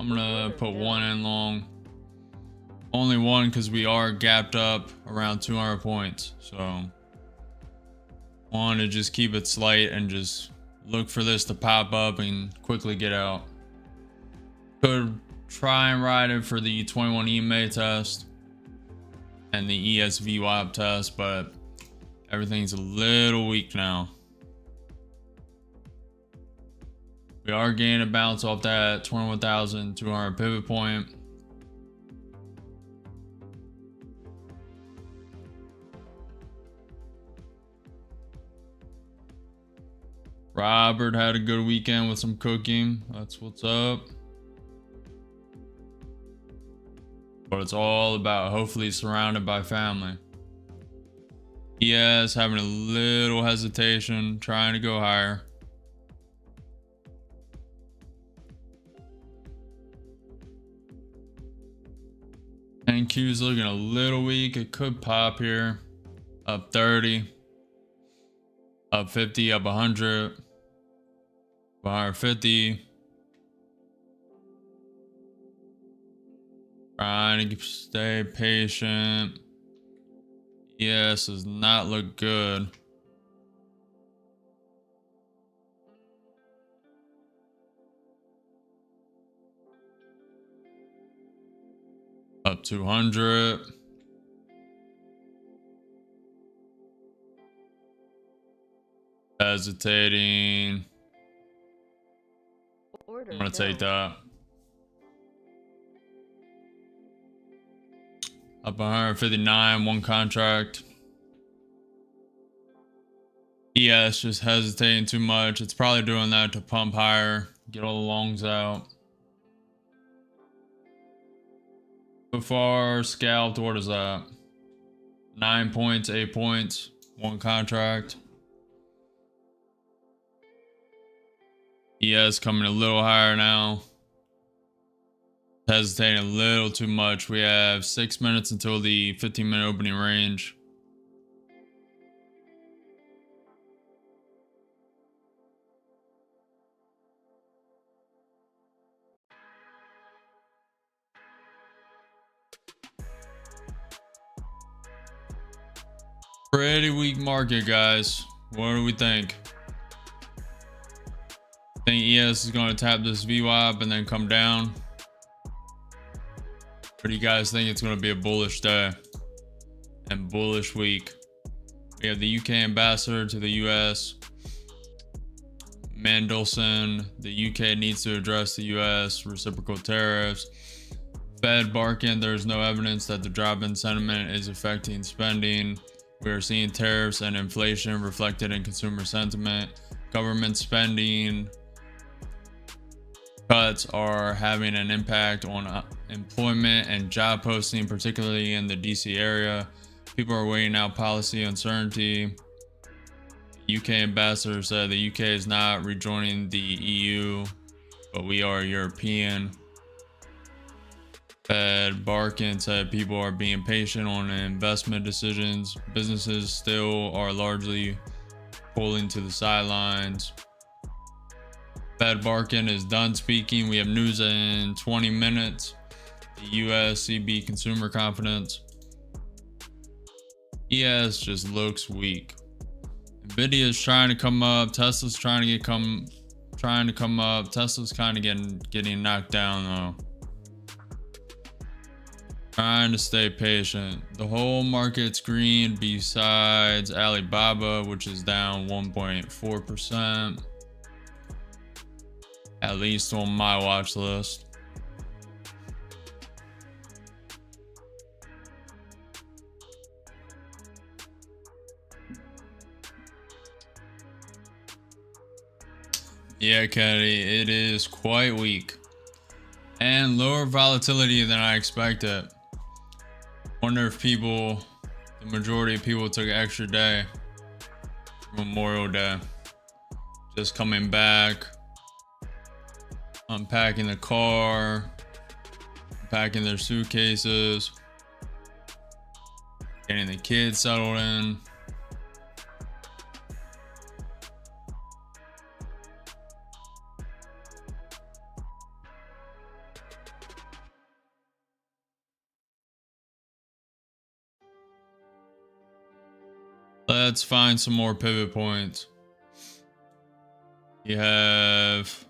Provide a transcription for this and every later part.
I'm gonna put one in long. Only one because we are gapped up around 200 points. So want to just keep it slight and just look for this to pop up and quickly get out. Could try and ride it for the 21 EMA test and the ESVWAP test, but everything's a little weak now. We are gaining a bounce off that 21,200 pivot point. Robert had a good weekend with some cooking. That's what's up. But it's all about hopefully surrounded by family. Yes, having a little hesitation, trying to go higher. NQ's looking a little weak. It could pop here. Up 30. Up 50, up 100. 150. Trying to stay patient. Yes, does not look good. Up 200. Hesitating. I'm gonna take that. Up 159, one contract. ES just hesitating too much. It's probably doing that to pump higher, get all the longs out. So far, scalped, what is that? 9 points, 8 points, one contract. ES coming a little higher now. Hesitating a little too much. We have 6 minutes until the 15-minute opening range. Pretty weak market, guys. What do we think? I think ES is going to tap this VWAP and then come down. Or do you guys think it's going to be a bullish day and bullish week? We have the UK ambassador to the US. Mandelson, the UK needs to address the US reciprocal tariffs. Fed barking, there's no evidence that the drop in sentiment is affecting spending. We are seeing tariffs and inflation reflected in consumer sentiment. Government spending cuts are having an impact on employment and job posting, particularly in the DC area. People are waiting out policy uncertainty. UK ambassador said the UK is not rejoining the EU, but we are European. Fed Barkin said people are being patient on investment decisions. Businesses still are largely pulling to the sidelines. Fed Barkin is done speaking. We have news in 20 minutes. The US CB consumer confidence. ES just looks weak. Nvidia is trying to come up. Tesla's trying to come up. Tesla's kind of getting knocked down though. Trying to stay patient. The whole market's green besides Alibaba, which is down 1.4%. At least on my watch list. Yeah, Kennedy, it is quite weak. And lower volatility than I expected. Wonder if the majority of people took an extra day. Memorial Day. Just coming back. Unpacking the car. Packing their suitcases. Getting the kids settled in. Let's find some more pivot points. You have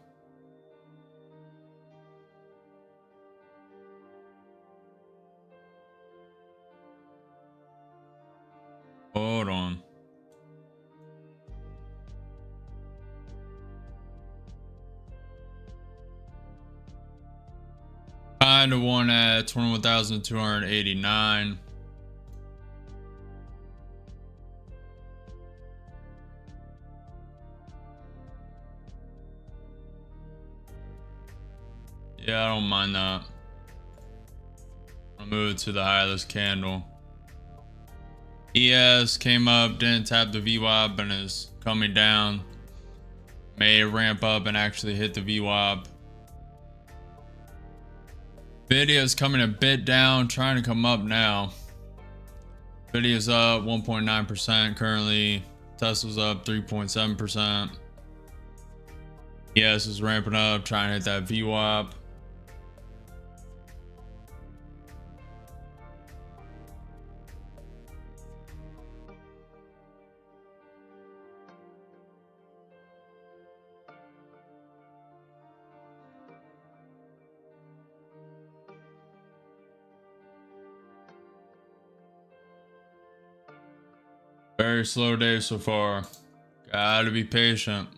hold on. Kind of one at 21,289. Yeah, I don't mind that. I'll move it to the high of this candle. ES came up, didn't tap the VWAP, and is coming down. May ramp up and actually hit the VWAP. Nvidia is coming a bit down, trying to come up now. Nvidia's up 1.9% currently. Tesla's up 3.7%. ES is ramping up, trying to hit that VWAP. Very slow day so far. Gotta be patient.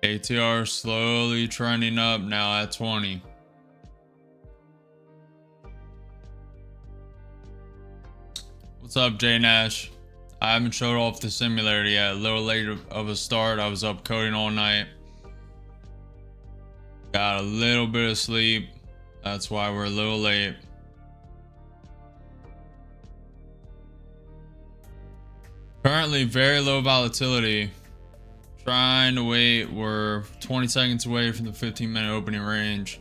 ATR slowly trending up now at 20. What's up, J Nash? I haven't showed off the simulator yet. A little late of a start. I was up coding all night. Got a little bit of sleep. That's why we're a little late. Currently very low volatility. Trying to wait. We're 20 seconds away from the 15-minute opening range.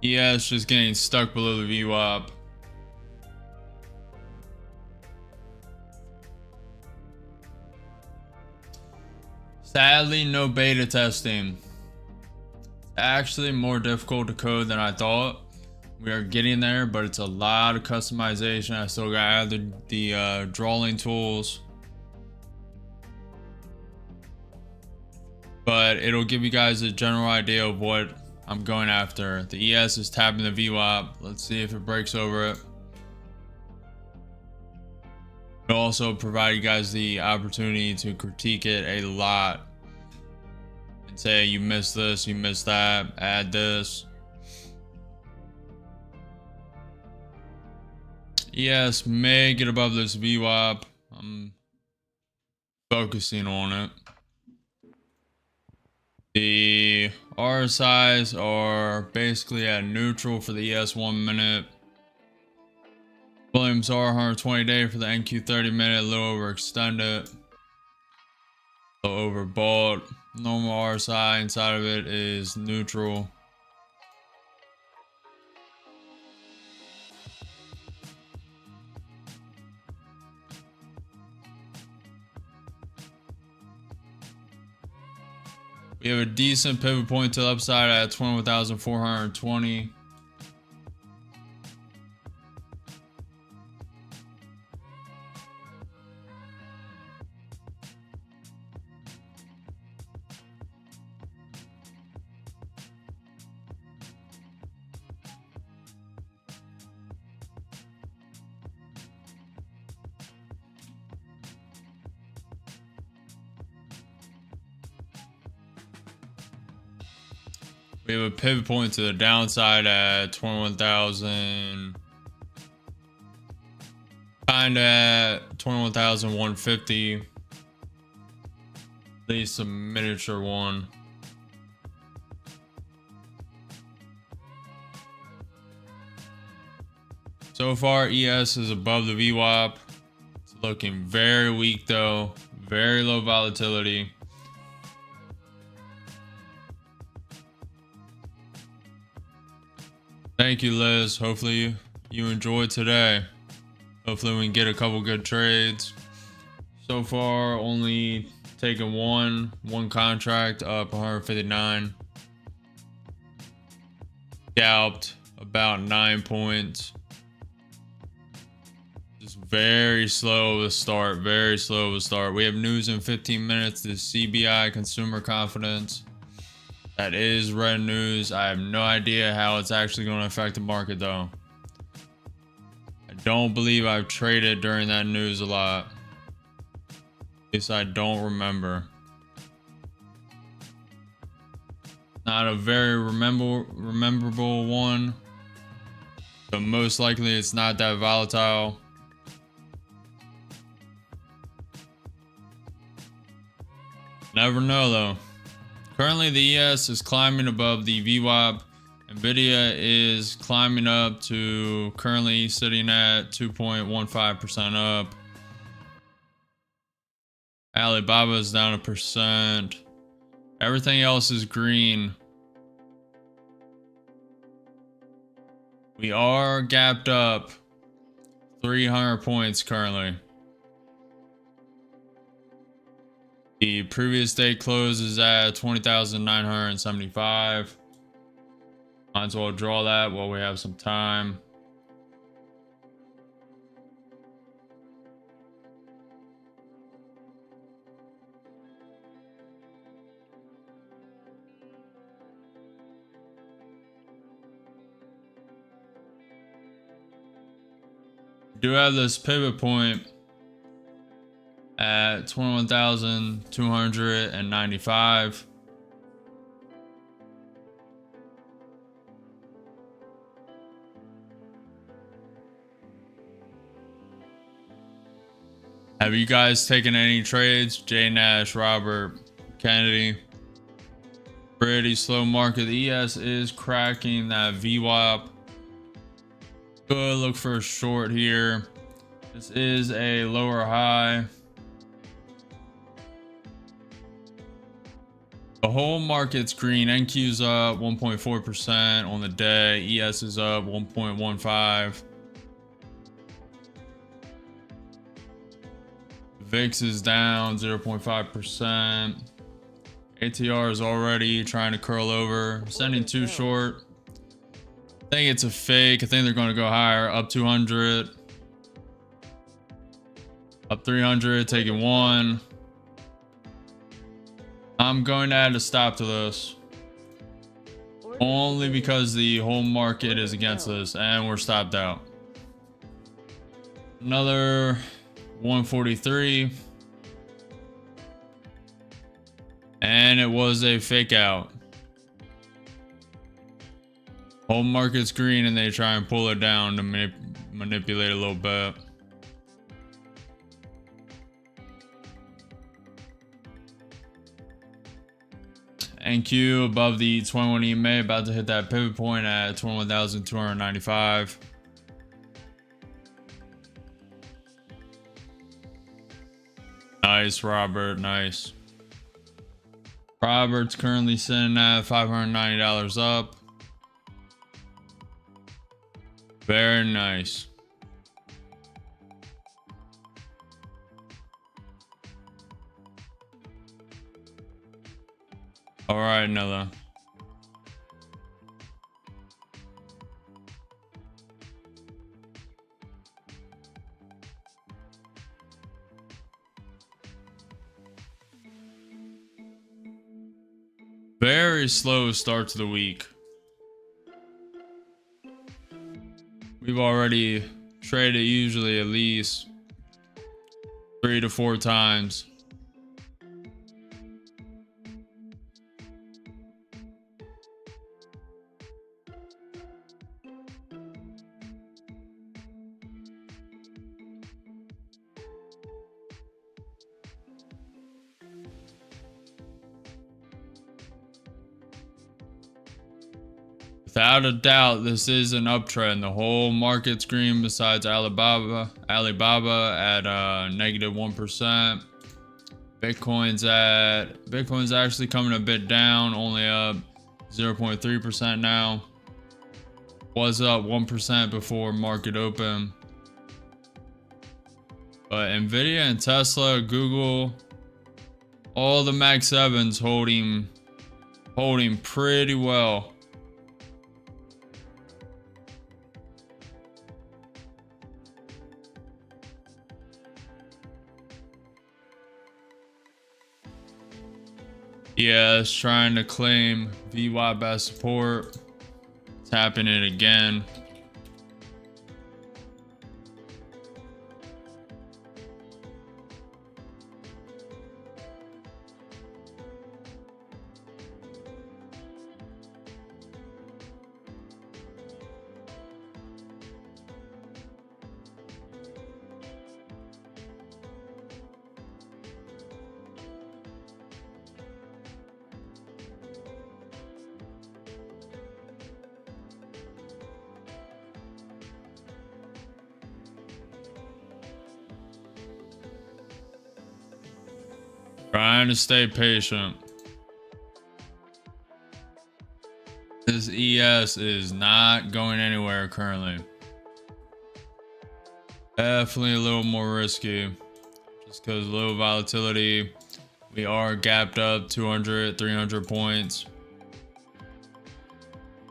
Yeah, it's just getting stuck below the VWAP. Sadly, no beta testing. Actually more difficult to code than I thought. We are getting there, but it's a lot of customization. I still got to add the drawing tools. But it'll give you guys a general idea of what I'm going after. The ES is tapping the VWAP. Let's see if it breaks over it. It'll also provide you guys the opportunity to critique it a lot and say you missed this, you missed that, add this. ES may get above this VWAP. I'm focusing on it. The RSIs are basically at neutral for the ES 1 minute. Williams R 120 day for the NQ 30 minute, a little overextended. A little overbought. Normal RSI inside of it is neutral. We have a decent pivot point to the upside at 21,420. We have a pivot point to the downside at 21,000. Kind of at 21,150. At least a miniature one. So far, ES is above the VWAP. It's a Looking very weak though. Very low volatility. Thank you, Liz. Hopefully you enjoyed today. Hopefully we can get a couple good trades. So far, only taken one contract up 159. Scalped about 9 points. Just very slow to start. Very slow to start. We have news in 15 minutes. The CBI consumer confidence. That is red news. I have no idea how it's actually going to affect the market though. I don't believe I've traded during that news a lot. At least I don't remember. Not a very rememberable one. So most likely it's not that volatile. Never know though. Currently the ES is climbing above the VWAP. Nvidia is climbing up to currently sitting at 2.15% up. Alibaba is down 1%. Everything else is green. We are gapped up 300 points currently. The previous day close is at 20,975. Might as well draw that while we have some time. Do have this pivot point at 21,295. Have you guys taken any trades? Jay Nash, Robert, Kennedy. Pretty slow market. The ES is cracking that VWAP. Good look for a short here. This is a lower high. The whole market's green. NQ's up 1.4% on the day. ES is up 1.15. VIX is down 0.5%. ATR is already trying to curl over. Sending too short. I think it's a fake. I think they're going to go higher. Up 200. Up 300. Taking one. I'm going to add a stop to this. Only because the whole market is against this. And we're stopped out. Another 143. And it was a fake out. Whole market's green and they try and pull it down to manipulate a little bit. NQ above the 21 EMA, about to hit that pivot point at 21,295. Nice, Robert. Nice. Robert's currently sitting at $590 up. Very nice. All right, Nella. Very slow start to the week. We've already traded usually at least 3 to 4 times. Without a doubt, this is an uptrend. The whole market's green besides Alibaba at -1%. Bitcoin's actually coming a bit down, only up 0.3% now. Was up 1% before market open. But Nvidia and Tesla, Google, all the Mag 7s holding pretty well. Yeah, it's trying to claim VWAP as support. Tapping it again. Trying to stay patient. This ES is not going anywhere currently. Definitely a little more risky. Just because low volatility. We are gapped up 200, 300 points.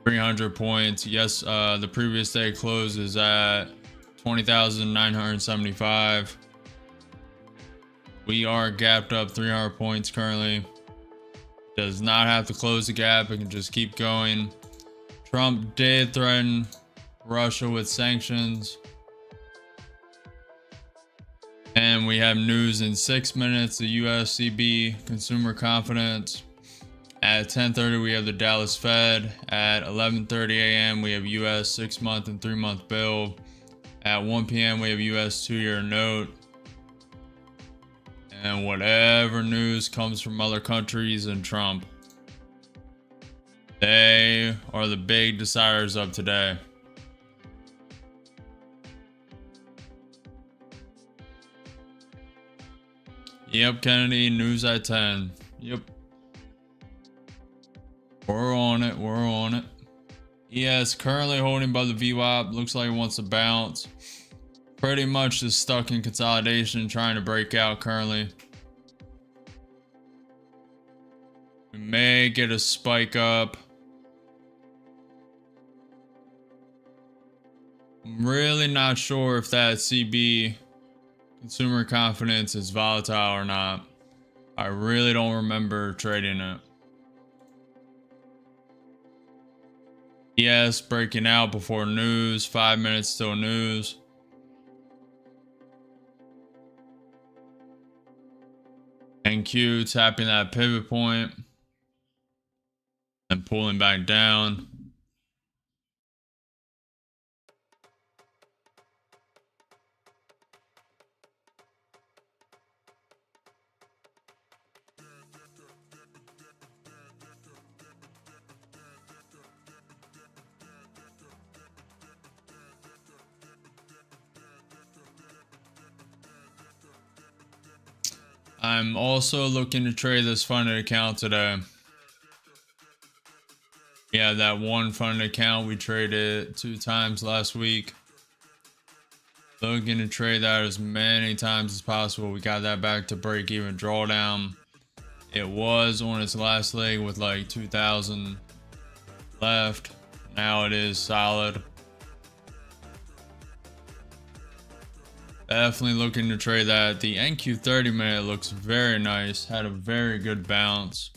300 points. Yes, the previous day close is at 20,975. We are gapped up 300 points currently. Does not have to close the gap. It can just keep going. Trump did threaten Russia with sanctions. And we have news in 6 minutes. The USCB consumer confidence. At 10:30 we have the Dallas Fed. At 11:30 a.m. we have US 6-month and 3-month bill. At 1 p.m. we have US 2-year note. And whatever news comes from other countries and Trump, they are the big deciders of today. Yep, Kennedy, news at 10. Yep. We're on it. We're on it. ES currently holding by the VWAP. Looks like it wants to bounce. Pretty much just stuck in consolidation, trying to break out currently. We may get a spike up. I'm really not sure if that CB consumer confidence is volatile or not. I really don't remember trading it. Yes, breaking out before news. 5 minutes till news. NQ tapping that pivot point and pulling back down. I'm also looking to trade this funded account today. Yeah, that one funded account we traded 2 times last week. Looking to trade that as many times as possible. We got that back to break even drawdown. It was on its last leg with like 2,000 left. Now it is solid. Definitely looking to trade that. The NQ 30 minute looks very nice. Had a very good bounce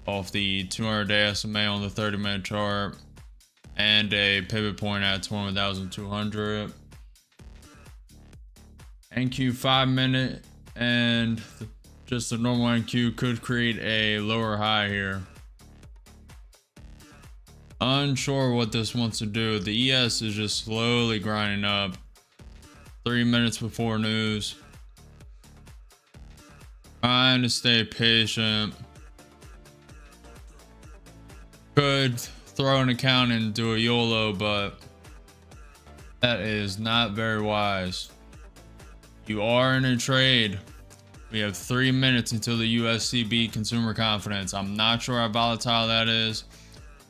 off the 200-day SMA on the 30-minute chart. And a pivot point at 21,200. NQ 5 minute and just a normal NQ could create a lower high here. Unsure what this wants to do. The ES is just slowly grinding up. 3 minutes before news. Trying to stay patient. Could throw an account and do a YOLO, but that is not very wise. You are in a trade. We have 3 minutes until the USCB consumer confidence. I'm not sure how volatile that is.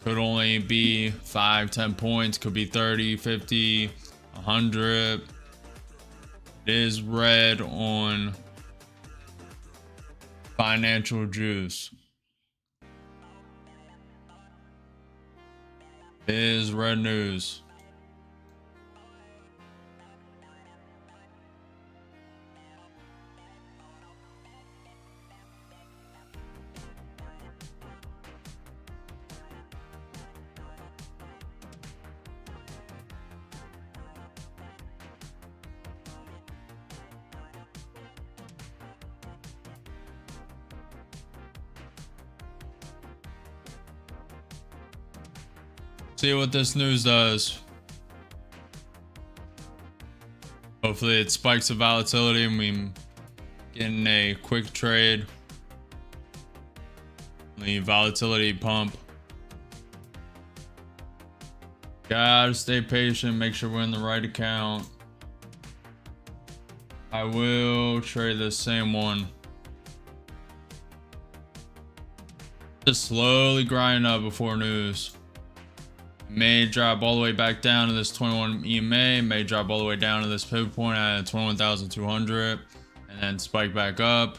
Could only be 5-10 points, could be 30, 50, 100. It is red on FinancialJuice. It is red news. See what this news does. Hopefully it spikes the volatility and we get in a quick trade. The volatility pump. Gotta stay patient, make sure we're in the right account. I will trade the same one. Just slowly grind up before news. May drop all the way back down to this 21 EMA, may drop all the way down to this pivot point at 21,200 and then spike back up.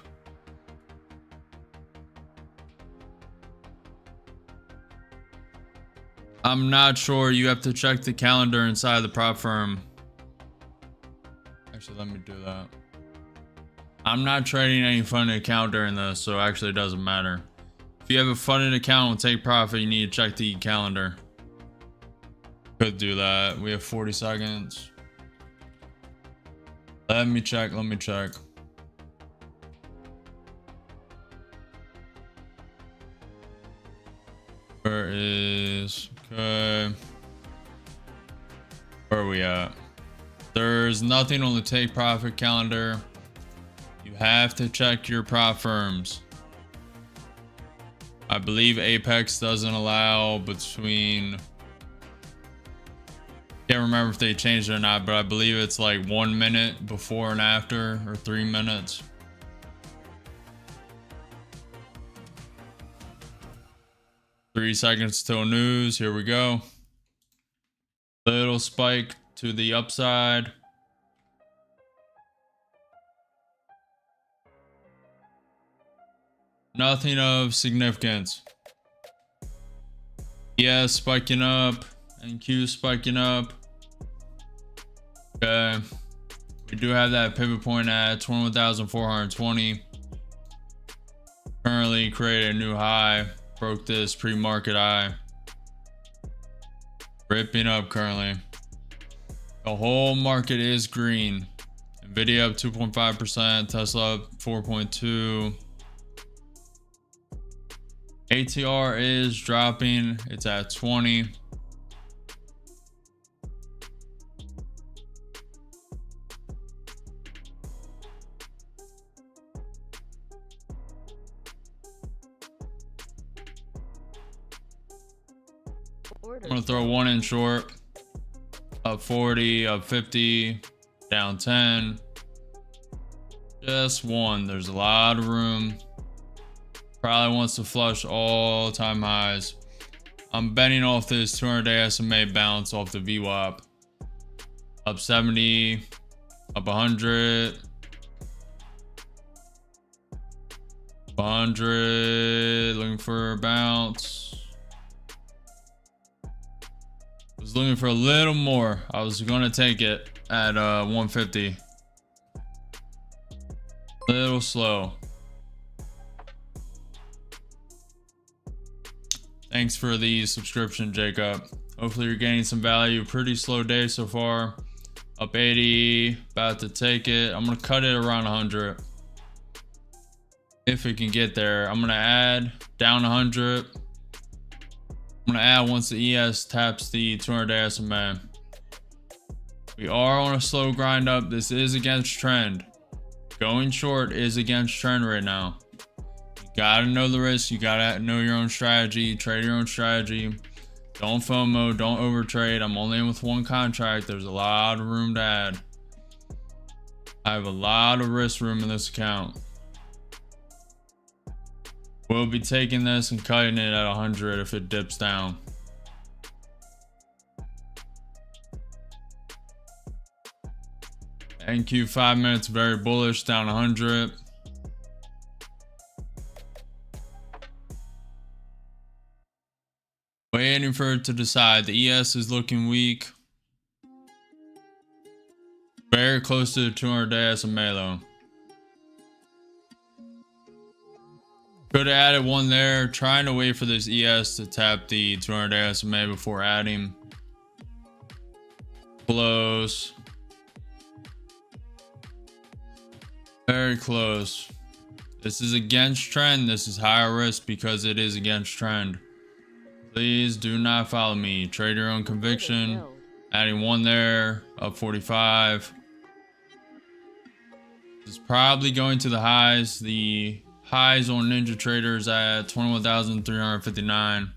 I'm not sure. You have to check the calendar inside the prop firm. Actually, let me do that. I'm not trading any funded account during this, so actually it doesn't matter. If you have a funded account with take profit, you need to check the calendar. Could do that. We have 40 seconds. Let me check. Where is... Okay. Where are we at? There's nothing on the take profit calendar. You have to check your prop firms. I believe Apex doesn't allow between... Can't remember if they changed it or not, but I believe it's like 1 minute before and after, or 3 minutes. Three seconds till news. Here we go. Little spike to the upside. Nothing of significance. ES spiking up and Q spiking up. Okay, we do have that pivot point at 21,420. Currently created a new high, broke this pre-market high. Ripping up currently. The whole market is green. Nvidia up 2.5%, Tesla up 4.2%. ATR is dropping, it's at 20. I'm gonna throw one in short. Up 40, up 50, down 10. Just one. There's a lot of room. Probably wants to flush all time highs. I'm betting off this 200-day SMA bounce off the VWAP. Up 70, up 100. 100, looking for a bounce. Was looking for a little more. I was gonna take it at 150. Little slow. Thanks for the subscription, Jacob. Hopefully you're getting some value. Pretty slow day so far. Up 80, about to take it. I'm gonna cut it around 100. If it can get there. I'm gonna add down 100. I'm gonna add once the ES taps the 200-day SMA. We are on a slow grind up. This is against trend. Going short is against trend right now. You gotta know the risk. You gotta know your own strategy. Trade your own strategy. Don't FOMO, don't overtrade. I'm only in with one contract. There's a lot of room to add. I have a lot of risk room in this account. We'll be taking this and cutting it at 100 if it dips down. NQ 5 minutes, very bullish, down 100. Waiting for it to decide. The ES is looking weak. Very close to the 200-day SMA though. Could have added one there. Trying to wait for this ES to tap the 200-day SMA before adding. Close. Very close. This is against trend. This is higher risk because it is against trend. Please do not follow me. Trade your own conviction. Adding one there. Up 45. This is probably going to the highs. The highs on Ninja Traders at 21,359.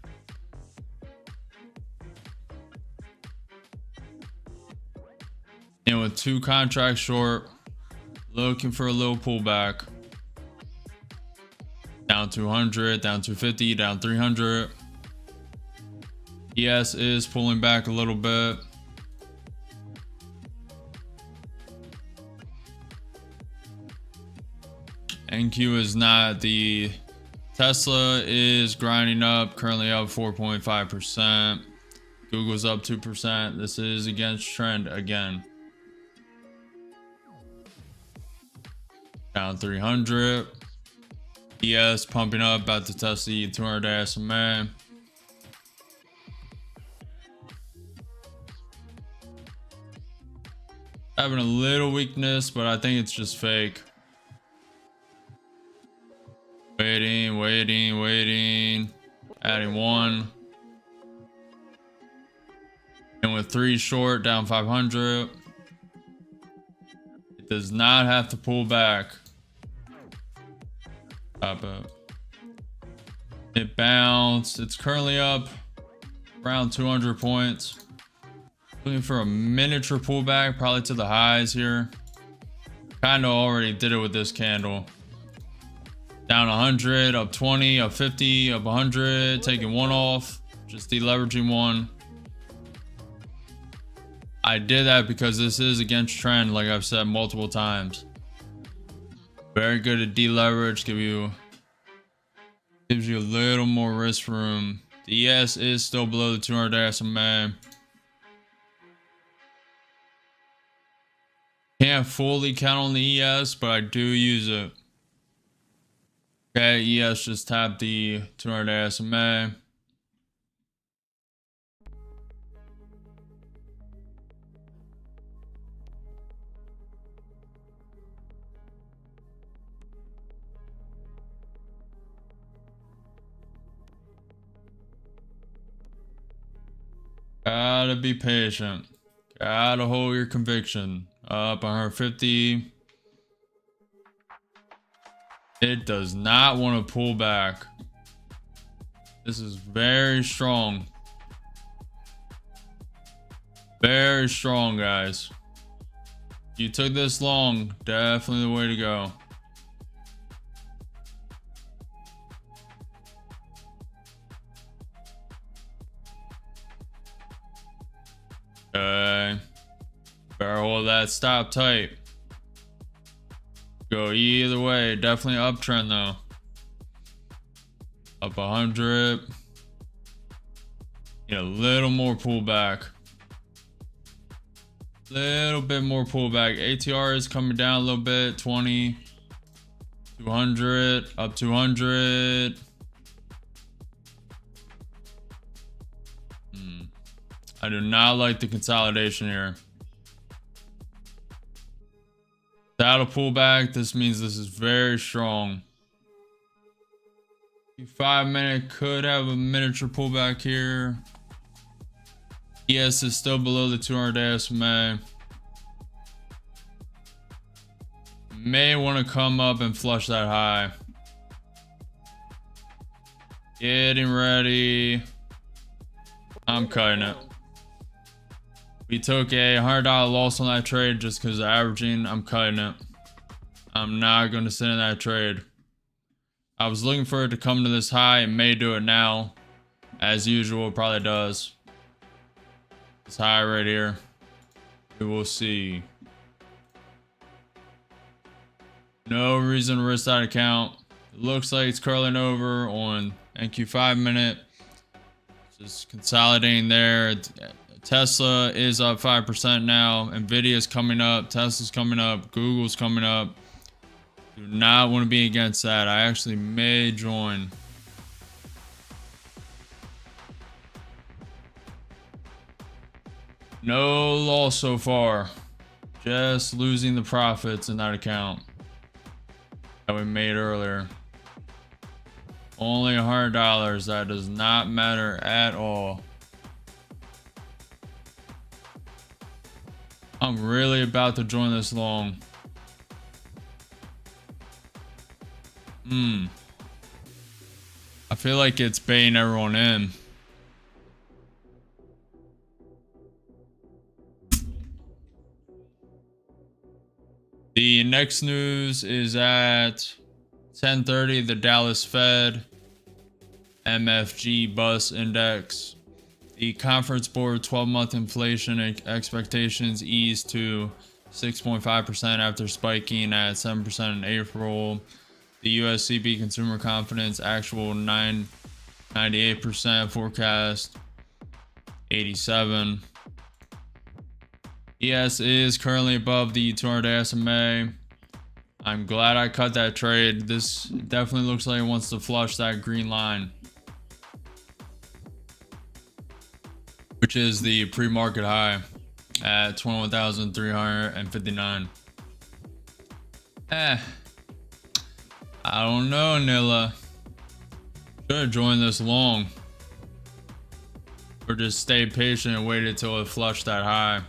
And with 2 contracts short, looking for a little pullback. Down 200, down 250, down 300. ES is pulling back a little bit. NQ is not. The Tesla is grinding up, currently up 4.5%. Google's up 2%. This is against trend again. Down 300. ES pumping up, about to test the 200-day SMA. Having a little weakness, but I think it's just fake. Waiting, waiting, waiting. Adding one. And with 3 short, down 500. It does not have to pull back. Stop it. It bounced. It's currently up around 200 points. Looking for a miniature pullback, probably to the highs here. Kind of already did it with this candle. Down 100, up 20, up 50, up 100, taking one off, just deleveraging one. I did that because this is against trend, like I've said multiple times. Very good at deleverage, gives you a little more risk room. The ES is still below the 200-day SMA. Can't fully count on the ES, but I do use it. Okay, ES just tapped the 200-day SMA. Gotta be patient. Gotta hold your conviction. Up 150. It does not want to pull back. This is very strong. Very strong, guys. You took this long, definitely the way to go. Okay. Better hold that stop tight. Go either way. Definitely uptrend though. Up 100. Need a little more pullback. Little bit more pullback. ATR is coming down a little bit. 20. 200. Up 200. I do not like the consolidation here. Without a pullback, this means this is very strong. 5 minute could have a miniature pullback here. ES is still below the 200-day SMA. May want to come up and flush that high. Getting ready. I'm cutting it. We took a $100 loss on that trade just because of averaging. I'm cutting it. I'm not going to sit in that trade. I was looking for it to come to this high. It may do it now. As usual, it probably does. This high right here. We will see. No reason to risk that account. It looks like it's curling over on NQ5 minute. Just consolidating there. Tesla is up 5% now. Nvidia's coming up. Tesla's coming up. Google's coming up. Do not want to be against that. I actually may join. No loss so far. Just losing the profits in that account that we made earlier. Only $100. That does not matter at all. I'm really about to join this long. I feel like it's baiting everyone in. The next news is at 10:30. The Dallas Fed MFG Bus Index. The Conference Board 12-month inflation expectations eased to 6.5% after spiking at 7% in April. The USCB Consumer Confidence actual 98%, forecast 87. ES is currently above the 200-day SMA. I'm glad I cut that trade. This definitely looks like it wants to flush that green line, which is the pre-market high at 21,359. I don't know, Nilla. Should have joined this long, or just stayed patient and waited till it flushed that high.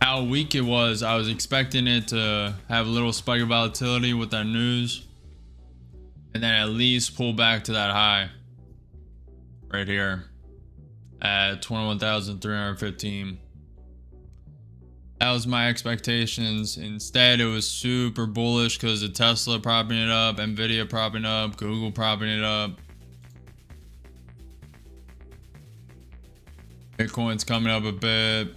How weak it was, I was expecting it to have a little spike of volatility with that news, and then at least pull back to that high right here at 21,315. That was my expectations. Instead, it was super bullish because of Tesla propping it up, Nvidia propping up, Google propping it up. Bitcoin's coming up a bit.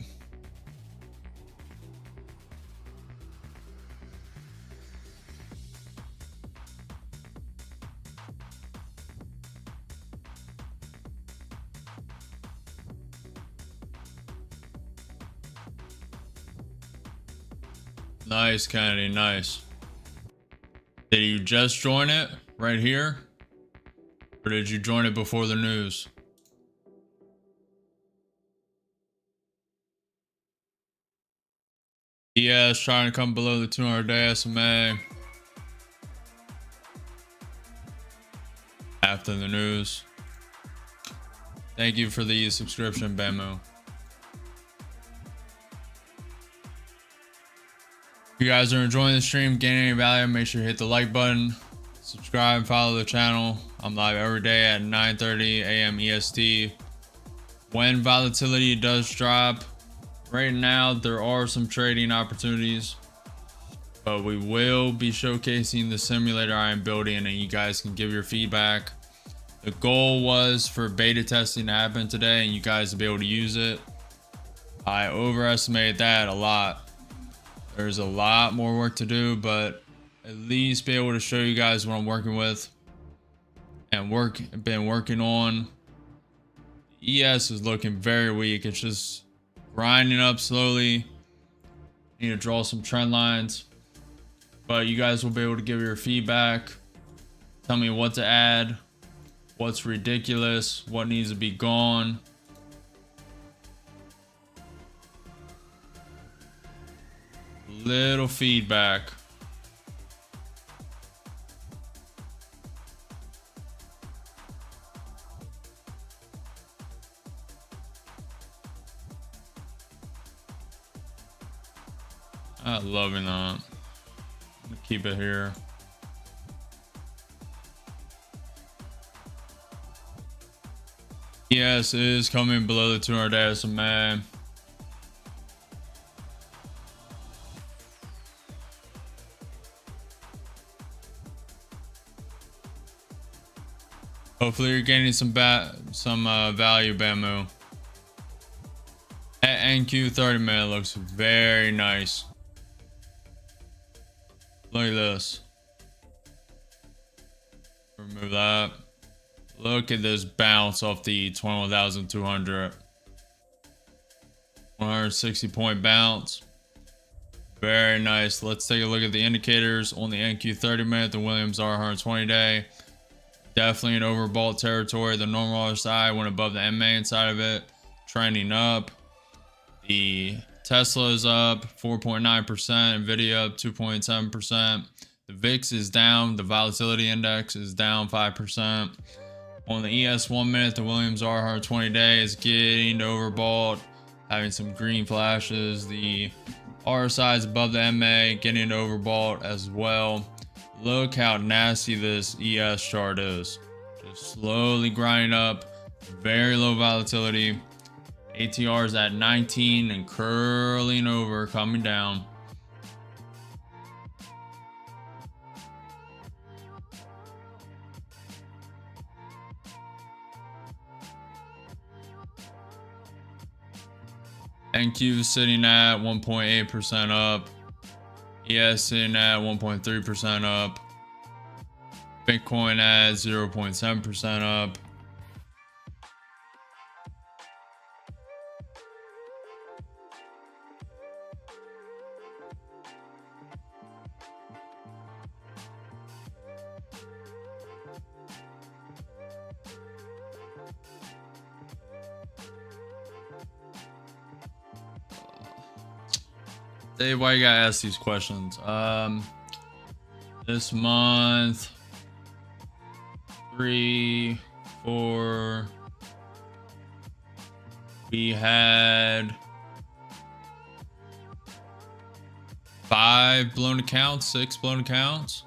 Nice, Kennedy, nice. Did you just join it right here? Or did you join it before the news? ES trying to come below the 200-day SMA. After the news. Thank you for the subscription, Bamu. If you guys are enjoying the stream, gaining any value, make sure you hit the like button, subscribe, follow the channel. I'm live every day at 9:30 a.m. EST. When volatility does drop, right now there are some trading opportunities, but we will be showcasing the simulator I am building, and you guys can give your feedback. The goal was for beta testing to happen today and you guys to be able to use it. I overestimated that a lot. There's a lot more work to do, but at least be able to show you guys what I'm working with and been working on. ES is looking very weak. It's just grinding up slowly. Need to draw some trend lines, but you guys will be able to give your feedback. Tell me what to add, what's ridiculous, what needs to be gone. Little feedback. I'm loving that. I'm gonna keep it here. Yes, it is coming below the 200 SMA. Hopefully you're gaining some value, Bamboo. At NQ 30 minute looks very nice. Look at this. Remove that. Look at this bounce off the 21,200. 160 point bounce. Very nice. Let's take a look at the indicators on the NQ 30 minute, the Williams R120 day. Definitely in overbought territory. The normal RSI went above the MA inside of it, trending up. The Tesla is up 4.9%, Nvidia up 2.7%. The VIX is down. The volatility index is down 5%. On the ES 1 minute, the Williams R120 day is getting overbought, having some green flashes. The RSI is above the MA, getting overbought as well. Look how nasty this ES chart is. Just slowly grinding up. Very low volatility. ATR is at 19 and curling over, coming down. NQ sitting at 1.8% up. ES sitting at 1.3% up. Bitcoin at 0.7% up. Dave, why you gotta ask these questions? This month, 3, 4, we had 5 blown accounts, 6 blown accounts.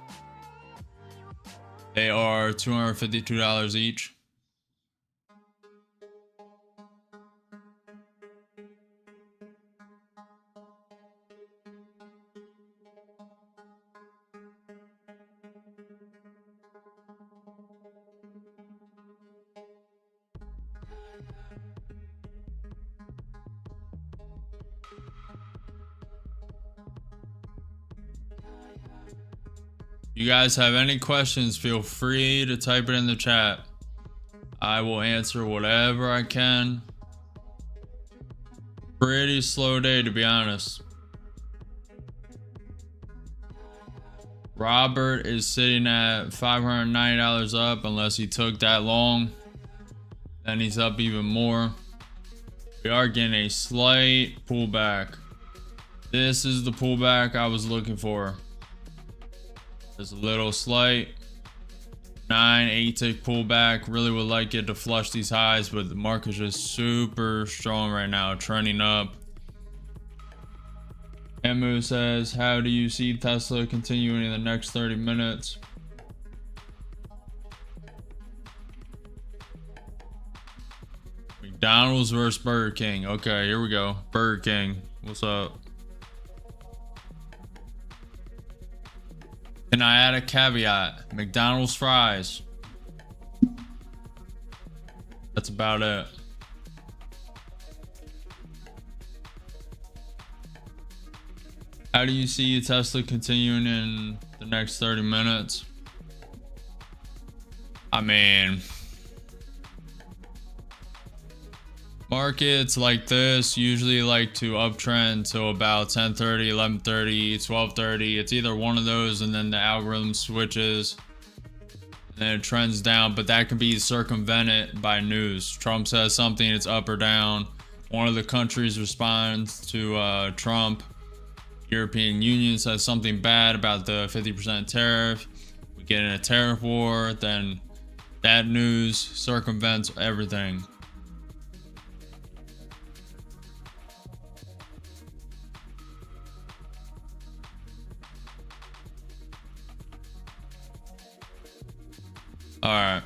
They are $252 each. You guys have any questions, feel free to type it in the chat. I will answer whatever I can. Pretty slow day, to be honest. Robert is sitting at $590 up, unless he took that long. Then he's up even more. We are getting a slight pullback. This is the pullback I was looking for. There's a little slight 9-8 tick pullback. Really would like it to flush these highs, but the market's just super strong right now, trending up. Emu says, how do you see Tesla continuing in the next 30 minutes? McDonald's versus Burger King. Okay, here we go. Burger King, what's up? Can I add a caveat? McDonald's fries. That's about it. How do you see Tesla continuing in the next 30 minutes? I mean, markets like this usually like to uptrend till about 10:30, 11:30, 12:30. It's either one of those, and then the algorithm switches and then it trends down, but that can be circumvented by news. Trump says something, it's up or down. One of the countries responds to Trump. European Union says something bad about the 50% tariff. We get in a tariff war, then that news circumvents everything. All right.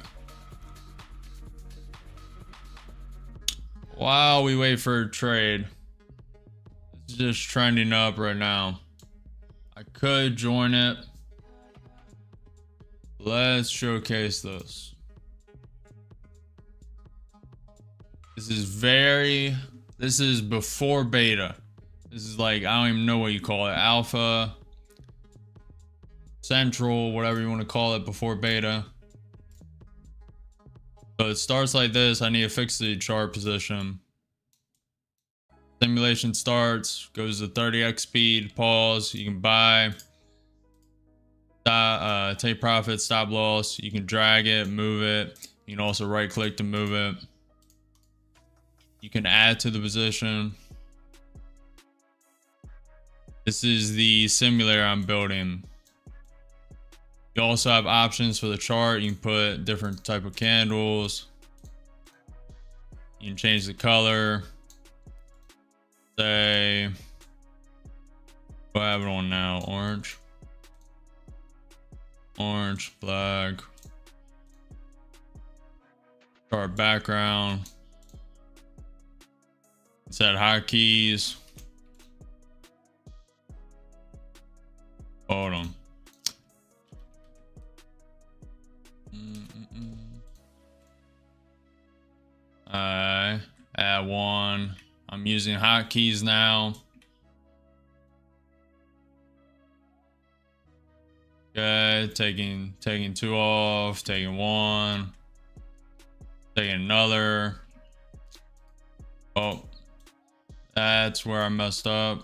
while we wait for a trade. It's just trending up right now. I could join it. Let's showcase this. This is before beta. This is like, I don't even know what you call it. Alpha, central, whatever you want to call it, before beta. So it starts like this. I need to fix the chart position. Simulation starts, goes to 30x speed, pause. You can buy, take profit, stop loss. You can drag it, move it. You can also right click to move it. You can add to the position. This is the simulator I'm building. You also have options for the chart. You can put different type of candles. You can change the color. Say, what I have it on now? Orange. Orange, black. Chart background. Set hotkeys. Hold on. Add one. I'm using hotkeys now. Okay, taking two off, taking one, taking another. Oh, that's where I messed up.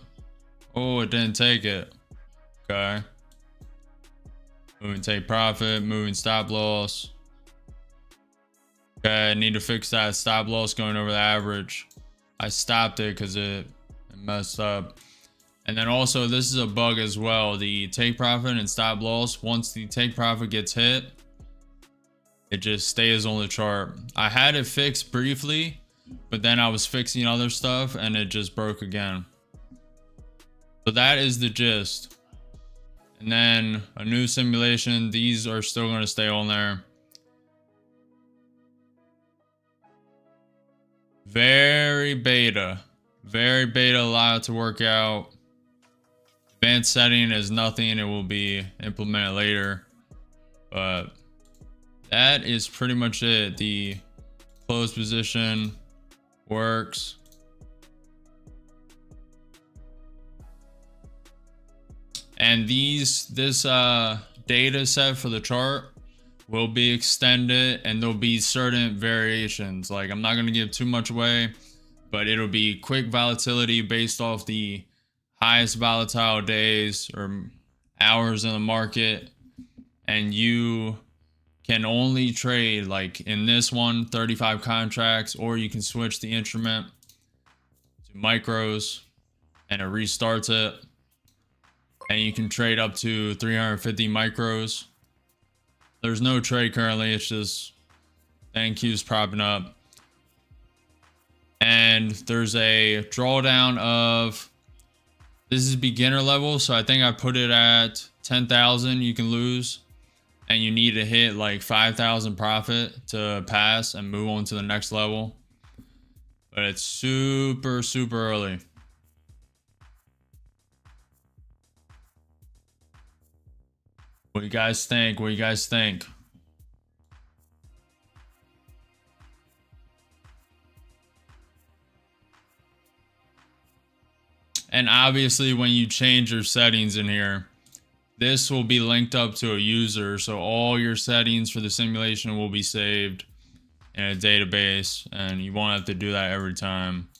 Oh, it didn't take it. Okay. Moving take profit, moving stop loss. Okay, I need to fix that stop loss going over the average. I stopped it because it messed up. And then also, this is a bug as well. The take profit and stop loss, once the take profit gets hit, it just stays on the chart. I had it fixed briefly, but then I was fixing other stuff and it just broke again. So that is the gist. And then a new simulation. These are still going to stay on there. Very beta, allowed to work out. Advanced setting is nothing. It will be implemented later. But that is pretty much it. The close position works. And this data set for the chart will be extended, and there'll be certain variations. Like, I'm not going to give too much away, but it'll be quick volatility based off the highest volatile days or hours in the market. And you can only trade, like in this one, 35 contracts, or you can switch the instrument to micros and it restarts it. And you can trade up to 350 micros. There's no trade currently. It's just NQ's propping up. And there's a drawdown of, this is beginner level. So I think I put it at 10,000 you can lose. And you need to hit like 5,000 profit to pass and move on to the next level. But it's super early. What do you guys think? What do you guys think? And obviously, when you change your settings in here, this will be linked up to a user. So all your settings for the simulation will be saved in a database, and you won't have to do that every time.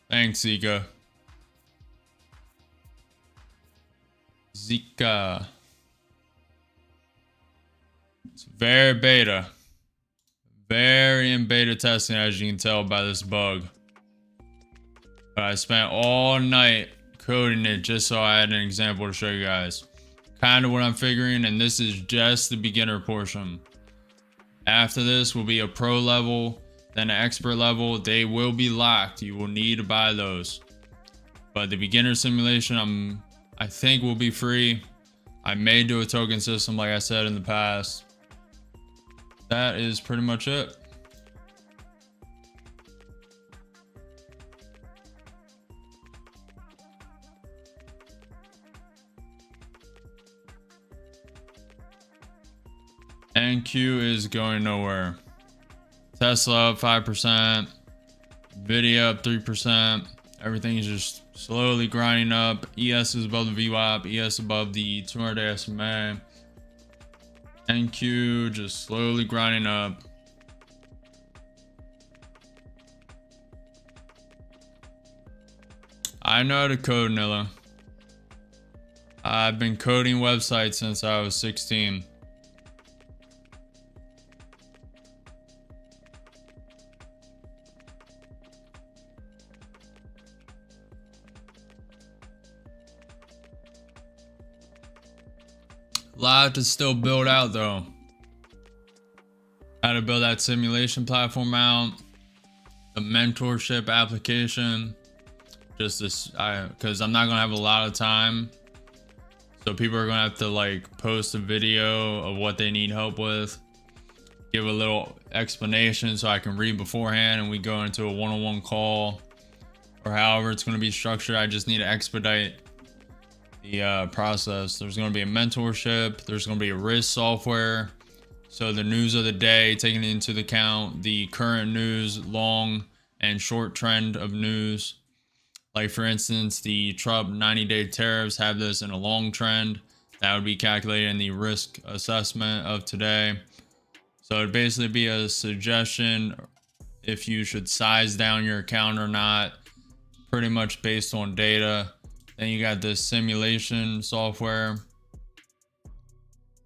Thanks, Zika. It's very beta. Very in beta testing, as you can tell by this bug. But I spent all night coding it just so I had an example to show you guys. kind of what I'm figuring, and this is just the beginner portion. After this will be a pro level, then an expert level. They will be locked. You will need to buy those. But the beginner simulation, I think will be free. I may do a token system like I said in the past. That is pretty much it. NQ is going nowhere. Tesla up 5%, Nvidia up 3%. Everything is just slowly grinding up. ES is above the VWAP, ES above the 200-day SMA. NQ just slowly grinding up. I know how to code, Nilla. I've been coding websites since I was 16. A lot to still build out though. How to build that simulation platform out, the mentorship application. Just this, because I'm not gonna have a lot of time, so people are gonna have to like post a video of what they need help with, give a little explanation so I can read beforehand, and we go into a one-on-one call, or however it's gonna be structured. I just need to expedite the process. There's going to be a mentorship, there's going to be a risk software, so the news of the day taking into account the current news, long and short trend of news. Like for instance, the Trump 90-day tariffs have this in a long trend that would be calculated in the risk assessment of today. So it'd basically be a suggestion if you should size down your account or not, pretty much based on data. Then you got this simulation software.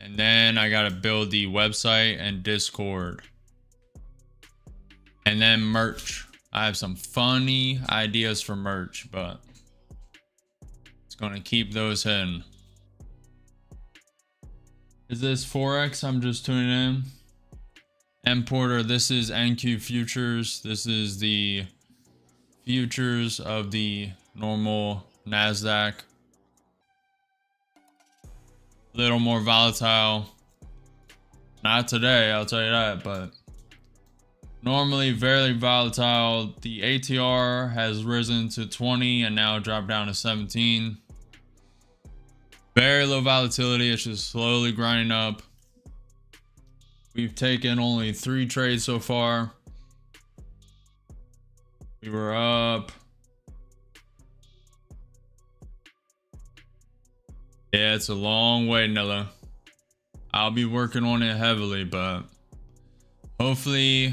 And then I got to build the website and Discord. And then merch. I have some funny ideas for merch, but it's going to keep those hidden. Is this Forex? I'm just tuning in. Importer, this is NQ futures. This is the futures of the normal NASDAQ. Little more volatile. Not today, I'll tell you that, but normally very volatile. The ATR has risen to 20 and now dropped down to 17. Very low volatility. It's just slowly grinding up. We've taken only 3 trades so far. We were up. Yeah, it's a long way, Nilla. I'll be working on it heavily, but hopefully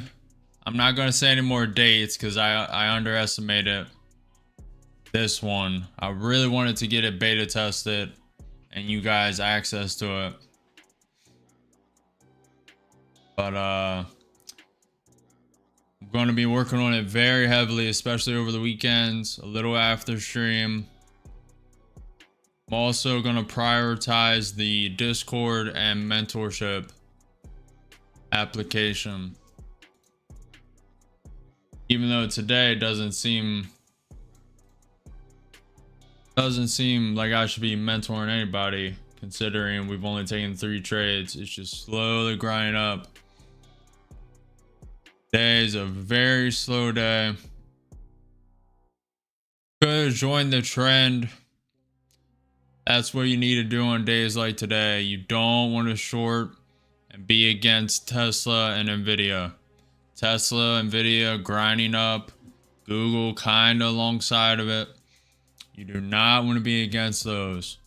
I'm not going to say any more dates because I underestimated this one. I really wanted to get it beta tested and you guys access to it. But I'm going to be working on it very heavily, especially over the weekends, a little after stream. I'm also going to prioritize the Discord and mentorship application. Even though today doesn't seem like I should be mentoring anybody, considering we've only taken 3 trades. It's just slowly grinding up. Today is a very slow day. Could join the trend. That's what you need to do on days like today. You don't want to short and be against Tesla and Nvidia. Tesla, Nvidia grinding up. Google kind of alongside of it. You do not want to be against those.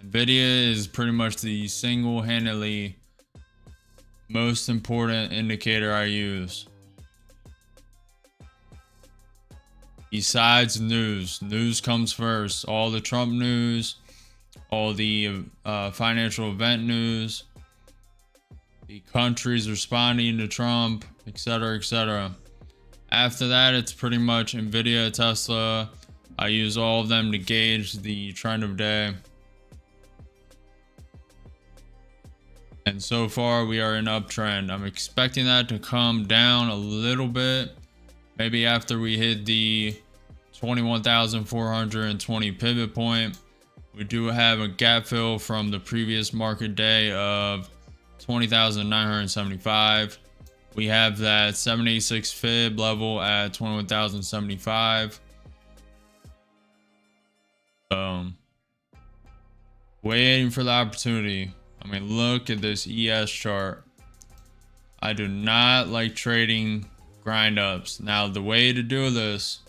Nvidia is pretty much the single-handedly most important indicator I use. Besides news. News comes first. All the Trump news. All the financial event news, the countries responding to Trump, etc., etc. After that, it's pretty much Nvidia, Tesla. I use all of them to gauge the trend of day. And so far we are in uptrend. I'm expecting that to come down a little bit. Maybe after we hit the 21,420 pivot point. We do have a gap fill from the previous market day of 20,975. We have that 786 fib level at 21,075. Waiting for the opportunity. I mean, look at this ES chart. I do not like trading grind ups. Now, the way to do this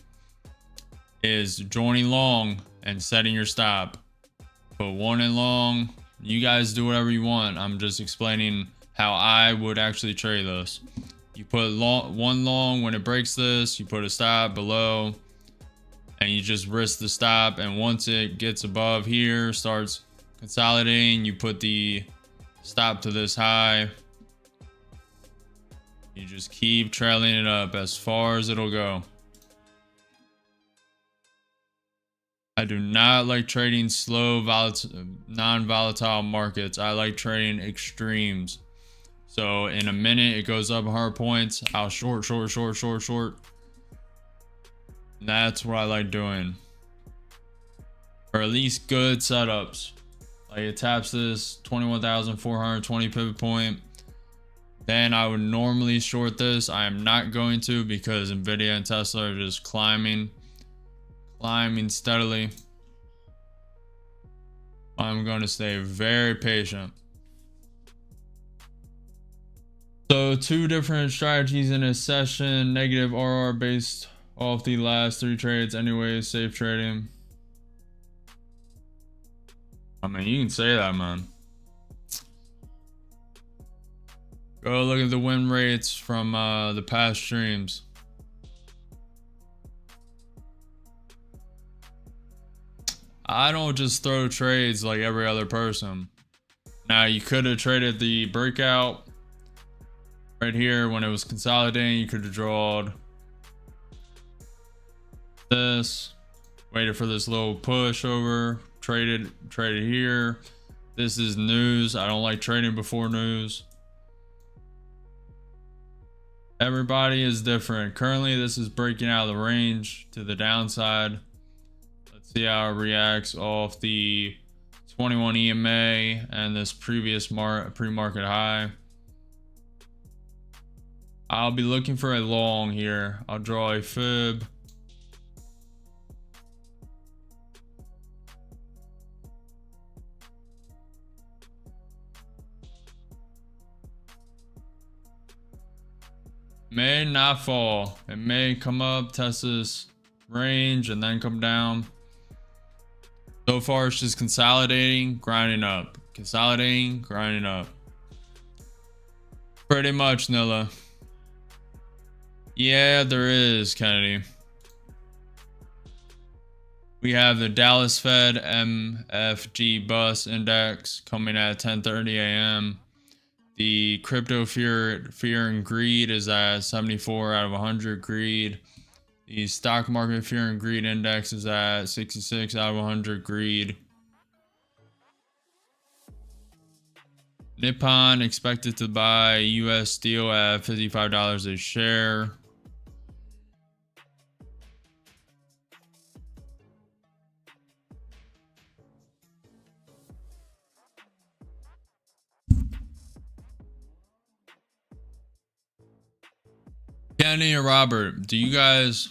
is joining long and setting your stop. Put one in long. You guys do whatever you want. I'm just explaining how I would actually trade this. You put one long. When it breaks this, you put a stop below and you just risk the stop. And once it gets above here, starts consolidating, you put the stop to this high. You just keep trailing it up as far as it'll go. I do not like trading slow, non-volatile markets. I like trading extremes. So in a minute, it goes up 100 points. I'll short. That's what I like doing. Or at least good setups. Like it taps this 21,420 pivot point. Then I would normally short this. I am not going to because Nvidia and Tesla are just climbing steadily. I'm going to stay very patient. So 2 different strategies in a session. Negative RR based off the last 3 trades. Anyways, safe trading. I mean, you can say that, man. Go look at the win rates from the past streams. I don't just throw trades like every other person. Now, you could have traded the breakout right here when it was consolidating. You could have drawn this, waited for this little push over, traded here. This is news. I don't like trading before news. Everybody is different. Currently, this is breaking out of the range to the downside. Let's see how it reacts off the 21 EMA and this previous pre-market high. I'll be looking for a long here. I'll draw a fib. May not fall. It may come up, test this range, and then come down. So far, it's just consolidating, grinding up. Consolidating, grinding up. Pretty much, Nilla. Yeah, there is, Kennedy. We have the Dallas Fed MFG Bus Index coming at 10:30 a.m. The crypto fear and greed is at 74 out of 100 greed. The stock market fear and greed index is at 66 out of 100 greed. Nippon expected to buy US steel at $55 a share. Kenny or Robert, do you guys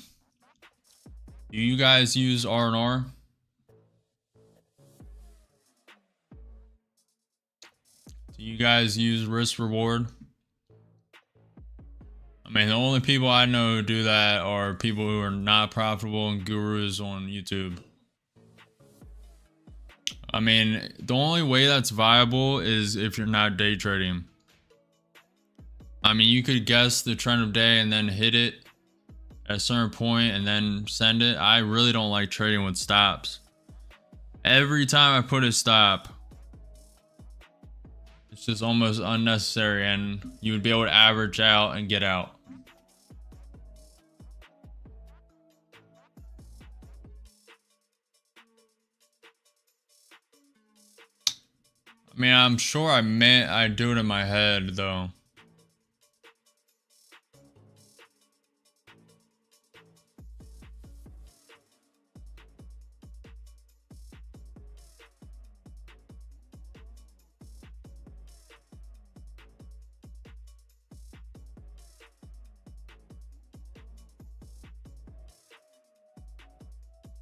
use R&R? Do you guys use risk reward? I mean, the only people I know who do that are people who are not profitable and gurus on YouTube. I mean, the only way that's viable is if you're not day trading. I mean, you could guess the trend of day and then hit it at a certain point and then send it. I really don't like trading with stops. Every time I put a stop, it's just almost unnecessary, and you would be able to average out and get out. I I mean, I'm sure I do it in my head though.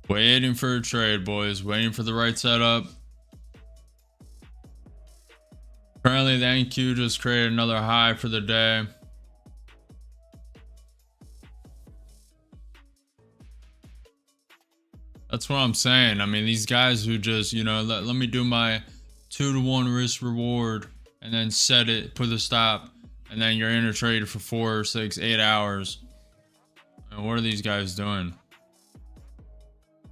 Waiting for a trade, boys. Waiting for the right setup. Currently, the NQ just created another high for the day. That's what I'm saying. I mean, these guys who just, you know, let me do my 2-to-1 risk reward and then set it, put the stop, and then you're in a trade for 4, 6, 8 hours. And what are these guys doing?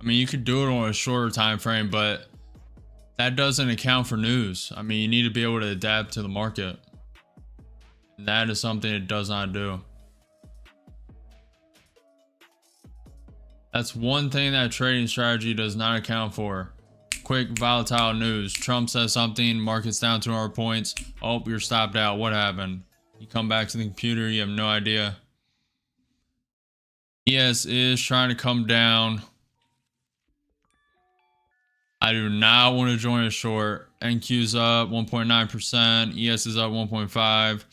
I mean, you could do it on a shorter time frame, but that doesn't account for news. I mean, you need to be able to adapt to the market. And that is something it does not do. That's one thing that trading strategy does not account for. Quick volatile news. Trump says something, market's down 200 points. Oh, you're stopped out. What happened? You come back to the computer, you have no idea. ES is trying to come down. I do not want to join a short. NQ's up 1.9%. ES is up 1.5%.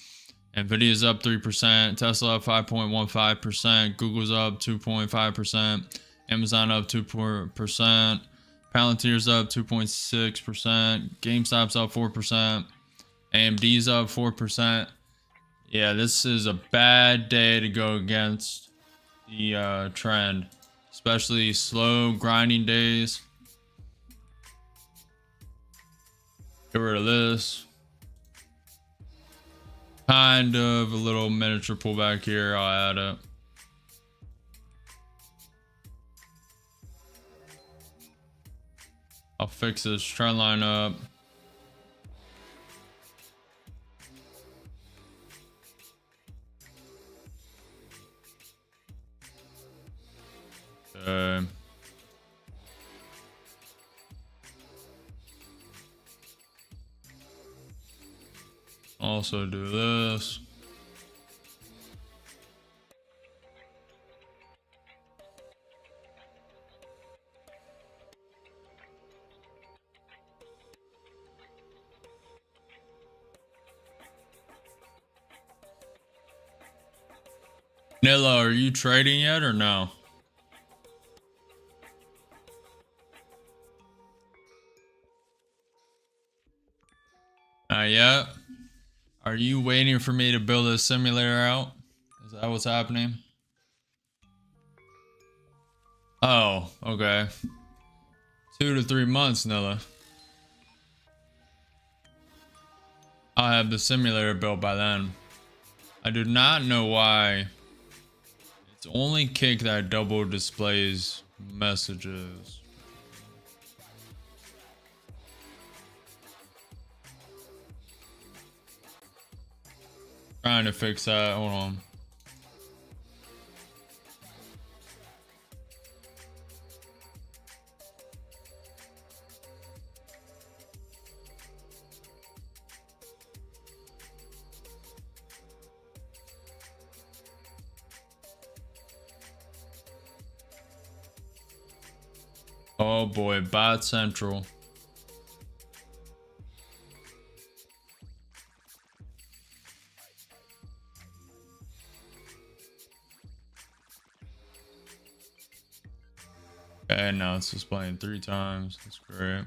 Nvidia is up 3%. Tesla up 5.15%. Google's up 2.5%. Amazon up 2%. Palantir's up 2.6%. GameStop's up 4%. AMD's up 4%. Yeah, this is a bad day to go against the trend, especially slow grinding days. Get rid of this. Kind of a little miniature pullback here. I'll add it. I'll fix this trend line up. Okay. Also do this. Nilla, are you trading yet or no? Not yet. Are you waiting for me to build a simulator out? Is that what's happening? Oh, okay. 2 to 3 months, Nilla. I'll have the simulator built by then. I do not know why it's only Kick that double displays messages. Trying to fix that. Hold on. Oh boy, bot central. Okay, now it's displaying 3 times. That's great.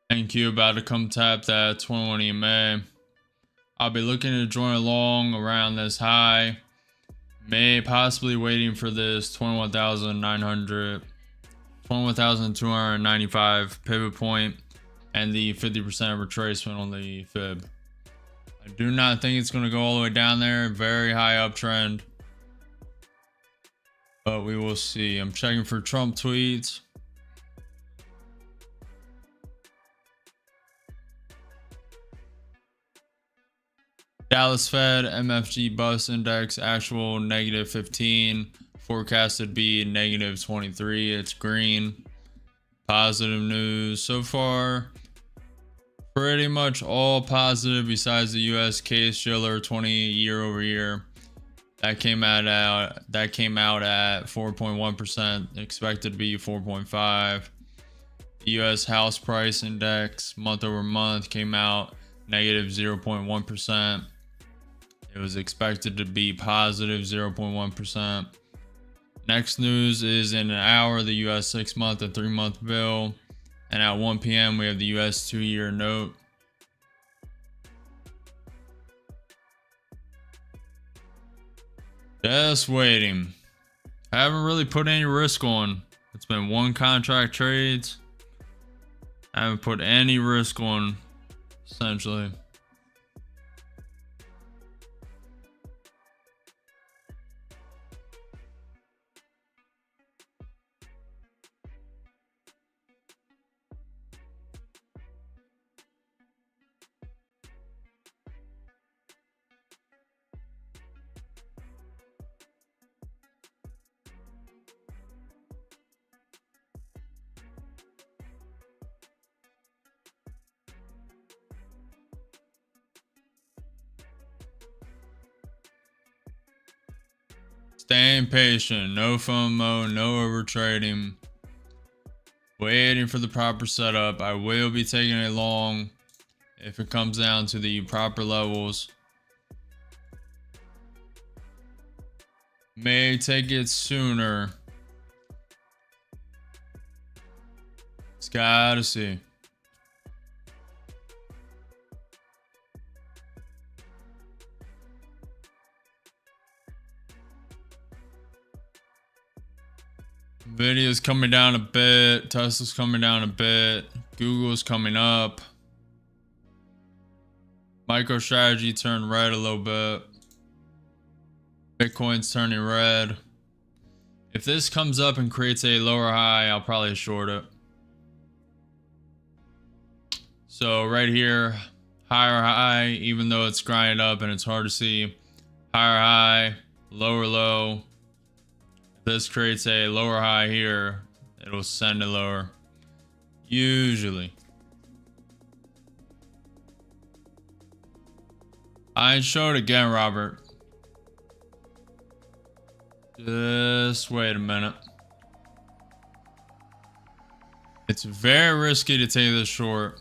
Thank you. About to come tap that 21 EMA. I'll be looking to join along around this high. May possibly waiting for this 21,900, 21,295 pivot point and the 50% retracement on the fib. I do not think it's going to go all the way down there. Very high uptrend. but we will see. I'm checking for Trump tweets. Dallas Fed MFG bus index actual -15, forecasted to be -23. It's green. Positive news so far. Pretty much all positive besides the US case chiller 20 year over year. That came out at 4.1%, expected to be 4.5. The US house price index month over month came out -0.1%. It was expected to be positive 0.1%. Next news is in an hour, the US 6-month and 3-month bill. And at 1 p.m. we have the US 2-year note. Just waiting. I haven't really put any risk on. It's been one contract trades. I haven't put any risk on, essentially. Staying patient, no FOMO, no overtrading. Waiting for the proper setup. I will be taking a long if it comes down to the proper levels. May take it sooner. It's gotta see. Nvidia's coming down a bit. Tesla's coming down a bit. Google's coming up. MicroStrategy turned red a little bit. Bitcoin's turning red. If this comes up and creates a lower high, I'll probably short it. So right here, higher high, even though it's grinding up and it's hard to see. Higher high, lower low. If this creates a lower high here, it'll send it lower. Usually. I show it again, Robert. Just wait a minute. It's very risky to take this short.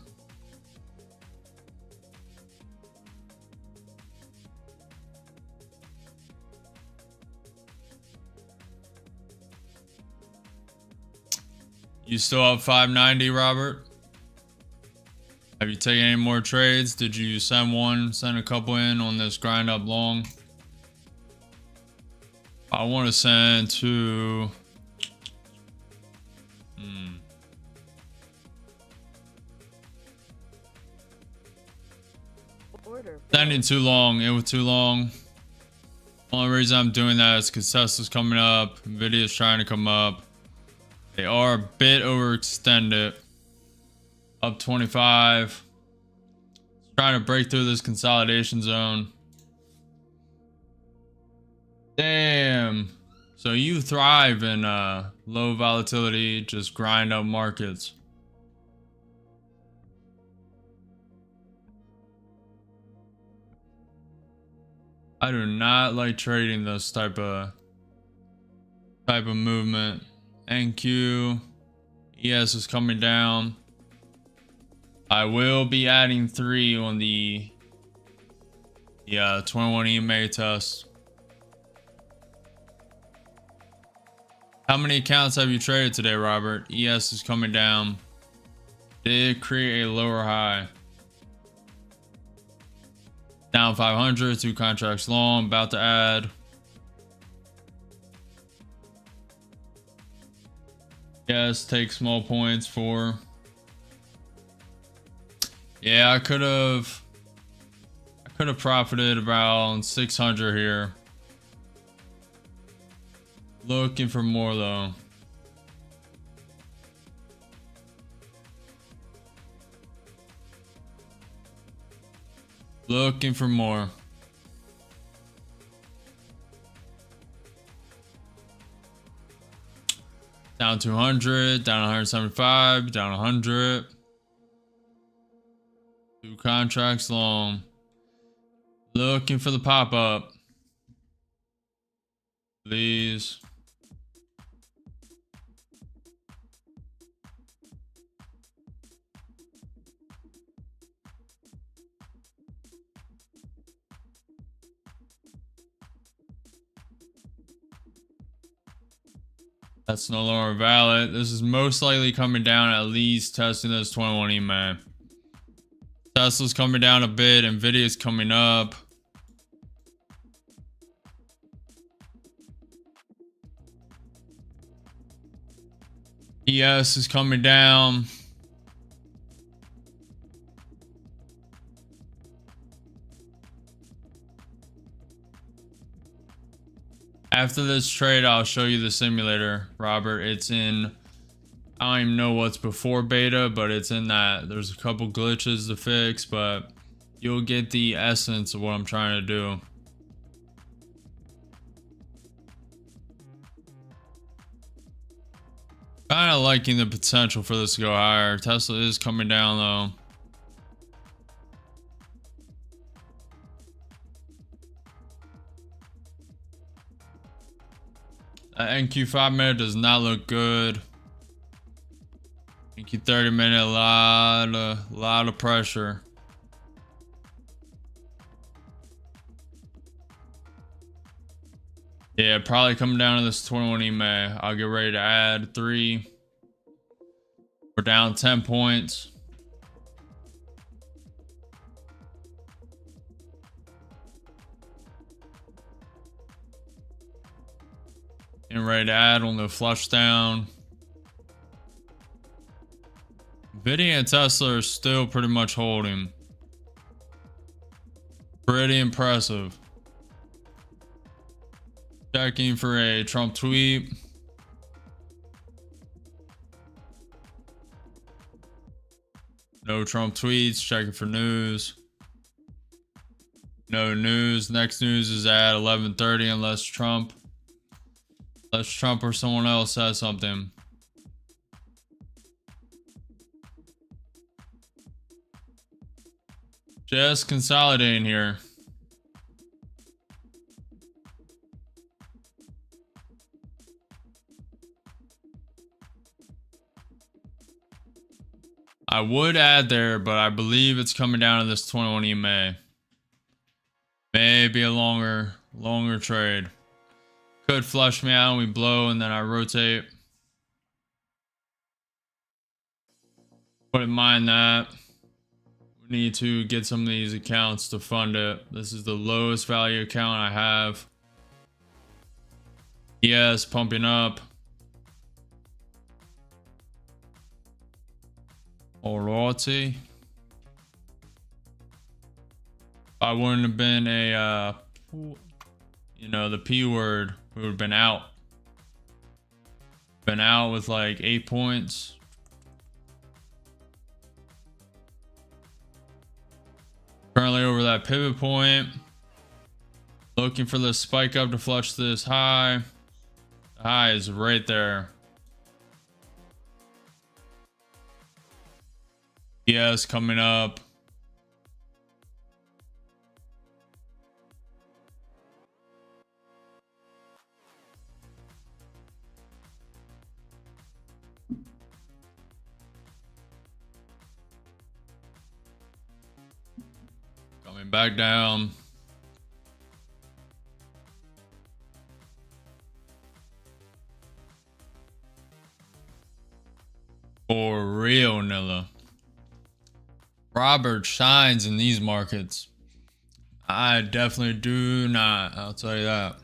You still up 590, Robert? Have you taken any more trades? Did you send a couple in on this grind up long? I want to send two. Sending too long. It was too long. Only reason I'm doing that is because Tesla's coming up. Nvidia's trying to come up. They are a bit overextended. Up 25. Trying to break through this consolidation zone. Damn. So you thrive in low volatility, just grind up markets. I do not like trading this type of movement. NQ, ES is coming down. I will be adding 3 on the 21 EMA test. How many accounts have you traded today, Robert? ES is coming down. Did create a lower high. Down 500, 2 contracts long, about to add. Yes, take small points for. Yeah, I could have profited about 600 here. Looking for more though. Looking for more. Down 200, down 175, down 100. 2 contracts long. Looking for the pop-up. Please. That's no longer valid. This is most likely coming down, at least testing this 21 EMA. Tesla's coming down a bit. Nvidia's coming up. ES is coming down. After this trade, I'll show you the simulator, Robert. It's in, I don't even know what's before beta, but it's in that. There's a couple glitches to fix, but you'll get the essence of what I'm trying to do. Kind of liking the potential for this to go higher. Tesla is coming down though. That NQ 5-minute does not look good. NQ 30-minute, a lot of pressure. Yeah, probably coming down to this 21 EMA. I'll get ready to add 3. We're down 10 points. Getting ready to add on the flush down. Nvidia and Tesla are still pretty much holding. Pretty impressive. Checking for a Trump tweet. No Trump tweets. Checking for news. No news. Next news is at 11:30 unless Trump or someone else says something. Just consolidating here. I would add there, but I believe it's coming down to this 21 EMA. Maybe a longer trade. Could flush me out and we blow and then I rotate. Wouldn't mind that. We need to get some of these accounts to fund it. This is the lowest value account I have. Yes, pumping up. Alrighty. I wouldn't have been a, you know, the P word, we would have been out. Been out with like 8 points. Currently over that pivot point. Looking for the spike up to flush this high. The high is right there. Yes, coming up. Coming back down. For real, Nilla. Robert shines in these markets. I definitely do not. I'll tell you that.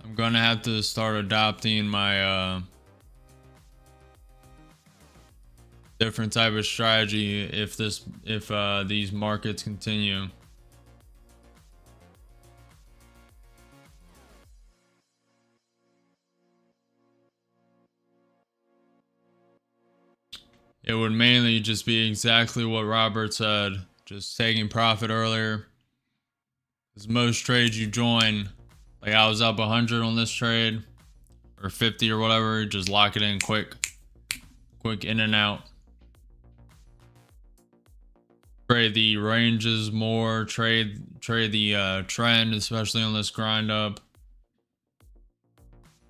I'm gonna have to start adopting my different type of strategy if these markets continue. it would mainly just be exactly what Robert said, just taking profit earlier. Because most trades you join, like I was up 100 on this trade, or 50 or whatever, just lock it in quick in and out. Trade the ranges more, trade the trend, especially on this grind up.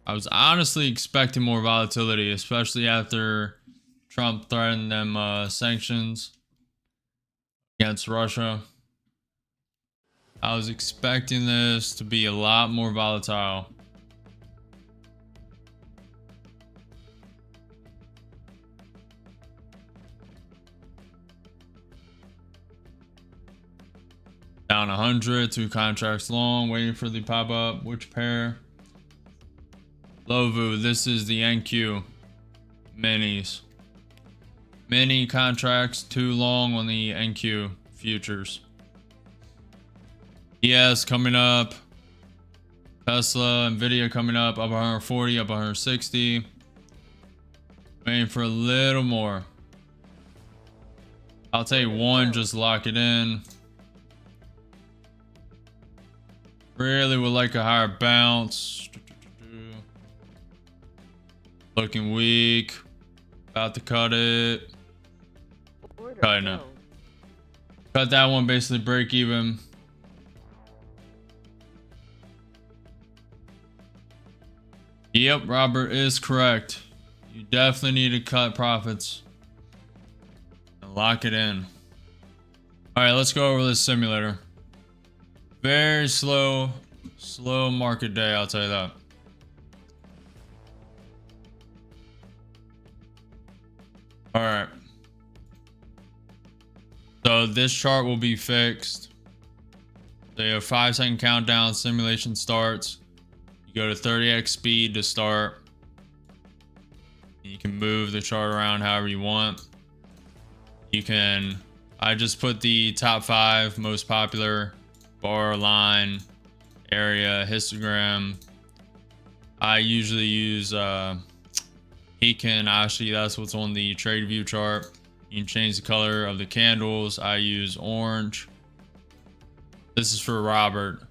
I was honestly expecting more volatility, especially after Trump threatened them sanctions against Russia. I was expecting this to be a lot more volatile. Down 100, 2 contracts long, waiting for the pop up. Which pair? Lovu, this is the NQ minis. Mini contracts, 2 long on the NQ futures. ES coming up. Tesla, Nvidia coming up 140, up 160. Waiting for a little more. I'll take one, just lock it in. Really would like a higher bounce. Looking weak. About to cut it. Cutting it. Cut that one, basically break even. Yep, Robert is correct. You definitely need to cut profits and lock it in. All right, let's go over this simulator. Very slow market day, I'll tell you that. All right. So this chart will be fixed. So you have 5-second countdown, simulation starts. You go to 30x speed to start. You can move the chart around however you want. You can, I just put the top 5 most popular bar, line, area, histogram. I usually use Hekin, Ashi, that's what's on the TradingView chart. You can change the color of the candles. I use orange. This is for Robert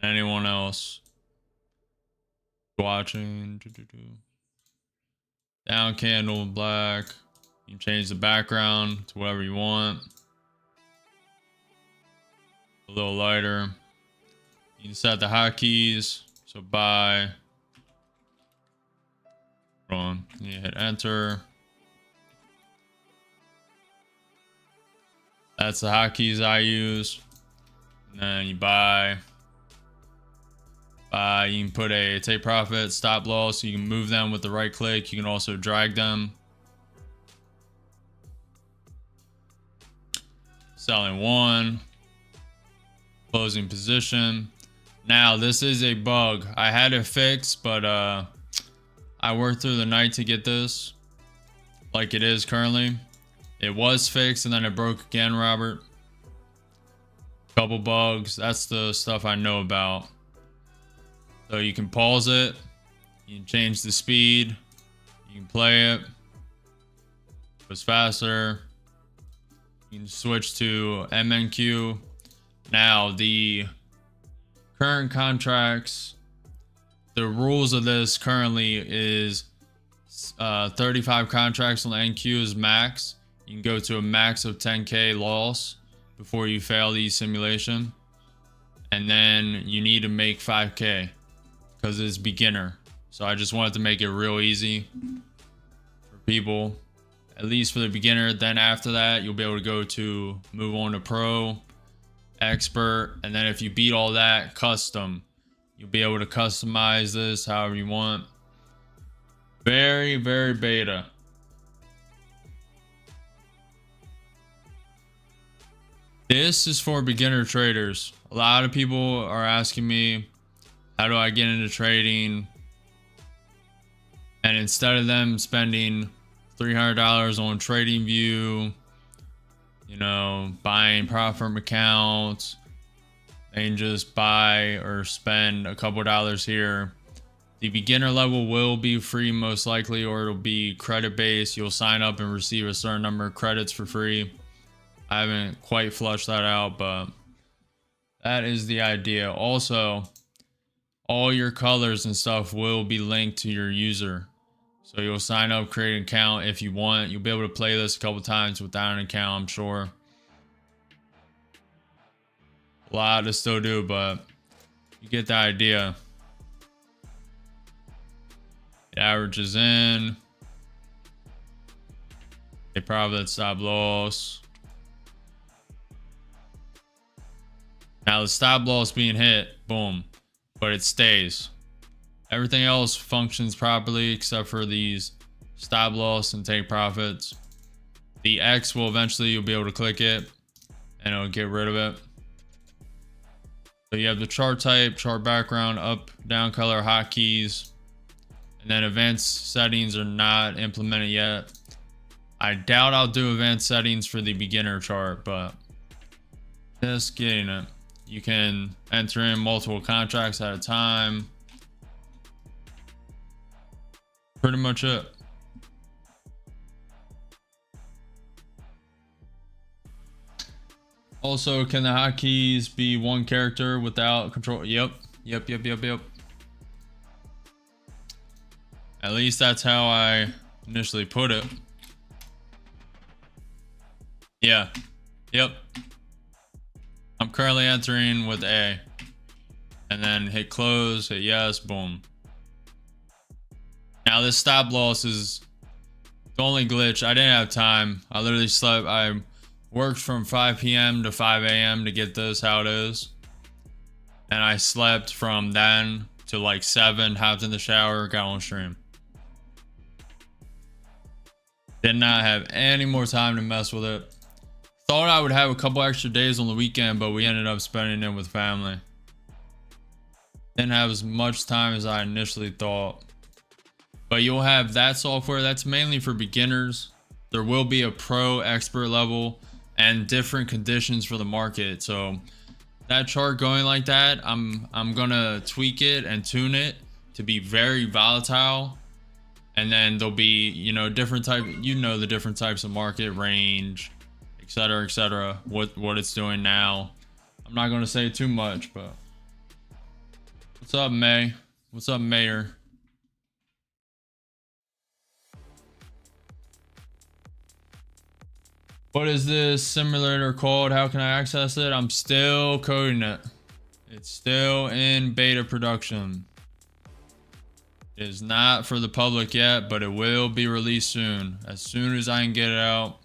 and anyone else watching. Down candle, black. You can change the background to whatever you want. A little lighter. You can set the hotkeys. So buy. Hold on. You hit enter. That's the hotkeys I use. And then you buy. You can put a take profit, stop loss. So you can move them with the right click. You can also drag them. Selling one. Closing position. Now this is a bug. I had it fixed, but I worked through the night to get this like it is currently. It was fixed and then it broke again, Robert. Couple bugs. That's the stuff I know about. So you can pause it. You can change the speed. You can play it. It goes faster. You can switch to MNQ. Now the current contracts, the rules of this currently is 35 contracts on the NQ is max. You can go to a max of 10k loss before you fail the simulation, and then you need to make 5k because it's beginner. So I just wanted to make it real easy for people, at least for the beginner. Then after that, you'll be able to go to move on to pro, expert, and then if you beat all that, custom. You'll be able to customize this however you want. Very, very beta. This is for beginner traders. A lot of people are asking me, how do I get into trading? And instead of them spending $300 on TradingView, you know, buying profit from accounts, they can just buy or spend a couple dollars here The beginner level will be free most likely, or it'll be credit based. You'll sign up and receive a certain number of credits for free. I haven't quite flushed that out, but that is the idea. Also, all your colors and stuff will be linked to your user. So you'll sign up, create an account if you want. You'll be able to play this a couple times without an account, I'm sure. A lot to still do, but you get the idea. The average is in. They probably had stop loss. Now the stop loss being hit, boom, but it stays. Everything else functions properly except for these stop loss and take profits. The X will eventually, you'll be able to click it and it'll get rid of it. So you have the chart type, chart background, up, down color, hotkeys, and then advanced settings are not implemented yet. I doubt I'll do advanced settings for the beginner chart, but just getting it. You can enter in multiple contracts at a time. Pretty much it. Also, can the hotkeys be one character without control? Yep. At least that's how I initially put it. Yeah. Yep. I'm currently entering with A. And then hit close, hit yes, boom. Now this stop loss is the only glitch. I didn't have time. I literally slept. I worked from 5 p.m. to 5 a.m. to get this how it is. And I slept from then to like 7, hopped in the shower, got on stream. Did not have any more time to mess with it. Thought I would have a couple extra days on the weekend, but we ended up spending it with family. Didn't have as much time as I initially thought. But you'll have that software. That's mainly for beginners. There will be a pro expert level and different conditions for the market. So that chart going like that, I'm gonna tweak it and tune it to be very volatile. And then there'll be, you know, different type, the different types of market range, etc., what it's doing now. I'm not gonna say too much, but what's up, May? What's up, Mayor? What is this simulator called? How can I access it? I'm still coding it. It's still in beta production. It is not for the public yet, but it will be released soon. As soon as I can get it out.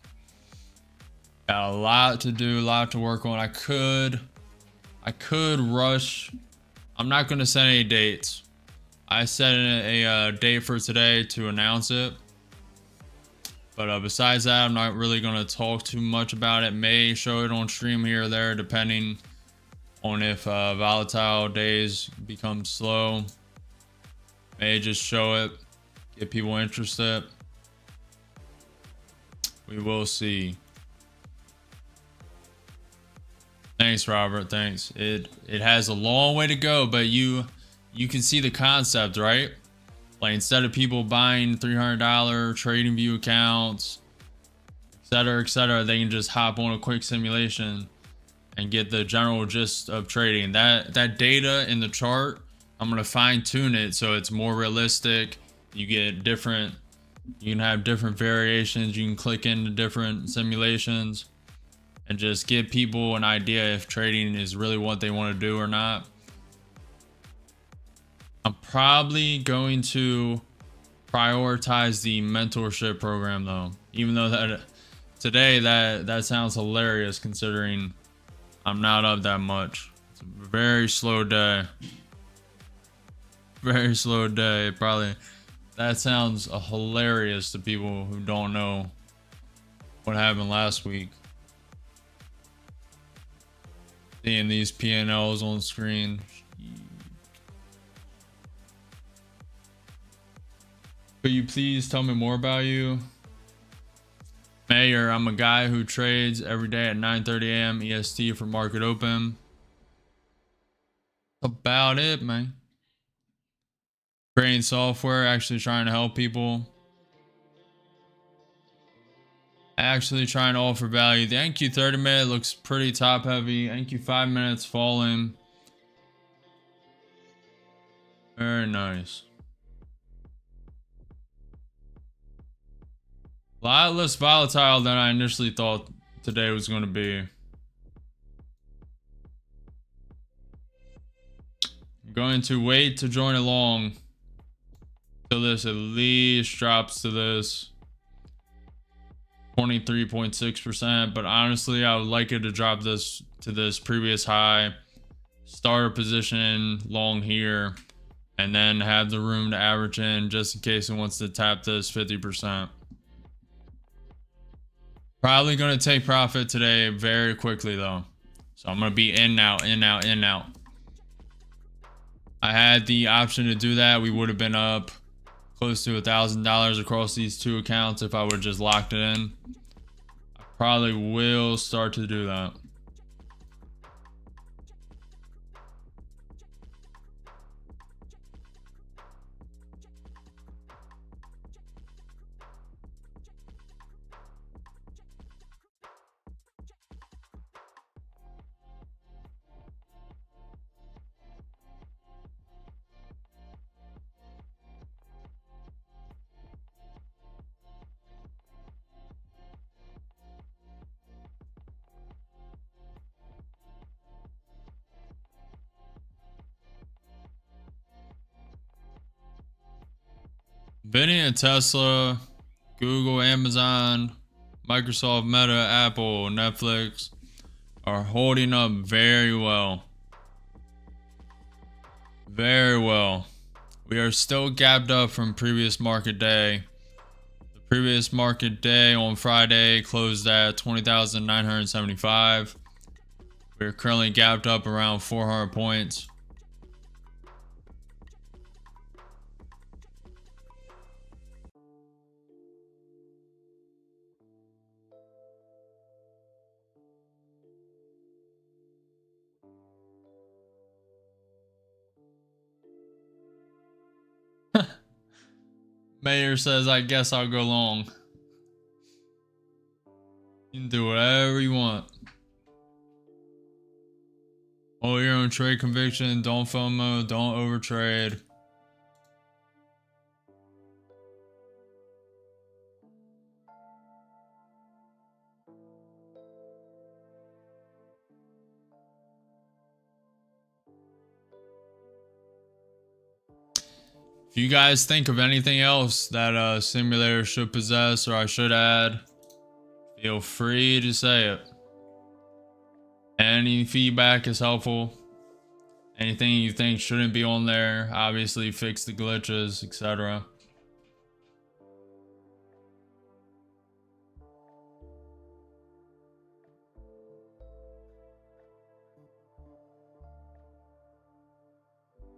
Got a lot to do, a lot to work on. I could rush. I'm not going to set any dates. I set a date for today to announce it. But besides that, I'm not really going to talk too much about it. May show it on stream here or there, depending on if volatile days become slow. May just show it, get people interested. We will see. Thanks, Robert. Thanks. It has a long way to go, but you can see the concept, right? Like, instead of people buying $300 TradingView accounts, etc., they can just hop on a quick simulation and get the general gist of trading. That data in the chart, I'm gonna fine tune it so it's more realistic. You get different, you can have different variations. You can click into different simulations and just give people an idea if trading is really what they want to do or not. I'm probably going to prioritize the mentorship program though, even though that today that sounds hilarious considering I'm not up that much. It's a very slow day. Very slow day. Probably that sounds hilarious to people who don't know what happened last week. Seeing these P&Ls on screen. Could you please tell me more about you? Mayor, I'm a guy who trades every day at 9:30 a.m. EST for market open. About it, man. Creating software, actually trying to help people. Actually trying to offer value. The NQ 30 minute looks pretty top heavy. NQ 5 minutes falling. Very nice. A lot less volatile than I initially thought today was going to be. I'm going to wait to join along till this at least drops to this 23.6%, but honestly I would like it to drop this to this previous high, start a position long here, and then have the room to average in just in case it wants to tap this 50%. Probably going to take profit today very quickly though, so I'm going to be in out, in out, in out. I had the option to do that. We would have been up close to $1,000 across these two accounts if I would have just locked it in. I probably will start to do that. Nvidia, Tesla, Google, Amazon, Microsoft, Meta, Apple, Netflix are holding up very well. Very well. We are still gapped up from previous market day. The previous market day on Friday closed at 20,975. We're currently gapped up around 400 points. Mayor says, I guess I'll go long. You can do whatever you want. Hold your own trade conviction. Don't FOMO. Don't overtrade. If you guys think of anything else that a simulator should possess or I should add, feel free to say it. Any feedback is helpful. Anything you think shouldn't be on there, obviously fix the glitches, etc.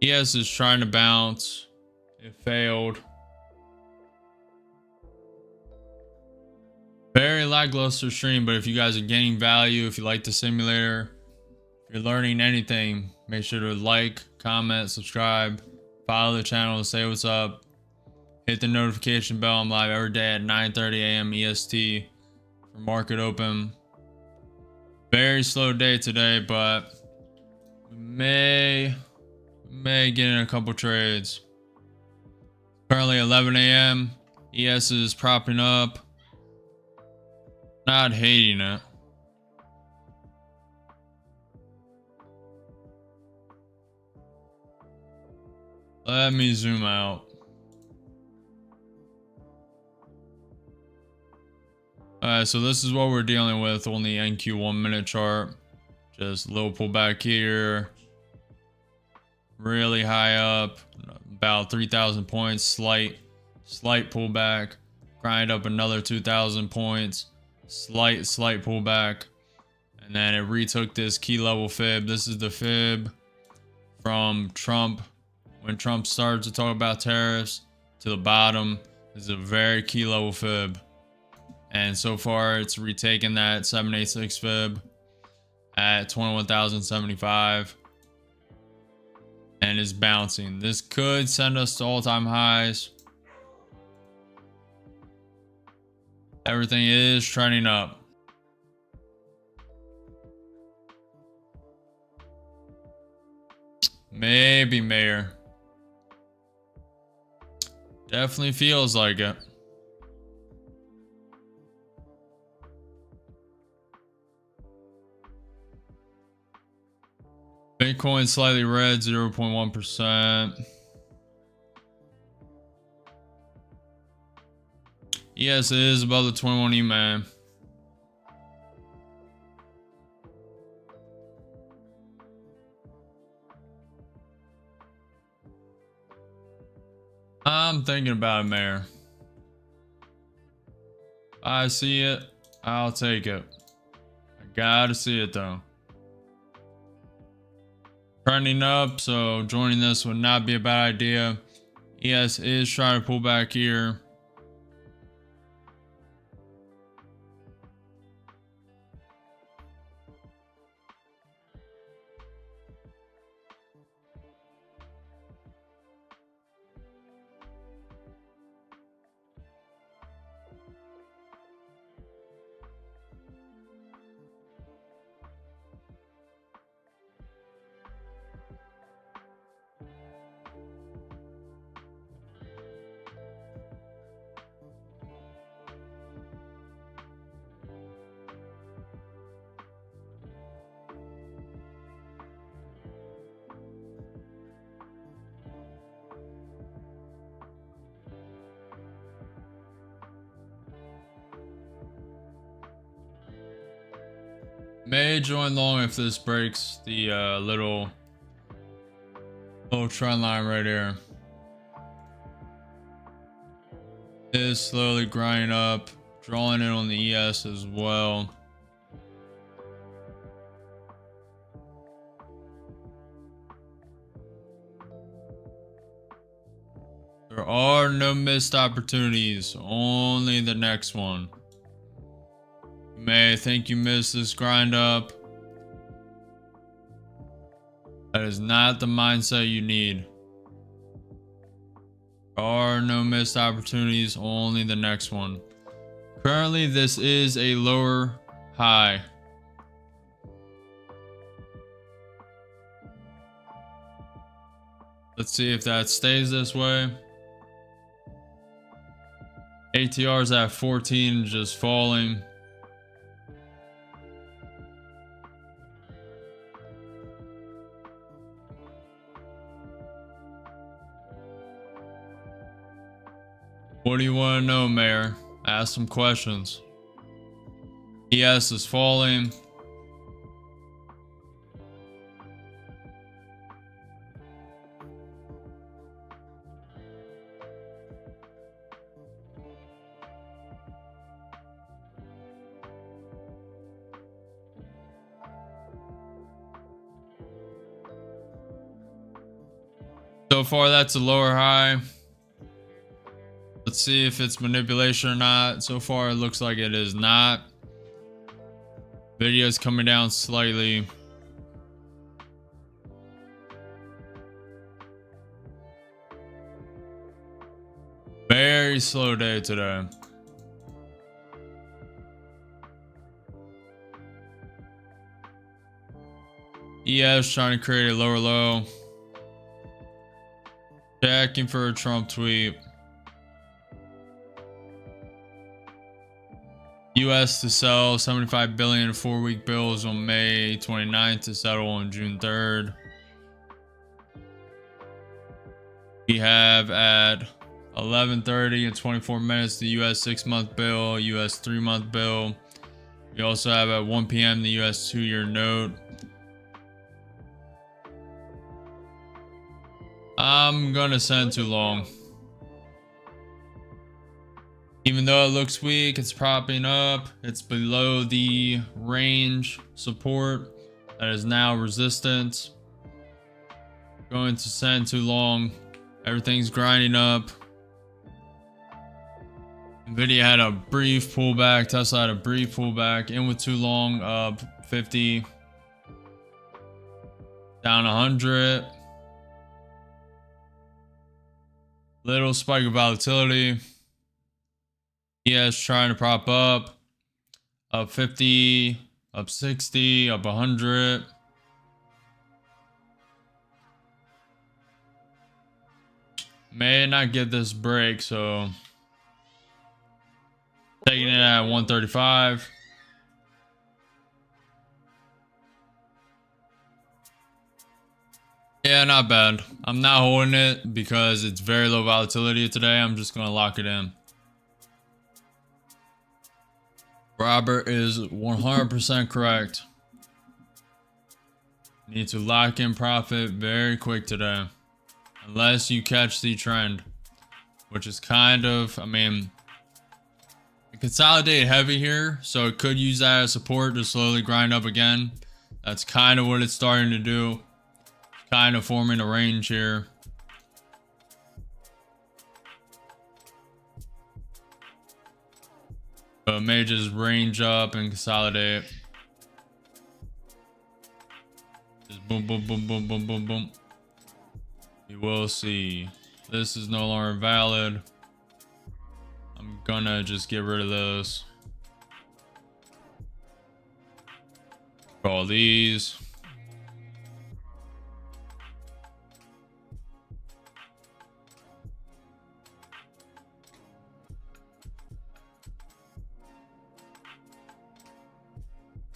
ES is trying to bounce. It failed. Very lackluster stream, but if you guys are gaining value, if you like the simulator, if you're learning anything, make sure to like, comment, subscribe, follow the channel, say what's up, hit the notification bell. I'm live every day at 9:30 a.m. EST for market open. Very slow day today, but we may get in a couple trades. Currently 11 a.m. ES is propping up. Not hating it. Let me zoom out. Alright, so this is what we're dealing with on the NQ 1 minute chart. Just a little pullback here. Really high up. About 3,000 points. Slight pullback. Grind up another 2,000 points. Slight pullback. And then it retook this key level fib. This is the fib from Trump. When Trump started to talk about tariffs to the bottom. This is a very key level fib. And so far it's retaken that 786 fib at 21,075. and is bouncing. This could send us to all-time highs. Everything is trending up. Maybe Mayor. Definitely feels like it. Bitcoin slightly red, 0.1%. Yes, it is above the 21 EMA. I'm thinking about it, Mayor. I see it. I'll take it. I gotta see it though. Trending up, so joining this would not be a bad idea. ES is trying to pull back here. May join long if this breaks the little trend line right here. Is slowly grinding up, drawing in on the ES as well. There are no missed opportunities, only the next one. You may think you missed this grind up. That is not the mindset you need. There are no missed opportunities, only the next one. Currently, this is a lower high. Let's see if that stays this way. ATR is at 14, just falling. What do you want to know, Mayor? Ask some questions. ES is falling. So far, that's a lower high. Let's see if it's manipulation or not. So far, it looks like it is not. Video's coming down slightly. Very slow day today. ES trying to create a lower low. Checking for a Trump tweet. US to sell 75 billion 4-week bills on May 29th to settle on June 3rd. We have at 11:30 and 24 minutes the US 6-month bill, US 3-month bill. We also have at 1 p.m. the US 2-year note. I'm gonna send too long. Even though it looks weak, it's propping up. It's below the range support that is now resistance. Going to send too long. Everything's grinding up. Nvidia had a brief pullback. Tesla had a brief pullback. In with too long, up 50. Down 100. Little spike of volatility. ES trying to prop up 50, up 60, up 100. May not get this break, so taking it at 135. Yeah, not bad. I'm not holding it because it's very low volatility today. I'm just going to lock it in. Robert is 100% correct. Need to lock in profit very quick today. Unless you catch the trend, which is kind of, I mean, consolidate heavy here, so it could use that as support to slowly grind up again. That's kind of what it's starting to do. It's kind of forming a range here. So it may just range up and consolidate. Just boom, boom, boom, boom, boom, boom, boom. We will see. This is no longer valid. I'm gonna just get rid of those. All these.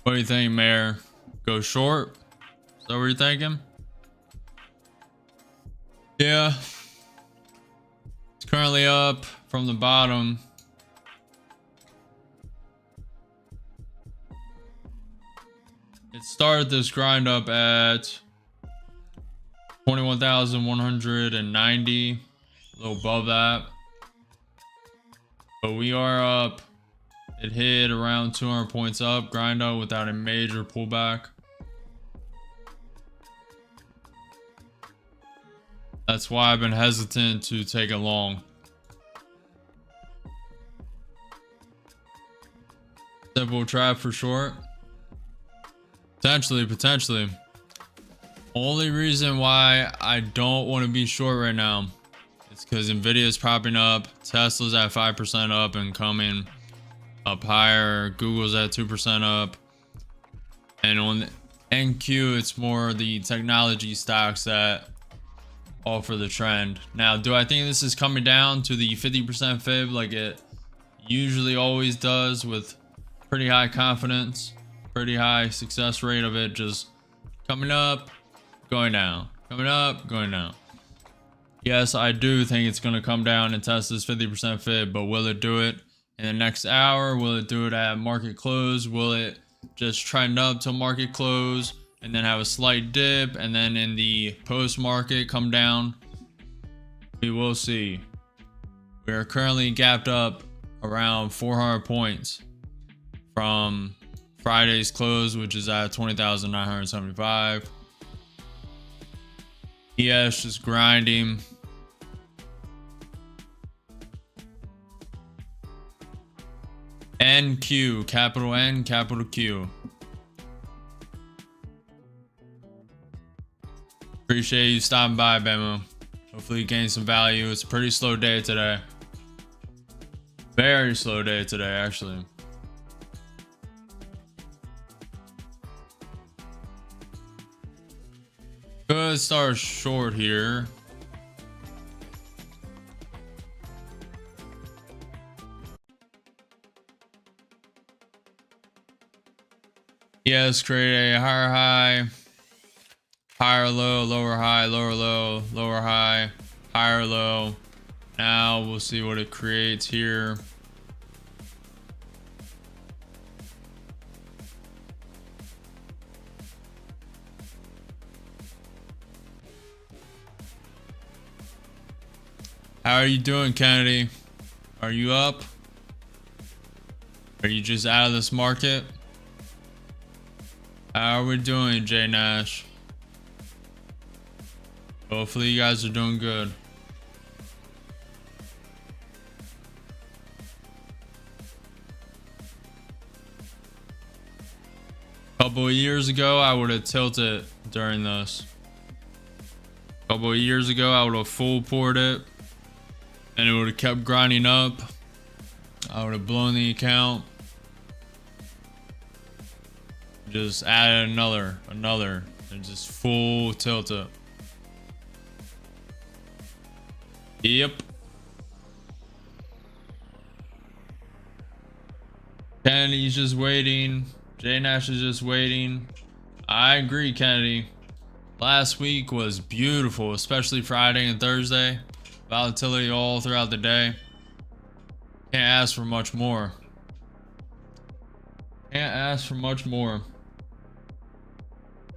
What do you think, Mayor? Go short? Is that what you're thinking? Yeah. It's currently up from the bottom. It started this grind up at 21,190, a little above that. But we are up. It hit around 200 points up, grind up without a major pullback. That's why I've been hesitant to take it long. Simple trap for short. Potentially. Only reason why I don't want to be short right now is because Nvidia is popping up, Tesla's at 5% up and coming up higher, Google's at 2% up, and on the NQ it's more the technology stocks that offer the trend. Now, do I think this is coming down to the 50% fib like it usually always does, with pretty high confidence, pretty high success rate of it just coming up, going down, coming up, going down? Yes, I do think it's going to come down and test this 50% fib, but will it do it in the next hour? Will it do it at market close? Will it just trend up till market close and then have a slight dip and then in the post market come down? We will see. We are currently gapped up around 400 points from Friday's close, which is at 20,975. ES just grinding. NQ, capital N, capital Q. Appreciate you stopping by, Bemo. Hopefully you gained some value. It's a pretty slow day today. Very slow day today, actually. Could start short here. Yes, create a higher high, higher low, lower high, lower low, lower high, higher low. Now we'll see what it creates here. How are you doing, Kennedy? Are you up? Are you just out of this market? How are we doing, Jay Nash? Hopefully you guys are doing good. A couple of years ago, I would have tilted during this. A couple of years ago, I would have full poured it. and it would have kept grinding up. I would have blown the account. Just added another, and just full tilt it. Yep. Kennedy's just waiting. J Nash is just waiting. I agree, Kennedy. Last week was beautiful, especially Friday and Thursday. Volatility all throughout the day. Can't ask for much more. Can't ask for much more.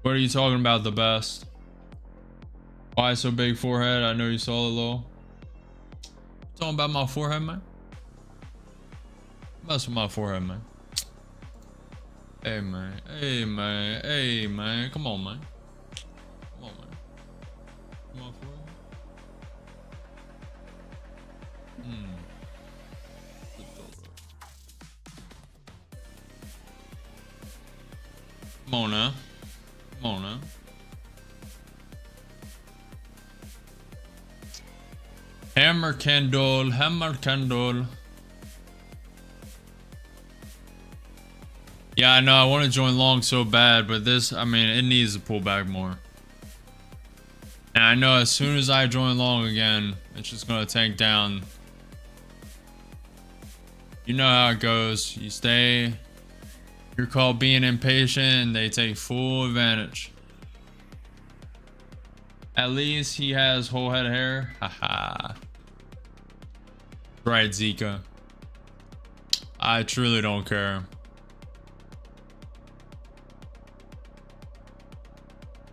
What are you talking about the best? Why so big forehead? I know you saw it, low. Talking about my forehead, man. Mess with my forehead, man. Hey, man. Hey, man. Hey, man. Come on, man. Come on, man. Come on, forehead. Come on now. Come on now. Hammer candle, hammer candle. Yeah, I know. I want to join long so bad, but this, I mean, it needs to pull back more. And I know as soon as I join long again, it's just going to tank down. You know how it goes. You stay. You're called being impatient, and they take full advantage. At least he has whole head of hair. Haha. Right, Zika. I truly don't care.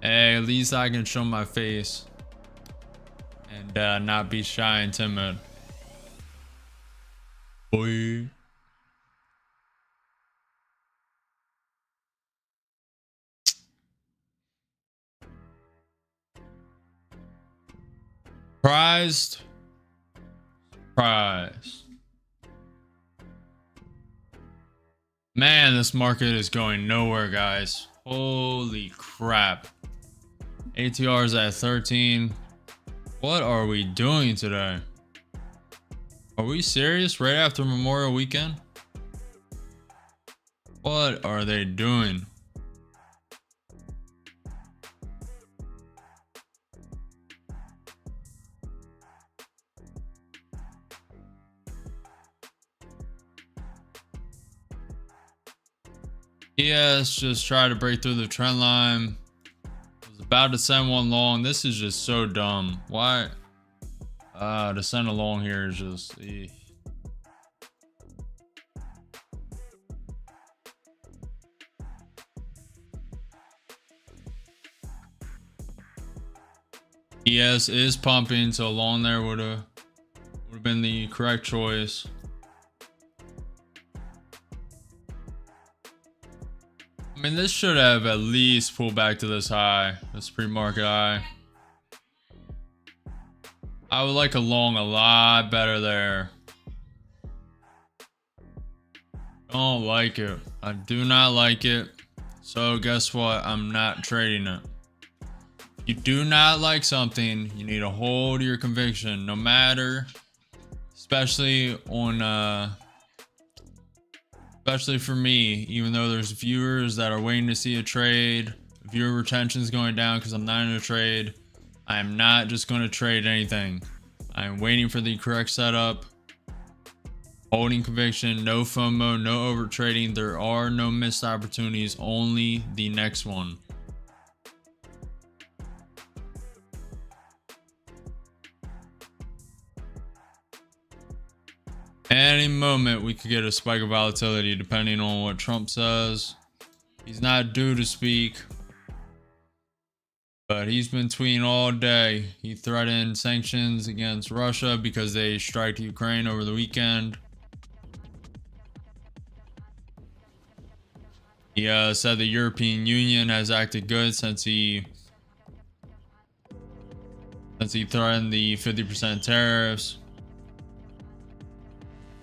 Hey, at least I can show my face and not be shy and timid. Boy. Surprised. Surprise. Man, this market is going nowhere, guys. Holy crap. ATR is at 13. What are we doing today? Are we serious? Right after Memorial Weekend? What are they doing? Yes, just try to break through the trend line. I was about to send one long. This is just so dumb. Why? To send a long here is just. ES is pumping, so long there would have been the correct choice. I mean, this should have at least pulled back to this high, this pre-market high. I would like a long a lot better there. Don't like it. I do not like it. So guess what? I'm not trading it. If you do not like something, you need to hold your conviction, no matter, especially on especially for me, even though there's viewers that are waiting to see a trade, viewer retention is going down because I'm not in a trade. I am not just going to trade anything. I am waiting for the correct setup, holding conviction, no FOMO, no over trading. There are no missed opportunities, only the next one. Any moment we could get a spike of volatility depending on what Trump says. He's not due to speak, but he's been tweeting all day. He threatened sanctions against Russia because they striked Ukraine over the weekend. He said the European Union has acted good since he threatened the 50% tariffs.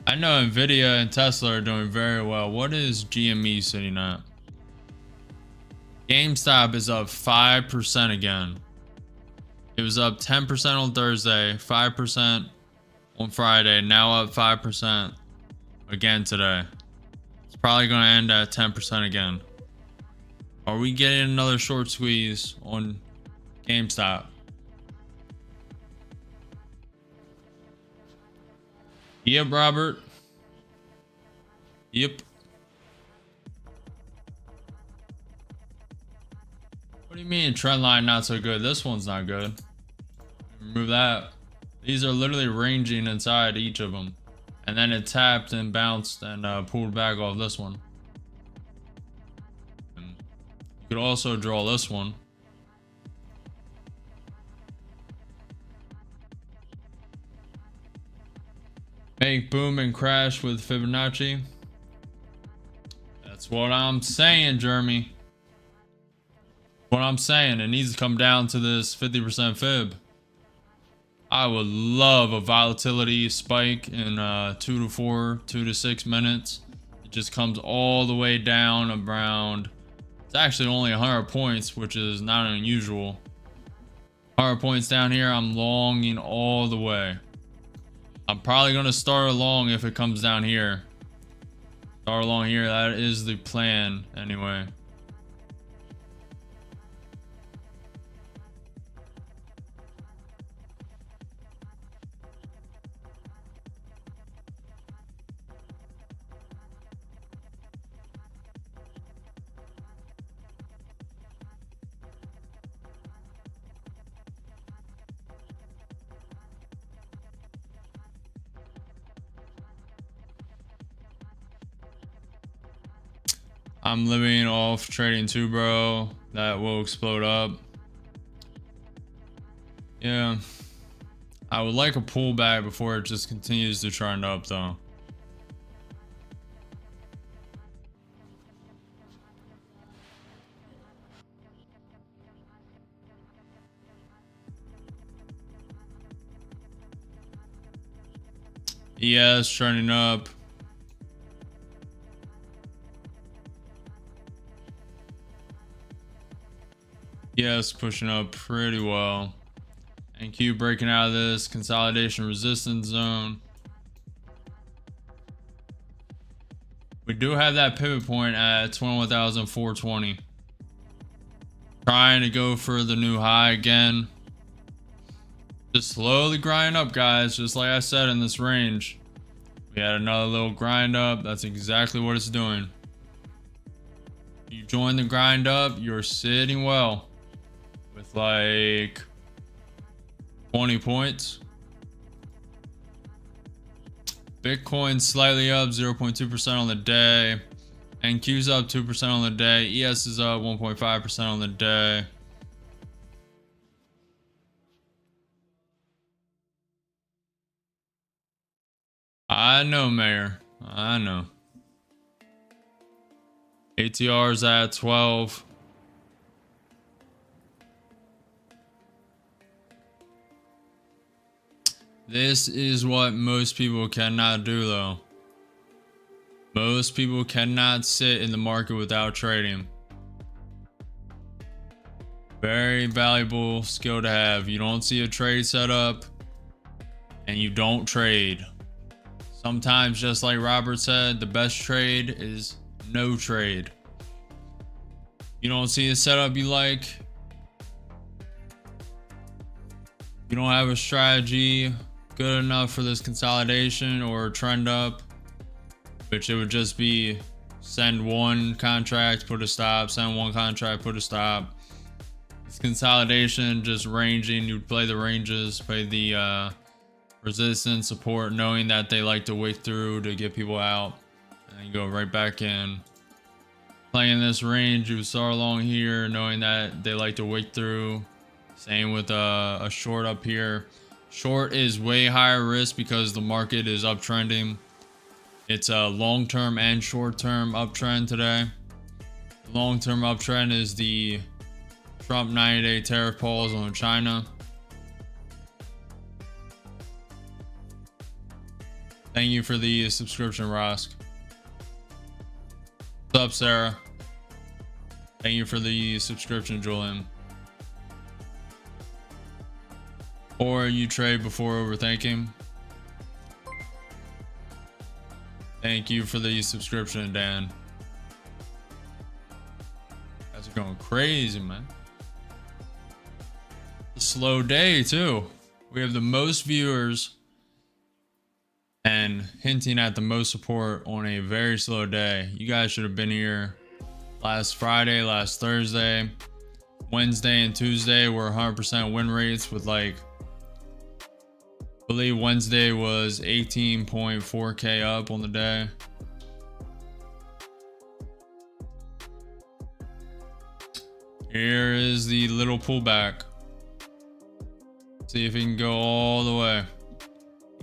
I know Nvidia and Tesla are doing very well. What is GME sitting at? GameStop is up 5% again. It was up 10% on Thursday, 5% on Friday, now up 5% again today. It's probably going to end at 10% again. Are we getting another short squeeze on GameStop? Yep, Robert. Yep. What do you mean trend line not so good? This one's not good. Remove that. These are literally ranging inside each of them. And then it tapped and bounced and pulled back off this one. And you could also draw this one. Make boom and crash with Fibonacci. That's what I'm saying, Jeremy. What I'm saying, it needs to come down to this 50% fib. I would love a volatility spike in 2 to 6 minutes. It just comes all the way down around, it's actually only 100 points, which is not unusual. 100 points down here, I'm longing all the way. I'm probably going to start along if it comes down here. Start along here, that is the plan anyway. I'm living off TradingView, bro. That will explode up. Yeah. I would like a pullback before it just continues to trend up, though. ES trending up. Yes, pushing up pretty well. And Q breaking out of this consolidation resistance zone. We do have that pivot point at 21,420. Trying to go for the new high again. Just slowly grind up, guys. Just like I said in this range. We had another little grind up. That's exactly what it's doing. You join the grind up, you're sitting well. With like 20 points. Bitcoin slightly up 0.2% on the day. NQ's up 2% on the day. ES is up 1.5% on the day. I know, Mayor. I know. ATR's at 12. This is what most people cannot do, though. Most people cannot sit in the market without trading. Very valuable skill to have. You don't see a trade set up and you don't trade. Sometimes, just like Robert said, the best trade is no trade. You don't see a setup you like. You don't have a strategy good enough for this consolidation or trend up, which it would just be send one contract, put a stop, send one contract, put a stop. It's consolidation, just ranging. You play the ranges, play the resistance, support, knowing that they like to wick through to get people out, and then you go right back in. Playing this range, you start along here, knowing that they like to wick through. Same with a short up here. Short is way higher risk because the market is uptrending. It's a long-term and short-term uptrend today. The long-term uptrend is the Trump 90-day tariff pause on China. Thank you for the subscription, Rosk. What's up, Sarah? Thank you for the subscription, Julian. Or you trade before overthinking. Thank you for the subscription, Dan. Guys are going crazy, man. A slow day too. We have the most viewers and hinting at the most support on a very slow day. You guys should have been here last Friday, last Thursday. Wednesday and Tuesday were 100% win rates with like, I believe Wednesday was 18.4K up on the day. Here is the little pullback. See if he can go all the way.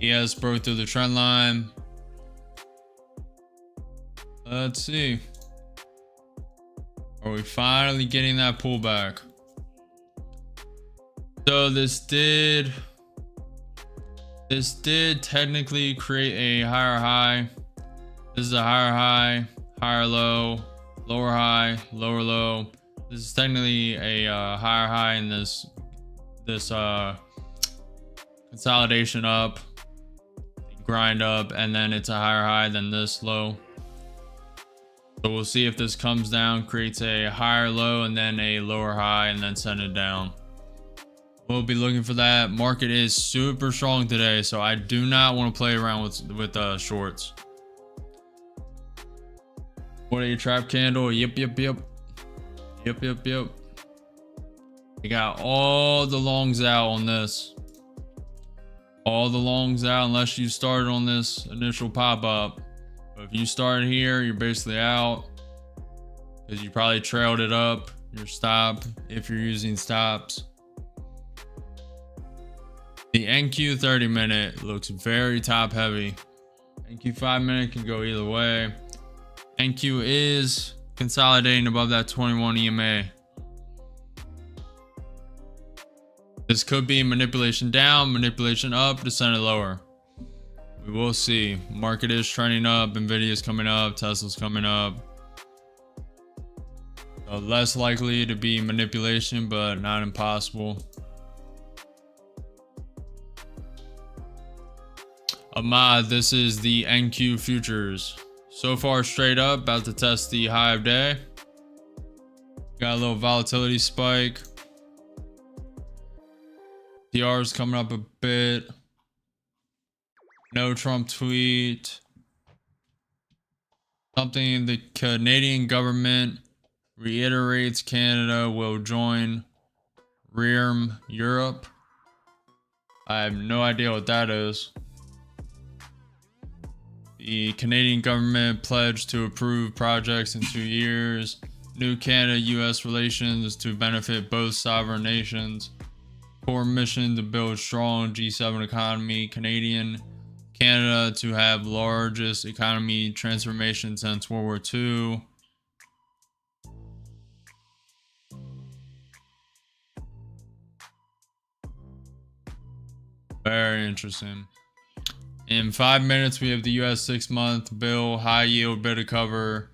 ES broke through the trend line. Let's see. Are we finally getting that pullback? So this did technically create a higher high. This is a higher high, higher low, lower high, lower low. This is technically a higher high in this consolidation up, grind up, and then it's a higher high than this low. So we'll see if this comes down, creates a higher low and then a lower high, and then send it down. We'll be looking for that. Market is super strong today, so I do not want to play around with shorts. What a trap candle. Yep. We got all the longs out on this. All the longs out unless you started on this initial pop-up. But if you start here, you're basically out because you probably trailed it up your stop if you're using stops. The NQ 30 minute looks very top heavy. NQ 5 minute can go either way. NQ is consolidating above that 21 EMA. This could be manipulation down, manipulation up, descending lower. We will see. Market is trending up. Nvidia is coming up. Tesla's coming up. So less likely to be manipulation, but not impossible. Ahmad, this is the NQ futures. So far straight up, about to test the high of day. Got a little volatility spike. TR is coming up a bit. No Trump tweet. Something the Canadian government reiterates Canada will join REARM Europe. I have no idea what that is. The Canadian government pledged to approve projects in 2 years. New Canada-US relations to benefit both sovereign nations. Core mission to build strong G7 economy. Canada to have largest economy transformation since World War II. Very interesting. In 5 minutes, we have the US 6-month bill, high yield bid to cover,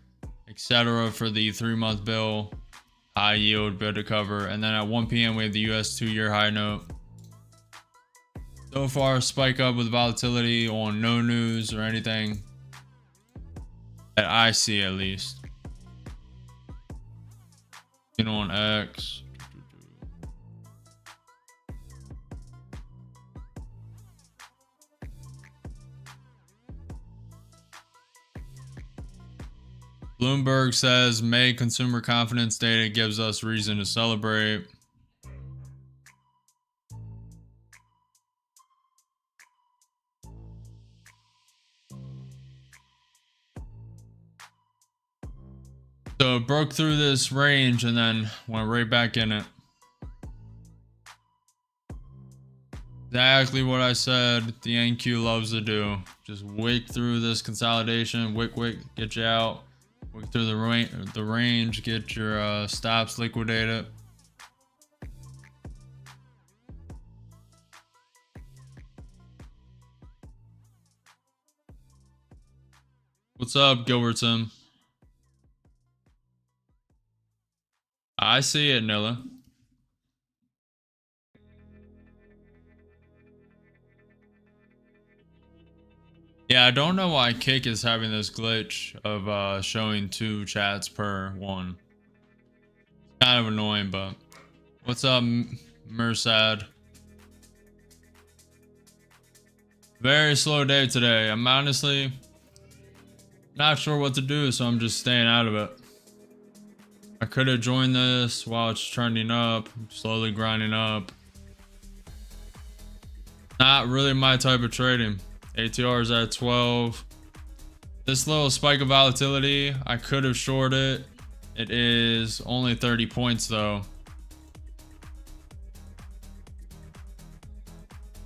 etc. for the 3-month bill, high yield bid to cover. And then at 1 p.m. we have the US 2-year high note. So far, spike up with volatility on no news or anything that I see, at least. You know, on X. Bloomberg says May consumer confidence data gives us reason to celebrate. So it broke through this range and then went right back in it. Exactly what I said the NQ loves to do. Just wick through this consolidation, wick, get you out. Wick through the range, get your stops liquidated. What's up, Gilbertson? I see it, Nilla. Yeah, I don't know why Kick is having this glitch of showing 2 chats per one. It's kind of annoying, but what's up, Mersad? Very slow day today. I'm honestly not sure what to do, so I'm just staying out of it. I could have joined this while it's trending up, slowly grinding up. Not really my type of trading. ATR is at 12. This little spike of volatility, I could have shorted it. It is only 30 points though.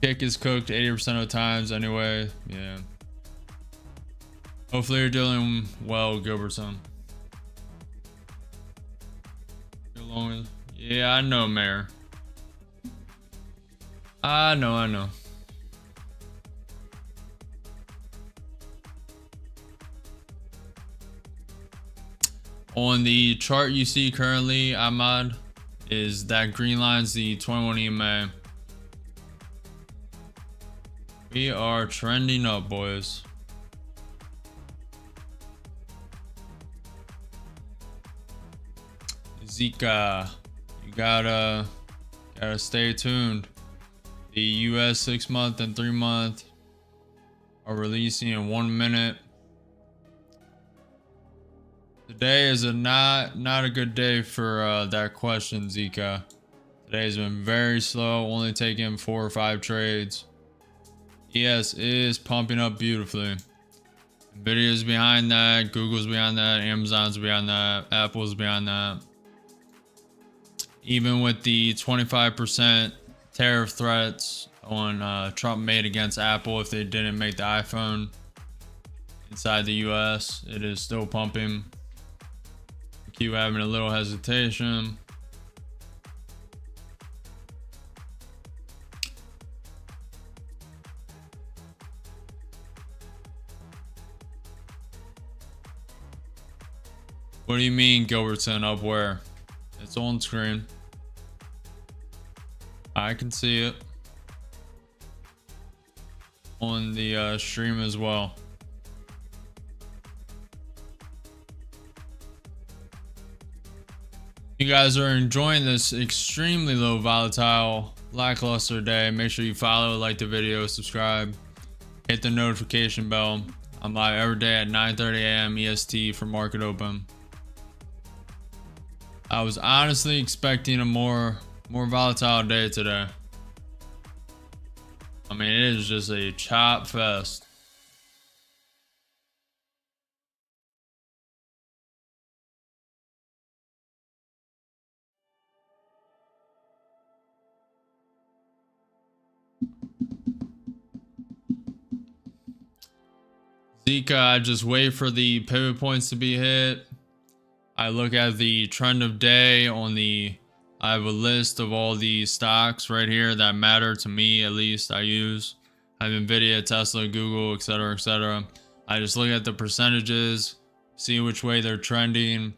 Kick is cooked 80% of the times anyway. Yeah. Hopefully you're doing well, Gilbertson. Yeah, I know, Mayor. I know. On the chart you see currently, Ahmad, is that green line's the 21 EMA. We are trending up, boys. Zika, you gotta stay tuned. The US 6-month and 3-month are releasing in 1 minute. Today is not a good day for that question, Zika. Today's been very slow, only taking 4 or 5 trades. ES is pumping up beautifully. Nvidia's behind that, Google's behind that, Amazon's behind that, Apple's behind that. Even with the 25% tariff threats on Trump made against Apple if they didn't make the iPhone inside the US, it is still pumping. Keep having a little hesitation. What do you mean, Gilbertson? Up where? It's on screen. I can see it on the stream as well. You guys are enjoying this extremely low volatile lackluster day. Make sure you follow, like the video, subscribe, hit the notification bell. I'm live every day at 9:30 a.m. EST for market open. I was honestly expecting a more volatile day today. I mean, it is just a chop fest. Zika, I just wait for the pivot points to be hit. I look at the trend of day on the, I have a list of all the stocks right here that matter to me, at least I use. I have Nvidia, Tesla, Google, etc., etc. I just look at the percentages, see which way they're trending.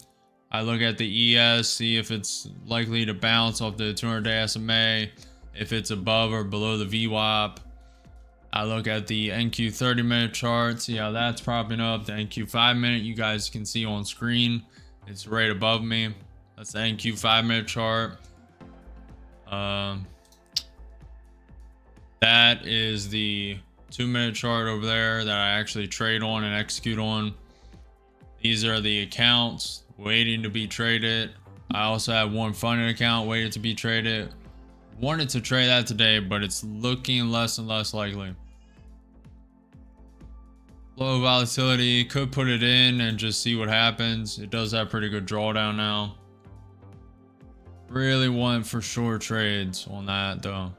I look at the ES, see if it's likely to bounce off the 200-day SMA, if it's above or below the VWAP. I look at the NQ 30-minute chart, see how that's propping up. The NQ 5-minute you guys can see on screen. It's right above me. That's the NQ 5-minute chart. That is the 2-minute chart over there that I actually trade on and execute on. These are the accounts waiting to be traded. I also have one funded account waiting to be traded. Wanted to trade that today, but it's looking less and less likely. Low volatility, could put it in and just see what happens. It does have pretty good drawdown now. Really want for sure trades on that though.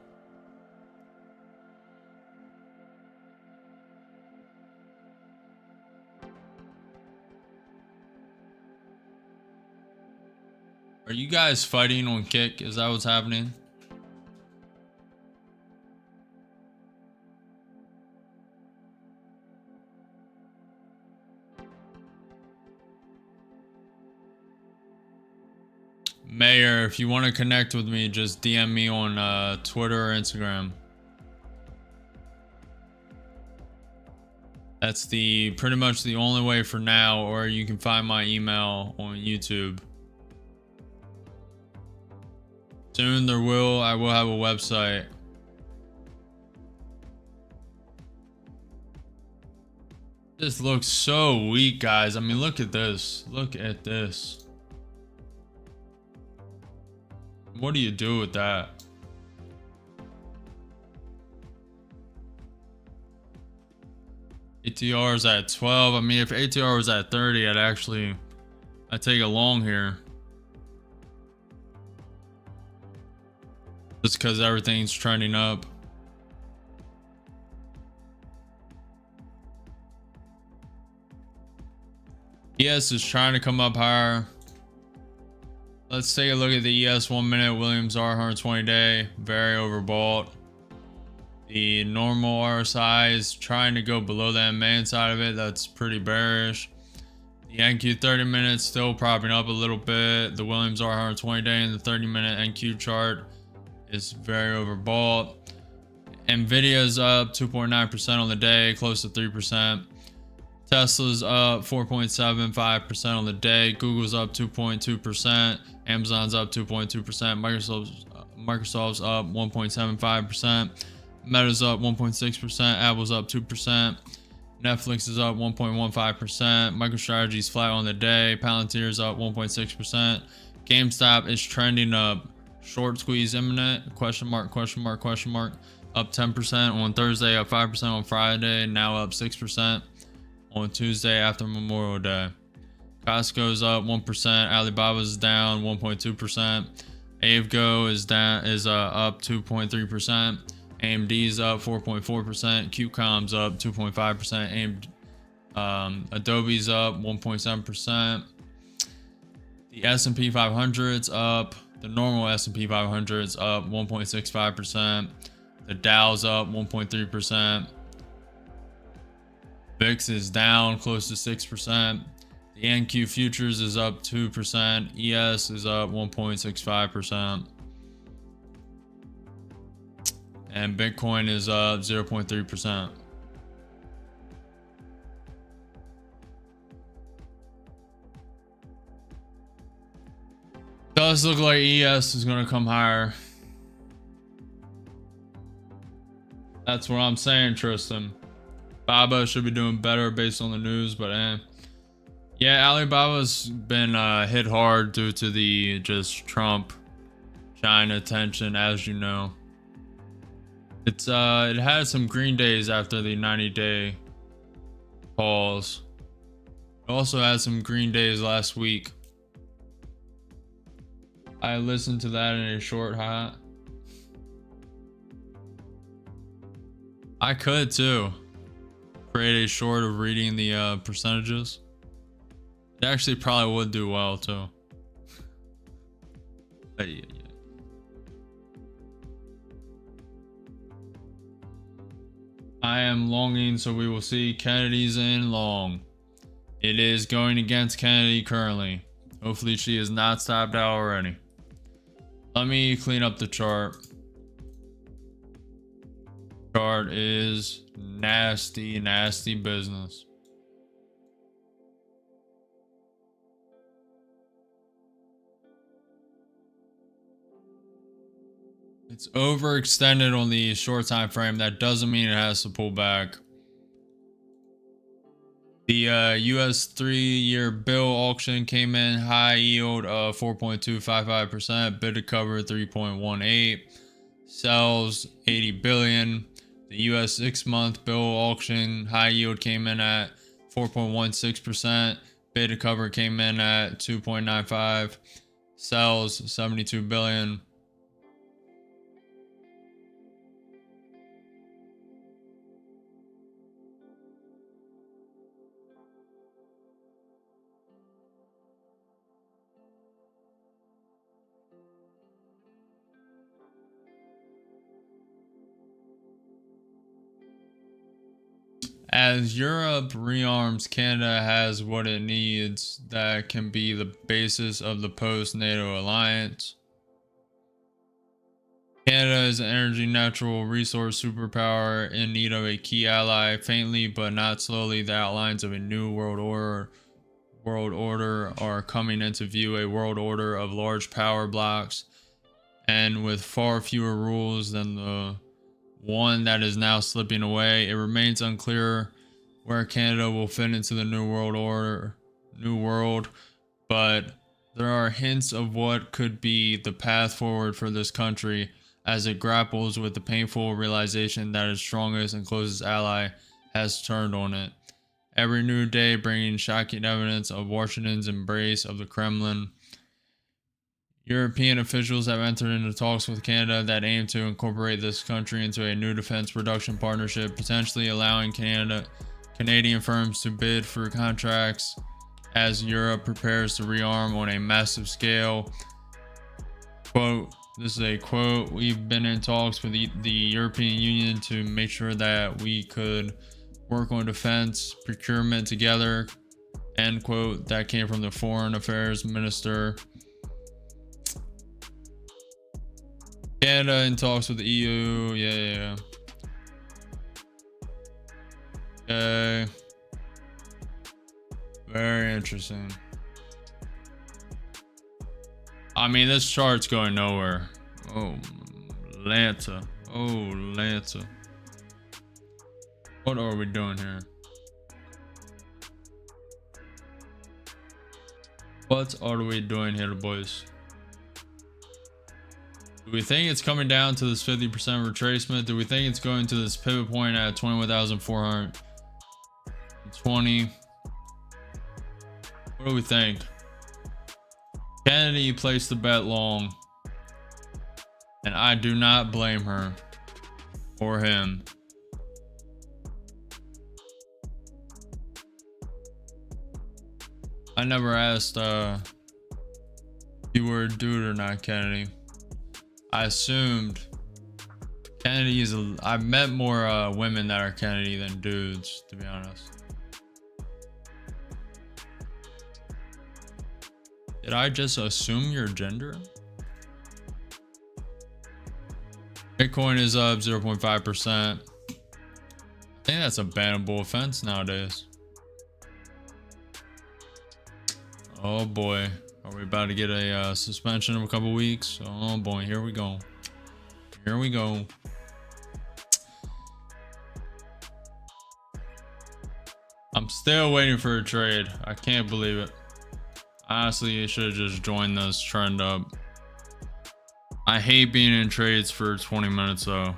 Are you guys fighting on Kick? Is that what's happening? Mayor, if you want to connect with me, just DM me on Twitter or Instagram. That's pretty much the only way for now, or you can find my email on YouTube. Soon I will have a website. This looks so weak, guys. I mean, look at this. Look at this. What do you do with that? ATR is at 12. I mean, if ATR was at 30, I'd take a long here. Just because everything's trending up. ES is trying to come up higher. Let's take a look at the ES 1 minute Williams R 120 day. Very overbought. The normal RSI is trying to go below that main side of it. That's pretty bearish. The NQ 30 minutes still propping up a little bit. The Williams R 120 day and the 30 minute NQ chart is very overbought. Nvidia is up 2.9% on the day, close to 3%. Tesla's up 4.75% on the day. Google's up 2.2%. Amazon's up 2.2%. Microsoft's up 1.75%. Meta's up 1.6%. Apple's up 2%. Netflix is up 1.15%. MicroStrategy's flat on the day. Palantir's up 1.6%. GameStop is trending up. Short squeeze imminent? Question mark, question mark, question mark. Up 10% on Thursday, up 5% on Friday, now up 6% on Tuesday after Memorial Day. Costco's up 1%. Alibaba's down 1.2%. Avgo is up 2.3%. AMD's up 4.4%. QCOM's up 2.5%. Adobe's up 1.7%. The S&P 500's up. The normal S&P 500's up 1.65%. The Dow's up 1.3%. VIX is down close to 6%. The NQ futures is up 2%. ES is up 1.65%. And Bitcoin is up 0.3%. Does look like ES is going to come higher. That's what I'm saying, Tristan. Baba should be doing better based on the news, but yeah, Alibaba's been hit hard due to the just Trump China tension, as you know. It had some green days after the 90-day pause. It also had some green days last week. I listened to that in a short hot. I could too. Create a short of reading the percentages. It actually probably would do well too. Yeah. I am longing, so we will see. Kennedy's in long. It is going against Kennedy currently. Hopefully she is not stopped out already. Let me clean up the chart. Chart is nasty, nasty business. It's overextended on the short time frame. That doesn't mean it has to pull back. The US 3-year bill auction came in high yield of 4.255%, bid to cover 3.18, sells 80 billion. The US 6-month bill auction high yield came in at 4.16%, bid to cover came in at 2.95, sells 72 billion. As Europe rearms, Canada has what it needs that can be the basis of the post-NATO alliance. Canada is an energy natural resource superpower in need of a key ally. Faintly but not slowly, the outlines of a new world order are coming into view. A world order of large power blocks and with far fewer rules than the one that is now slipping away. It remains unclear where Canada will fit into the new world, but there are hints of what could be the path forward for this country as it grapples with the painful realization that its strongest and closest ally has turned on it. Every new day bringing shocking evidence of Washington's embrace of the Kremlin. European officials have entered into talks with Canada that aim to incorporate this country into a new defense production partnership, potentially allowing Canadian firms to bid for contracts as Europe prepares to rearm on a massive scale. Quote, this is a quote, we've been in talks with the European Union to make sure that we could work on defense procurement together, end quote. That came from the Foreign Affairs Minister. Canada in talks with the EU. Yeah. Okay. Very interesting. I mean, this chart's going nowhere. Oh, Lanta. Oh, Lanta. What are we doing here? What are we doing here, boys? Do we think it's coming down to this 50% retracement? Do we think it's going to this pivot point at 21,420? What do we think? Kennedy placed the bet long, and I do not blame her or him. I never asked if you were a dude or not, Kennedy. I assumed Kennedy is I've met more women that are Kennedy than dudes, to be honest. Did I just assume your gender? Bitcoin is up 0.5%. I think that's a bannable offense nowadays. Oh boy. Are we about to get a suspension of a couple weeks? Oh boy, here we go. Here we go. I'm still waiting for a trade. I can't believe it. Honestly, you should have just joined this trend up. I hate being in trades for 20 minutes though.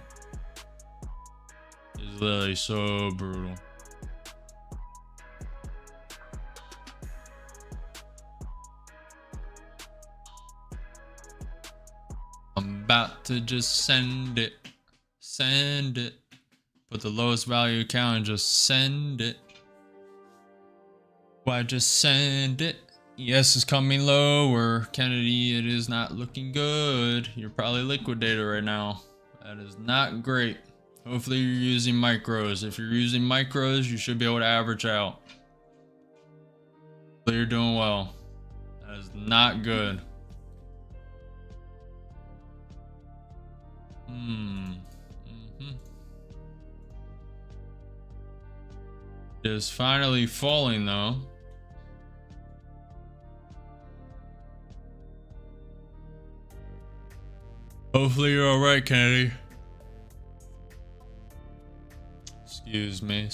It's literally so brutal. I'm about to just send it. Put the lowest value account and just send it. Why just send it? Yes, it's coming lower. Kennedy, it is not looking good. You're probably liquidated right now. That is not great. Hopefully you're using micros. If you're using micros, you should be able to average out. Hopefully you're doing well. That is not good. It is finally falling though. Hopefully you're all right, Kennedy. Excuse me.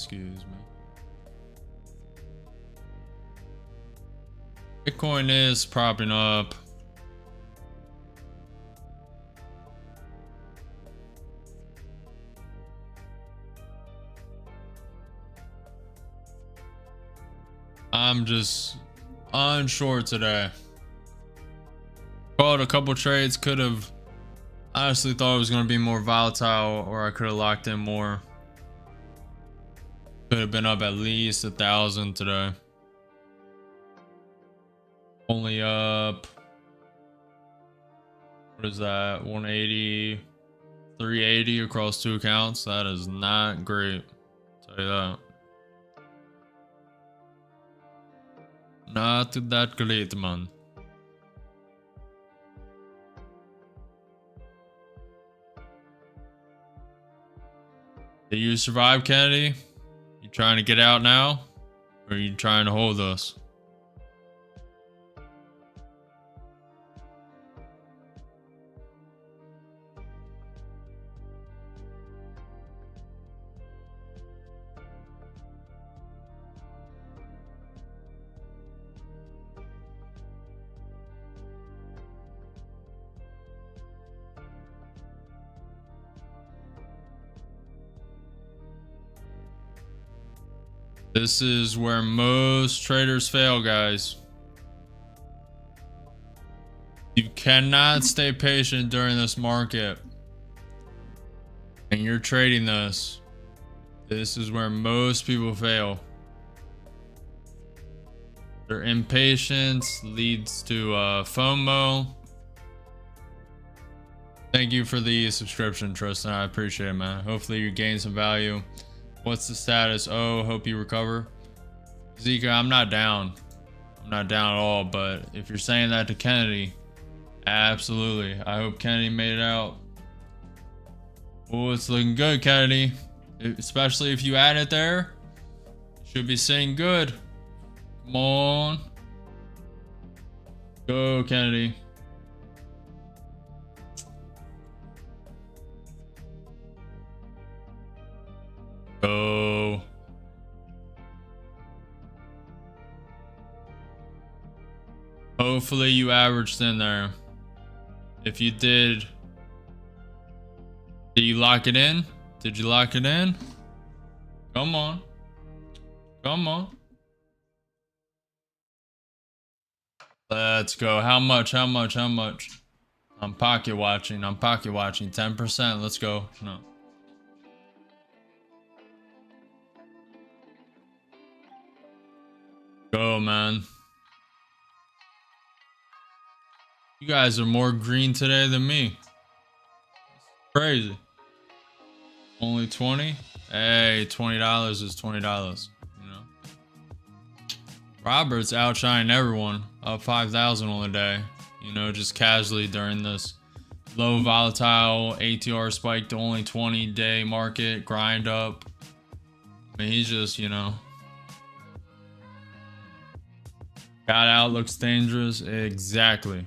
Bitcoin is propping up. I'm just unsure today. Called a couple trades, could have honestly thought it was going to be more volatile, or I could have locked in more. Could have been up at least 1,000 today. Only up, what is that, 180, 380 across two accounts. That is not great, I'll tell you that. Not that great, man. Did you survive, Kennedy? You trying to get out now? Or are you trying to hold us? This is where most traders fail, guys. You cannot stay patient during this market. And you're trading this. This is where most people fail. Their impatience leads to FOMO. Thank you for the subscription, Tristan. I appreciate it, man. Hopefully you gain some value. What's the status? Oh, hope you recover. Zika, I'm not down. I'm not down at all, but if you're saying that to Kennedy, absolutely. I hope Kennedy made it out. Oh, it's looking good, Kennedy. Especially if you add it there. Should be saying good. Come on. Go, Kennedy. Go. Hopefully you averaged in there. If you did you lock it in? Did you lock it in? Come on. Come on. Let's go. How much? How much? How much? I'm pocket watching. I'm pocket watching. 10%. Let's go. No. Go, man. You guys are more green today than me. Crazy. Only 20? Hey, $20 is $20. You know. Robert's outshining everyone. Up 5,000 on the day. You know, just casually during this low volatile ATR spike to only 20-day market grind up. I mean, he's just, you know. Got out, looks dangerous. Exactly.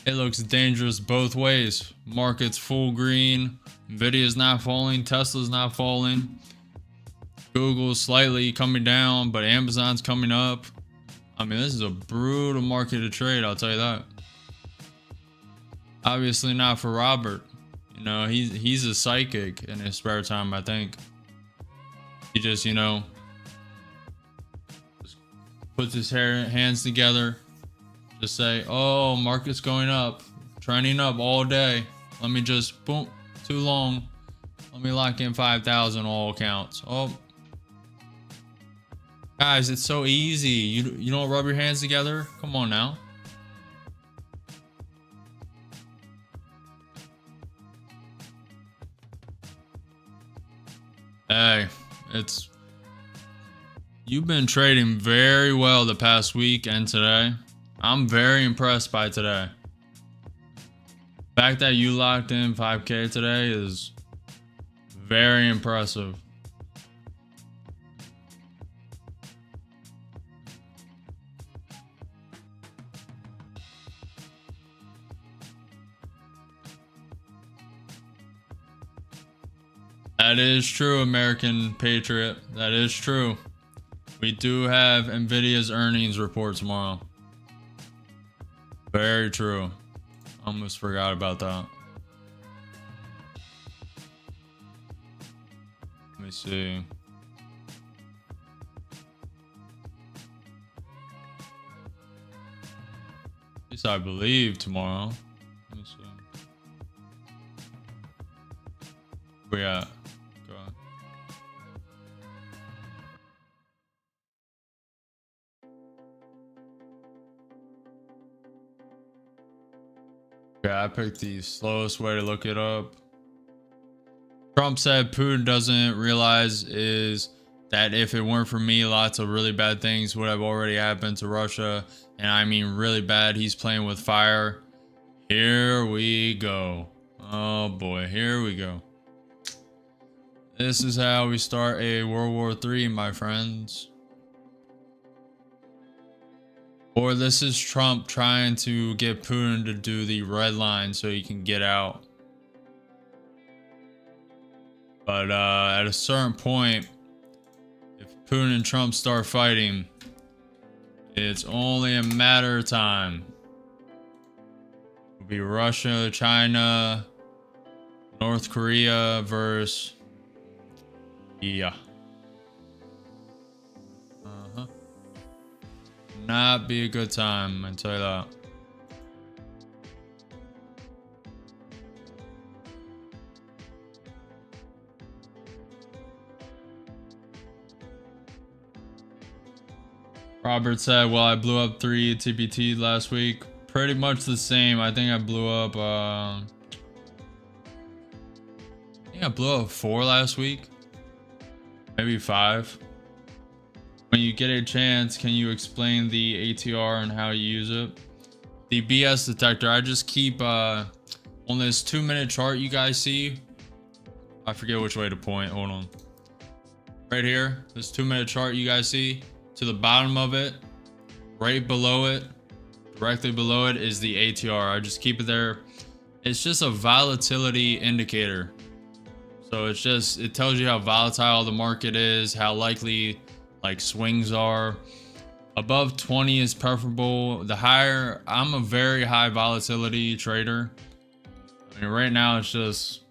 It looks dangerous both ways. Market's full green. Nvidia's not falling. Tesla's not falling. Google's slightly coming down, but Amazon's coming up. I mean, this is a brutal market to trade, I'll tell you that. Obviously not for Robert. You know, he's a psychic in his spare time, I think. He just, you know, puts his hands together, just say, oh, market's going up, trending up all day. Let me just, boom, too long. Let me lock in 5,000 all accounts. Oh, guys, it's so easy. You don't rub your hands together. Come on now. Hey, you've been trading very well the past week and today. I'm very impressed by today. The fact that you locked in 5K today is very impressive. That is true, American Patriot. That is true. We do have Nvidia's earnings report tomorrow. Very true. Almost forgot about that. Let me see. At least I believe tomorrow. Let me see. Where we at? Go on. Yeah, I picked the slowest way to look it up. Trump said Putin doesn't realize is that if it weren't for me, lots of really bad things would have already happened to Russia. And I mean really bad. He's playing with fire. Here we go. Oh boy, here we go. This is how we start a World War III, my friends. Or this is Trump trying to get Putin to do the red line so he can get out. But at a certain point, if Putin and Trump start fighting, it's only a matter of time. It'll be Russia, China, North Korea versus... yeah. Not be a good time, I tell you that. Robert said, well, I blew up 3 TPT last week. Pretty much the same. I think I blew up 4 last week. Maybe 5. When you get a chance, can you explain the ATR and how you use it? The BS detector, I just keep on this 2-minute chart you guys see. I forget which way to point. Hold on. Right here, this 2-minute chart you guys see. To the bottom of it, right below it, directly below it is the ATR. I just keep it there. It's just a volatility indicator. So it tells you how volatile the market is, how likely like swings are. Above 20 is preferable. The higher, I'm a very high volatility trader. I mean, right now it's just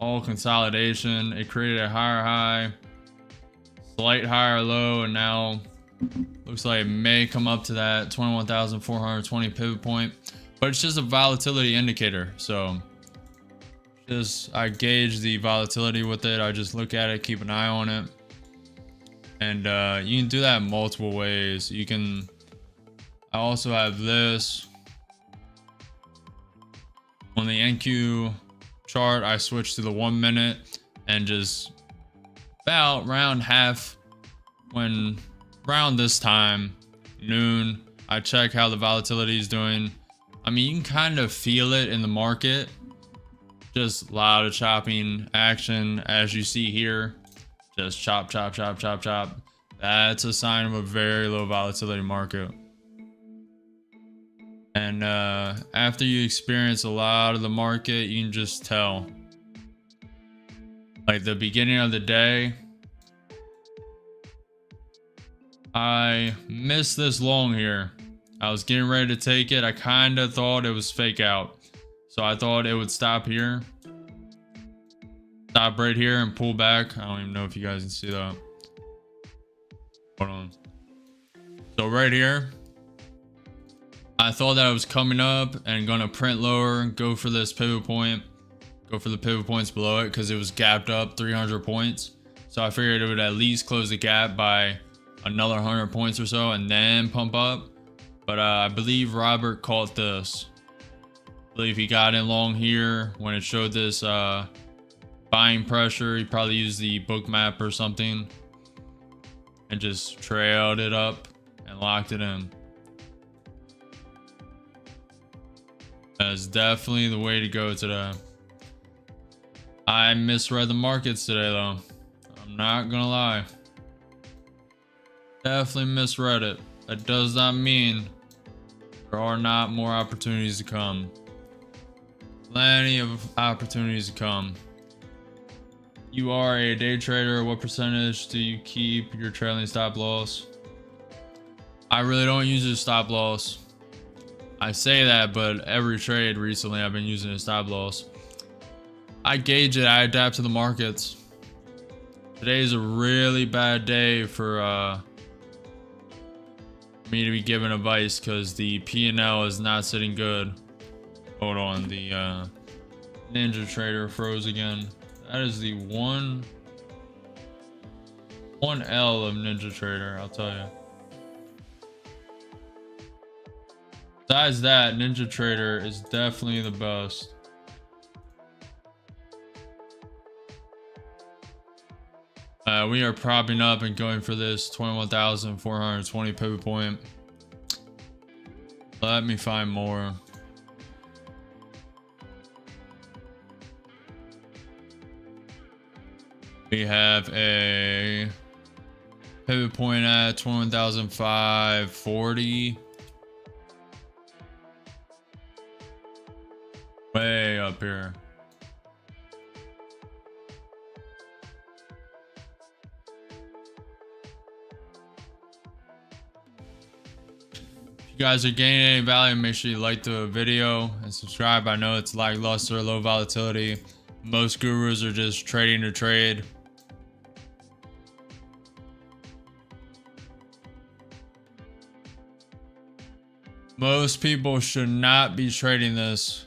all consolidation. It created a higher high, slight higher low, and now looks like it may come up to that 21,420 pivot point, but it's just a volatility indicator. So I gauge the volatility with it. I just look at it, keep an eye on it. And you can do that multiple ways. I also have this on the NQ chart. I switch to the 1 minute and just about round this time, noon, I check how the volatility is doing. I mean, you can kind of feel it in the market. Just a lot of chopping action, as you see here. Just chop, chop, chop, chop, chop. That's a sign of a very low volatility market. And after you experience a lot of the market, you can just tell. Like the beginning of the day, I missed this long here. I was getting ready to take it. I kind of thought it was fake out. So I thought it would stop here. Stop right here and pull back. I don't even know if you guys can see that. Hold on. So right here, I thought that I was coming up and gonna print lower, go for this pivot point, go for the pivot points below it because it was gapped up 300 points. So I figured it would at least close the gap by another 100 points or so and then pump up. But I believe Robert caught this. I believe he got in long here when it showed this buying pressure. He probably used the book map or something and just trailed it up and locked it in. That's definitely the way to go today. I misread the markets today though. I'm not gonna lie. Definitely misread it. That does not mean there are not more opportunities to come. Plenty of opportunities to come. You are a day trader. What percentage do you keep your trailing stop loss? I really don't use a stop loss. I say that, but every trade recently I've been using a stop loss. I gauge it. I adapt to the markets. Today's a really bad day for me to be giving advice because the P&L is not sitting good. Hold on, the Ninja Trader froze again. That is the one L of Ninja Trader, I'll tell you. Besides that, Ninja Trader is definitely the best. We are propping up and going for this 21,420 pivot point. Let me find more. We have a pivot point at 21,540. Way up here. If you guys are gaining any value, make sure you like the video and subscribe. I know it's lackluster, low volatility. Most gurus are just trading to trade. Most people should not be trading this.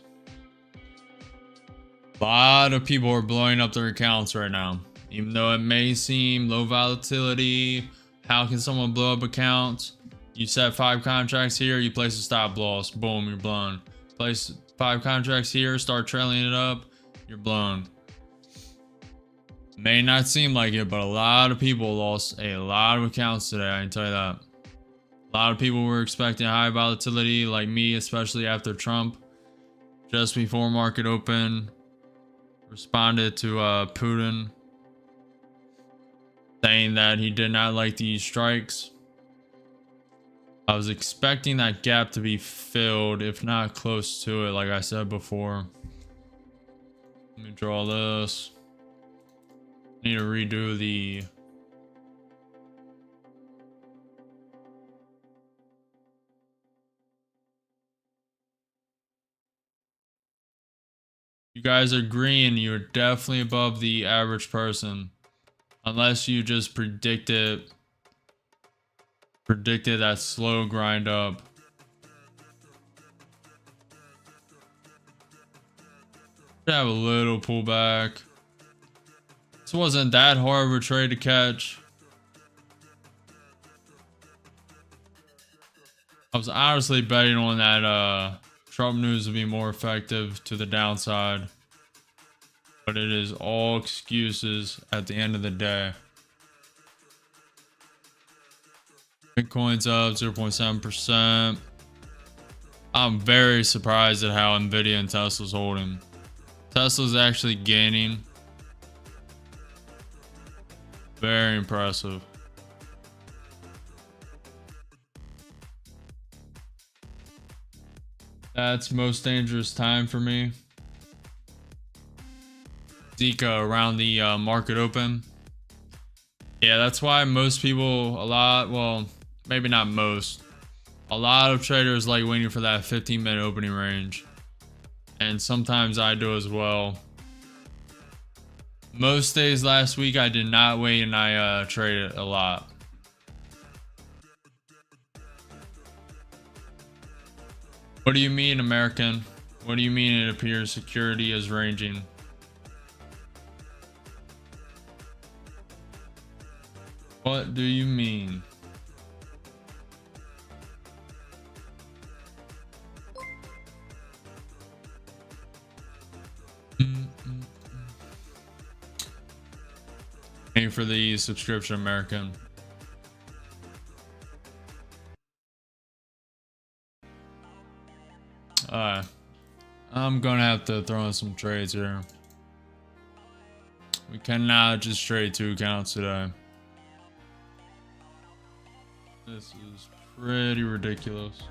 A lot of people are blowing up their accounts right now. Even though it may seem low volatility, how can someone blow up accounts? You set 5 contracts here, you place a stop loss, boom, you're blown. Place 5 contracts here, start trailing it up, you're blown. May not seem like it, but a lot of people lost a lot of accounts today, I can tell you that. A lot of people were expecting high volatility, like me, especially after Trump, just before market open, responded to Putin, saying that he did not like these strikes. I was expecting that gap to be filled, if not close to it, like I said before. Let me draw this. Need to redo the... You guys are green, you're definitely above the average person. Unless you just predicted that slow grind up. Should have a little pullback. This wasn't that hard of a trade to catch. I was honestly betting on that Trump news would be more effective to the downside. But it is all excuses at the end of the day. Bitcoin's up 0.7%. I'm very surprised at how Nvidia and Tesla's holding. Tesla's actually gaining. Very impressive. That's most dangerous time for me. Zika around the market open. Yeah, that's why most people, well, maybe not most. A lot of traders like waiting for that 15-minute opening range. And sometimes I do as well. Most days last week I did not wait and I traded a lot. What do you mean, American? What do you mean it appears security is ranging? What do you mean? Paying for the subscription, American. I'm gonna have to throw in some trades here. We cannot just trade 2 accounts today. This is pretty ridiculous.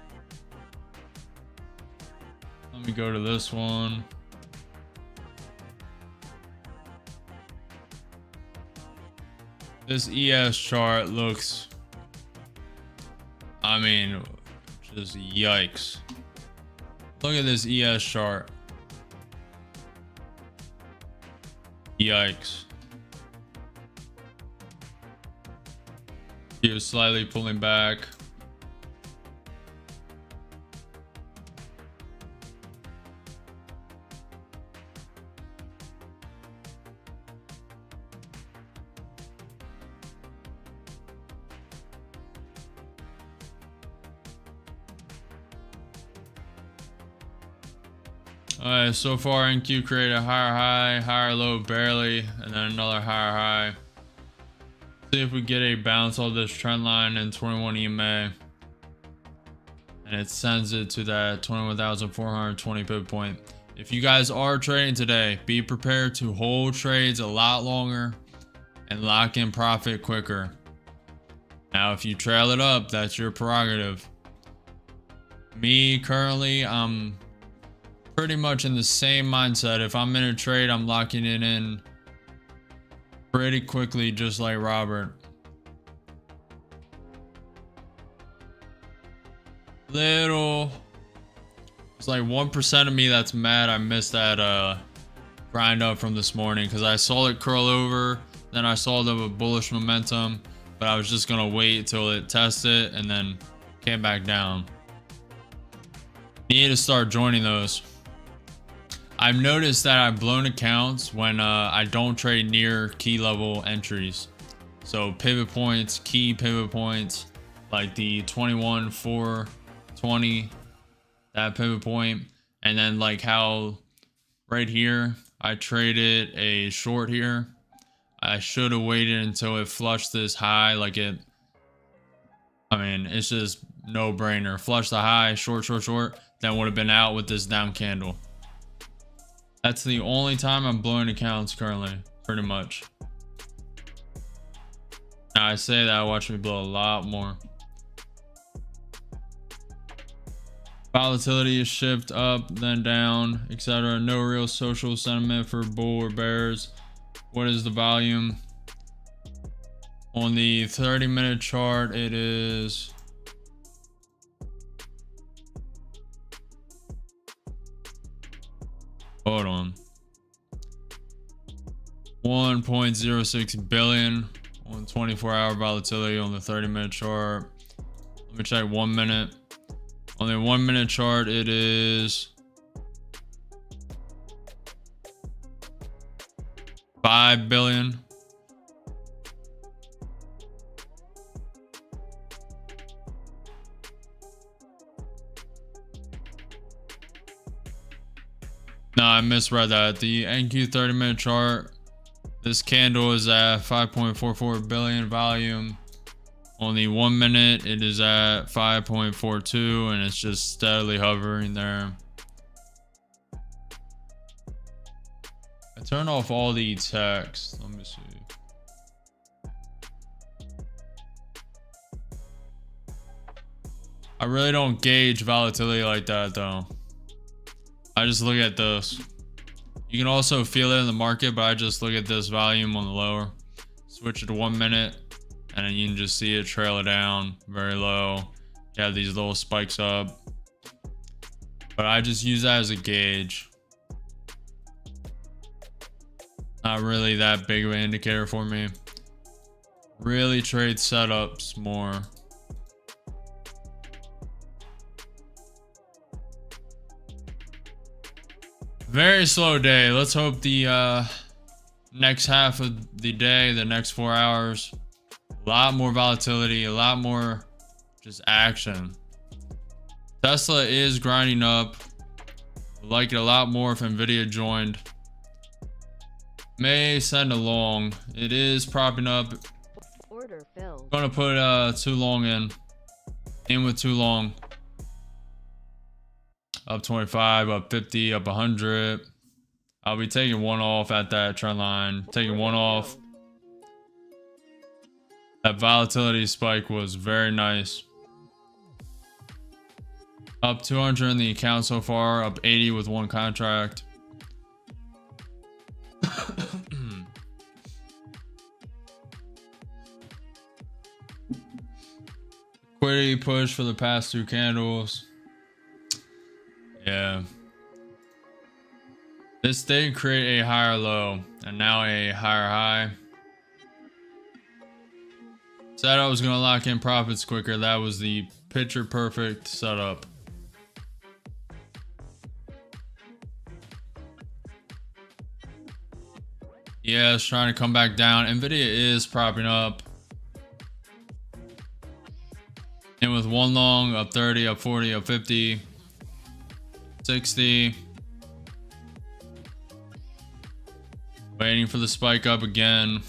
Let me go to this one. This ES chart looks, I mean, just yikes. Look at this ES chart. Yikes. He was slightly pulling back. Alright, so far NQ created a higher high, higher low barely, and then another higher high. See if we get a bounce off this trend line in 21 EMA. And it sends it to that 21,420 pivot point. If you guys are trading today, be prepared to hold trades a lot longer. and lock in profit quicker. Now, if you trail it up, that's your prerogative. Me, currently, I'm pretty much in the same mindset. If I'm in a trade, I'm locking it in pretty quickly, just like Robert. It's like 1% of me that's mad I missed that grind up from this morning, because I saw it curl over, then I saw the bullish momentum, but I was just gonna wait till it tested and then came back down. Need to start joining those. I've noticed that I've blown accounts when I don't trade near key level entries. So pivot points, key pivot points, like the 21,420, that pivot point. And then like how right here, I traded a short here. I should have waited until it flushed this high. Like it, I mean, it's just no brainer. Flush the high, short, then would have been out with this down candle. That's the only time I'm blowing accounts currently, pretty much. Now I say that, watch me blow a lot more. Volatility is shift up, then down, etc. No real social sentiment for bull or bears. What is the volume? On the 30-minute chart, it is hold on. 1.06 billion on 24-hour volatility on the 30-minute chart. Let me check 1 minute. On the 1 minute chart, it is 5 billion. No, I misread that. The NQ 30-minute chart, this candle is at 5.44 billion volume. On the 1 minute, it is at 5.42, and it's just steadily hovering there. I turned off all the text. Let me see. I really don't gauge volatility like that though. I just look at this. You can also feel it in the market, but I just look at this volume on the lower. Switch it to 1 minute, and then you can just see it trail it down very low. You have these little spikes up. But I just use that as a gauge. Not really that big of an indicator for me. Really trade setups more. Very slow day. Let's hope the next half of the day, the next 4 hours, a lot more volatility, a lot more just action. Tesla is grinding up. Would like it a lot more if Nvidia joined. May send a long. It is propping up. Order filled. Gonna put too long in with too long. Up 25, up 50, up 100. I'll be taking one off at that trend line. Taking one off. That volatility spike was very nice. Up 200 in the account so far. Up 80 with one contract. Liquidity push for the past two candles. Yeah. This did create a higher low and now a higher high. Said I was going to lock in profits quicker. That was the picture perfect setup. Yeah, it's trying to come back down. Nvidia is propping up. And with one long, up 30, up 40, up 50. 60. Waiting for the spike up again.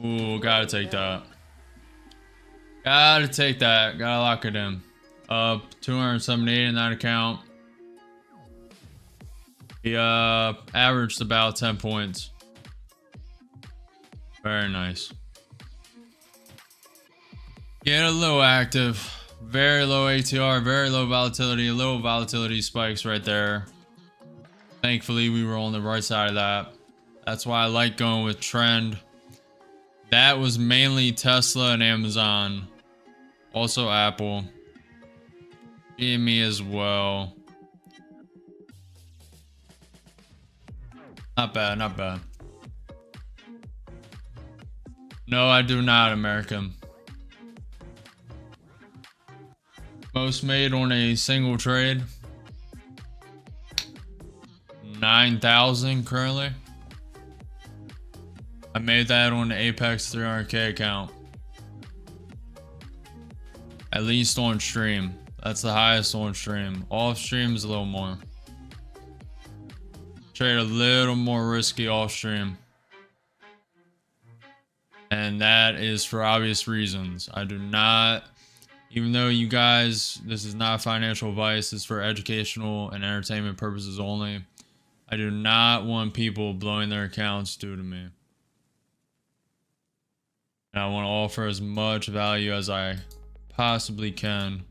Ooh, gotta take that. Gotta take that. Gotta lock it in. Up 278 in that account. He averaged about 10 points. Very nice. Get a little active. Very low ATR, very low volatility, a little volatility spikes right there. Thankfully, we were on the right side of that. That's why I like going with trend. That was mainly Tesla and Amazon. Also Apple. GME as well. Not bad, not bad. No, I do not, American. Most made on a single trade. 9,000 currently. I made that on the Apex 300K account. At least on stream. That's the highest on stream. Off stream is a little more. Trade a little more risky off stream. And that is for obvious reasons. I do not, even though you guys, this is not financial advice, it's for educational and entertainment purposes only. I do not want people blowing their accounts due to me. And I want to offer as much value as I possibly can.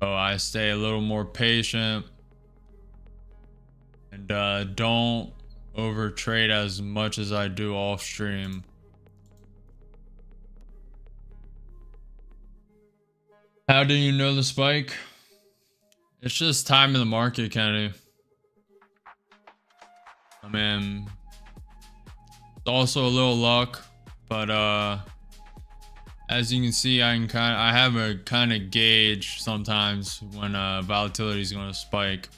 So I stay a little more patient and don't over trade as much as I do off stream. How do you know the spike? It's just time in the market, Kennedy. I mean, it's also a little luck, but as you can see, I have a kind of gauge sometimes when volatility is going to spike.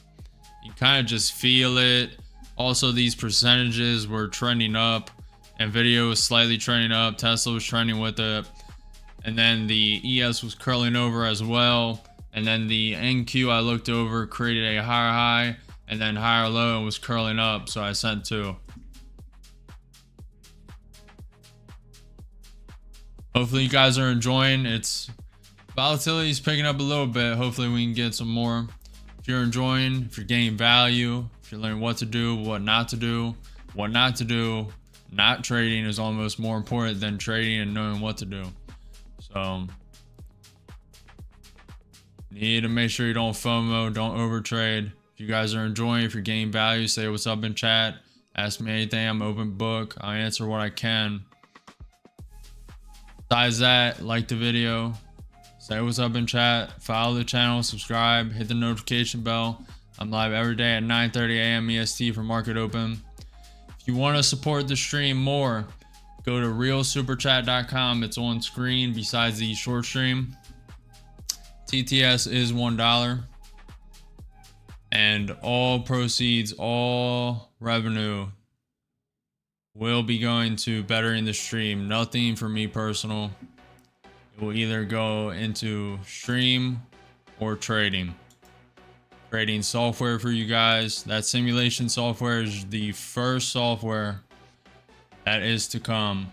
You kind of just feel it. Also, these percentages were trending up. Nvidia was slightly trending up. Tesla was trending with it. And then the ES was curling over as well. And then the NQ I looked over created a higher high and then higher low and was curling up. So I sent 2. Hopefully you guys are enjoying. It's volatility is picking up a little bit. Hopefully we can get some more. If you're enjoying, if you're gaining value, if you're learning what to do, what not to do, what not to do, not trading is almost more important than trading and knowing what to do. So need to make sure you don't FOMO, don't overtrade. If you guys are enjoying, if you're gaining value, say what's up in chat. Ask me anything. I'm open book. I answer what I can. Besides that, like the video, say what's up in chat, follow the channel, subscribe, hit the notification bell. I'm live every day at 9:30 a.m. EST for market open. If you want to support the stream more, go to realsuperchat.com. It's on screen besides the short stream. TTS is $1. And all proceeds, all revenue will be going to bettering the stream. Nothing for me personal. It will either go into stream or trading. Creating software for you guys. That simulation software is the first software that is to come.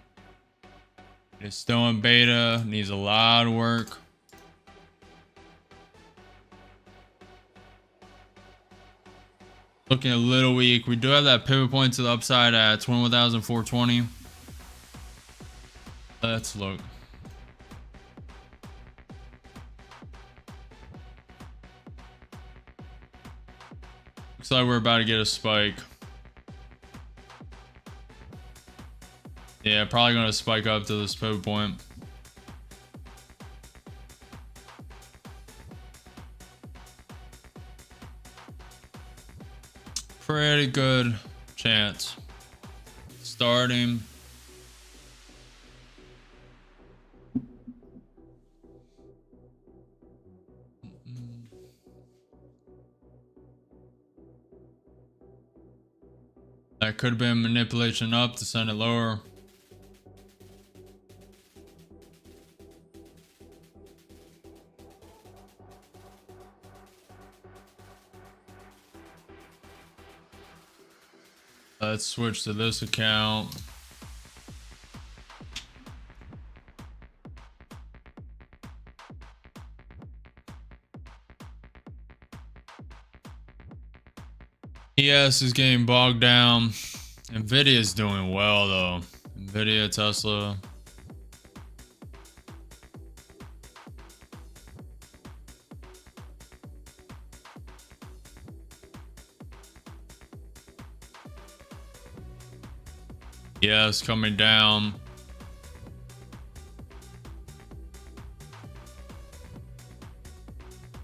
It's still in beta, needs a lot of work. Looking a little weak. We do have that pivot point to the upside at 21,420. Let's look. Looks like we're about to get a spike. Yeah, probably going to spike up to this pivot point. Pretty good chance. Starting. That could have been manipulation up to send it lower. Let's switch to this account. ES is getting bogged down. Nvidia is doing well though. Nvidia, Tesla. Yes, coming down.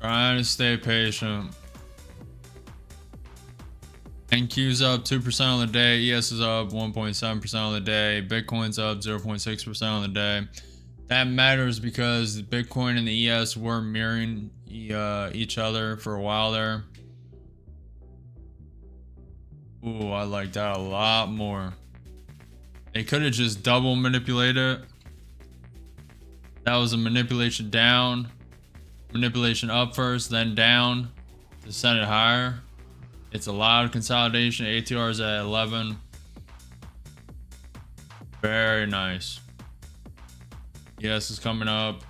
Trying to stay patient. NQ's up 2% on the day. ES is up 1.7% on the day. Bitcoin's up 0.6% on the day. That matters because Bitcoin and the ES were mirroring each other for a while there. Ooh, I like that a lot more. They could have just double manipulated it. That was a manipulation down, manipulation up first, then down to send it higher. It's a lot of consolidation. ATR is at 11. Very nice. Yes, it's coming up.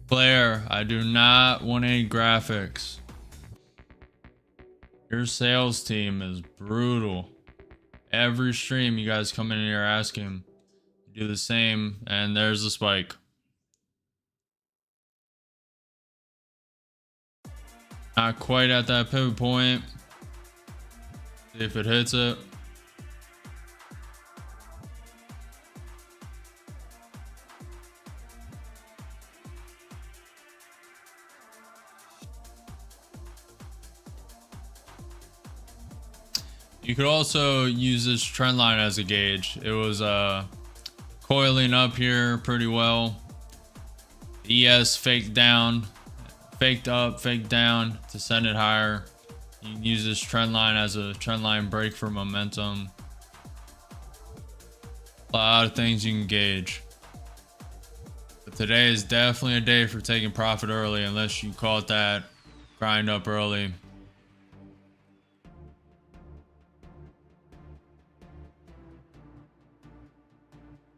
Claire, I do not want any graphics. Your sales team is brutal. Every stream you guys come in here asking, do the same, and there's the spike. Not quite at that pivot point. See if it hits it. You could also use this trend line as a gauge. It was coiling up here pretty well. ES faked down, faked up, faked down to send it higher. You can use this trend line as a trend line break for momentum. A lot of things you can gauge. But today is definitely a day for taking profit early, unless you call it that. Grind up early.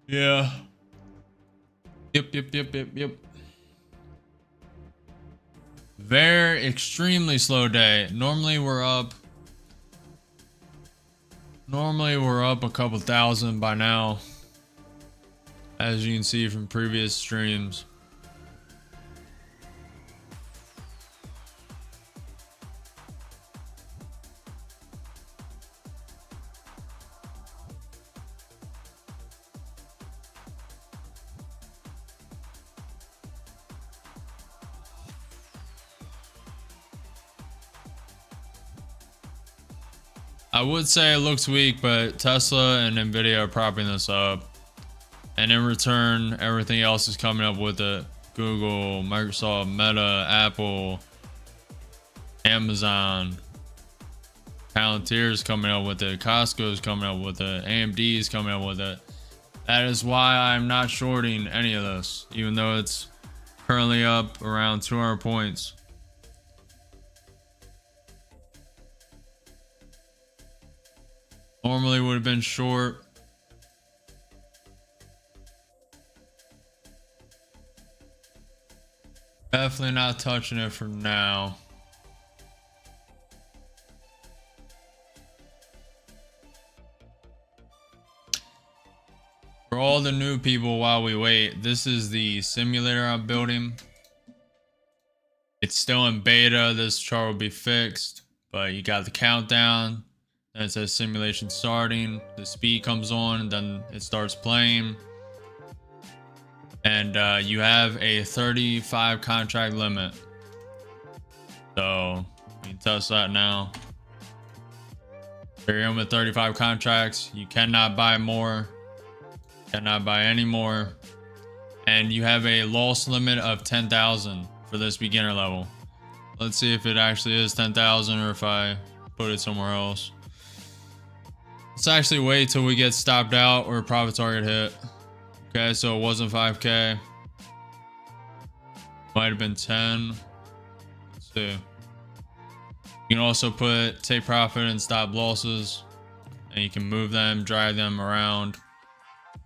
Yeah. Yep. Very extremely slow day. Normally we're up a couple thousand by now, as you can see from previous streams. I would say it looks weak, but Tesla and Nvidia are propping this up. And in return, everything else is coming up with it. Google, Microsoft, Meta, Apple, Amazon, Palantir is coming up with it. Costco is coming up with it. AMD is coming up with it. That is why I'm not shorting any of this, even though it's currently up around 200 points. Normally would have been short. Definitely not touching it for now. For all the new people while we wait, this is the simulator I'm building. It's still in beta. This chart will be fixed, but you got the countdown. Then it says simulation starting. The speed comes on, and then it starts playing. And you have a 35 contract limit. So you can test that now. You're in with 35 contracts. You cannot buy more. Cannot buy any more. And you have a loss limit of 10,000 for this beginner level. Let's see if it actually is 10,000 or if I put it somewhere else. Let's actually wait till we get stopped out or profit target hit. Okay, so it wasn't 5K. Might have been 10. Let's see. You can also put take profit and stop losses, and you can move them, drive them around.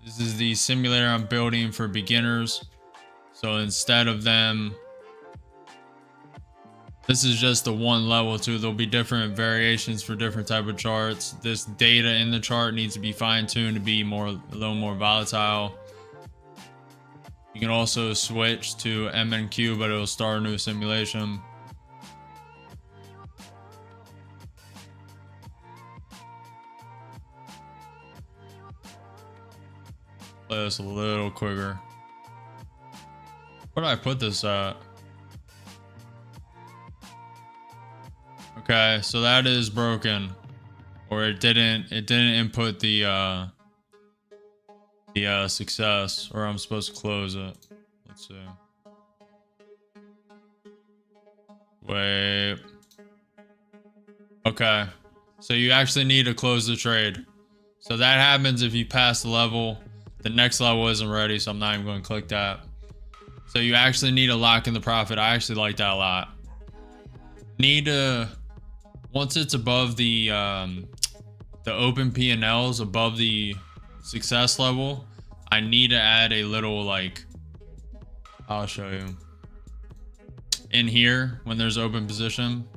This is the simulator I'm building for beginners. So instead of them This is just the one level too. There'll be different variations for different type of charts. This data in the chart needs to be fine-tuned to be a little more volatile. You can also switch to MNQ, but it'll start a new simulation. Play this a little quicker. Where did I put this at? Okay, so that is broken, or it didn't input the success, or I'm supposed to close it. Let's see. Wait. Okay, so you actually need to close the trade. So that happens if you pass the level. The next level isn't ready, so I'm not even going to click that. So you actually need to lock in the profit. I actually like that a lot. Need to, once it's above the open P&Ls, above the success level, I need to add a little, like, I'll show you. In here, when there's open position,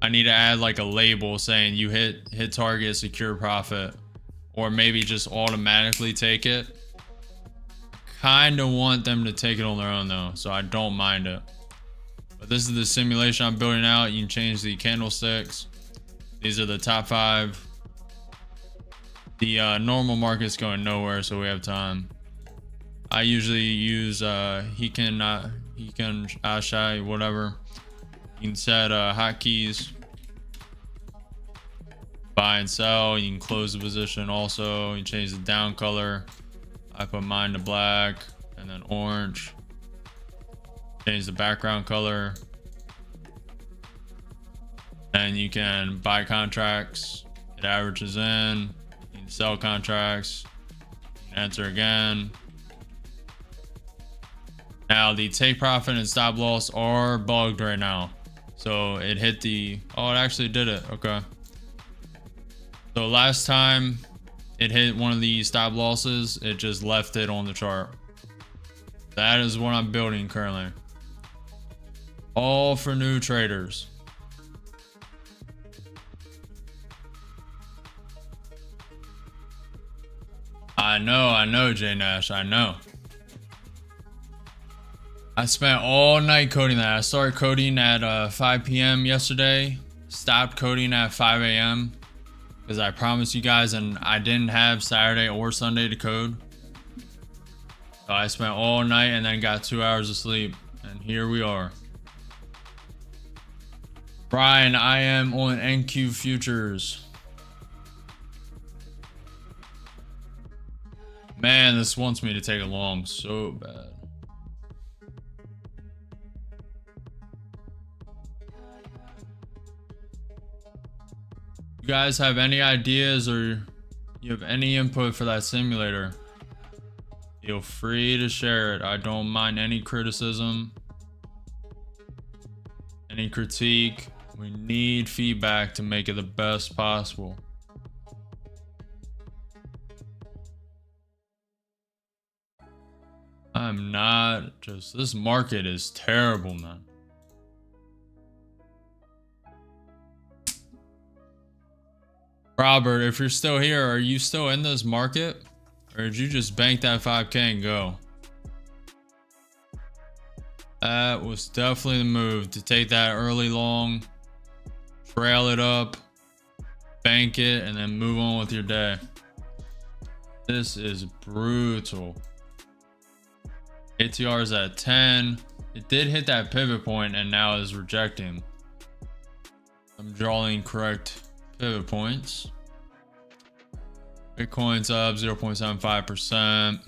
I need to add like a label saying you hit target, secure profit, or maybe just automatically take it. Kind of want them to take it on their own though, so I don't mind it. But this is the simulation I'm building out. You can change the candlesticks. These are the top 5. The normal market's going nowhere, so we have time. I usually use he can Ashai, whatever. You can set hotkeys, buy and sell. You can close the position also. You can change the down color. I put mine to black and then orange. Change the background color. And you can buy contracts. It averages in. You can sell contracts. You can enter again. Now the take profit and stop loss are bugged right now. So it hit the, oh, it actually did it. Okay. So last time it hit one of the stop losses, it just left it on the chart. That is what I'm building currently. All for new traders. I know, J Nash, I know. I spent all night coding that. I started coding at 5 p.m. yesterday. Stopped coding at 5 a.m. because I promised you guys, and I didn't have Saturday or Sunday to code. So I spent all night and then got 2 hours of sleep. And here we are. Brian, I am on NQ Futures. Man, this wants me to take a long so bad. You guys have any ideas or you have any input for that simulator? Feel free to share it. I don't mind any criticism, any critique. We need feedback to make it the best possible. I'm not just, this market is terrible, man. Robert, if you're still here, are you still in this market? Or did you just bank that 5K and go? That was definitely the move, to take that early long, trail it up, bank it, and then move on with your day. This is brutal. ATR is at 10. It did hit that pivot point and now is rejecting. I'm drawing correct pivot points. Bitcoin's up 0.75%.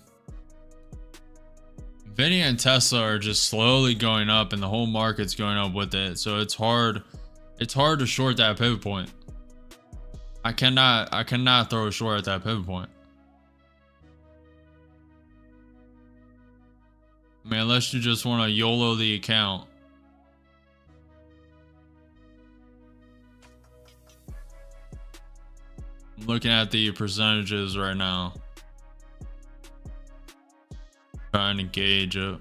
Nvidia and Tesla are just slowly going up and the whole market's going up with it. So it's hard to short that pivot point. I cannot throw a short at that pivot point. I mean, unless you just want to YOLO the account. I'm looking at the percentages right now. Trying to gauge it.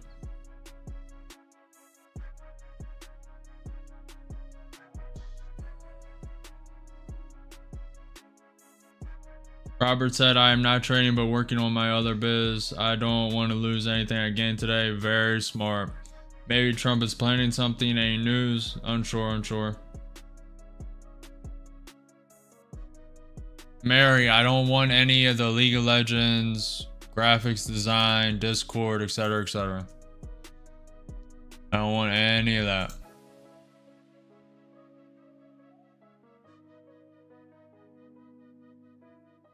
Robert said, I am not trading but working on my other biz. I don't want to lose anything I gained today. Very smart. Maybe Trump is planning something. Any news? Unsure. Mary, I don't want any of the League of Legends, graphics design, Discord, etc., etc. I don't want any of that.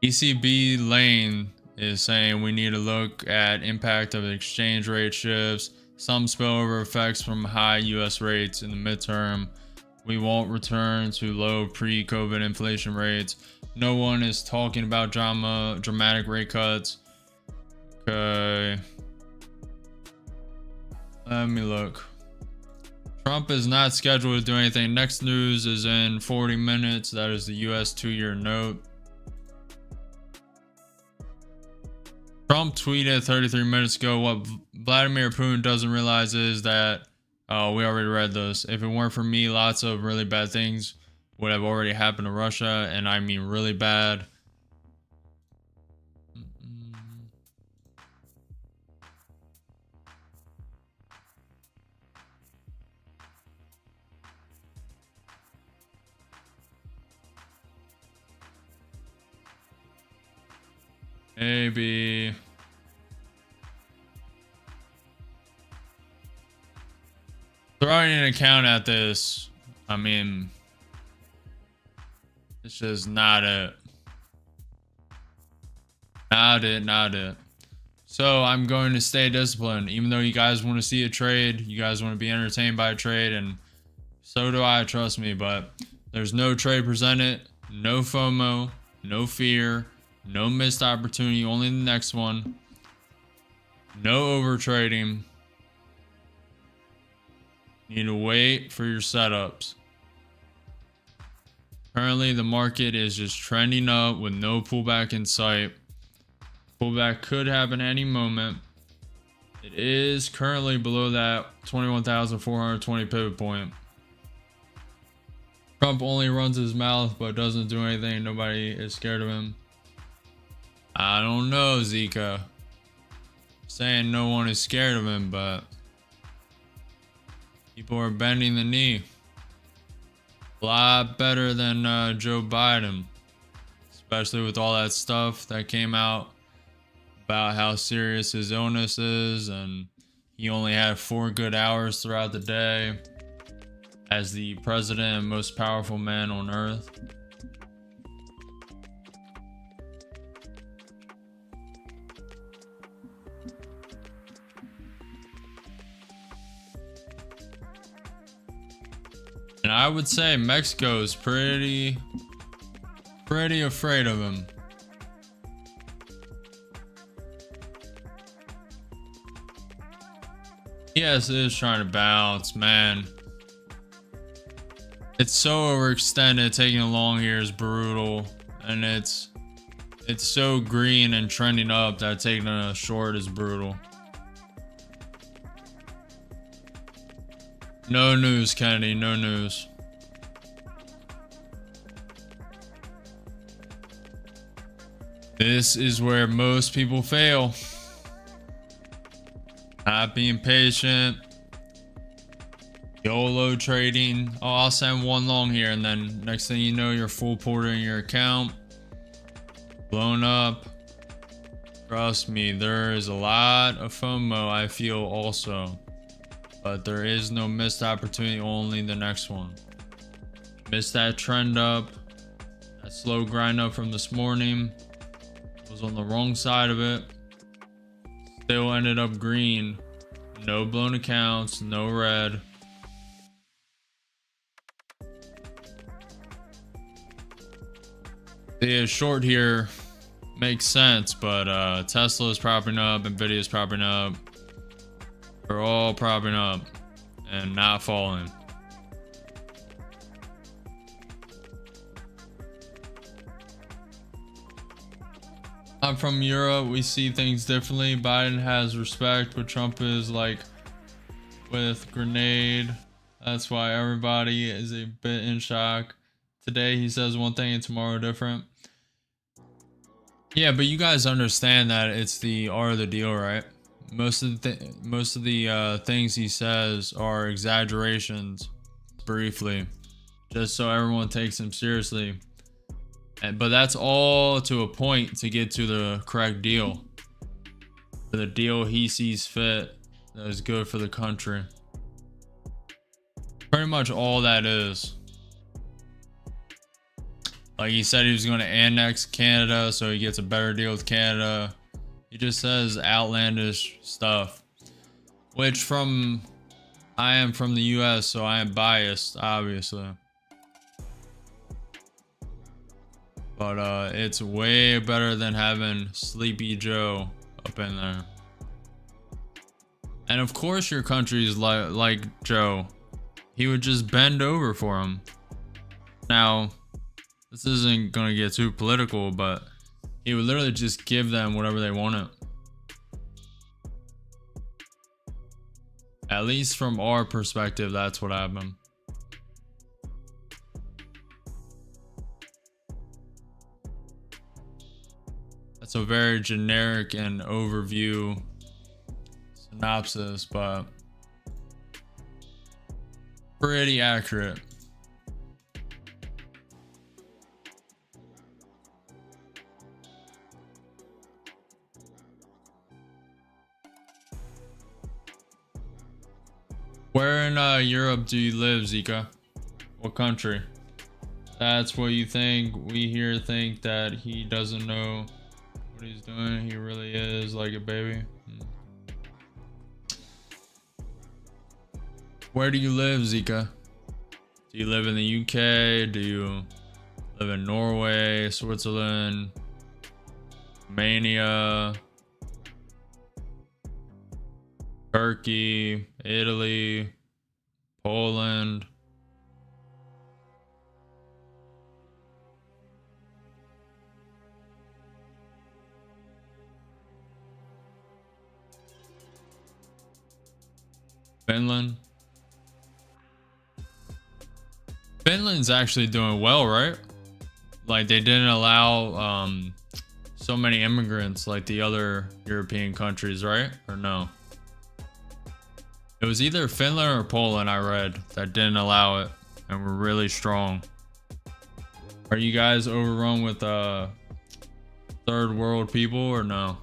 ECB Lane is saying we need to look at impact of exchange rate shifts, some spillover effects from high US rates in the midterm. We won't return to low pre-COVID inflation rates. No one is talking about dramatic rate cuts. Okay. Let me look. Trump is not scheduled to do anything. Next news is in 40 minutes. That is the US 2-year note. Trump tweeted 33 minutes ago, what Vladimir Putin doesn't realize is that, oh, we already read this. If it weren't for me, lots of really bad things would have already happened to Russia, and I mean really bad. Maybe. Throwing an account at this, I mean, it's just not it. Not it. So I'm going to stay disciplined. Even though you guys want to see a trade, you guys want to be entertained by a trade, and so do I, trust me, but there's no trade presented, no FOMO, no fear, no missed opportunity, only the next one. No over trading. Need to wait for your setups. Currently, the market is just trending up with no pullback in sight. Pullback could happen any moment. It is currently below that 21,420 pivot point. Trump only runs his mouth but doesn't do anything. Nobody is scared of him. I don't know, Zika. Saying no one is scared of him, but people are bending the knee. A lot better than Joe Biden, especially with all that stuff that came out about how serious his illness is, and he only had 4 good hours throughout the day as the president and most powerful man on earth. And I would say Mexico is pretty afraid of him. Yes, it is trying to bounce, man. It's so overextended. Taking a long here is brutal, and it's so green and trending up that taking a short is brutal. No news, Kennedy. No news. This is where most people fail. Not being patient. YOLO trading. Oh, I'll send one long here, and then next thing you know, you're full porting your account. Blown up. Trust me, there is a lot of FOMO I feel also. But there is no missed opportunity, only the next one. Missed that trend up. That slow grind up from this morning. Was on the wrong side of it. Still ended up green. No blown accounts, no red. The short here makes sense, but Tesla is propping up, Nvidia is propping up. They're all propping up and not falling. I'm from Europe. We see things differently. Biden has respect, but Trump is like with grenade. That's why everybody is a bit in shock. Today he says one thing and tomorrow different. Yeah, but you guys understand that it's the art of the deal, right? Most of the things he says are exaggerations, briefly, just so everyone takes him seriously. But that's all to a point to get to the correct deal, the deal he sees fit that is good for the country. Pretty much all that is. Like he said he was going to annex Canada so he gets a better deal with Canada. He just says outlandish stuff, which I am from the US, so I am biased, obviously. But it's way better than having Sleepy Joe up in there. And of course your country is like Joe. He would just bend over for him. Now, this isn't gonna get too political, but he would literally just give them whatever they wanted. At least from our perspective, that's what happened. That's a very generic and overview synopsis, but pretty accurate. Where in Europe do you live, Zika? What country? That's what you think. We here think that he doesn't know what he's doing. He really is like a baby. Where do you live, Zika? Do you live in the UK? Do you live in Norway, Switzerland, Romania, Turkey, Italy, Poland? Finland? Finland's actually doing well, right? Like they didn't allow so many immigrants like the other European countries, right? Or no? It was either Finland or Poland, I read, that didn't allow it and were really strong. Are you guys overrun with third world people or no?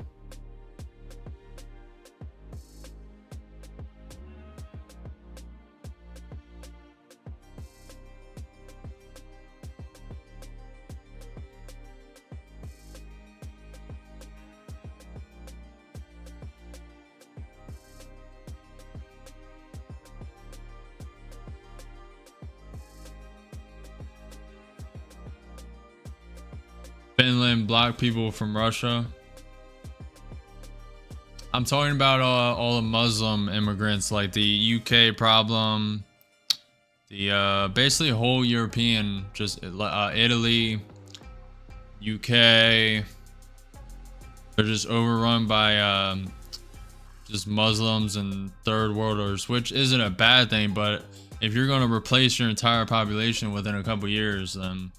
Finland blocked people from Russia. I'm talking about all the Muslim immigrants, like the UK problem, the basically whole European, just Italy, UK. They're just overrun by just Muslims and third worlders, which isn't a bad thing, but if you're going to replace your entire population within a couple years, then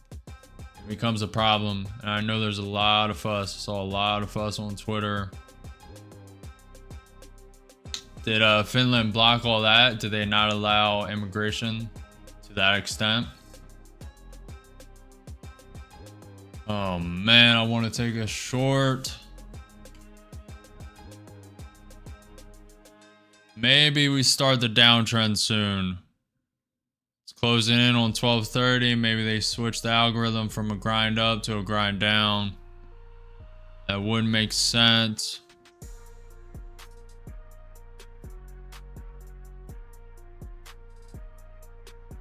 becomes a problem. And I know there's a lot of fuss. I saw a lot of fuss on Twitter. Did Finland block all that? Did they not allow immigration to that extent? Oh man, I want to take a short. Maybe we start the downtrend soon. Closing in on 1230. Maybe they switch the algorithm from a grind up to a grind down. That would make sense.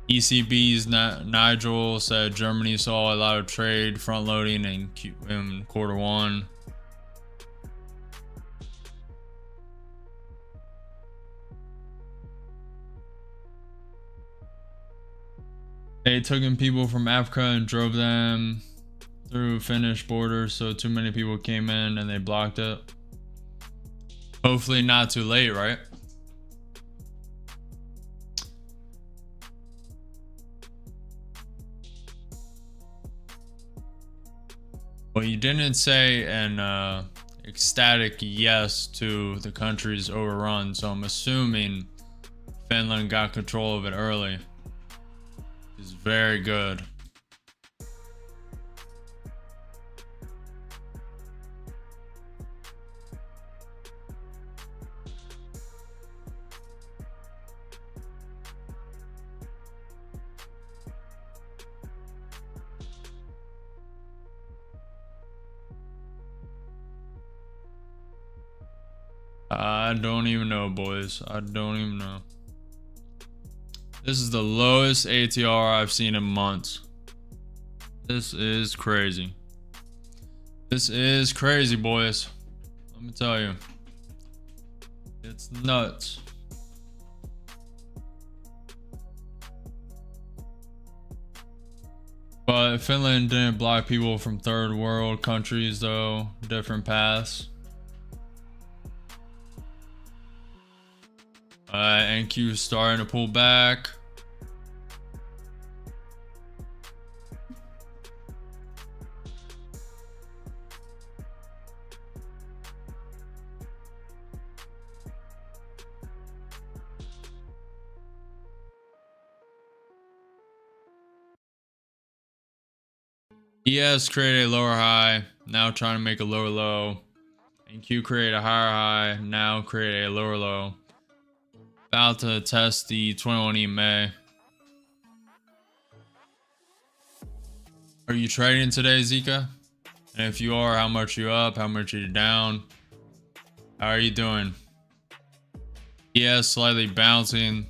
ECB's Nigel said Germany saw a lot of trade front loading in Q1. They took in people from Africa and drove them through Finnish borders, so too many people came in and they blocked it. Hopefully not too late, right? Well, you didn't say an ecstatic yes to the country's overrun, so I'm assuming Finland got control of it early. It's very good. I don't even know, boys. I don't even know. This is the lowest ATR I've seen in months. This is crazy. This is crazy, boys. Let me tell you. It's nuts. But Finland didn't block people from third world countries, though. Different paths. NQ starting to pull back. ES created a lower high, now trying to make a lower low. NQ created a higher high, now create a lower low. About to test the 21 EMA. Are you trading today, Zika? And if you are, how much are you up? How much are you down? How are you doing? ES slightly bouncing.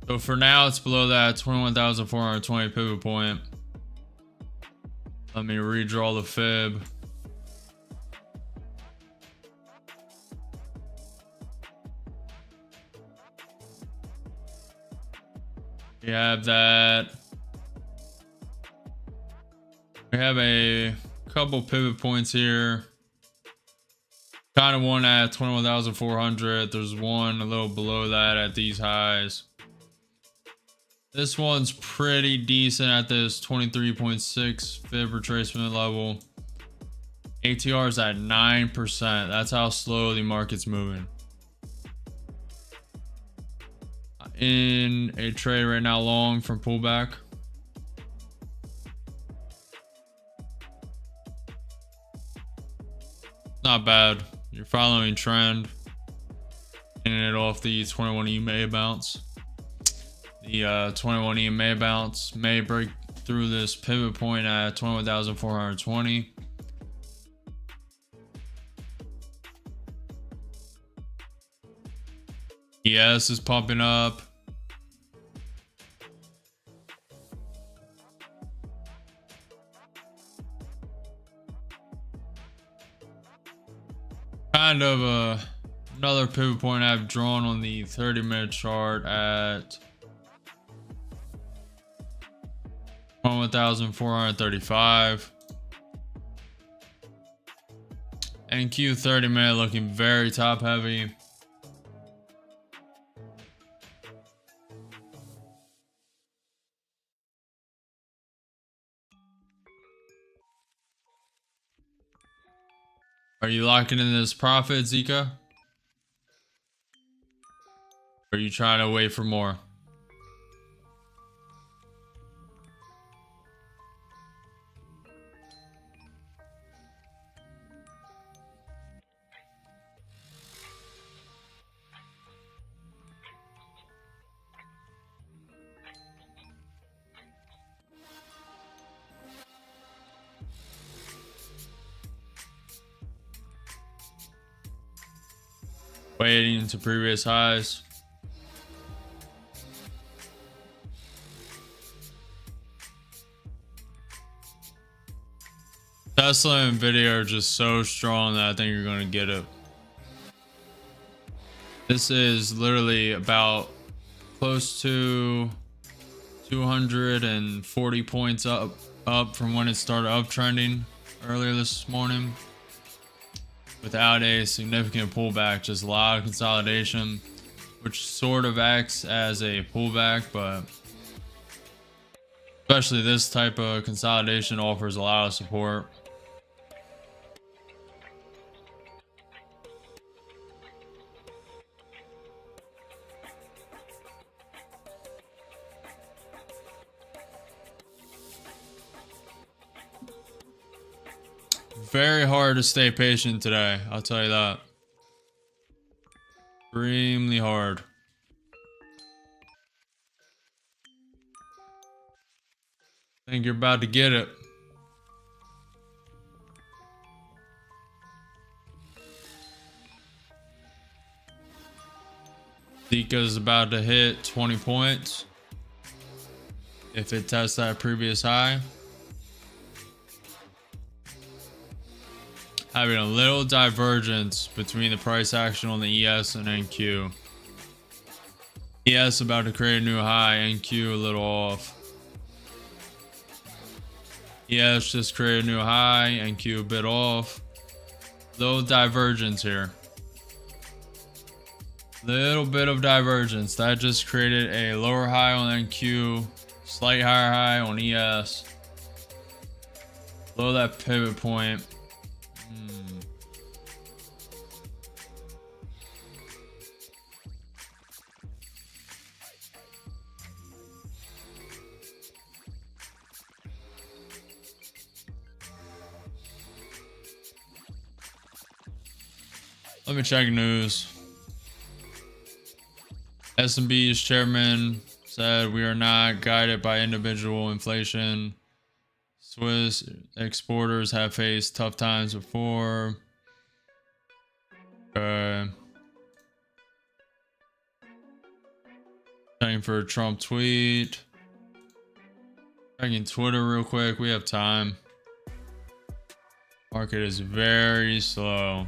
So for now, it's below that 21,420 pivot point. Let me redraw the fib. We have that. We have a couple pivot points here. Kind of one at 21,400. There's one a little below that at these highs. This one's pretty decent at this 23.6 fib retracement level. ATR is at 9%. That's how slow the market's moving. In a trade right now long from pullback. Not bad. You're following trend. Getting it off the 21 EMA bounce. The 21 EMA bounce may break through this pivot point at 21,420. ES is pumping up. Kind of another pivot point I've drawn on the 30-minute chart at 21,435. NQ 30-minute looking very top heavy. Are you locking in this profit, Zika? Or are you trying to wait for more? Waiting to previous highs. Tesla and Nvidia are just so strong that I think you're going to get it. This is literally about close to 240 points up from when it started uptrending earlier this morning, without a significant pullback, just a lot of consolidation, which sort of acts as a pullback, but especially this type of consolidation offers a lot of support. Very hard to stay patient today, I'll tell you that. Extremely hard. I think you're about to get it. Zika is about to hit 20 points if it tests that previous high. Having a little divergence between the price action on the ES and NQ. ES about to create a new high, NQ a little off. ES just created a new high, NQ a bit off. Little divergence here. Little bit of divergence. That just created a lower high on NQ, slight higher high on ES. Below that pivot point. Let me check news. S&B's chairman said we are not guided by individual inflation. Swiss exporters have faced tough times before. Checking for a Trump tweet. Checking Twitter real quick. We have time. Market is very slow.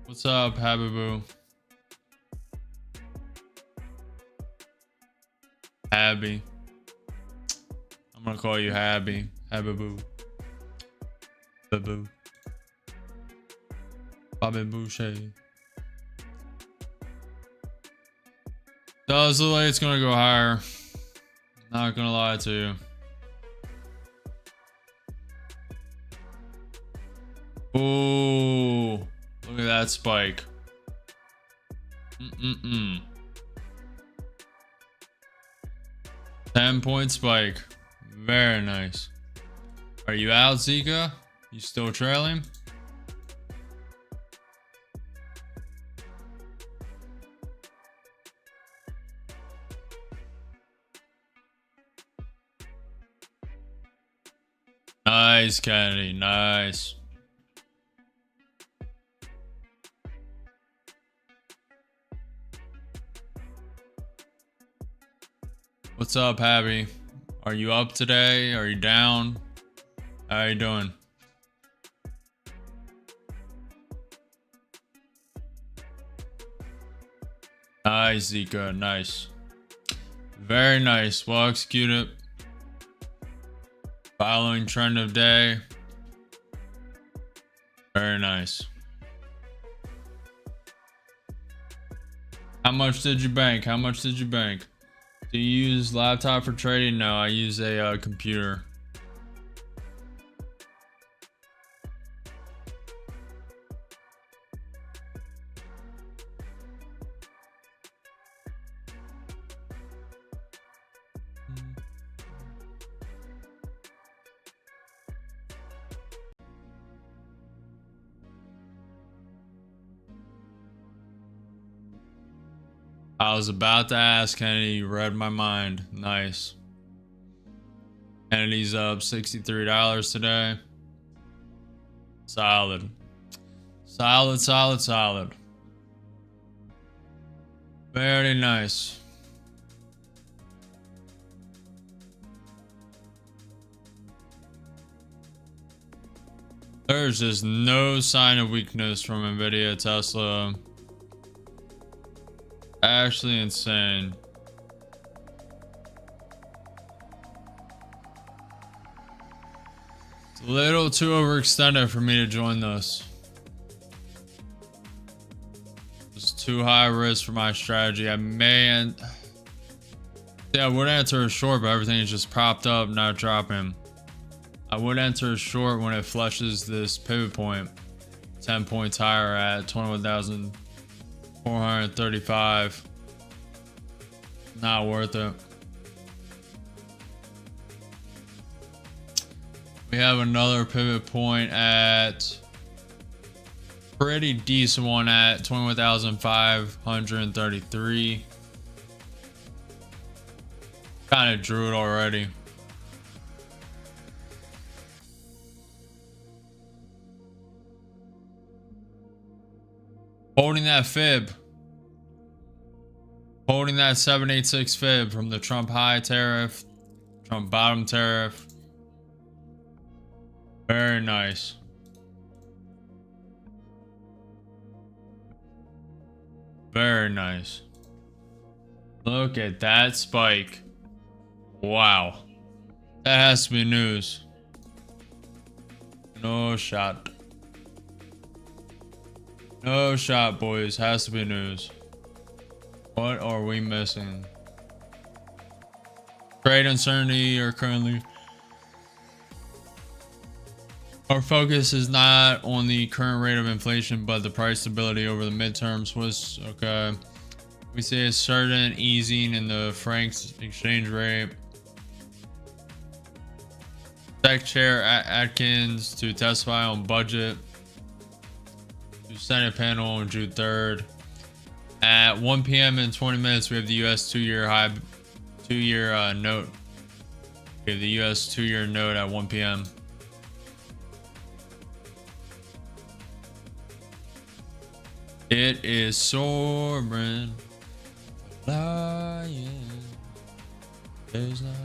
What's up, Habibu? Habby. I'm gonna call you Habby. Habibu. Babu. Bobby Boucher. Does look like it's gonna go higher. Not gonna lie to you. Ooh, look at that spike. 10-point spike. Very nice. Are you out, Zika? You still trailing? Nice, Kennedy. Nice. What's up, Happy? Are you up today? Are you down? How you doing? Nice, Zika. Nice. Very nice. Well executed. Following trend of day. Very nice. How much did you bank? How much did you bank? Do you use laptop for trading? No, I use a computer. I was about to ask Kennedy, you read my mind. Nice. Kennedy's up $63 today. Solid. Solid, solid, solid. Very nice. There's just no sign of weakness from Nvidia, Tesla. Actually insane. It's a little too overextended for me to join this. It's too high risk for my strategy. I may I would enter a short, but everything is just propped up, not dropping. I would enter a short when it flushes this pivot point 10 points higher at 21,435. Not worth it. We have another pivot point at pretty decent one at 21,533. Kind of drew it already. Holding that fib. Holding that 786 fib from the Trump high tariff, Trump bottom tariff. Very nice. Very nice. Look at that spike. Wow. That has to be news. No shot. No shot, boys. Has to be news. What are we missing? Trade uncertainty are currently... Our focus is not on the current rate of inflation, but the price stability over the midterms was okay. We see a certain easing in the franc's exchange rate. Tech Chair Atkins to testify on budget. To Senate panel on June 3rd. At 1 p.m. in 20 minutes, we have the U.S. two-year note. We have the U.S. two-year note at 1 p.m. It is soaring, flying. There's not a...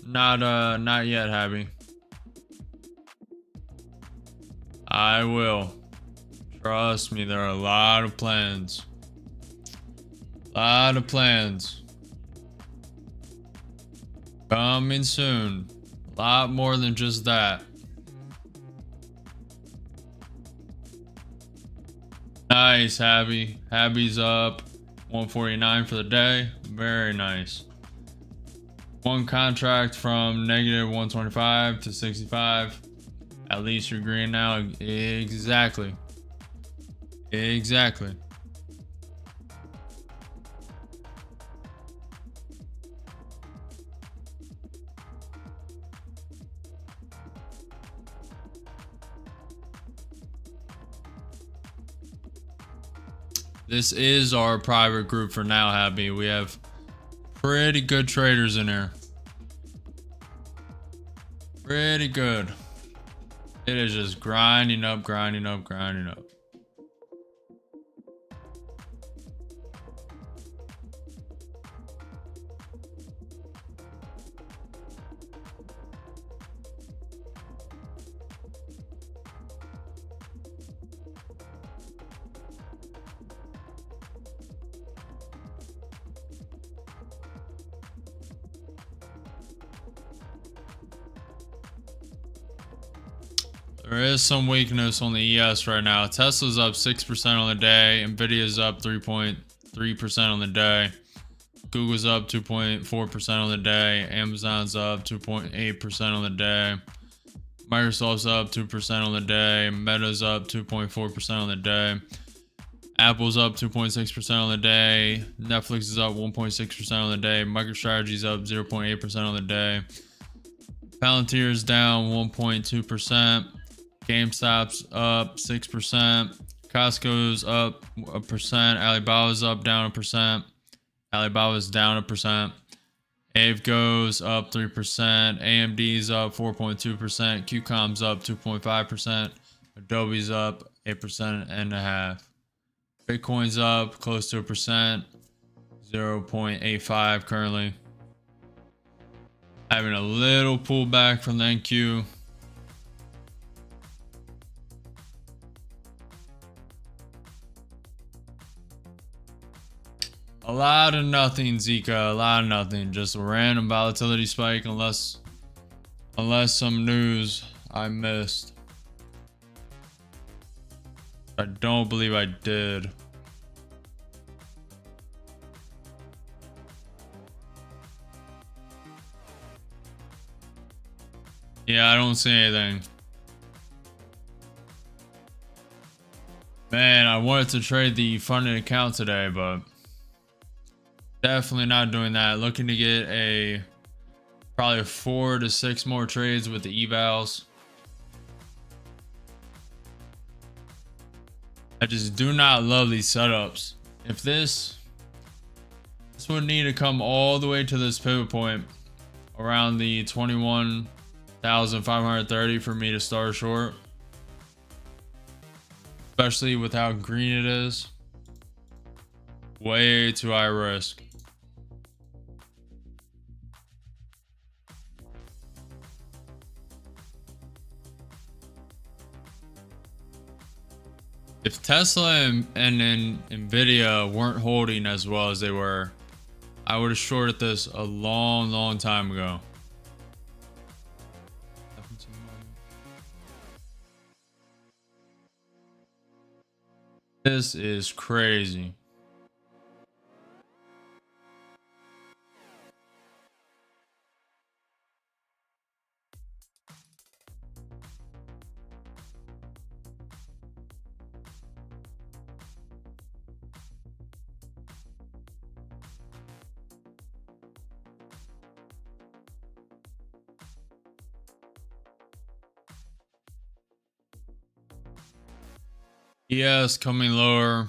Not yet, Happy. I will. Trust me, there are a lot of plans. Lot of plans. Coming soon. A lot more than just that. Nice, Happy. Happy's up 149 for the day. Very nice. One contract from negative 125 to 65. At least you're green now. Exactly. Exactly. This is our private group for now, Happy. We have pretty good traders in here. Pretty good. It is just grinding up, grinding up, grinding up. There is some weakness on the ES right now. Tesla's up 6% on the day. Nvidia's up 3.3% on the day. Google's up 2.4% on the day. Amazon's up 2.8% on the day. Microsoft's up 2% on the day. Meta's up 2.4% on the day. Apple's up 2.6% on the day. Netflix is up 1.6% on the day. MicroStrategy's up 0.8% on the day. Palantir's down 1.2%. GameStop's up 6%. Costco's up 1%. Alibaba's up down 1%. Alibaba's down 1%. Avego's up 3%. AMD's up 4.2%. QCOM's up 2.5%. Adobe's up 8.5%. Bitcoin's up close to 1%. 0.85 currently. Having a little pullback from the NQ. A lot of nothing, Zika. A lot of nothing. Just a random volatility spike, unless some news I missed. I don't believe I did. Yeah, I don't see anything. Man, I wanted to trade the funded account today, but definitely not doing that. Looking to get probably 4 to 6 more trades with the evals. I just do not love these setups. If this would need to come all the way to this pivot point around the 21,530 for me to start short, especially with how green it is. Way too high risk. If Tesla and Nvidia weren't holding as well as they were, I would have shorted this a long time ago. This is crazy. Yes, coming lower.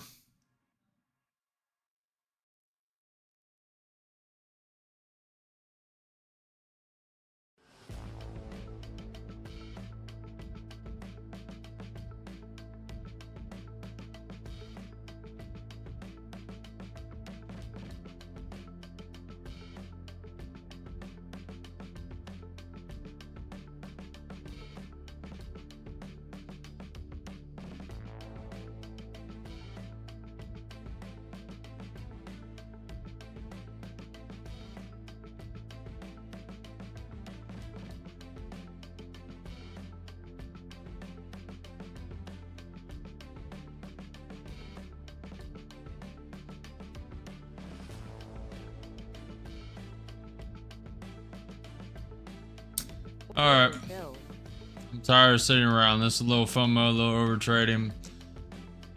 All right, I'm tired of sitting around. This is a little FOMO, a little over trading,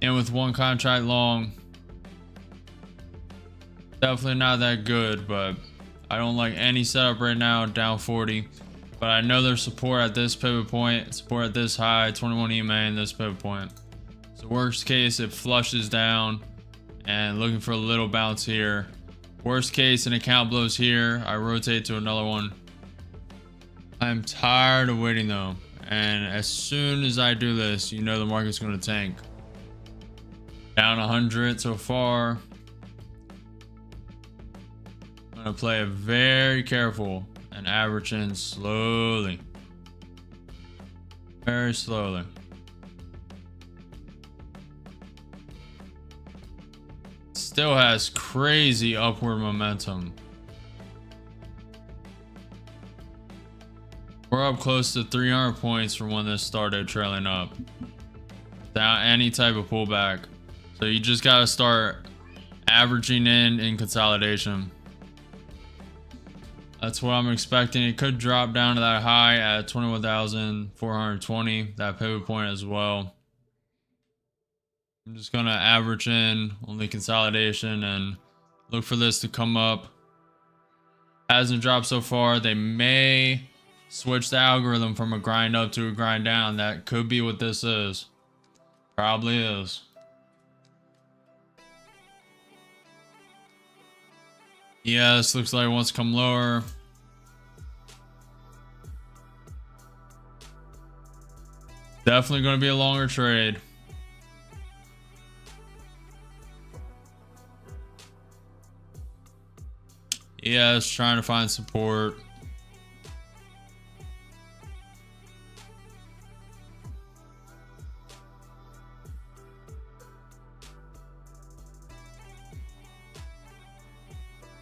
and with one contract long, definitely not that good. But I don't like any setup right now. Down 40, but I know there's support at this pivot point, support at this high 21 EMA in this pivot point. So worst case, it flushes down, and looking for a little bounce here. Worst case, an account blows here. I rotate to another one. I'm tired of waiting though, and as soon as I do this, you know the market's going to tank. Down 100 so far. I'm going to play it very careful and average in slowly. Very slowly. Still has crazy upward momentum. We're up close to 300 points from when this started trailing up without any type of pullback. So you just got to start averaging in consolidation. That's what I'm expecting. It could drop down to that high at 21,420, that pivot point as well. I'm just going to average in only consolidation and look for this to come up. Hasn't dropped so far. They may switch the algorithm from a grind up to a grind down. That could be what this is. Probably is. Yes, looks like it wants to come lower. Definitely going to be a longer trade. Yes, trying to find support.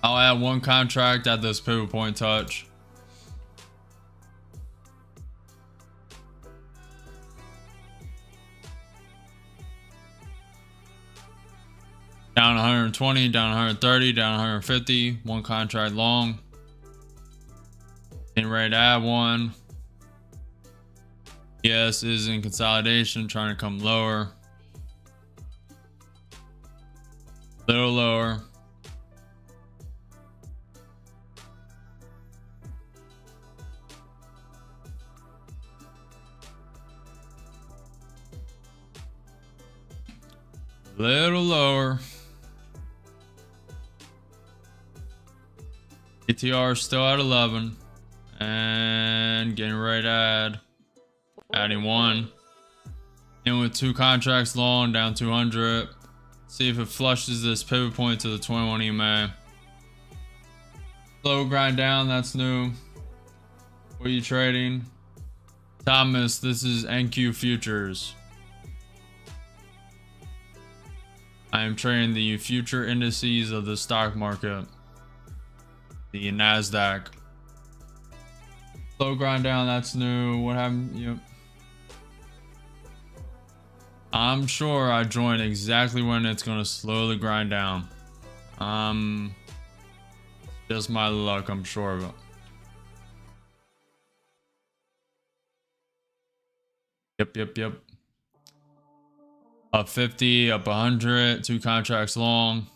I'll add one contract at this pivot point touch. Down 120, down 130, down 150, one contract long. Getting ready to add one. Yes, is in consolidation, trying to come lower. Little lower. Little lower. ATR still at 11 and getting ready to adding one in with two contracts long, down 200. See if it flushes this pivot point to the 21 EMA. Slow grind down, that's new. What are you trading? Thomas, this is NQ futures. I am trading the future indices of the stock market. The NASDAQ. Slow grind down, that's new. What happened? Yep. I'm sure I joined exactly when it's going to slowly grind down. Just my luck, I'm sure of it. Yep. Up 50, up 100, two contracts long.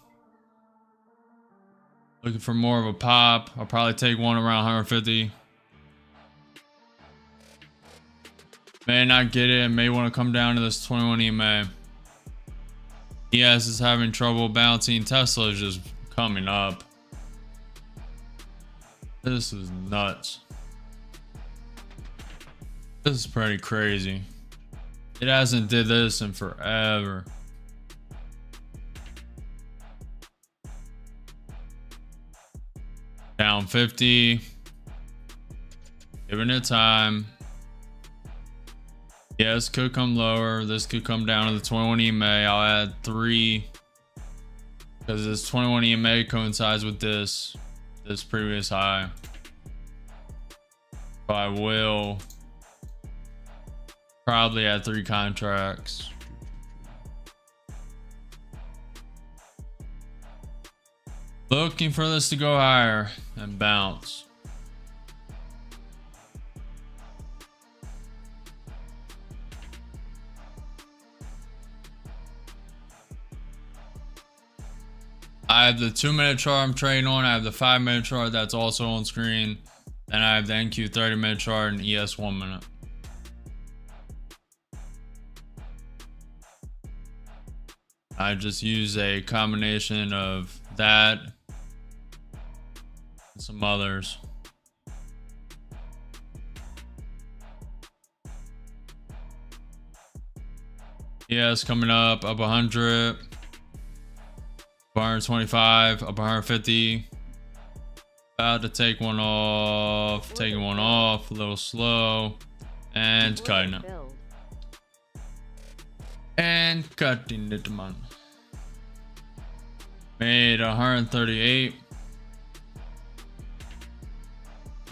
Looking for more of a pop. I'll probably take one around 150. May not get it. May want to come down to this 21 EMA. ES is having trouble bouncing. Tesla is just coming up. This is nuts. This is pretty crazy. It hasn't did this in forever. Down 50. Giving it time. Yeah, this could come lower. This could come down to the 21 EMA. I'll add 3 because this 21 EMA coincides with this previous high. But I will probably add 3 contracts. Looking for this to go higher and bounce. I have the 2-minute chart I'm trading on. I have the 5-minute chart that's also on screen. Then I have the NQ 30-minute chart and ES 1 minute. I just use a combination of that and some others. ES coming up 100. 125, up 150. About to take one off. Taking one off. A little slow. And cutting it. And cutting it, man. Made 138.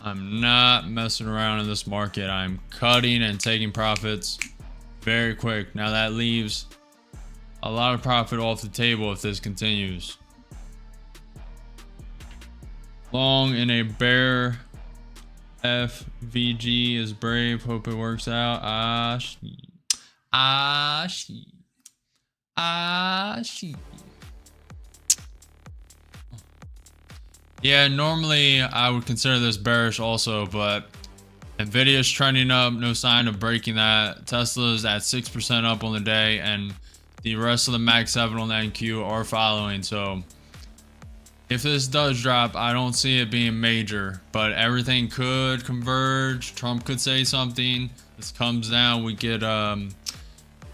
I'm not messing around in this market. I'm cutting and taking profits very quick. Now that leaves a lot of profit off the table if this continues. Long in a bear. FVG is brave. Hope it works out. Yeah, normally I would consider this bearish also, but Nvidia's trending up, no sign of breaking that. Tesla's at 6% up on the day, and the rest of the Mag 7 on the NQ are following. So if this does drop, I don't see it being major, but everything could converge. Trump could say something. This comes down, we get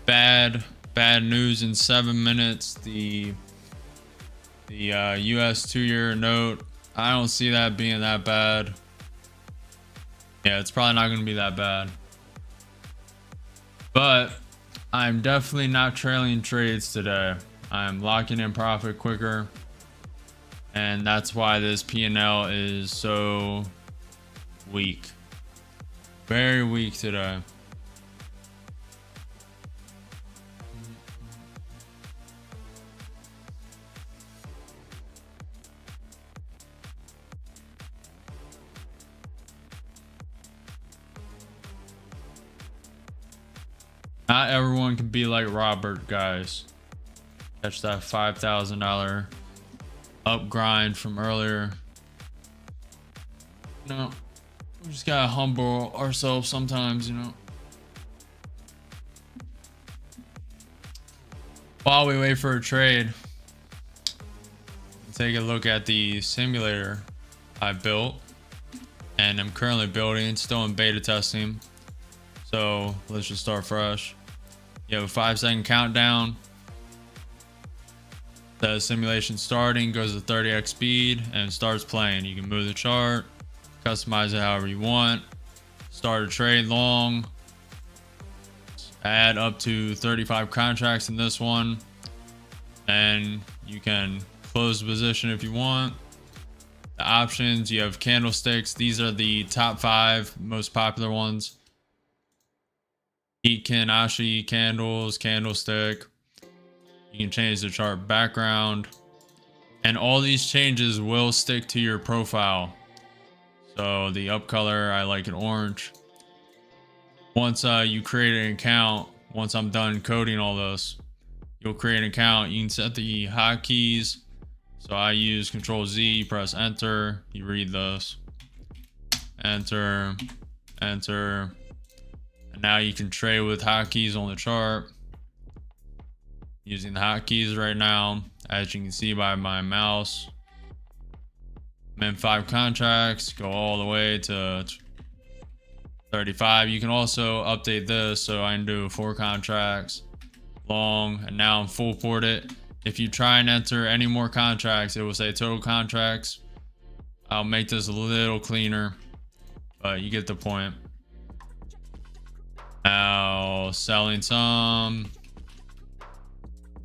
bad news in 7 minutes. The US 2-year note, I don't see that being that bad. Yeah, it's probably not going to be that bad. But I'm definitely not trailing trades today. I'm locking in profit quicker. And that's why this P&L is so weak. Very weak today. Not everyone can be like Robert, guys. Catch that $5,000 up grind from earlier. No, we just gotta humble ourselves sometimes, you know. While we wait for a trade, take a look at the simulator I built and I'm currently building, still in beta testing. So let's just start fresh. You have a 5-second countdown. The simulation starting, goes to 30x speed and starts playing. You can move the chart, customize it however you want, start a trade long, add up to 35 contracts in this one, and you can close the position if you want. The options, you have candlesticks. These are the top 5 most popular ones. Iken, Ashi, candles, candlestick. You can change the chart background, and all these changes will stick to your profile. So the up color, I like it orange. Once you create an account, once I'm done coding all this, you'll create an account. You can set the hotkeys. So I use Control Z, press enter. You read this, enter, enter. And now you can trade with hotkeys on the chart. Using the hotkeys right now, as you can see by my mouse. I'm in 5 contracts, go all the way to 35. You can also update this, so I can do 4 contracts long, and now I'm full ported. If you try and enter any more contracts, it will say total contracts. I'll make this a little cleaner, but you get the point. Now selling some.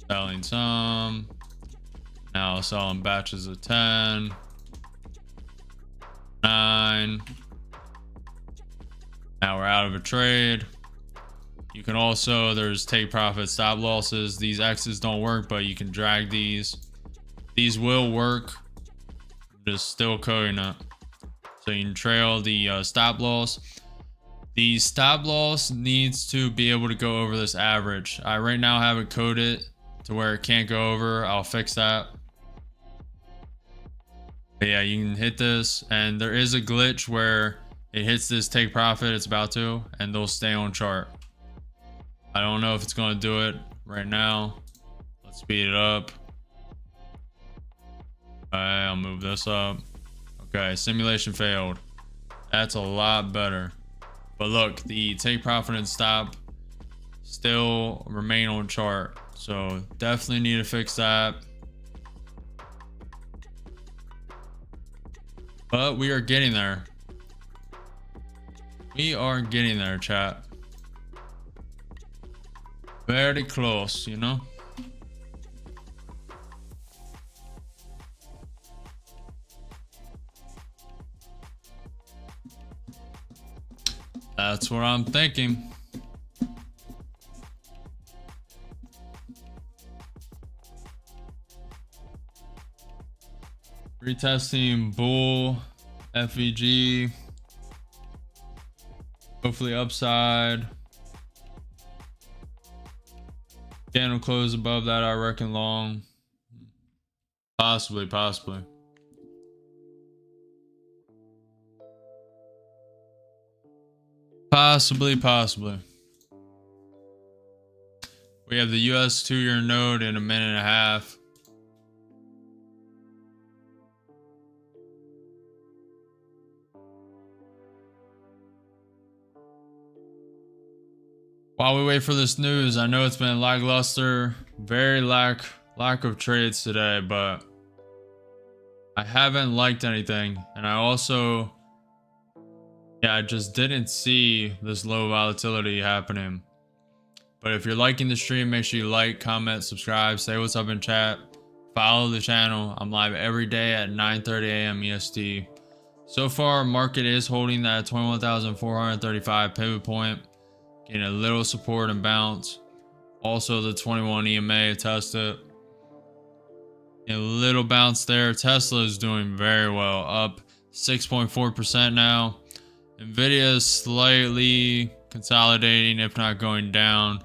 Selling some. Now selling batches of 10. 9. Now we're out of a trade. You can also, there's take profit, stop losses. These X's don't work, but you can drag these. These will work. Just still coding it. So you can trail the stop loss. The stop loss needs to be able to go over this average. I right now have it coded to where it can't go over. I'll fix that. But yeah, you can hit this, and there is a glitch where it hits this take profit, it's about to, and they'll stay on chart. I don't know if it's going to do it right now. Let's speed it up. Okay, I'll move this up. Okay, simulation failed. That's a lot better. But look, the take profit and stop still remain on chart. So definitely need to fix that. But we are getting there. We are getting there, chat. Very close, you know? That's what I'm thinking. Retesting bull, FVG. Hopefully upside. Candle close above that, I reckon long. Possibly. Possibly. We have the US 2-year note in a minute and a half. While we wait for this news, I know it's been lackluster, very lack of trades today, but I haven't liked anything. And I also, I just didn't see this low volatility happening. But if you're liking the stream, make sure you like, comment, subscribe, say what's up in chat, follow the channel. I'm live every day at 9:30 a.m. EST. So far, market is holding that 21,435 pivot point. Getting a little support and bounce. Also the 21 EMA tested. A little bounce there. Tesla is doing very well, up 6.4% now. Nvidia is slightly consolidating, if not going down.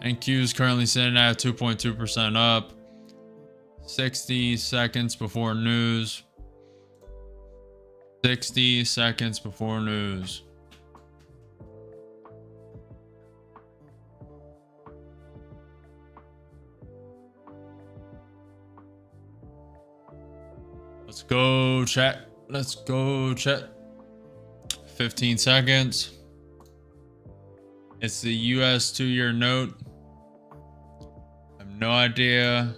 NQ is currently sitting at 2.2% up. 60 seconds before news. 60 seconds before news. Let's go, chat. Let's go, chat. 15 seconds. It's the US 2-year note. I have no idea.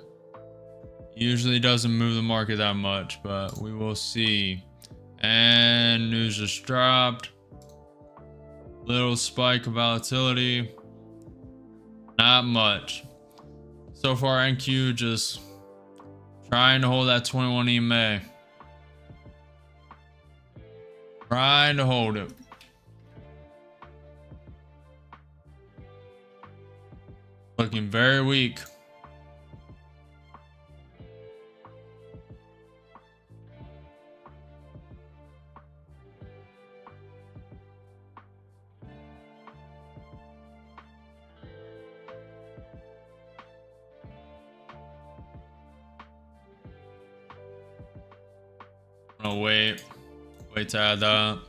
Usually doesn't move the market that much, but we will see. And news just dropped. Little spike of volatility. Not much. So far, NQ just trying to hold that 21 EMA. Trying to hold it. Looking very weak. I'm gonna wait to add that.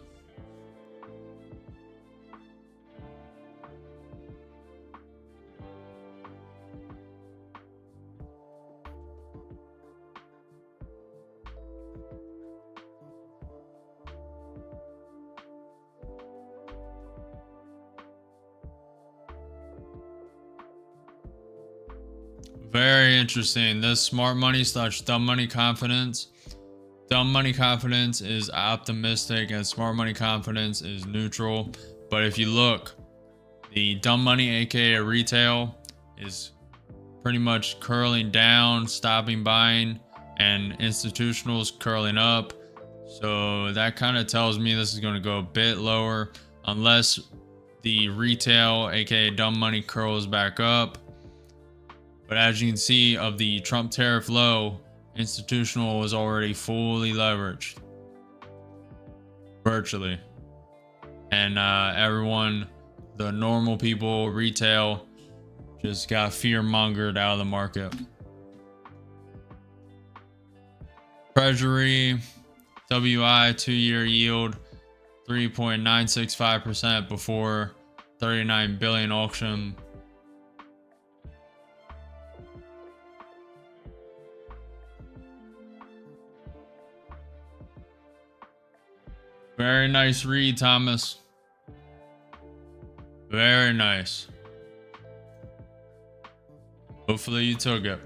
Very interesting. This smart money / dumb money confidence. Dumb money confidence is optimistic and smart money confidence is neutral. But if you look, the dumb money, aka retail, is pretty much curling down, stopping buying, and institutionals curling up. So that kind of tells me this is going to go a bit lower unless the retail, aka dumb money, curls back up. But as you can see, of the Trump tariff low, institutional was already fully leveraged. Virtually. And everyone, the normal people, retail, just got fear-mongered out of the market. Treasury, WI 2-year yield, 3.965% before 39 billion auction. Very nice read, Thomas. Very nice. Hopefully you took it.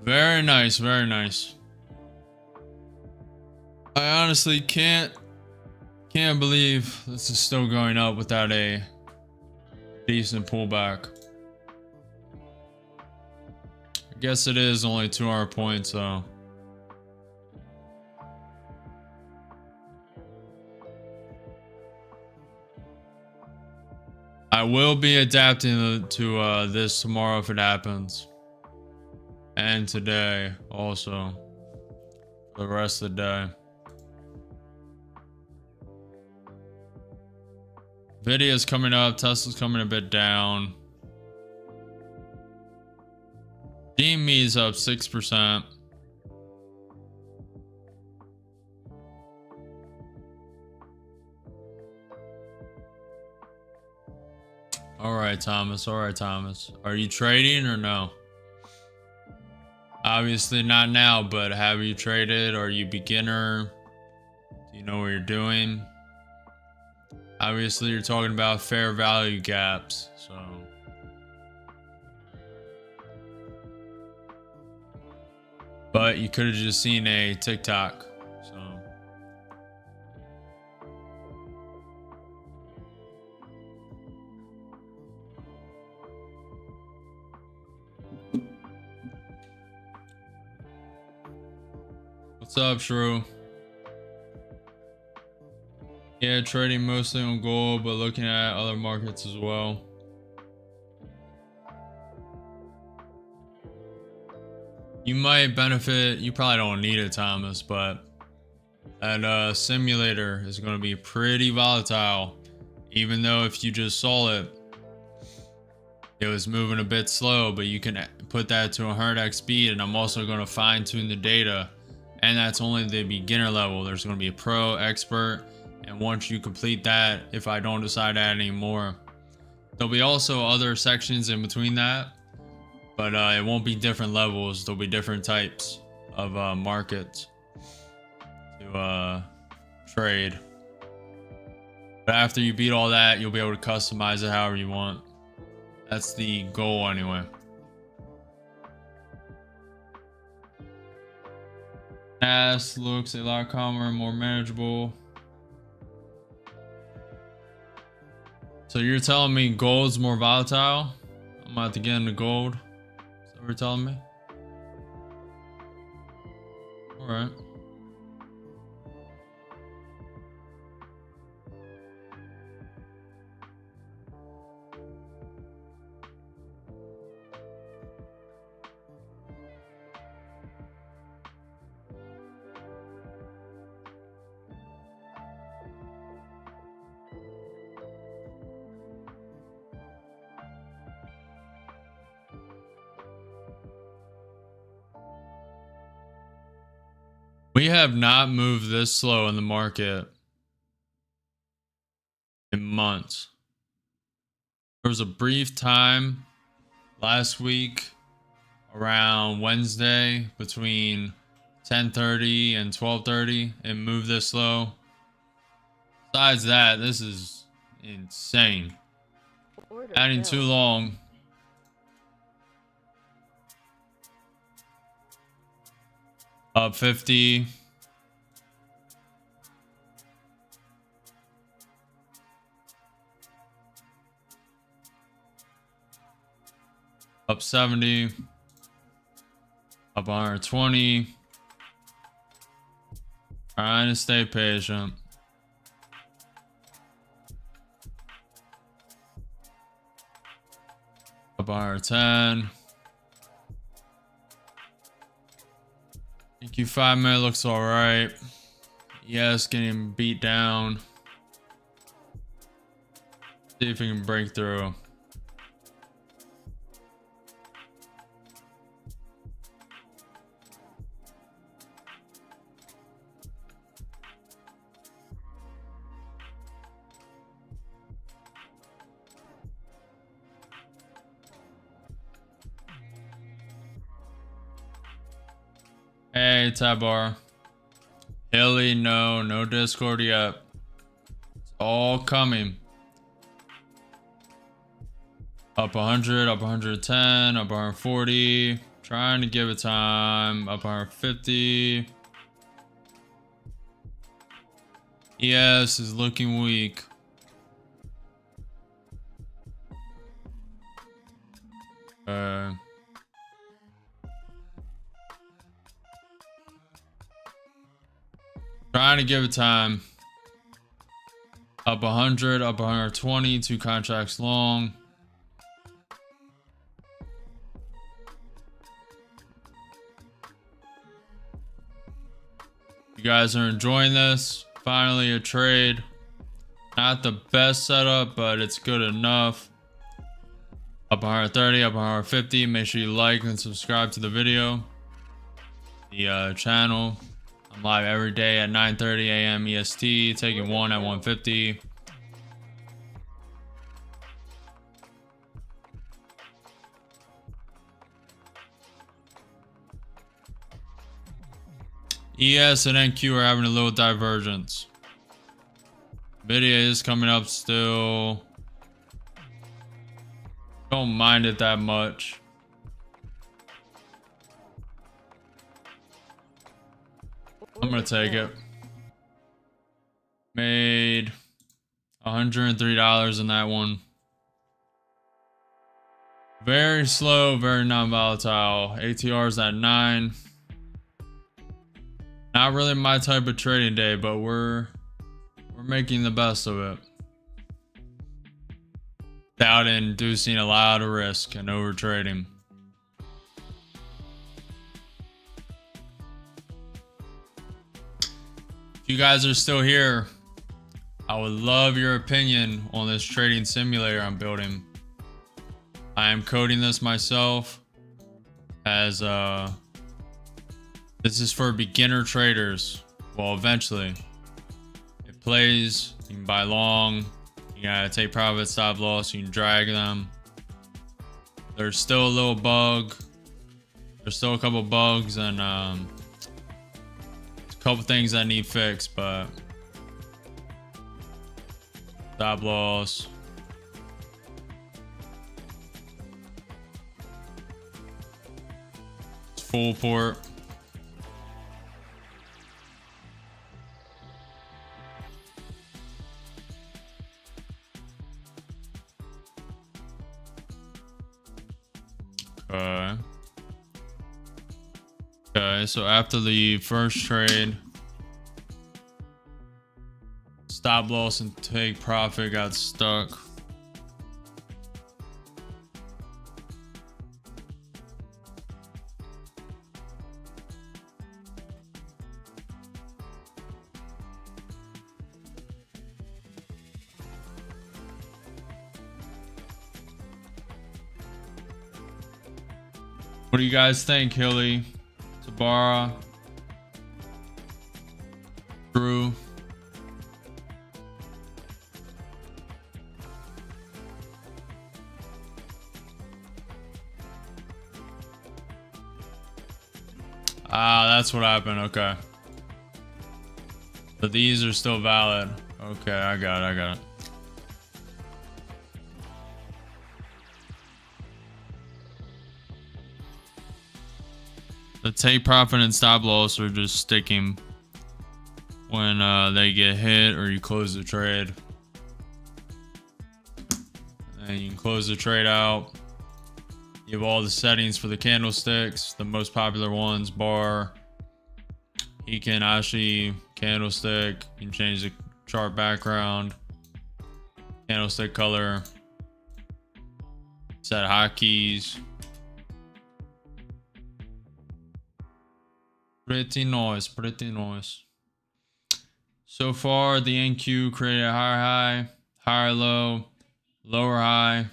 Very nice, very nice. I honestly can't believe this is still going up without a decent pullback. I guess it is only 200 points, so. I will be adapting to this tomorrow if it happens. And today also. For the rest of the day. Nvidia's coming up. Tesla's coming a bit down. DME's up 6%. All right, Thomas. All right, Thomas. Are you trading or no? Obviously not now, but have you traded? Are you beginner? Do you know what you're doing? Obviously, you're talking about fair value gaps, so. But you could have just seen a TikTok, so. What's up, Shrew? Yeah, trading mostly on gold, but looking at other markets as well. You might benefit, you probably don't need it, Thomas, but that simulator is going to be pretty volatile. Even though if you just saw it, it was moving a bit slow, but you can put that to 100x speed, and I'm also going to fine tune the data. And that's only the beginner level. There's going to be a pro, expert, and once you complete that, if I don't decide to add any more, there'll be also other sections in between that, but it won't be different levels. There'll be different types of markets to trade. But after you beat all that, you'll be able to customize it however you want. That's the goal anyway. As looks a lot calmer and more manageable. So you're telling me gold's more volatile? I'm about to get into gold. Is that what you're telling me? All right. We have not moved this slow in the market in months. There was a brief time last week around Wednesday between 10:30 and 12:30 and moved this slow. Besides that, this is insane. Adding too long. Up 50. Up 70. Up 120. Trying to stay patient. Up 110. EQ 5-minute looks alright. Yes, getting beat down. See if we can break through. Hey, Tabar. Hilly, no Discord yet. It's all coming. Up 100, up 110, up 140. Trying to give it time. Up 150. ES is looking weak. trying to give it time. Up 100, up 120, 2 contracts long. You guys are enjoying this. Finally a trade. Not the best setup, but it's good enough. Up 130, up 150. Make sure you like and subscribe to the video. The channel. I'm live every day at 9:30 a.m. EST, taking one at 150. ES and NQ are having a little divergence. Video is coming up still. Don't mind it that much. I'm gonna take it. Made $103 in that one. Very slow, very non-volatile. ATR's at 9. Not really my type of trading day, but we're making the best of it. Without inducing a lot of risk and over trading. If you guys are still here, I would love your opinion on this trading simulator I'm building. I am coding this myself as this is for beginner traders. Well, eventually it plays, you can buy long, you gotta take profit, stop loss, you can drag them. There's still a little bug. There's still a couple bugs and a couple things that need fixed, but stop loss. It's full port. Okay, so after the first trade, stop loss and take profit got stuck. What do you guys think, Hilly, Tabara, Drew? Ah, that's what happened. Okay. But these are still valid. Okay, I got it. The take profit and stop loss are just sticking when they get hit or you close the trade. And you can close the trade out. You have all the settings for the candlesticks, the most popular ones, bar, Heikin, Ashi, candlestick. You can change the chart background, candlestick color, set hotkeys. Pretty nice. So far, the NQ created a higher high, higher low, lower high.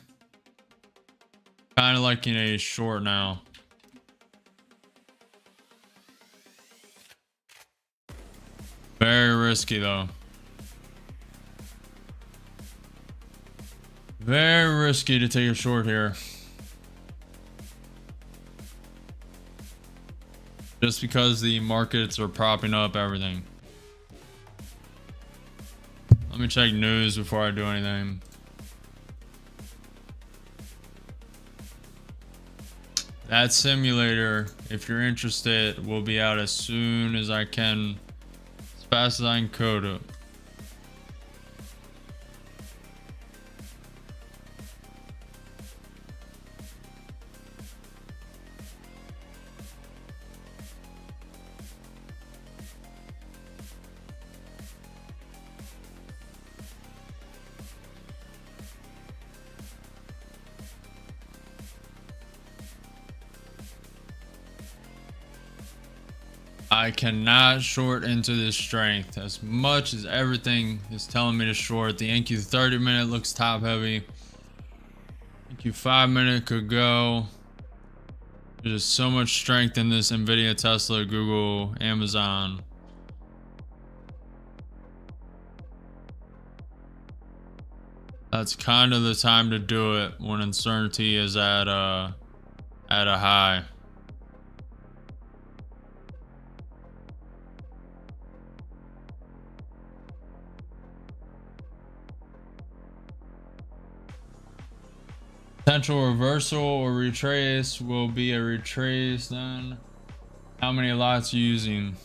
Kind of like in a short now. Very risky though. Very risky to take a short here. Just because the markets are propping up everything. Let me check news before I do anything. That simulator, if you're interested, will be out as soon as I can, as fast as I can code it. I cannot short into this strength as much as everything is telling me to short. The NQ 30 minute looks top heavy. NQ 5 minute could go. There's just so much strength in this Nvidia, Tesla, Google, Amazon. That's kind of the time to do it when uncertainty is at a high. Potential reversal or retrace will be a retrace then. How many lots are you using?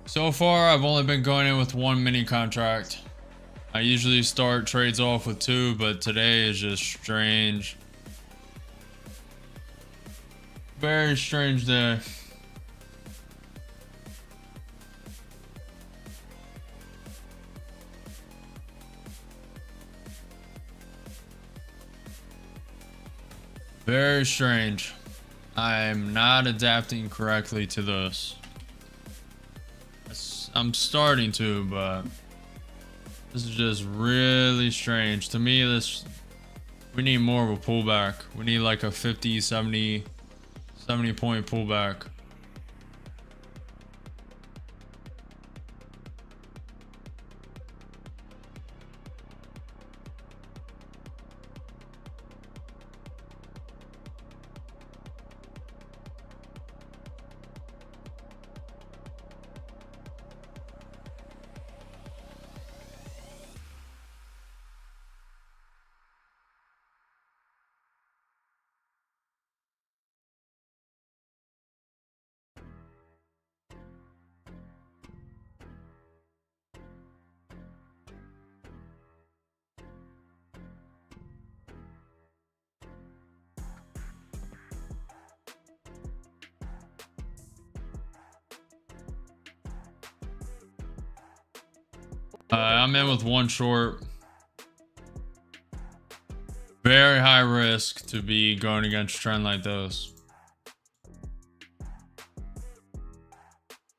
So far, I've only been going in with one mini contract. I usually start trades off with two, but today is just strange. Very strange day. Very strange. I'm not adapting correctly to this. I'm starting to, but this is just really strange. To me, we need more of a pullback. We need like a 50, 70 point pullback. I'm in with one short. Very high risk to be going against trend like this.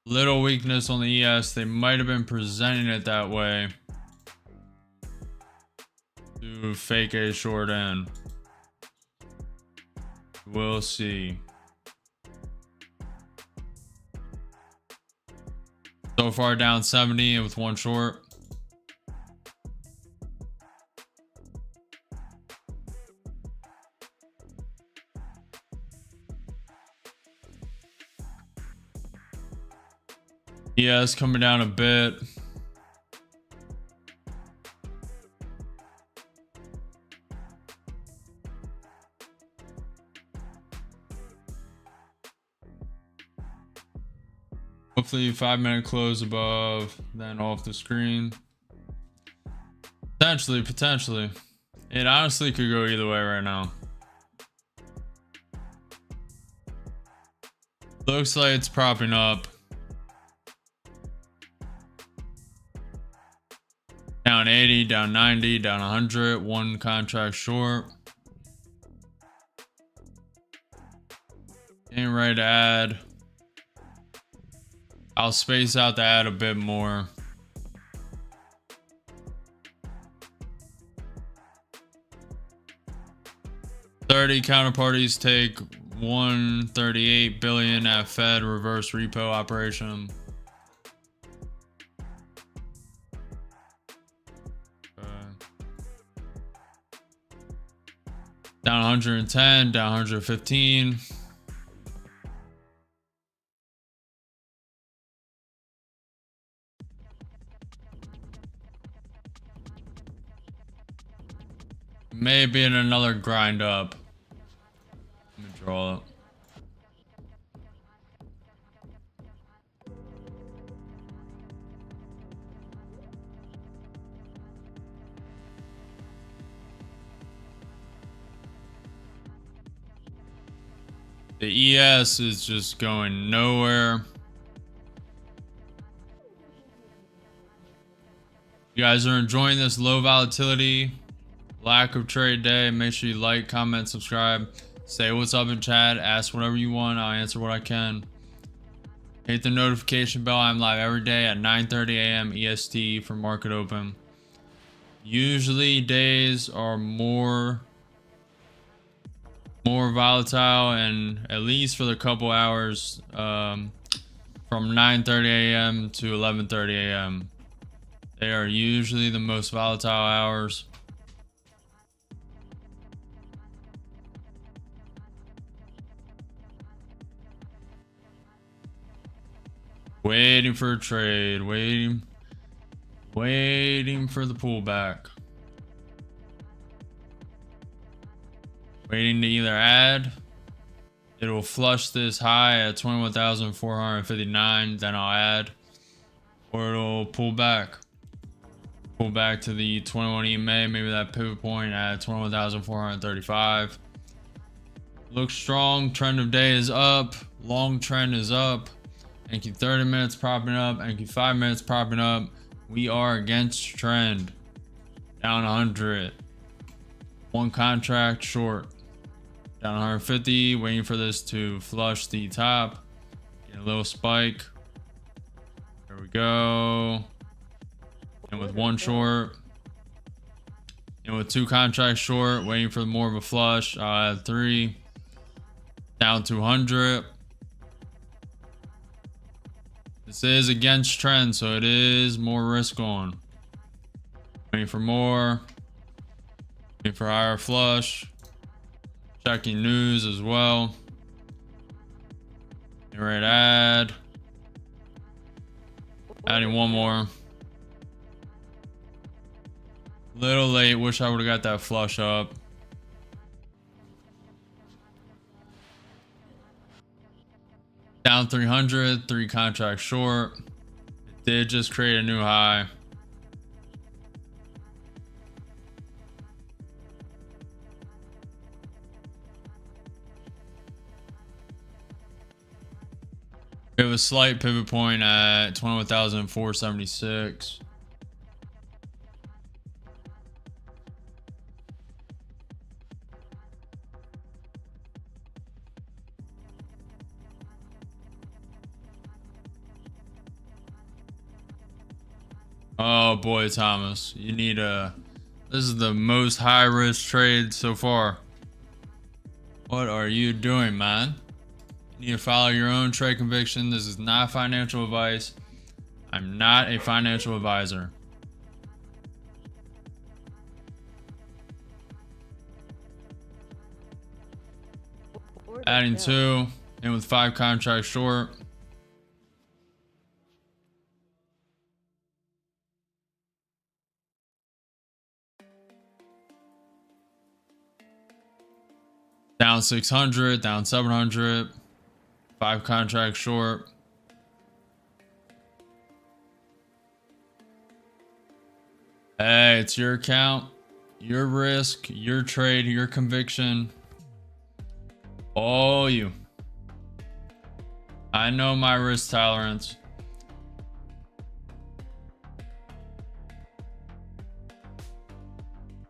Little weakness on the ES. They might have been presenting it that way to fake a short in. We'll see. So far down 70 with one short. Yeah, it's coming down a bit. Hopefully 5 minute close above, then off the screen. Potentially. It honestly could go either way right now. Looks like it's propping up. Down 80, down 90, down 100, one contract short. Getting ready to add. I'll space out the ad a bit more. $30 counterparties take $138 billion at Fed reverse repo operation. Down 110, down 115. Maybe in another grind up. Let me draw it. The ES is just going nowhere. You guys are enjoying this low volatility, lack of trade day. Make sure you like, comment, subscribe, say what's up in chat, ask whatever you want. I'll answer what I can. Hit the notification bell. I'm live every day at 9:30 a.m. EST for market open. Usually days are more volatile, and at least for the couple hours from 9:30 a.m. to 11:30 a.m. They are usually the most volatile hours. Waiting for a trade, waiting for the pullback. Waiting to either add. It will flush this high at 21,459, then I'll add. Or it'll pull back. Pull back to the 21 EMA, maybe that pivot point at 21,435. Looks strong. Trend of day is up. Long trend is up. NQ 30 minutes propping up. NQ 5 minutes propping up. We are against trend. Down 100. One contract short. Down 150. Waiting for this to flush the top. Get a little spike. There we go. And with one short. And with two contracts short. Waiting for more of a flush. I'll add 3. Down 200. This is against trend, so it is more risk on. Waiting for more. Waiting for higher flush. Checking news as well. Getting ready to add. Adding one more. Little late. Wish I would have got that flush up. Down 300, 3 contracts short. It did just create a new high. We have a slight pivot point at 21,476. Oh boy, Thomas, you need a. This is the most high risk trade so far. What are you doing, man? You need to follow your own trade conviction. This is not financial advice. I'm not a financial advisor. Adding 2 and with 5 contracts short. Down 600, down 700, 5 contracts short. Hey, it's your account, your risk, your trade, your conviction. All you. I know my risk tolerance.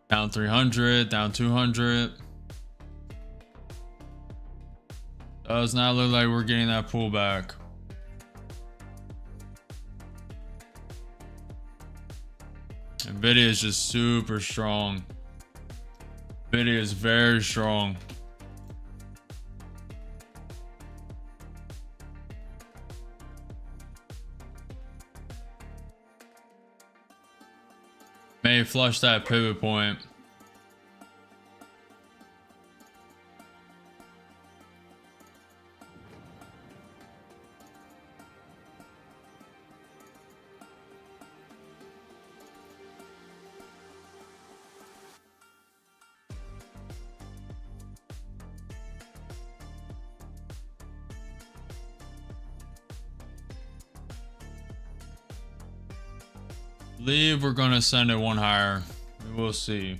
Down 300, down 200. Does not look like we're getting that pullback. Nvidia is just super strong. Nvidia is very strong. May flush that pivot point. Believe we're gonna send it one higher. We will see.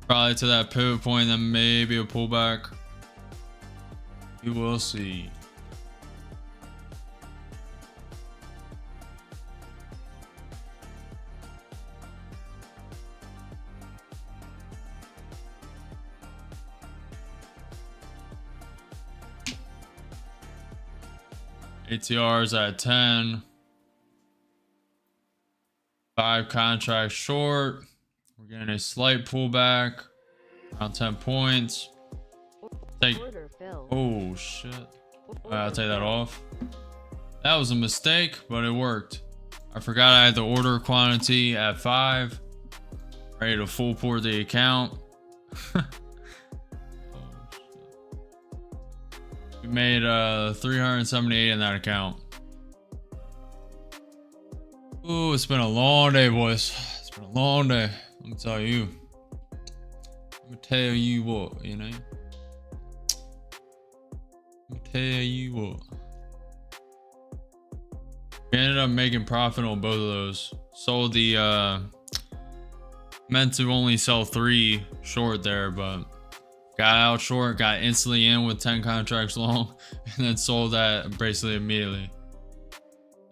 Probably to that pivot point, then maybe a pullback. We will see. ATR's at 10. 5 contracts short. We're getting a slight pullback around 10 points. Take. Order filled. Oh shit. Order I'll take that filled. off. That was a mistake, but it worked. I forgot I had the order quantity at 5. Ready to full port the account. Oh, we made 378 in that account. Ooh, it's been a long day, boys. It's been a long day. Let me tell you. Let me tell you what, you know. Let me tell you what. We ended up making profit on both of those. Sold the meant to only sell 3 short there, but got out short, got instantly in with 10 contracts long, and then sold that basically immediately.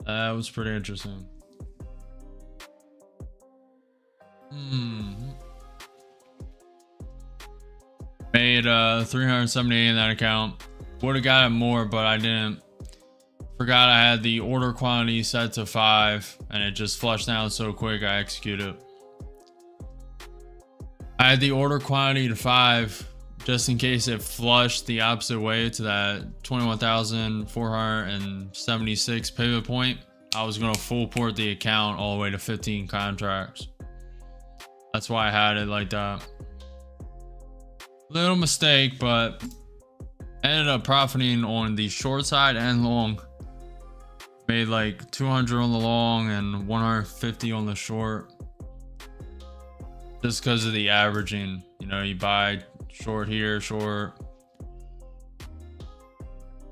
That was pretty interesting. Made 378 in that account. Would have got it more, but I didn't. Forgot I had the order quantity set to 5, and it just flushed down so quick I executed. I had the order quantity to 5 just in case it flushed the opposite way to that 21,476 pivot point. I was going to full port the account all the way to 15 contracts. That's why I had it like that. Little mistake, but ended up profiting on the short side and long. Made like 200 on the long and 150 on the short. Just because of the averaging. You know, you buy short here, short.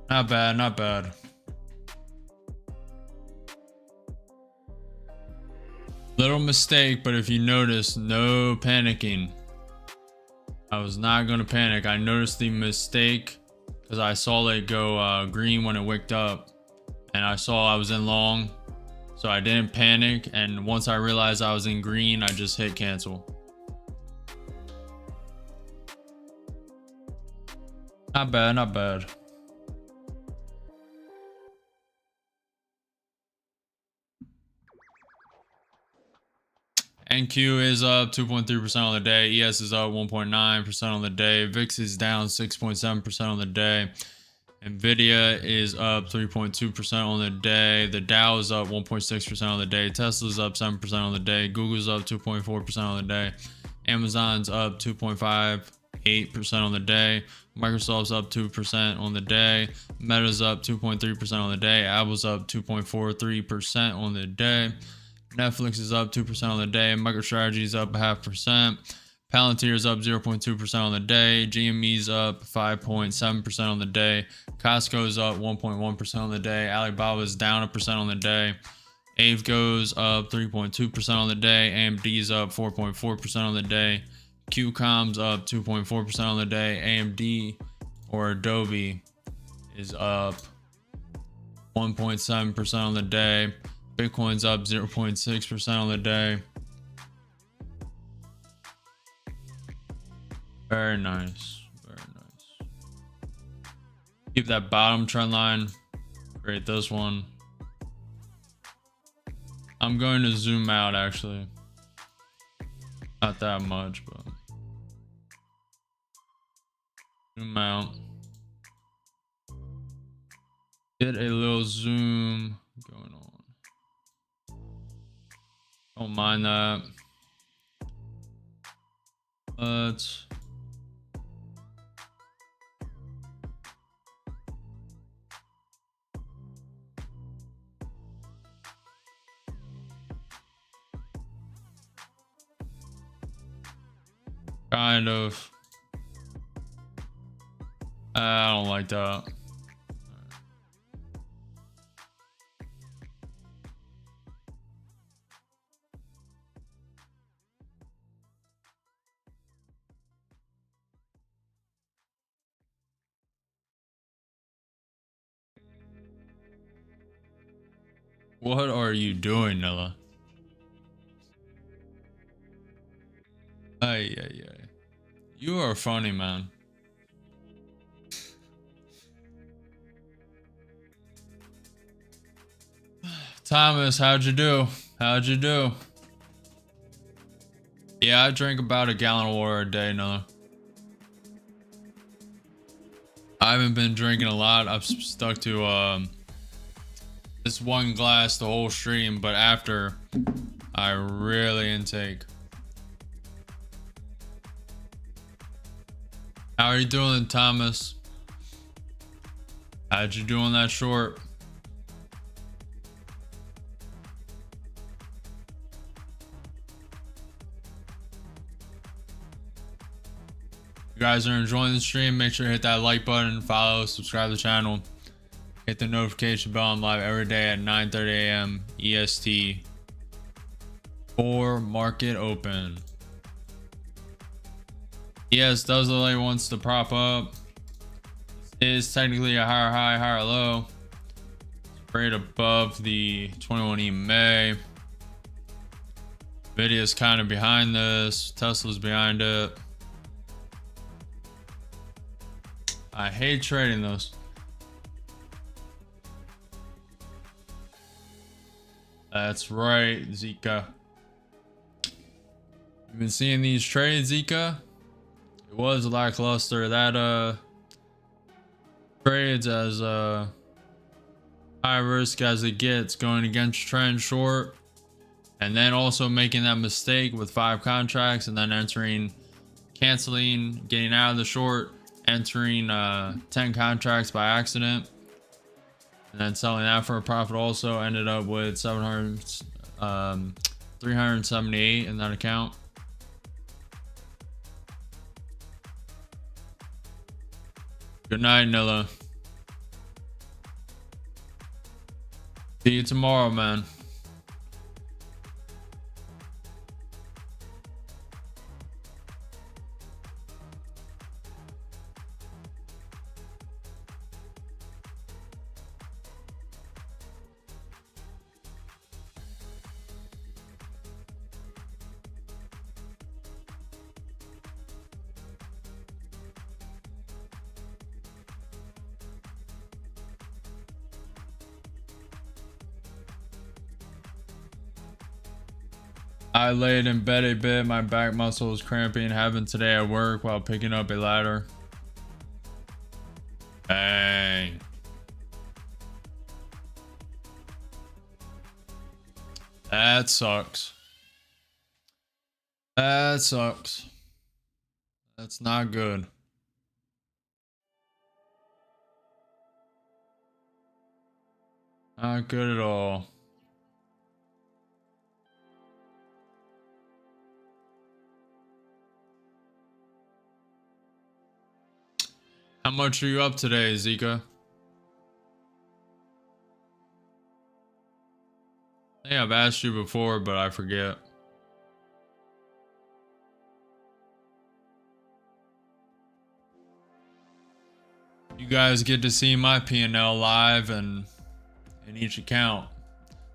Not bad, not bad. Little mistake, but if you notice, no panicking. I was not going to panic. I noticed the mistake because I saw it go green when it wicked up. And I saw I was in long. So I didn't panic. And once I realized I was in green, I just hit cancel. Not bad, not bad. NQ is up 2.3% on the day. ES is up 1.9% on the day. VIX is down 6.7% on the day. Nvidia is up 3.2% on the day. The Dow is up 1.6% on the day. Tesla's up 7% on the day. Google's up 2.4% on the day. Amazon's up 2.58% on the day. Microsoft's up 2% on the day. Meta's up 2.3% on the day. Apple's up 2.43% on the day. Netflix is up 2% on the day. MicroStrategy is up 0.5%. Palantir is up 0.2% on the day. GME's up 5.7% on the day. Costco is up 1.1% on the day. Alibaba is down 1% on the day. AVE goes up 3.2% on the day. AMD is up 4.4% on the day. QCOM's up 2.4% on the day. AMD or Adobe is up 1.7% on the day. Bitcoin's up 0.6% on the day. Very nice. Very nice. Keep that bottom trend line. Create this one. I'm going to zoom out actually. Not that much, but zoom out. Get a little zoom going on. Don't mind that. Let's kind of. I don't like that. What are you doing, Nella? Ay, ay, ay. You are funny, man. Thomas, how'd you do? How'd you do? Yeah, I drink about a gallon of water a day now. I haven't been drinking a lot. I've stuck to this one glass the whole stream, but after I really intake. How are you doing, Thomas? How'd you do on that short? If you guys are enjoying the stream, make sure to hit that like button, follow, subscribe to the channel, hit the notification bell. I'm live every day at 9:30 a.m. EST for market open. Yes, does look like it wants to prop up. This is technically a higher high, higher low. It's right above the 21 EMA. Nvidia's kind of behind this. Tesla's behind it. I hate trading those. That's right, Zika. You've been seeing these trades, Zika? It was lackluster. That trades as high risk as it gets, going against trend short, and then also making that mistake with 5 contracts and then entering, canceling, getting out of the short, entering 10 contracts by accident, and then selling that for a profit. Also ended up with 378 in that account. Good night, Nilla. See you tomorrow, man. I laid in bed a bit. My back muscle was cramping. Happened today at work while picking up a ladder. Bang. That sucks. That sucks. That's not good. Not good at all. How much are you up today, Zika? I think I've asked you before, but I forget. You guys get to see my P&L live and in each account.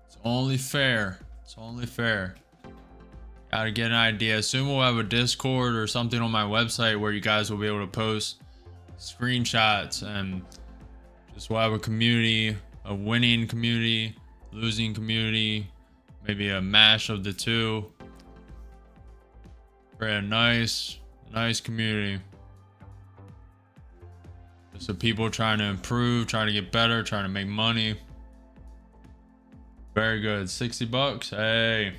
It's only fair. It's only fair. Gotta get an idea. Soon we'll have a Discord or something on my website where you guys will be able to post screenshots, and just we'll have a community, a winning community, losing community, maybe a mash of the two. For a nice community. Just the people trying to improve, trying to get better, trying to make money. Very good. 60 bucks. Hey.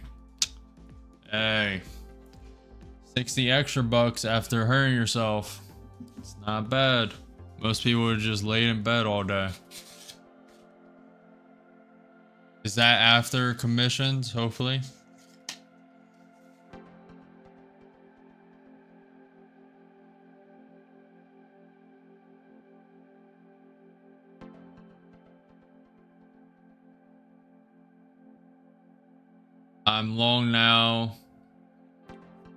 60 extra bucks after hurting yourself. It's not bad. Most people would just lay in bed all day. Is that after commissions, hopefully? I'm long now.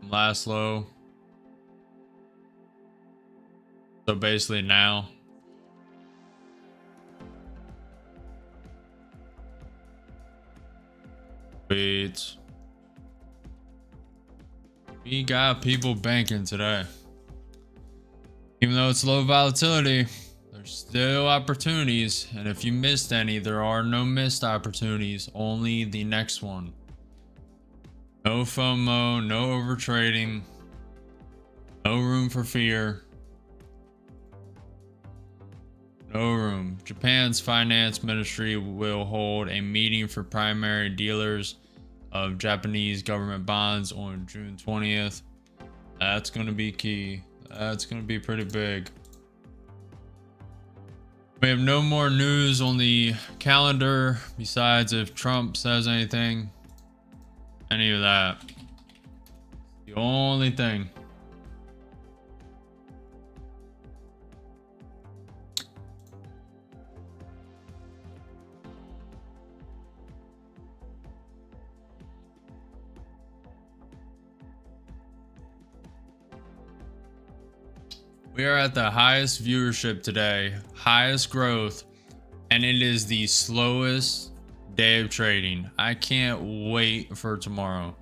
Last low. So basically now. Wait. We got people banking today. Even though it's low volatility, There's still opportunities, and if you missed any, there are no missed opportunities, only the next one. No FOMO, no overtrading, no room for fear. No room. Japan's finance ministry will hold a meeting for primary dealers of Japanese government bonds on June 20th. That's going to be key. That's going to be pretty big. We have no more news on the calendar besides if Trump says anything. Any of that. The only thing. We are at the highest viewership today, highest growth, and it is the slowest day of trading. I can't wait for tomorrow.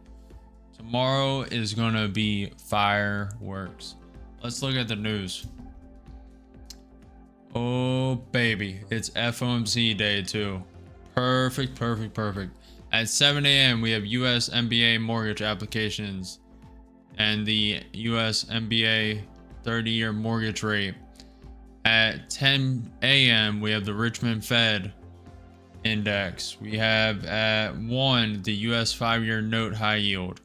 Tomorrow is gonna be fireworks. Let's look at the news. Oh baby, it's FOMC day too. Perfect, perfect, perfect. At 7 a.m. we have US MBA mortgage applications and the US MBA 30-year mortgage rate. At 10 a.m. we have the Richmond Fed index. We have at 1 the US 5-year note high yield.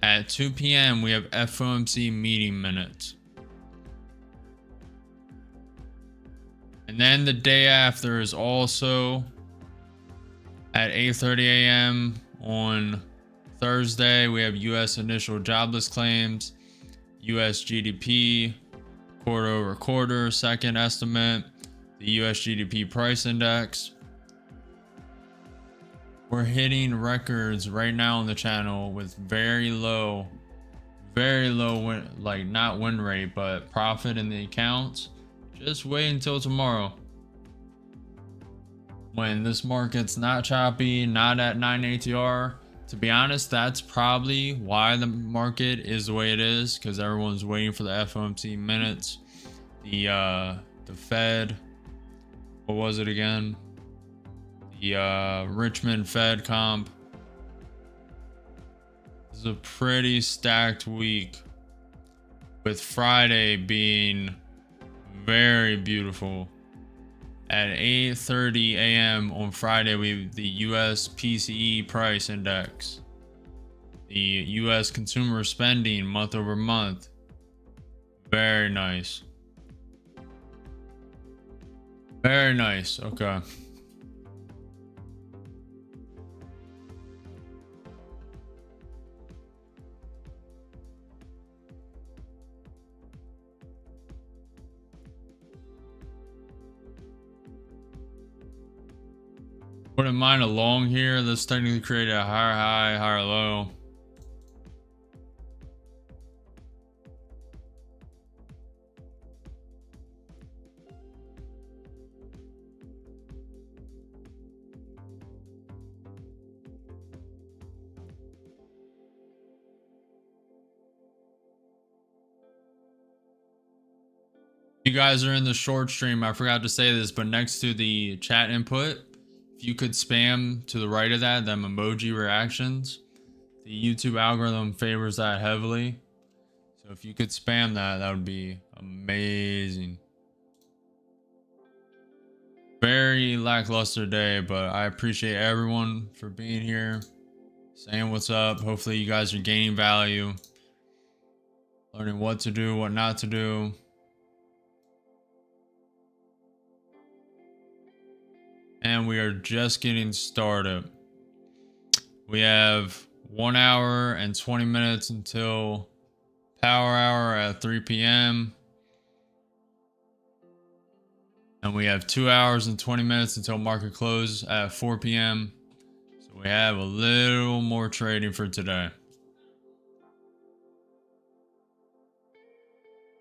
At 2 p.m. we have FOMC meeting minutes. And then the day after is also at 8:30 a.m. on Thursday. We have US initial jobless claims, US GDP, quarter over quarter, second estimate, the US GDP price index. We're hitting records right now on the channel with very low win, like not win rate, but profit in the accounts. Just wait until tomorrow when this market's not choppy, not at 9 ATR. To be honest, that's probably why the market is the way it is, because everyone's waiting for the FOMC minutes. The Fed, what was it again? The Richmond Fed comp. This is a pretty stacked week, with Friday being very beautiful. At 8:30 a.m. on Friday, we have the US PCE price index, the US consumer spending month over month. Very nice. Very nice. Okay. Wouldn't mind a long here. Let's technically create a higher high, higher low. You guys are in the short stream. I forgot to say this, but next to the chat input, if you could spam to the right of that, them emoji reactions, the YouTube algorithm favors that heavily. So if you could spam that, that would be amazing. Very lackluster day, but I appreciate everyone for being here, saying what's up. Hopefully you guys are gaining value, learning what to do, what not to do. And we are just getting started. We have 1 hour and 20 minutes until power hour at 3 p.m. And we have 2 hours and 20 minutes until market close at 4 p.m. So we have a little more trading for today.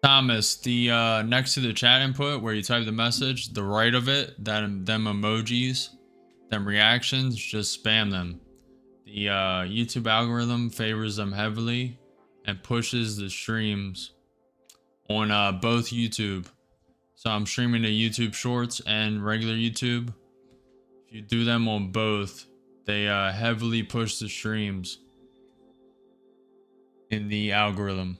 Thomas, the next to the chat input where you type the message, the right of it, them emojis, them reactions, just spam them. The YouTube algorithm favors them heavily and pushes the streams on both YouTube. So I'm streaming to YouTube Shorts and regular YouTube. If you do them on both, they heavily push the streams in the algorithm.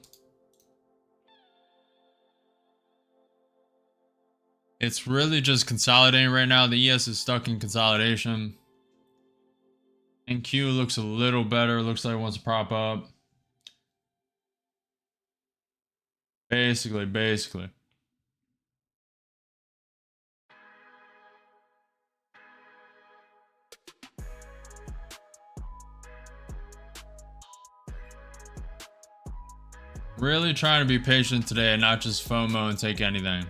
It's really just consolidating right now. The ES is stuck in consolidation. And Q looks a little better. Looks like it wants to prop up. Basically. Really trying to be patient today and not just FOMO and take anything.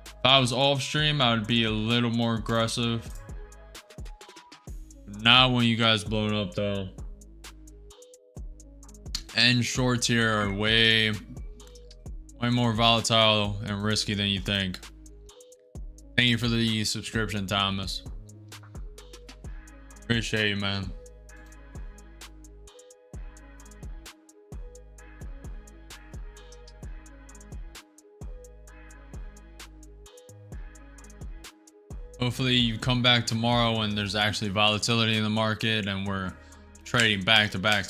If I was off stream, I would be a little more aggressive. Not when you guys blow it up though. And shorts here are way more volatile and risky than you think. Thank you for the subscription, Thomas. Appreciate you, man. Hopefully you come back tomorrow when there's actually volatility in the market and we're trading back to back.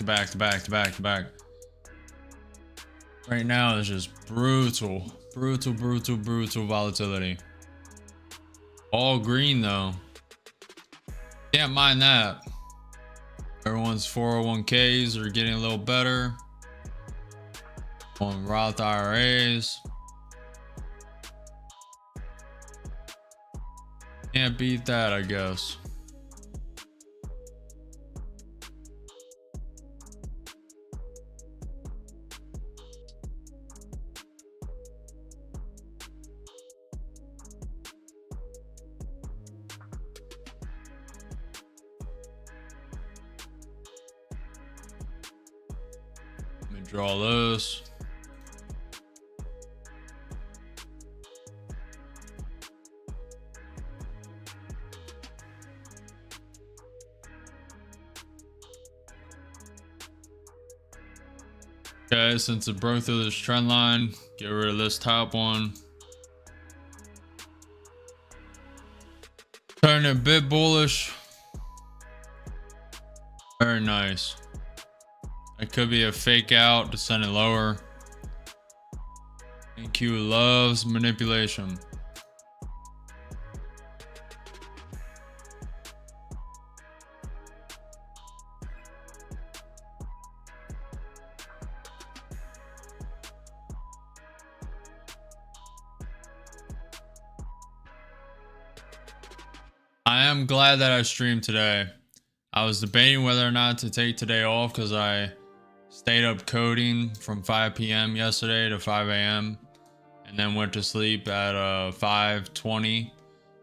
Right now it's just brutal volatility. All green though. Can't mind that. Everyone's 401ks are getting a little better. On Roth IRAs. Can't beat that, I guess. Let me draw this. Okay, since it broke through this trend line, get rid of this top one. Turn a bit bullish. Very nice. It could be a fake out to send it lower. NQ loves manipulation. I am glad that I streamed today. I was debating whether or not to take today off because I stayed up coding from 5 p.m. yesterday to 5 a.m. and then went to sleep at 5:20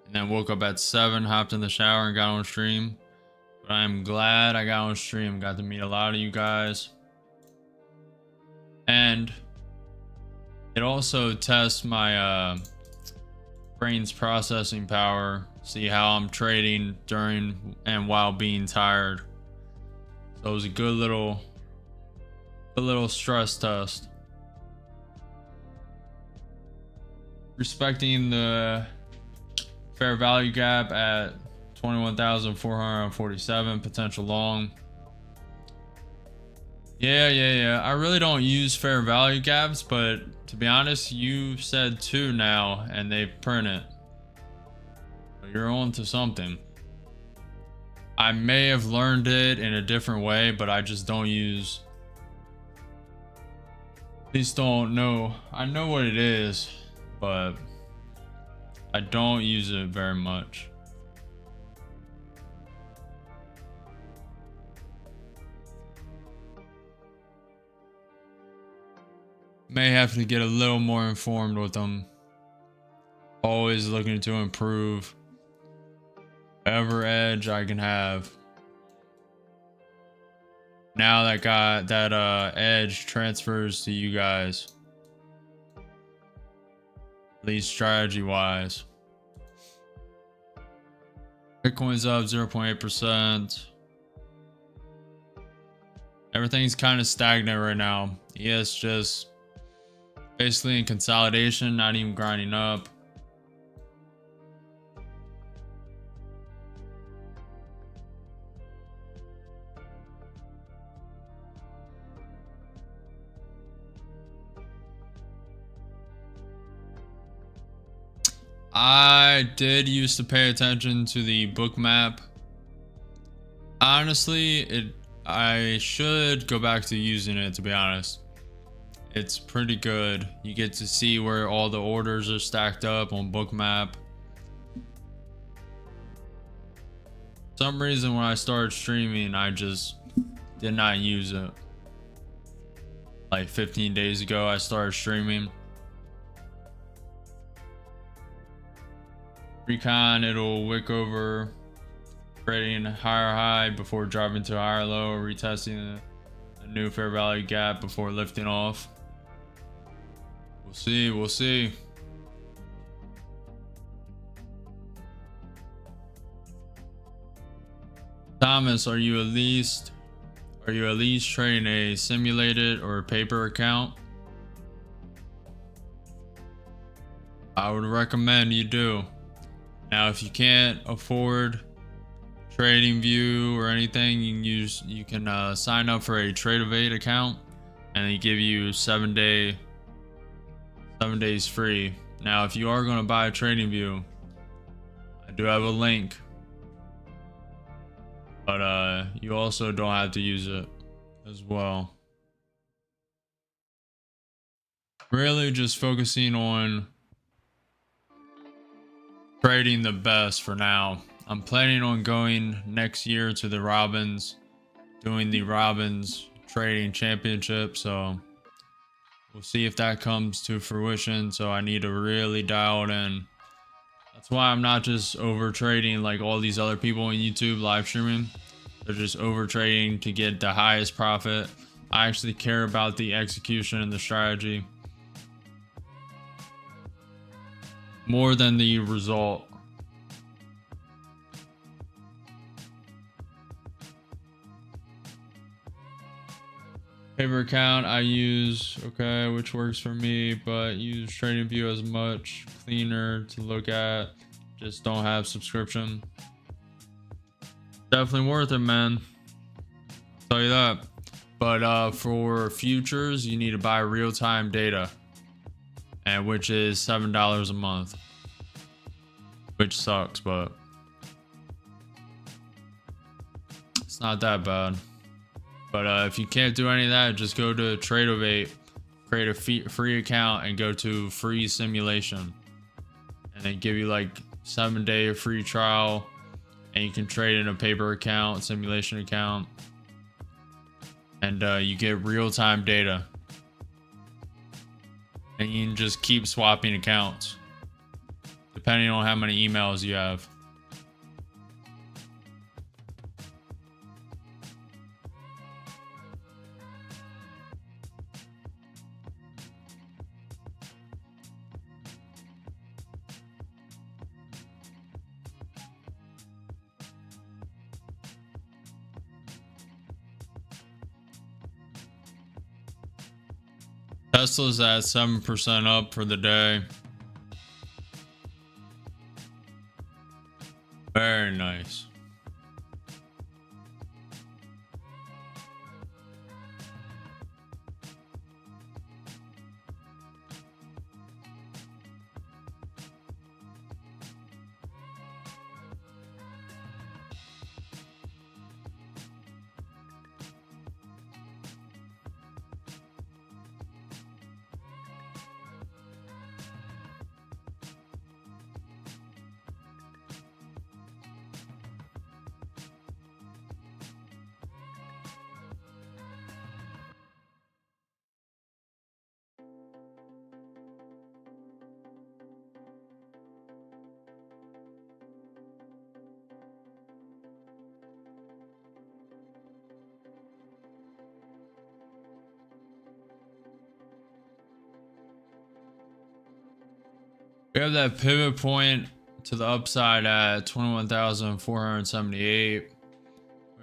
and then woke up at 7, hopped in the shower and got on stream. But I'm glad I got on stream, got to meet a lot of you guys. And it also tests my brain's processing power, see how I'm trading during and while being tired. So it was a good little stress test. Respecting the fair value gap at 21,447 potential long. Yeah. I really don't use fair value gaps, but to be honest, you said 2 now and they print it. You're on to something. I may have learned it in a different way, but I just don't use. Please don't know. I know what it is, but I don't use it very much. May have to get a little more informed with them. Always looking to improve whatever edge I can have. Now that edge transfers to you guys, at least strategy wise. Bitcoin's up 0.8%. Everything's kind of stagnant right now. ES just basically in consolidation, not even grinding up. I did used to pay attention to the book map. Honestly, I should go back to using it, to be honest. It's pretty good. You get to see where all the orders are stacked up on book map. For some reason when I started streaming, I just did not use it. Like 15 days ago I started streaming. Recon, it'll wick over, creating a higher high before dropping to a higher low, or retesting the new fair value gap before lifting off. We'll see. Thomas, are you at least trading a simulated or a paper account? I would recommend you do. Now, if you can't afford TradingView or anything, you can sign up for a Trade account, and they give you 7 days free. Now, if you are going to buy a TradingView, I do have a link, but you also don't have to use it as well. Really just focusing on trading the best for now. I'm planning on going next year to the Robbins, doing the Robbins trading championship, so we'll see if that comes to fruition. So I need to really dial it in. That's why I'm not just over trading like all these other people on YouTube live streaming. They're just over trading to get the highest profit. I actually care about the execution and the strategy more than the result. Paper account I use, okay, which works for me, but use TradingView as much cleaner to look at. Just don't have subscription. Definitely worth it, man. I'll tell you that. But for futures, you need to buy real-time data, and which is $7 a month, which sucks, but it's not that bad. But if you can't do any of that, just go to TradingView, create a free account, and go to free simulation, and they give you like 7-day free trial, and you can trade in a paper account, simulation account, and you get real-time data, and you can just keep swapping accounts depending on how many emails you have. Tesla's at 7% up for the day. Very nice. We have that pivot point to the upside at 21,478.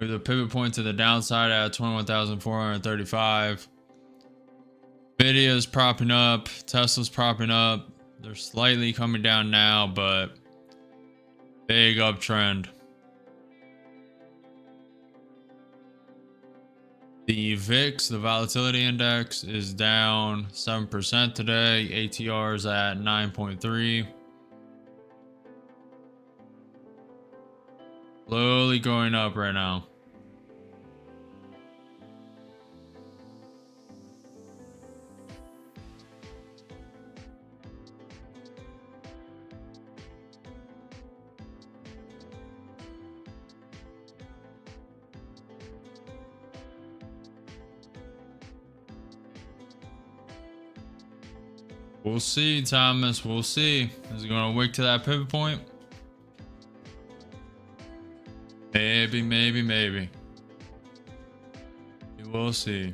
We have the pivot point to the downside at 21,435. Nvidia's propping up. Tesla's propping up. They're slightly coming down now, but big uptrend. The VIX, the volatility index, is down 7% today. ATR is at 9.3. Slowly going up right now. We'll see, Thomas. We'll see. Is it going to wick to that pivot point? Maybe, maybe, maybe. We will see.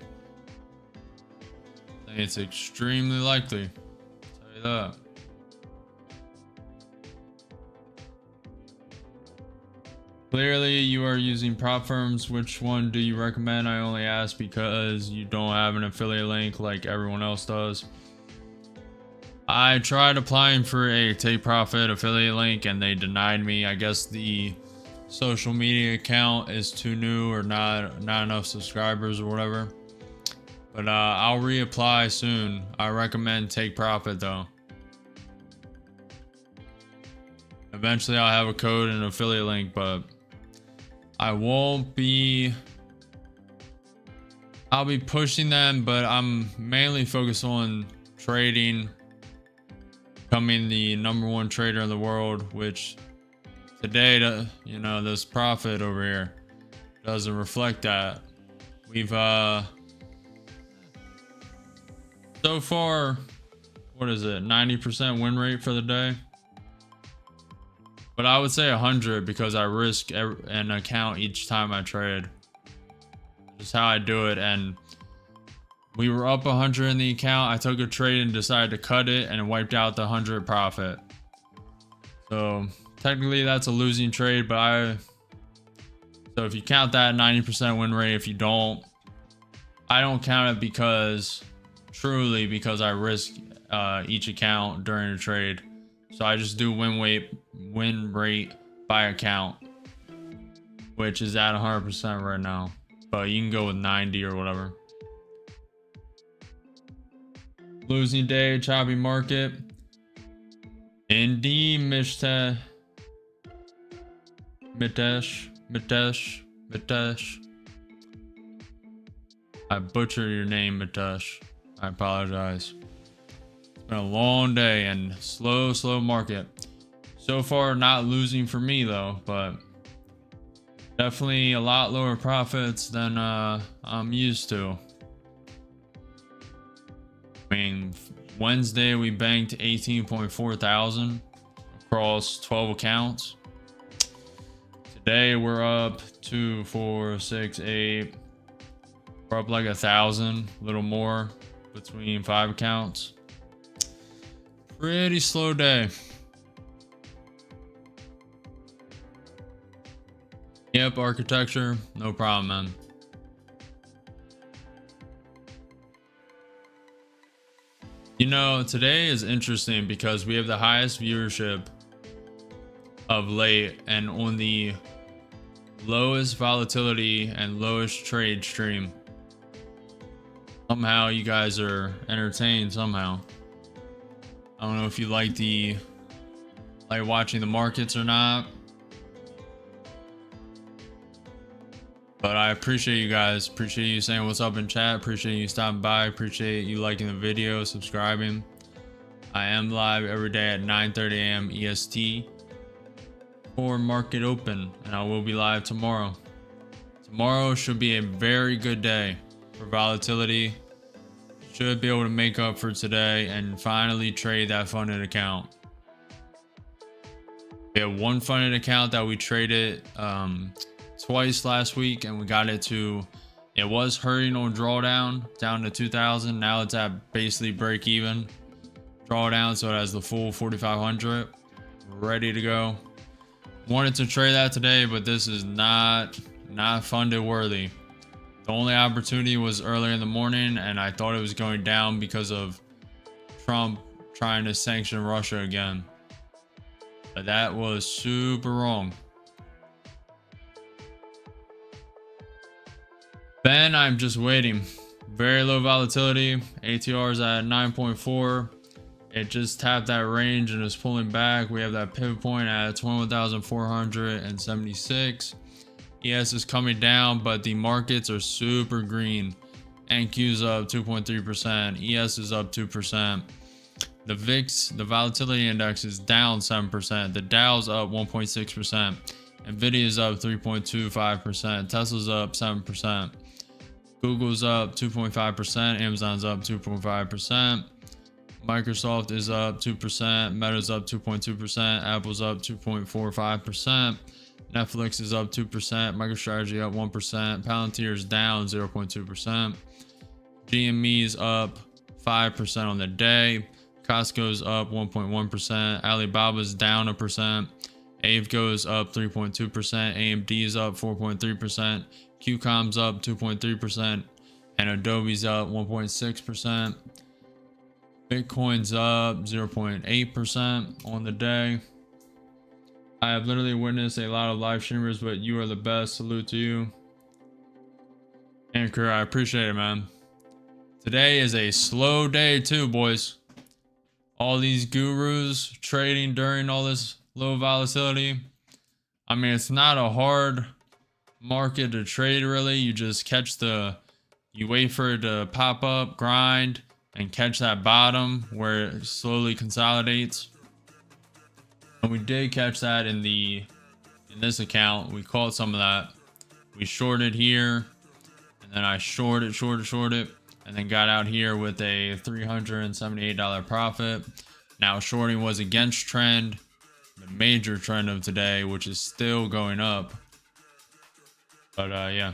I think it's extremely likely. I'll tell you that. Clearly, you are using prop firms. Which one do you recommend? I only ask because you don't have an affiliate link like everyone else does. I tried applying for a take profit affiliate link and they denied me. I guess the social media account is too new or not enough subscribers or whatever. But I'll reapply soon. I recommend take profit though. Eventually I'll have a code and an affiliate link, but I won't be. I'll be pushing them, but I'm mainly focused on trading, becoming the #1 trader in the world, which today, you know, this profit over here doesn't reflect that. We've so far, what is it, 90% win rate for the day? But I would say 100 because I risk an account each time I trade. Just how I do it. And we were up 100 in the account. I took a trade and decided to cut it and wiped out the 100 profit. So technically that's a losing trade, but so if you count that 90% win rate, if you don't, I don't count it because because I risk each account during a trade. So I just do win rate by account, which is at 100% right now, but you can go with 90 or whatever. Losing day, choppy market. Indeed, Mitesh. I butchered your name, Mitesh. I apologize. It's been a long day and slow market. So far, not losing for me though, but definitely a lot lower profits than I'm used to. I mean, Wednesday we banked 18.4 thousand across 12 accounts. Today we're up 2, 4, 6, 8. We're up like 1,000, a little more between 5 accounts. Pretty slow day. Yep, architecture, no problem, man. You know, today is interesting because we have the highest viewership of late and on the lowest volatility and lowest trade stream. Somehow you guys are entertained somehow. I don't know if you like watching the markets or not, but I appreciate you guys. Appreciate you saying what's up in chat. Appreciate you stopping by. Appreciate you liking the video, subscribing. I am live every day at 9:30 a.m. EST for market open, and I will be live tomorrow. Tomorrow should be a very good day for volatility. Should be able to make up for today and finally trade that funded account. We have one funded account that we traded twice last week, and we got it to, it was hurting on drawdown down to 2,000. Now it's at basically break even drawdown, so it has the full 4,500 ready to go. Wanted to trade that today, but this is not funded worthy. The only opportunity was earlier in the morning, and I thought it was going down because of Trump trying to sanction Russia again. But that was super wrong. Ben, I'm just waiting. Very low volatility. ATR is at 9.4. It just tapped that range and is pulling back. We have that pivot point at 21,476. ES is coming down, but the markets are super green. NQ's up 2.3%. ES is up 2%. The VIX, the volatility index, is down 7%. The Dow's up 1.6%. Nvidia's up 3.25%. Tesla's up 7%. Google's up 2.5%. Amazon's up 2.5%. Microsoft is up 2%. Meta's up 2.2%. Apple's up 2.45%. Netflix is up 2%. MicroStrategy up 1%. Palantir is down 0.2%. GME is up 5% on the day. Costco's up 1.1%. Alibaba's down 1%. Aveco is up 3.2%. AMD is up 4.3%. QCOM's up 2.3%. And Adobe's up 1.6%. Bitcoin's up 0.8% on the day. I have literally witnessed a lot of live streamers, but you are the best. Salute to you. Anchor, I appreciate it, man. Today is a slow day too, boys. All these gurus trading during all this low volatility. I mean, it's not a hard market to trade, really. You just you wait for it to pop up, grind, and catch that bottom where it slowly consolidates. And we did catch that in this account. We caught some of that. We shorted here, and then I shorted, and then got out here with a $378 profit. Now shorting was against trend, the major trend of today, which is still going up. But yeah.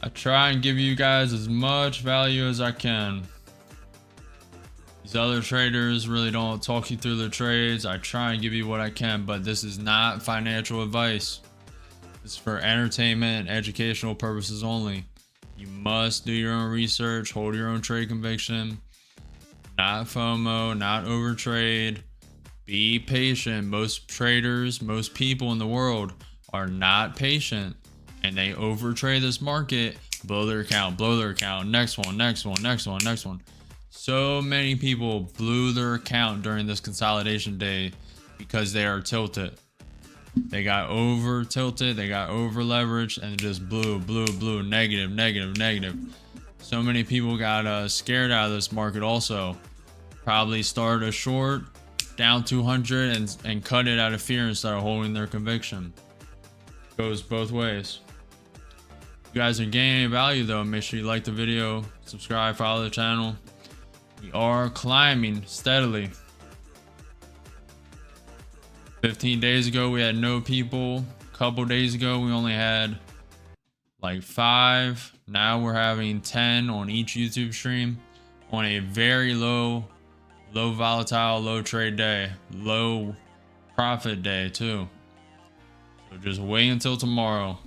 I try and give you guys as much value as I can. These other traders really don't talk you through the trades. I try and give you what I can, but this is not financial advice. This is for entertainment and educational purposes only. You must do your own research, hold your own trade conviction. Not FOMO, not overtrade. Be patient. Most traders, most people in the world are not patient. And they overtrade this market, blow their account, next one. So many people blew their account during this consolidation day because they are tilted. They got over tilted, they got over leveraged, and just blew, negative. So many people got scared out of this market also. Probably started a short, down 200, and cut it out of fear instead of holding their conviction. Goes both ways. If you guys are gaining value though, make sure you like the video, subscribe, follow the channel. We are climbing steadily. 15 days ago we had no people. A couple days ago we only had like 5. Now we're having 10 on each YouTube stream on a very low volatile, low trade day, low profit day too. So just wait until tomorrow.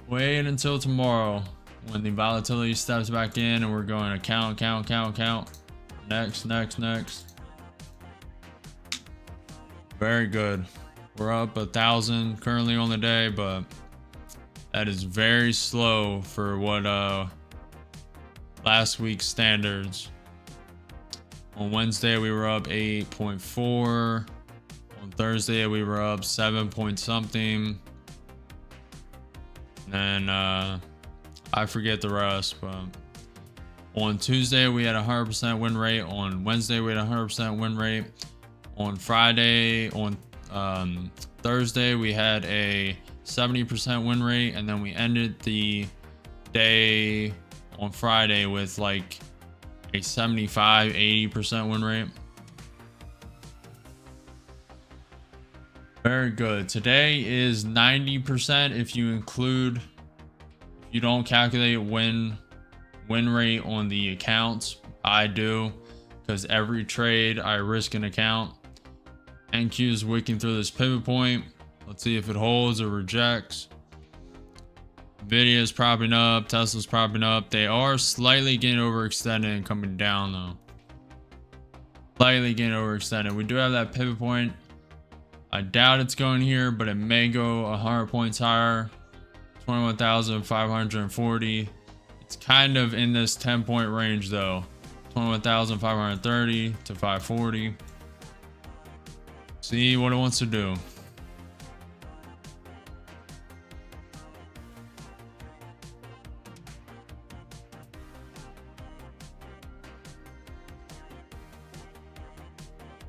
Wait until tomorrow when the volatility steps back in and we're going to count. Next. Very good. We're up 1,000 currently on the day, but that is very slow for what last week's standards. On Wednesday we were up 8.4. On Thursday we were up 7 point something. And I forget the rest, but on Tuesday we had a 100% win rate. On Wednesday we had a 100% win rate. On Thursday we had a 70% win rate, and then we ended the day on Friday with like a 75-80% win rate. Very good. Today is 90% if you don't calculate win rate on the accounts. I do, because every trade I risk an account. NQ is wicking through this pivot point. Let's see if it holds or rejects. Nvidia is propping up. Tesla's propping up. They are slightly getting overextended and coming down though. Slightly getting overextended. We do have that pivot point. I doubt it's going here, but it may go 100 points higher. 21,540. It's kind of in this 10-point range though. 21,530 to 540. See what it wants to do.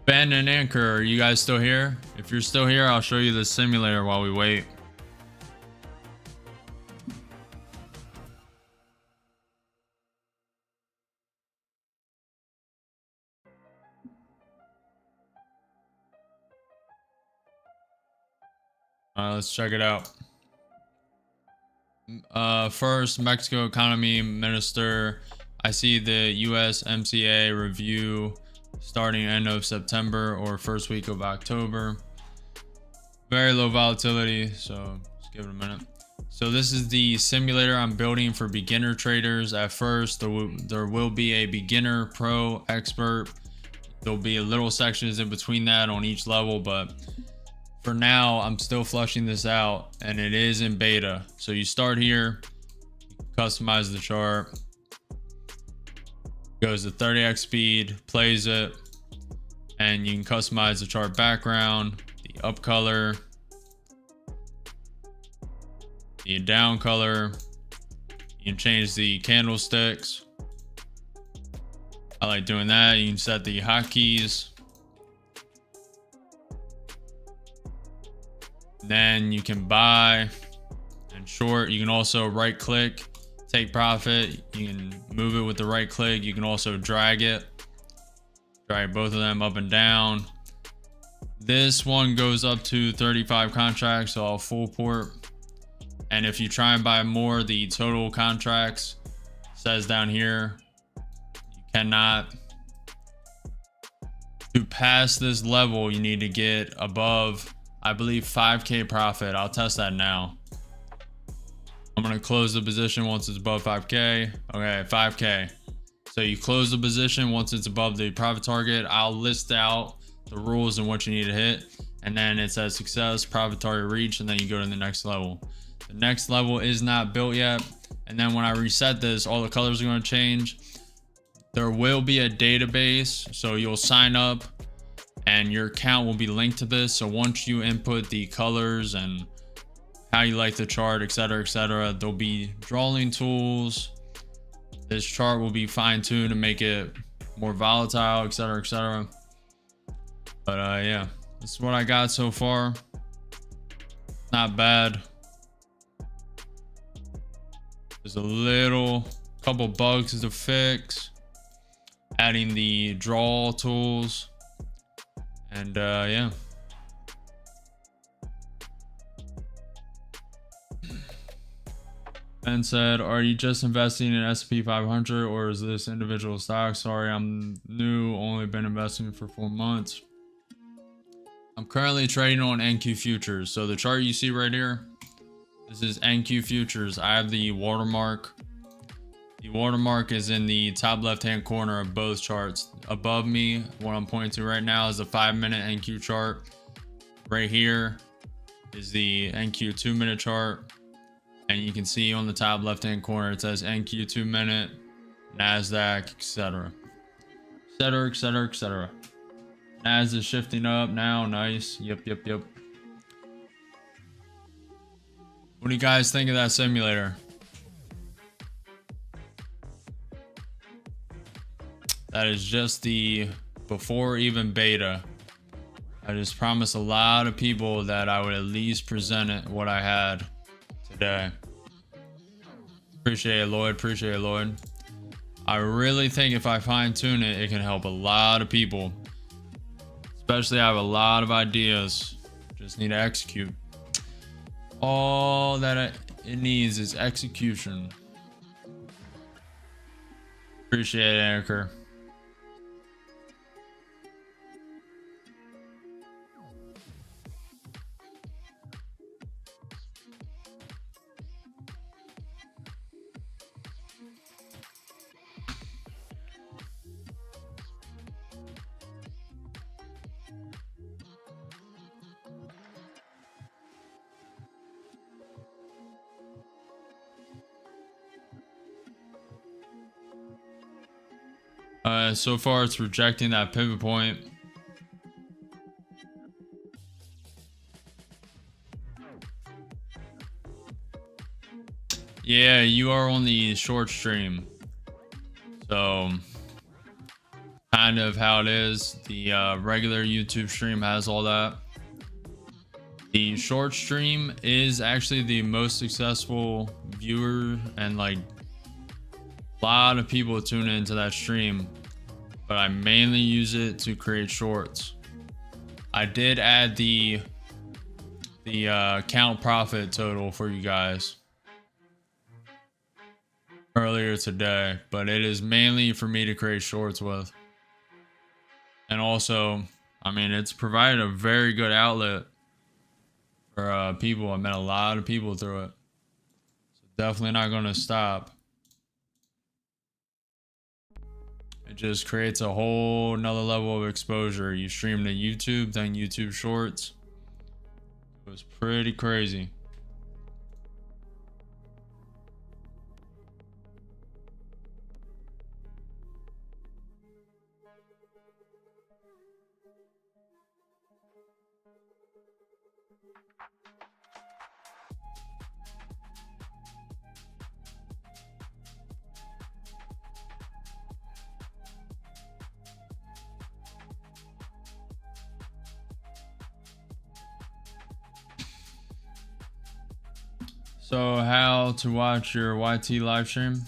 Ben and Anchor, are you guys still here? If you're still here, I'll show you the simulator while we wait. Let's check it out. First, Mexico Economy Minister. I see the USMCA review starting end of September or first week of October. Very low volatility, so just give it a minute. So this is the simulator I'm building for beginner traders. At first, there will be a beginner, pro, expert. There'll be little sections in between that on each level, but for now, I'm still flushing this out and it is in beta. So you start here, customize the chart, goes to 30x speed, plays it, and you can customize the chart background, the up color, the down color. You can change the candlesticks. I like doing that. You can set the hotkeys. Then you can buy and short. You can also right click, take profit. You can move it with the right click. You can also drag it, drag both of them up and down. This one goes up to 35 contracts, so I'll full port. And if you try and buy more, the total contracts says down here, you cannot. To pass this level, you need to get above, I believe, 5K profit. I'll test that now. I'm going to close the position once it's above 5K. Okay, 5K. So you close the position once it's above the profit target. I'll list out the rules and what you need to hit. And then it says success, profit target reach, and then you go to the next level. The next level is not built yet. And then when I reset this, all the colors are going to change. There will be a database. So you'll sign up and your account will be linked to this. So once you input the colors and how you like the chart, etc., there'll be drawing tools. This chart will be fine-tuned to make it more volatile, etc. But yeah, this is what I got so far. Not bad. There's a couple bugs to fix. Adding the draw tools. And yeah. Ben said, are you just investing in S&P 500 or is this individual stock? Sorry, I'm new, only been investing for 4 months. I'm currently trading on NQ futures. So the chart you see right here, this is NQ futures. I have the watermark. The watermark is in the top left-hand corner of both charts. Above me, what I'm pointing to right now is the 5-minute NQ chart. Right here is the NQ 2-minute chart. And you can see on the top left-hand corner, it says NQ 2-minute, NASDAQ, etc. etc. NAS is shifting up now. Nice. Yep. What do you guys think of that simulator? That is just the before even beta. I just promised a lot of people that I would at least present it what I had today. Appreciate it, Lloyd. I really think if I fine tune it, it can help a lot of people. Especially I have a lot of ideas. Just need to execute. All that it needs is execution. Appreciate it, Anchor. So far it's rejecting that pivot point. Yeah, you are on the short stream. So kind of how it is. The regular YouTube stream has all that. The short stream is actually the most successful viewer, and like a lot of people tune into that stream, but I mainly use it to create shorts. I did add the count profit total for you guys earlier today, but it is mainly for me to create shorts with. And also, I mean, it's provided a very good outlet for people. I met a lot of people through it, so definitely not going to stop. It just creates a whole nother level of exposure. You stream to YouTube, then YouTube Shorts. It was pretty crazy. So how to watch your YT live stream?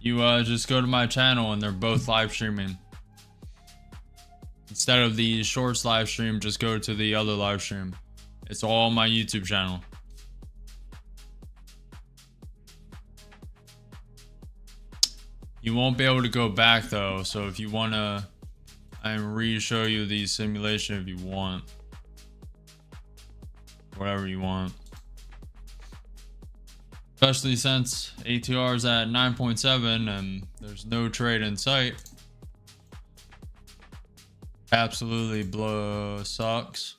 You just go to my channel and they're both live streaming. Instead of the shorts live stream, just go to the other live stream. It's all on my YouTube channel. You won't be able to go back though, so if you wanna, I can re-show you the simulation if you want. Whatever you want. Especially since ATR is at 9.7 and there's no trade in sight. Absolutely sucks.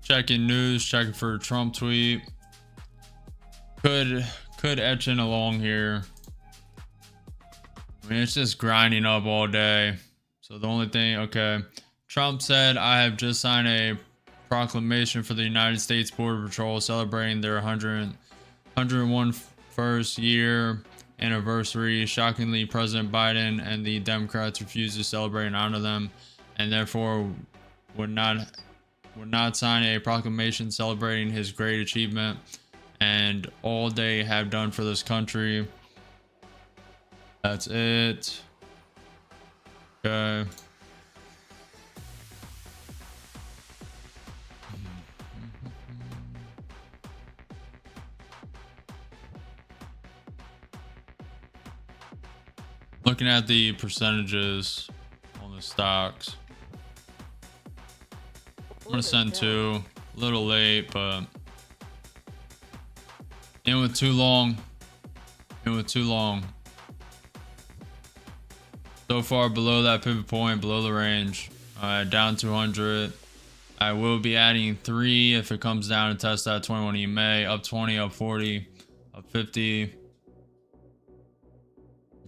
Checking news, checking for a Trump tweet. Could etch in along here. I mean, it's just grinding up all day. So the only thing, okay. Trump said, I have just signed a proclamation for the United States Border Patrol celebrating their 101st year anniversary. Shockingly, President Biden and the Democrats refused to celebrate and honor them, and therefore would not sign a proclamation celebrating his great achievement and all they have done for this country. That's it. Okay. Looking at the percentages on the stocks. I'm gonna send two. A little late, but in with too long. In with too long. So far below that pivot point, below the range. Down 200. I will be adding 3 if it comes down and test that 21 EMA. Up 20, up 40, up 50.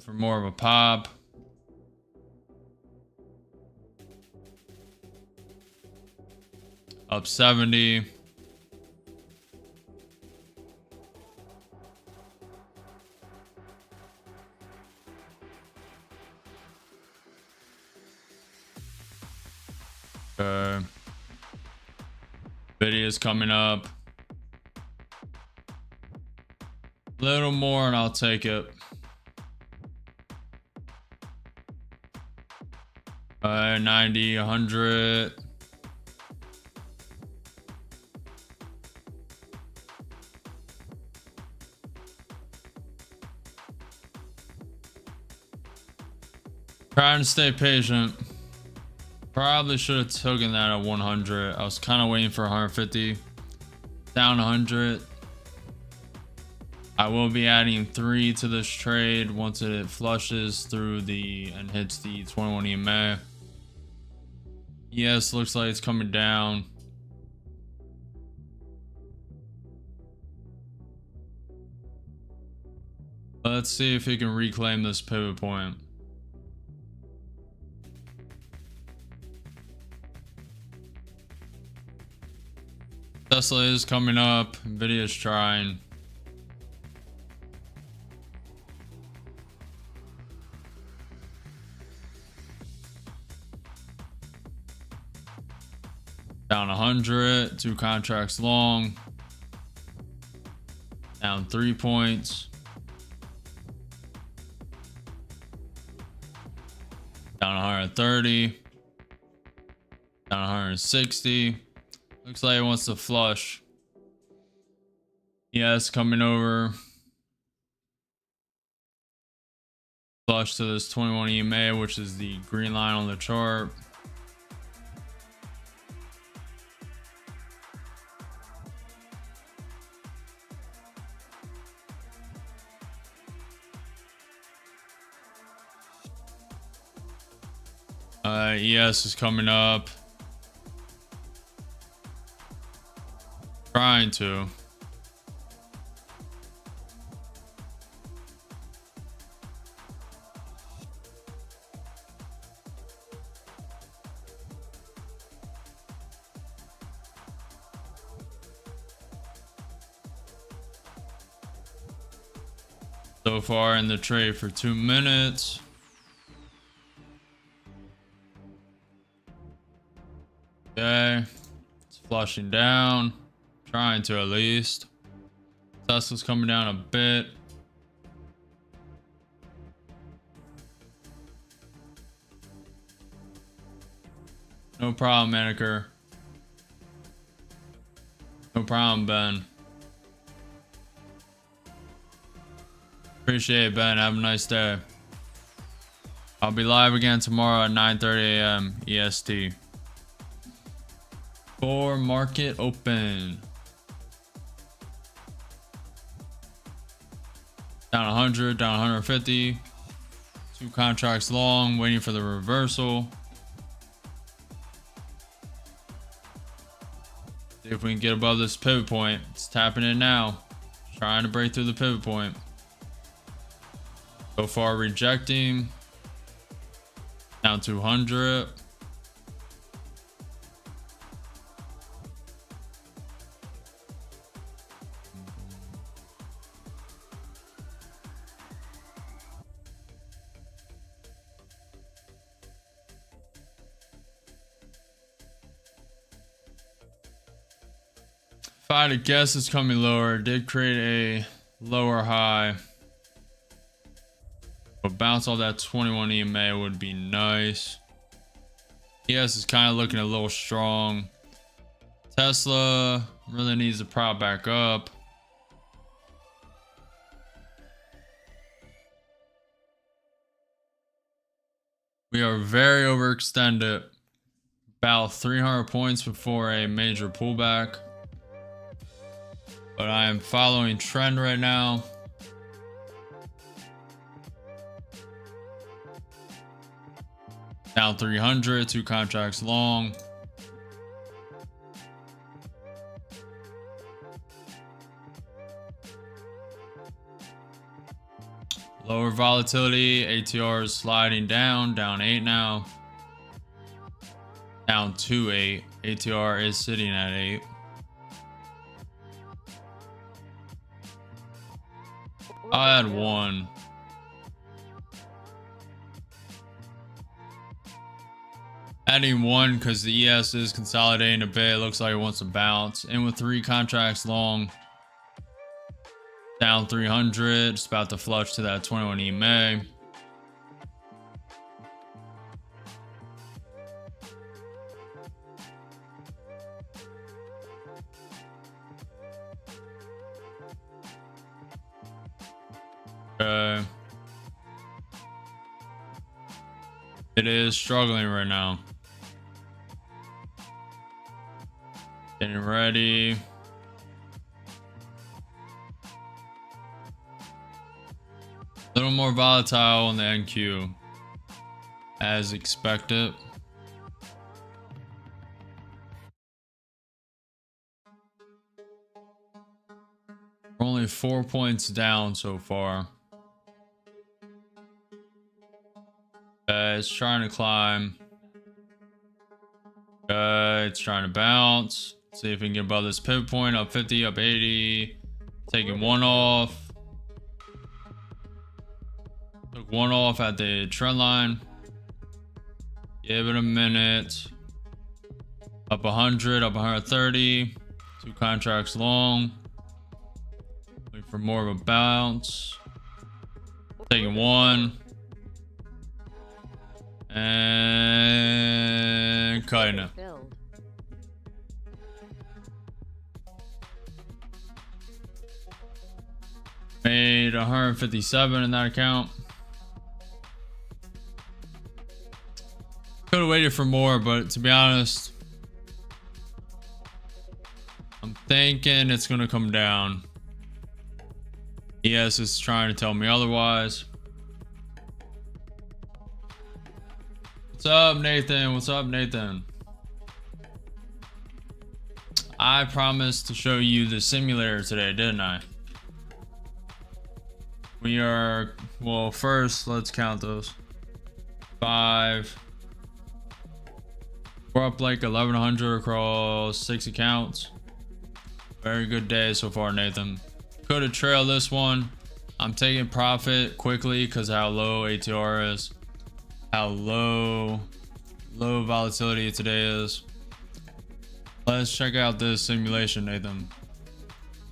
For more of a pop. Up 70. Okay. Video's coming up. A little more and I'll take it. 90, 100. Trying to stay patient. Probably should have taken that at 100. I was kind of waiting for 150. down 100. I will be adding 3 to this trade once it flushes through the and hits the 21 EMA. Yes, looks like it's coming down. Let's see if it can reclaim this pivot point. Tesla is coming up. Nvidia is trying. Down 100, 2 contracts long. Down 3 points. Down 130. Down 160. Looks like it wants to flush. Yes, coming over. Flush to this 21 EMA, which is the green line on the chart. ES is coming up. Trying to. So far in the trade for 2 minutes. Okay, it's flushing down, trying to at least. Tesla's coming down a bit. No problem, Manicure. No problem, Ben. Appreciate it, Ben. Have a nice day. I'll be live again tomorrow at 9:30 a.m. EST. For market open. Down 100, down 150. 2 contracts long, waiting for the reversal. See if we can get above this pivot point. It's tapping in now. Trying to break through the pivot point. So far rejecting. Down 200. If I had to guess, it's coming lower. It did create a lower high. But bounce off that 21 EMA would be nice. ES is kind of looking a little strong. Tesla really needs to prop back up. We are very overextended. About 300 points before a major pullback. But I am following trend right now. Down 300, 2 contracts long. Lower volatility, ATR is sliding down 8 now. Down to 8, ATR is sitting at 8. I'll add 1. Adding 1 because the ES is consolidating a bit. It looks like it wants to bounce. In with 3 contracts long. Down 300. Just about to flush to that 21 EMA. Okay. It is struggling right now. Getting ready. A little more volatile on the NQ as expected. We're only 4 points down so far. It's trying to climb. It's trying to bounce. See if we can get above this pivot point. Up 50, up 80. Taking one off. Took one off at the trend line. Give it a minute. Up 100, up 130. 2 contracts long. Wait for more of a bounce. Taking one. And cutting it. Made 157 in that account. Could have waited for more, but to be honest, I'm thinking it's gonna come down. ES is trying to tell me otherwise. What's up, Nathan? What's up, Nathan? I promised to show you the simulator today, didn't I? We are, well, first, let's count those. 5. We're up like 1,100 across 6 accounts. Very good day so far, Nathan. Could have trailed this one. I'm taking profit quickly because how low ATR is. How low volatility today is. Let's check out this simulation, Nathan.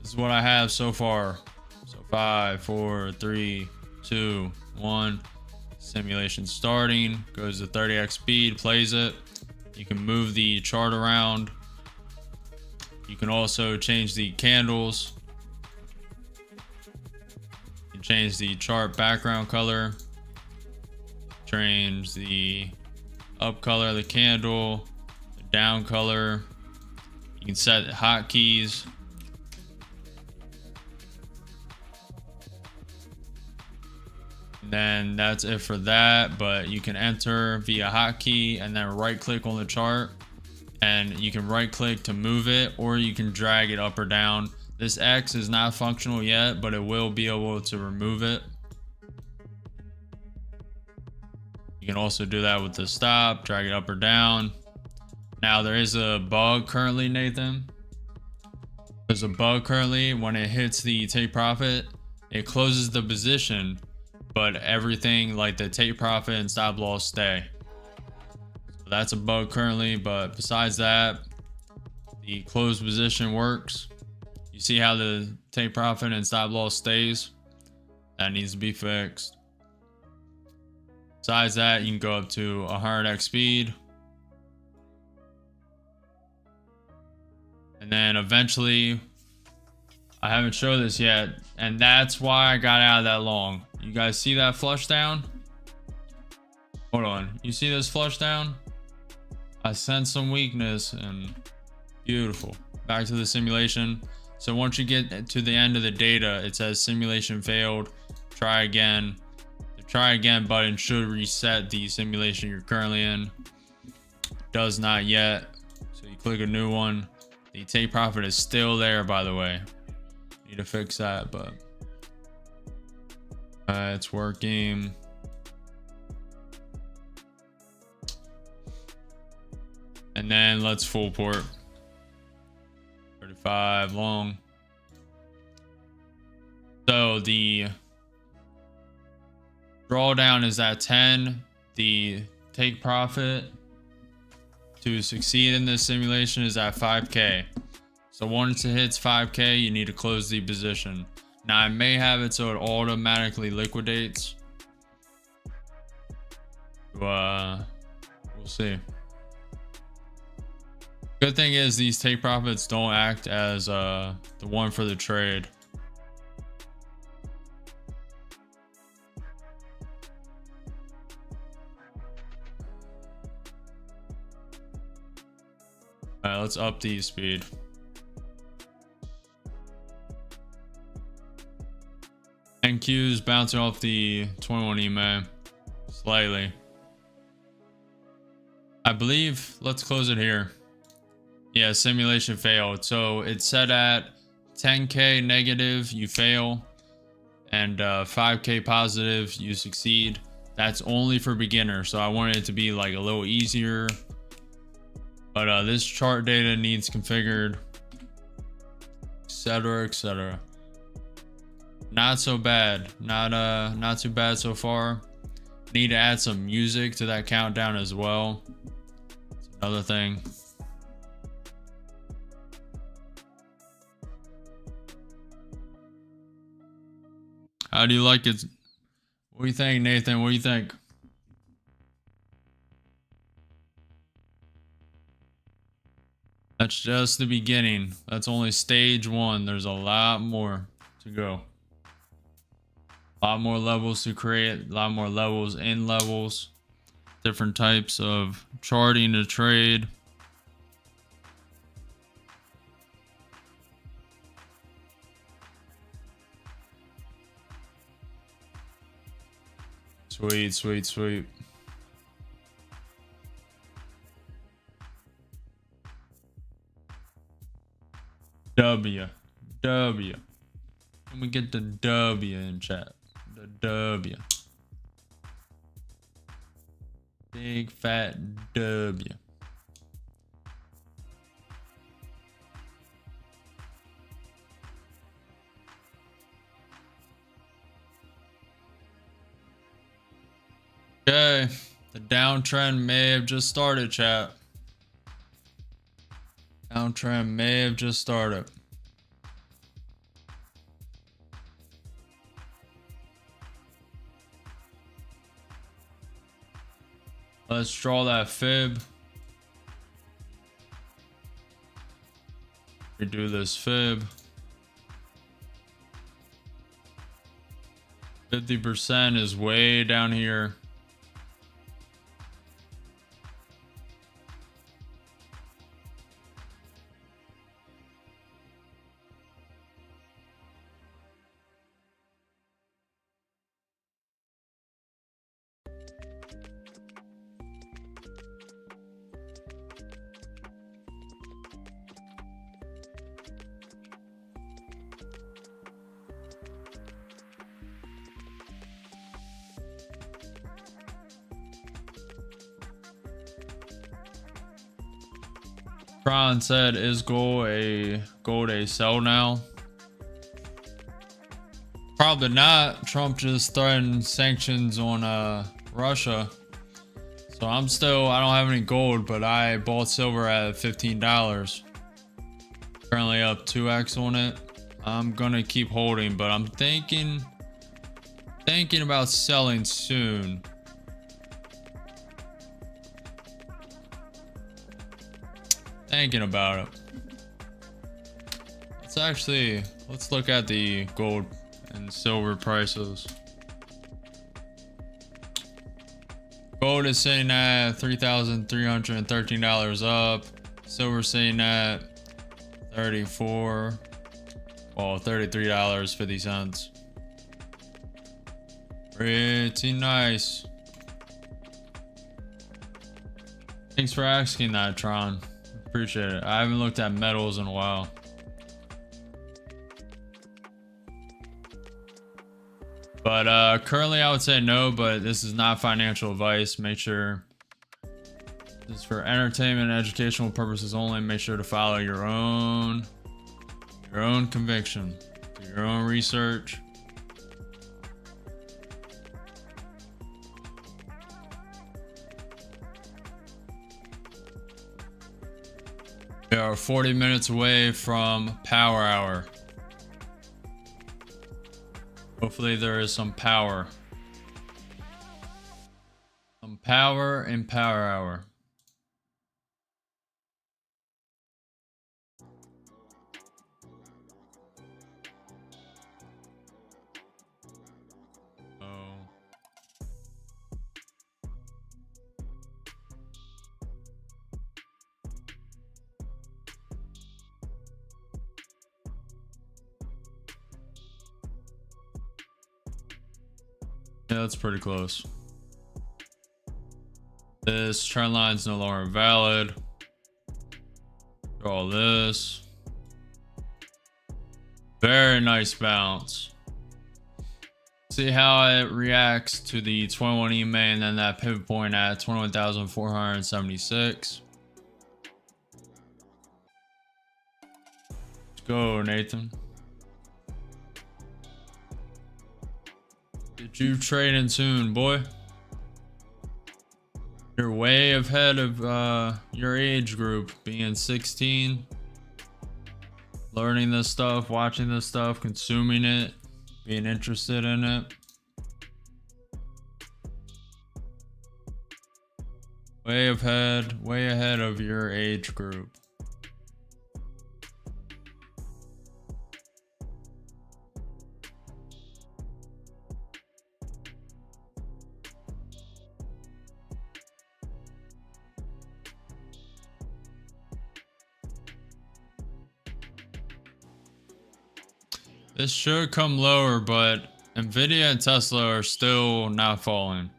This is what I have so far. So 5, 4, 3, 2, 1. Simulation starting. Goes to 30x speed, plays it. You can move the chart around. You can also change the candles. You can change the chart background color. Change the up color of the candle, the down color. You can set hotkeys. And then that's it for that, but you can enter via hotkey and then right click on the chart, and you can right click to move it, or you can drag it up or down. This X is not functional yet, but it will be able to remove it. You can also do that with the stop, drag it up or down. Now there is a bug currently, Nathan. There's a bug currently. When it hits the take profit, it closes the position, but everything like the take profit and stop loss stay. So that's a bug currently, but besides that, the closed position works. You see how the take profit and stop loss stays? That needs to be fixed. Besides that, you can go up to 100x speed. And then eventually, I haven't showed this yet, and that's why I got out of that long. You guys see that flush down? Hold on. You see this flush down? I sense some weakness, and beautiful. Back to the simulation. So once you get to the end of the data, it says simulation failed. Try again. The try again button should reset the simulation you're currently in. Does not yet. So you click a new one. The take profit is still there, by the way. Need to fix that, but it's working. And then let's full port. 35 long. So the drawdown is at 10. The take profit to succeed in this simulation is at 5K. So once it hits 5K, you need to close the position. Now I may have it so it automatically liquidates. We'll see. Good thing is these take profits don't act as the one for the trade. All right, let's up the speed. Qs bouncing off the 21 EMA slightly. I believe, let's close it here. Yeah, simulation failed. So it's set at 10K negative, you fail, and 5K positive, you succeed. That's only for beginners, so I wanted it to be like a little easier. But this chart data needs configured, etc., etc. Not so bad. Not too bad so far. Need to add some music to that countdown as well. It's another thing. How do you like it? What do you think, Nathan? What do you think? That's just the beginning. That's only stage 1. There's a lot more to go. A lot more levels to create. A lot more levels in levels. Different types of charting to trade. Sweet, sweet, sweet. W. Let me get the W in chat. The W. Big fat W. Okay, the downtrend may have just started, chat. Downtrend may have just started. Let's draw that fib. Redo this fib. 50% is way down here. Ron said, is gold a sell now? Probably not. Trump just threatened sanctions on Russia. So I don't have any gold, but I bought silver at $15. Currently up 2x on it. I'm gonna keep holding, but I'm thinking about selling soon. Thinking about it. Let's look at the gold and silver prices. Gold is sitting at $3,313 up. Silver sitting at $33.50. Pretty nice. Thanks for asking that, Tron. Appreciate it. I haven't looked at metals in a while. But currently I would say no, but this is not financial advice. Make sure this is for entertainment and educational purposes only. Make sure to follow your own conviction, do your own research. We are 40 minutes away from power hour. Hopefully there is some power. Some power in power hour. Yeah, that's pretty close. This trend line is no longer valid. Draw this. Very nice bounce. See how it reacts to the 21 EMA and then that pivot point at 21,476. Let's go, Nathan. Get you trading soon, boy. You're way ahead of your age group, being 16. Learning this stuff, watching this stuff, consuming it, being interested in it. Way ahead of your age group. This should come lower, but Nvidia and Tesla are still not falling.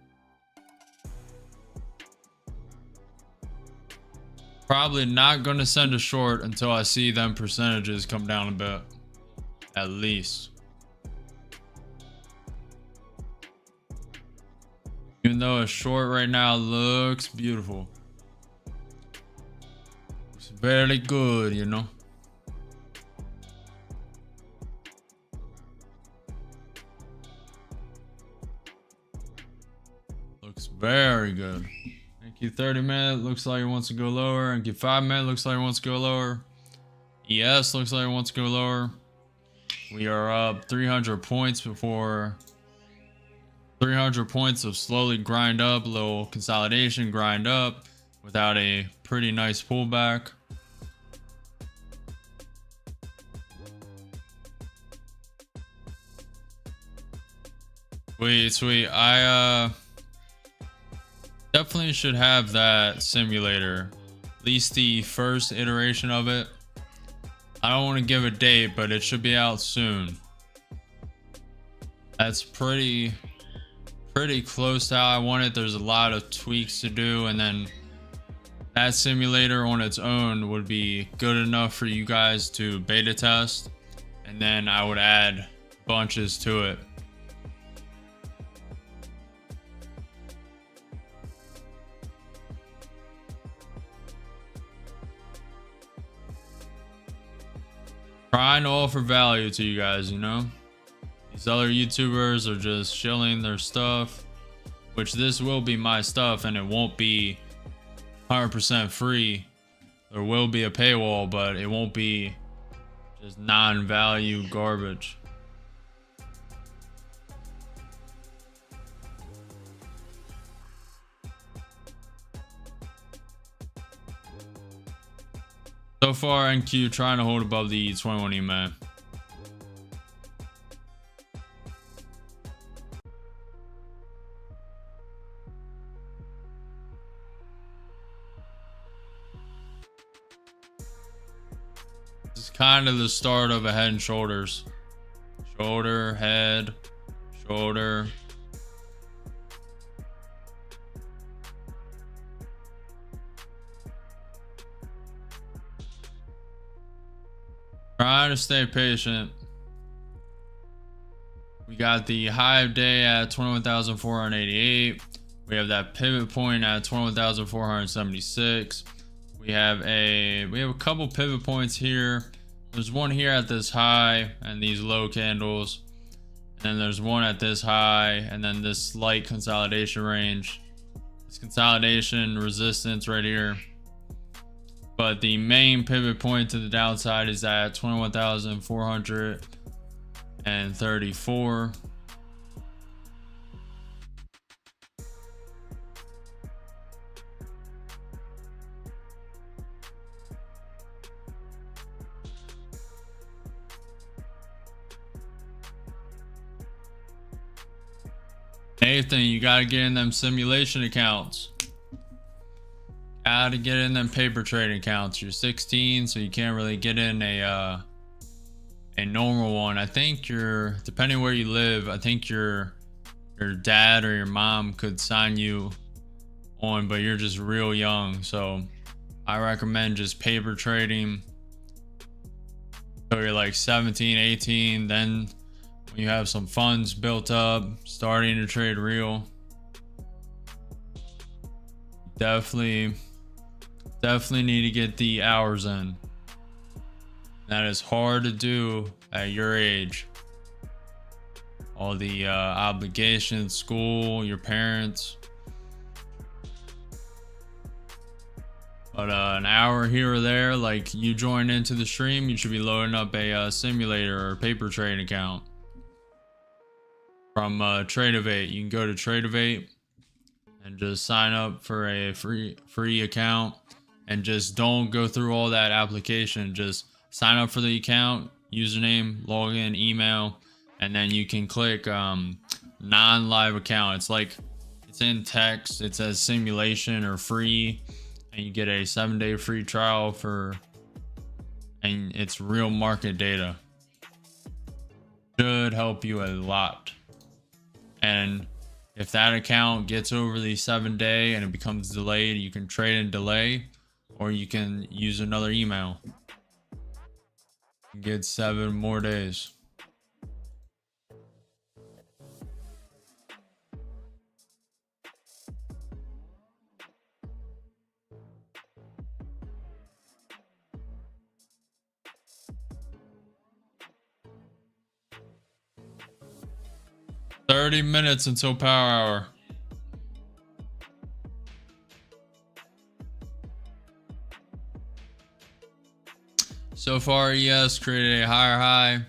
Probably not going to send a short until I see them percentages come down a bit. At least. Even though a short right now looks beautiful. Looks very good, you know. Looks very good. NQ 30-minute looks like it wants to go lower. NQ 5-minute looks like it wants to go lower. ES looks like it wants to go lower. We are up 300 points before 300 points of slowly grind up, a little consolidation, grind up without a pretty nice pullback. Sweet. I definitely should have that simulator, at least the first iteration of it. I don't want to give a date, but it should be out soon. That's pretty close to how I want it. There's a lot of tweaks to do, and then that simulator on its own would be good enough for you guys to beta test, and then I would add bunches to it. Trying to offer value to you guys, you know. These other YouTubers are just shilling their stuff, which this will be my stuff, and it won't be 100% free. There will be a paywall, but it won't be just non-value garbage. So far, NQ trying to hold above the 21 EMA. This is kind of the start of a head and shoulders. Shoulder, head, shoulder. Trying to stay patient. We got the high of day at 21,488. We have that pivot point at 21,476. We have a couple pivot points here. There's one here at this high and these low candles. And then there's one at this high and then this slight consolidation range. This consolidation resistance right here. But the main pivot point to the downside is at 21,434. Nathan, you gotta get in them simulation accounts. Gotta get in them paper trading accounts. You're 16, so you can't really get in a normal one. I think you're, depending where you live, I think you're your dad or your mom could sign you on, but you're just real young. So I recommend just paper trading till you're like 17, 18. Then when you have some funds built up, starting to trade real, definitely need to get the hours in. That is hard to do at your age. All the obligations, school, your parents. But an hour here or there, like you join into the stream, you should be loading up a simulator or paper trade account from TradingView. You can go to TradingView and just sign up for a free account, and just don't go through all that application. Just sign up for the account, username, login, email, and then you can click non-live account. It's like, it's in text, it says simulation or free, and you get a 7-day free trial and it's real market data. Should help you a lot. And if that account gets over the 7-day and it becomes delayed, you can trade in delay, or you can use another email. Get 7 more days. $30 minutes until power hour. So far, ES created a higher high,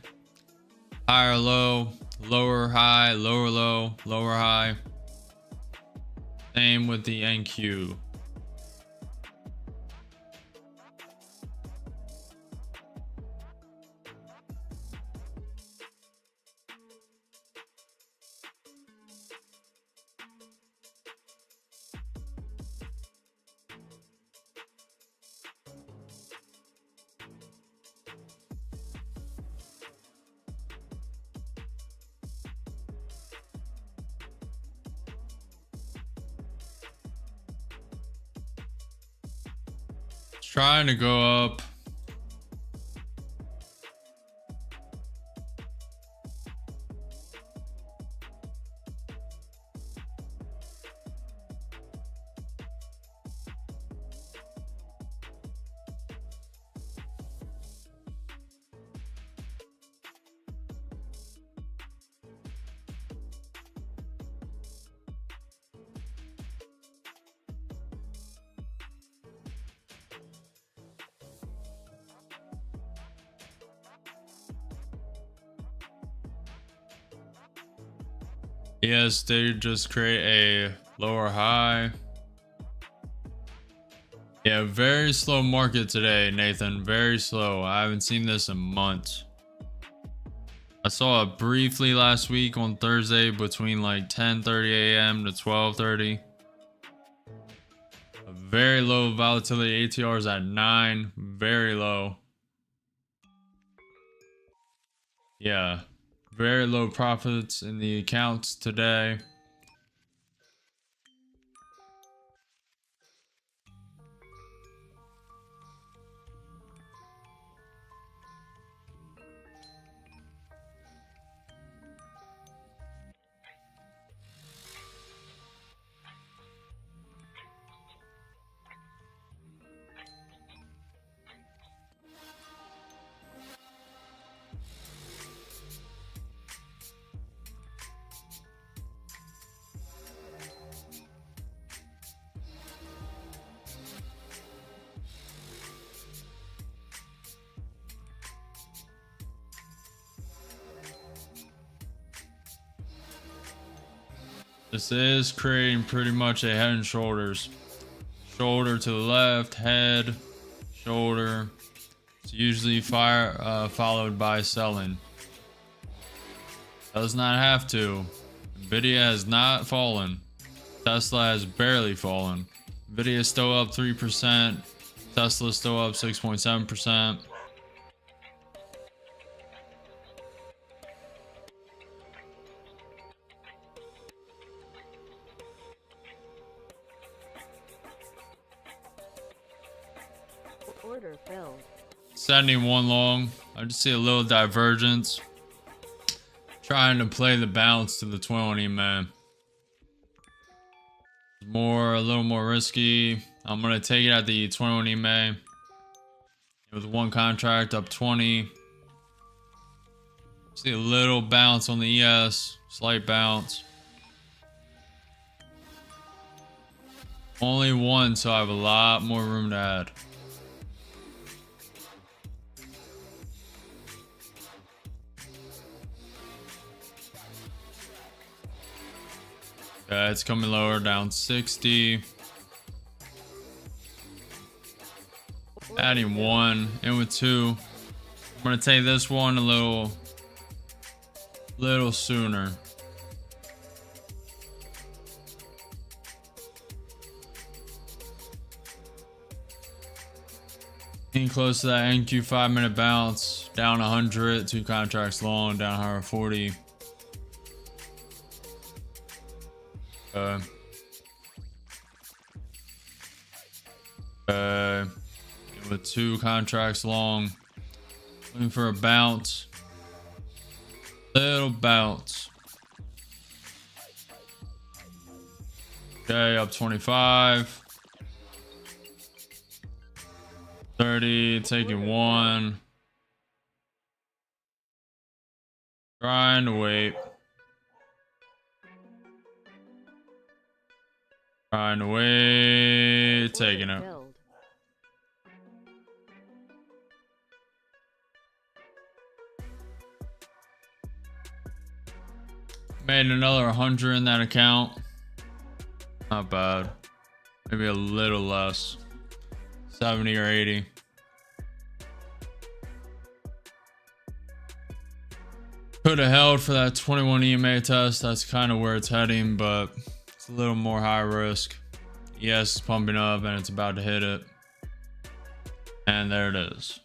higher low, lower high, lower low, lower high. Same with the NQ. Trying to go up. Yes, they just create a lower high. Yeah, very slow market today, Nathan. Very slow. I haven't seen this in months. I saw it briefly last week on Thursday between like 10:30 a.m. to 12:30. A very low volatility. ATR is at 9. Very low. Yeah. Very low profits in the accounts today. This is creating pretty much a head and shoulders. Shoulder to the left, head, shoulder. It's usually followed by selling. Does not have to. Nvidia has not fallen. Tesla has barely fallen. Nvidia is still up 3%. Tesla is still up 6.7%. Order filled. 71 long. I just see a little divergence. Trying to play the bounce to the 21 EMA. A little more risky. I'm gonna take it at the 21 EMA. With one contract up 20. See a little bounce on the ES. Slight bounce. Only one, so I have a lot more room to add. Yeah, it's coming lower, down 60. Adding one, in with two. I'm gonna take this one a little sooner. Getting close to that NQ 5-minute bounce, down 100, two contracts long, down 140. With two contracts long, looking for a bounce, little bounce. Okay, up 25, 30, taking one, trying to wait. Trying to wait, taking it. Made another 100 in that account. Not bad. Maybe a little less. 70 or 80. Could have held for that 21 EMA test. That's kind of where it's heading, but it's a little more high risk. ES is pumping up and it's about to hit it. And there it is.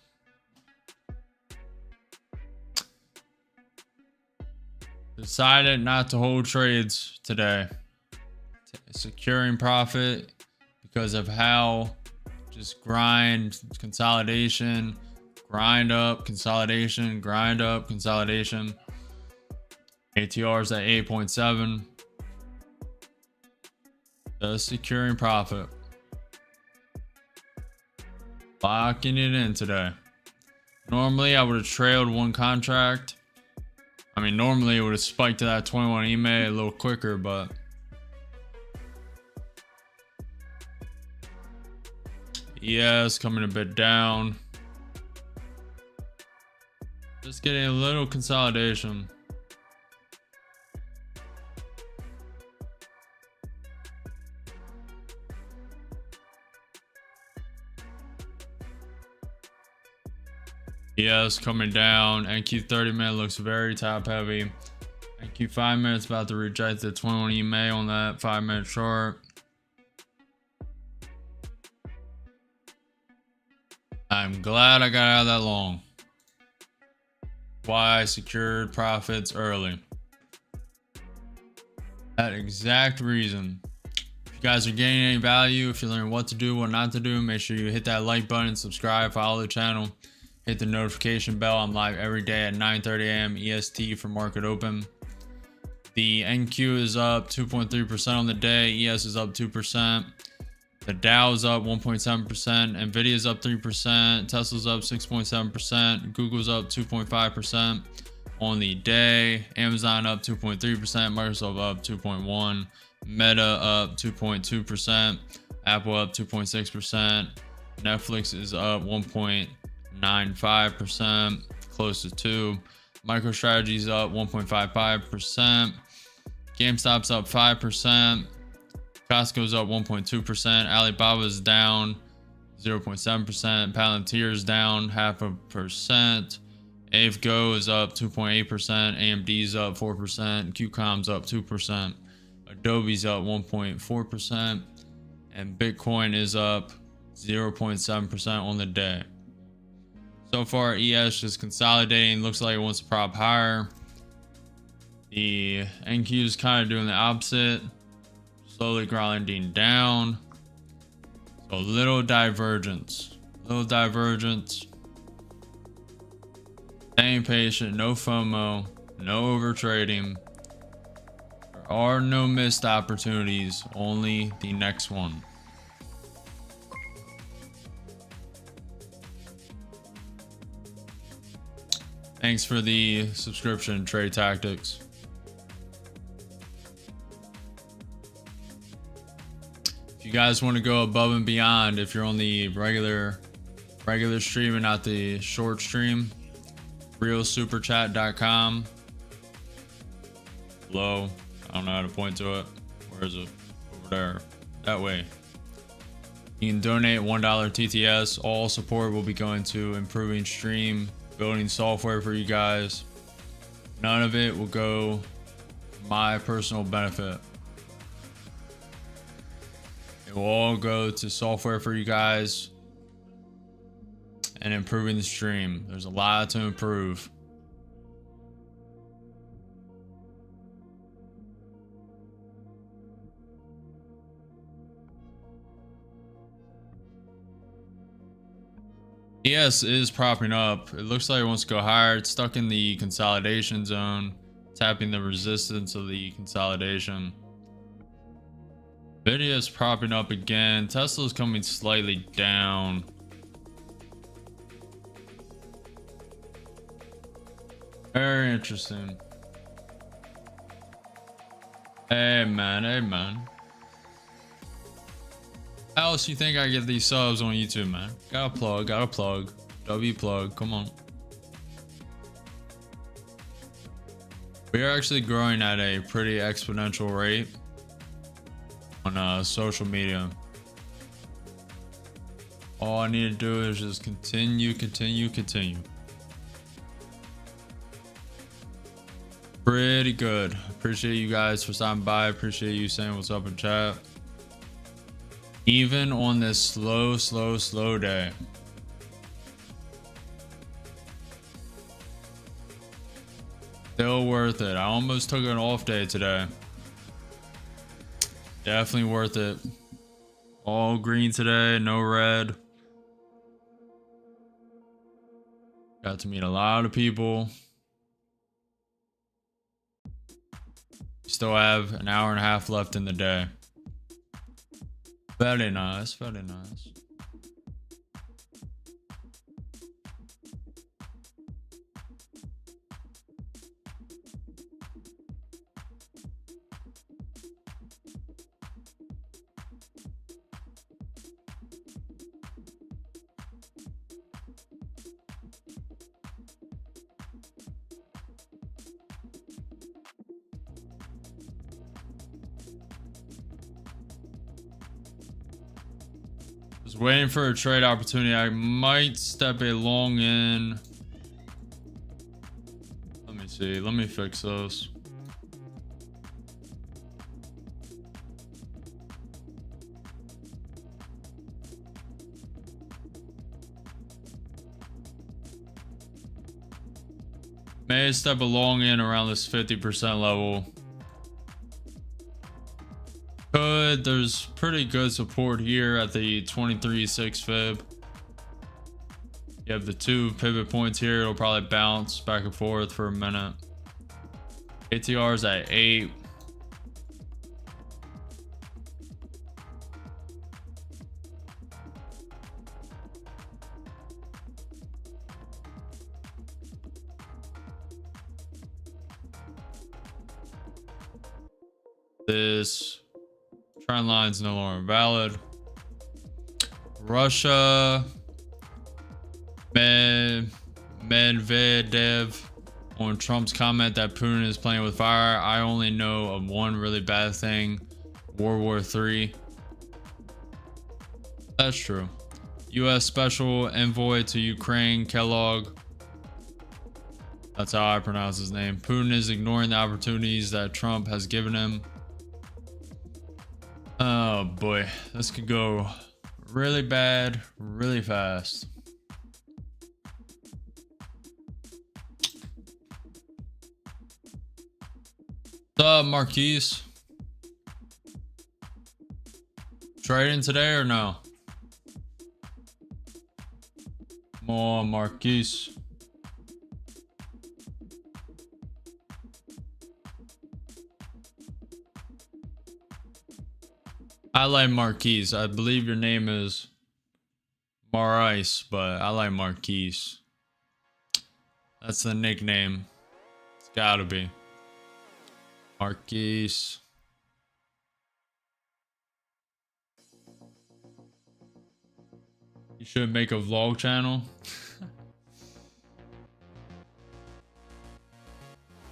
Decided not to hold trades today. Securing profit because of how just grind, consolidation, grind up, consolidation, grind up, consolidation. ATR's at 8.7. Just securing profit. Locking it in today. Normally I would have trailed one contract. I mean, normally it would have spiked to that 21 EMA a little quicker, but ES coming a bit down. Just getting a little consolidation. ES coming down. NQ 30 minute looks very top heavy. NQ 5 minutes about to reject the 21 EMA on that 5-minute chart. I'm glad I got out of that long. Why I secured profits early. That exact reason. If you guys are gaining any value, if you're learning what to do, what not to do, make sure you hit that like button, subscribe, follow the channel. Hit the notification bell. I'm live every day at 9:30 a.m. EST for market open. The NQ is up 2.3% on the day. ES is up 2%. The Dow is up 1.7%. Nvidia is up 3%. Tesla's up 6.7%. Google's up 2.5% on the day. Amazon up 2.3%. Microsoft up 2.1%. Meta up 2.2%. Apple up 2.6%. Netflix is up 1.95%, close to 2. MicroStrategy's up 1.55%. GameStop's up 5%. Costco's up 1.2%. Alibaba's down 0.7%. Palantir's down 0.5%. AFGO is up 2.8%. AMD's up 4%. QCOM's up 2%. Adobe's up 1.4%. And Bitcoin is up 0.7% on the day. So far, ES just consolidating. Looks like it wants to prop higher. The NQ is kind of doing the opposite. Slowly grinding down. So little divergence. Little divergence. Staying patient, no FOMO, no over trading. There are no missed opportunities, only the next one. Thanks for the subscription, Trade Tactics. If you guys want to go above and beyond, if you're on the regular stream and not the short stream, realsuperchat.com. Below, I don't know how to point to it. Where is it? Over there. That way. You can donate $1 TTS. All support will be going to improving stream, building software for you guys. None of it will go for my personal benefit. It will all go to software for you guys and improving the stream. There's a lot to improve. ES is propping up. It looks like it wants to go higher. It's stuck in the consolidation zone, tapping the resistance of the consolidation. Nvidia is propping up again. Tesla's coming slightly down. Very interesting. Hey man, hey man. How else you think I get these subs on YouTube, man? Gotta plug. W plug, come on. We are actually growing at a pretty exponential rate on social media. All I need to do is just continue. Pretty good. Appreciate you guys for stopping by. Appreciate you saying what's up in chat. Even on this slow day. Still worth it. I almost took an off day today. Definitely worth it. All green today, no red. Got to meet a lot of people. Still have an hour and a half left in the day. Very nice, very nice. Just waiting for a trade opportunity. I might step a long in. Let me see. Let me fix those. May step a long in around this 50% level. There's pretty good support here at the 23.6 fib. You have the 2 pivot points here. It'll probably bounce back and forth for a minute. ATR is at 8. This trend line is no longer valid. Russia, Medvedev on Trump's comment that Putin is playing with fire. I only know of one really bad thing: World War III. That's true. U.S. Special Envoy to Ukraine, Kellogg. That's how I pronounce his name. Putin is ignoring the opportunities that Trump has given him. Oh boy, this could go really bad, really fast. What's up, Marquise? Trading today or no? Come on, Marquise. I like Marquise. I believe your name is Marice, but I like Marquise. That's the nickname. It's gotta be. Marquise. You should make a vlog channel.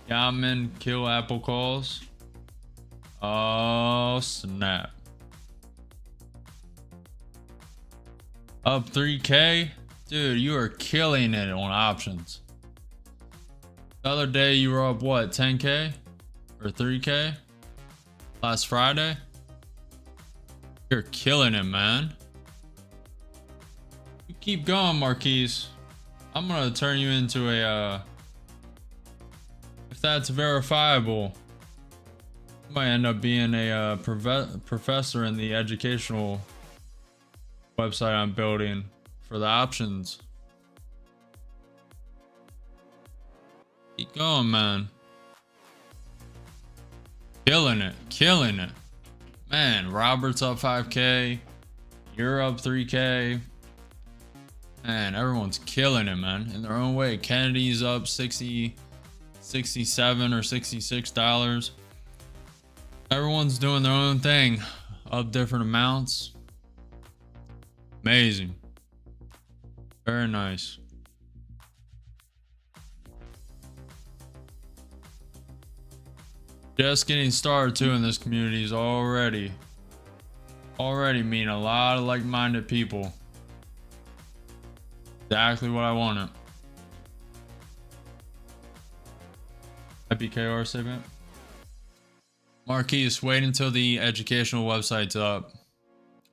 Yaman kill Apple calls. Oh snap. Up 3K? Dude, you are killing it on options. The other day you were up what, 10K? Or 3K? Last Friday? You're killing it, man. You keep going, Marquise. I'm gonna turn you into a, if that's verifiable, you might end up being a professor in the educational website I'm building for the options. Keep going, man. Killing it, killing it. Man, Robert's up 5K. You're up 3K. Man, everyone's killing it, man, in their own way. Kennedy's up 60, 67 or $66. Everyone's doing their own thing, up different amounts. Amazing. Very nice. Just getting started too in this community is already meeting a lot of like-minded people. Exactly what I wanted. IPKR segment. Marquise, wait until the educational website's up.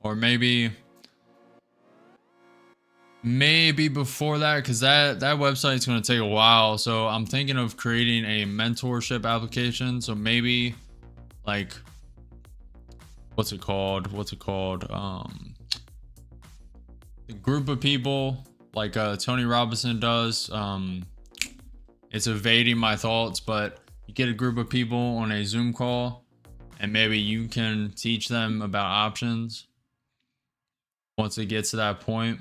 Or maybe before that, because that website's going to take a while. So I'm thinking of creating a mentorship application. So maybe like, what's it called? A group of people like Tony Robinson does. It's evading my thoughts, but you get a group of people on a Zoom call and maybe you can teach them about options once it gets to that point.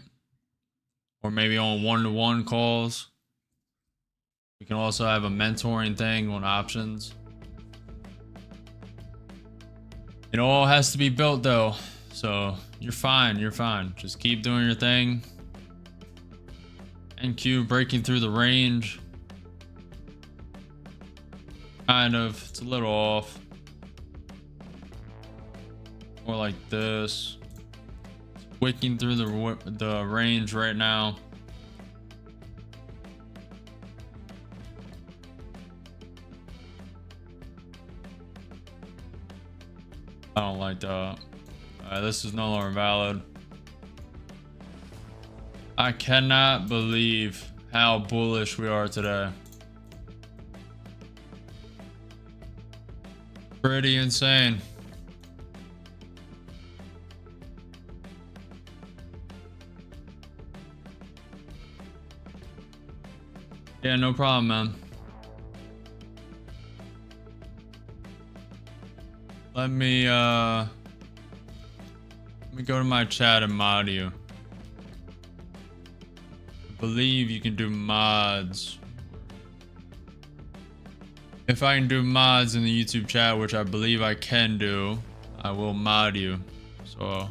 Or maybe on one-to-one calls. We can also have a mentoring thing on options. It all has to be built though. So you're fine, you're fine. Just keep doing your thing. NQ breaking through the range. Kind of, it's a little off. More like this. Wicking through the range right now. I don't like that. This is no longer valid. I cannot believe how bullish we are today. Pretty insane. Yeah, no problem, man. Let me go to my chat and mod you. I believe you can do mods. If I can do mods in the YouTube chat, which I believe I can do, I will mod you. So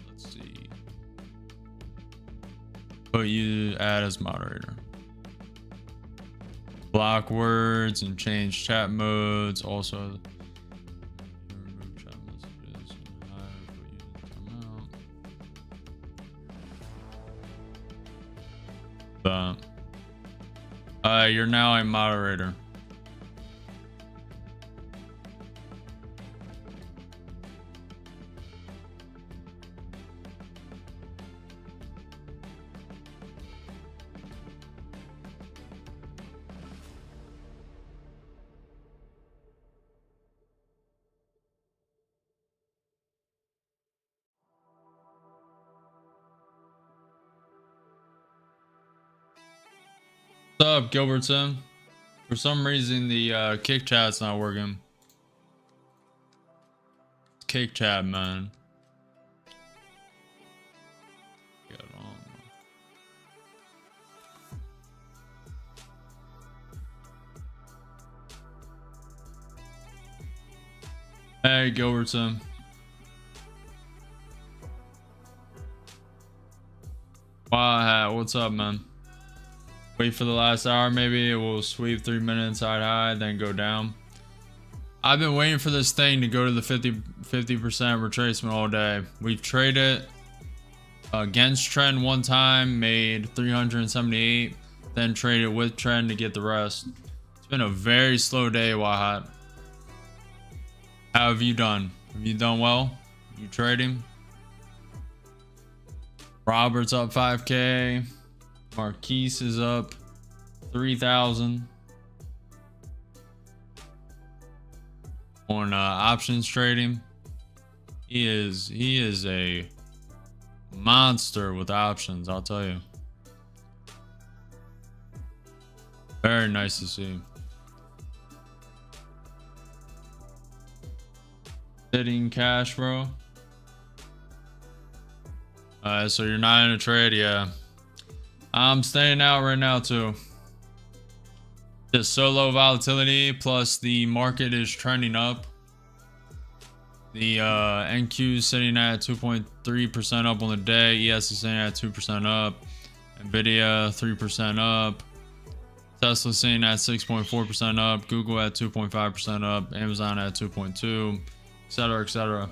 let's see. Put you add as moderator. Block words and change chat modes. Also, remove chat messages and hide, put you in timeout. You're now a moderator. What's up, Gilbertson? For some reason, the kick chat's not working. Kick chat, man. Get on. Hey, Gilbertson. Wow, what's up, man? Wait for the last hour, maybe it will sweep 3 minutes side high, then go down. I've been waiting for this thing to go to the 50% retracement all day. We've traded against trend one time, made 378, then traded with trend to get the rest. It's been a very slow day, Wahat. How have you done? Have you done well? You trading? Robert's up 5K. Marquise is up 3,000 on options trading. He is a monster with options, I'll tell you. Very nice to see. Sitting cash, bro. So you're not in a trade, yeah. I'm staying out right now too. Just so low volatility, plus the market is trending up. The NQ is sitting at 2.3% up on the day. ES is sitting at 2% up. Nvidia 3% up. Tesla sitting at 6.4% up. Google at 2.5% up. Amazon at 2.2, etc., etc.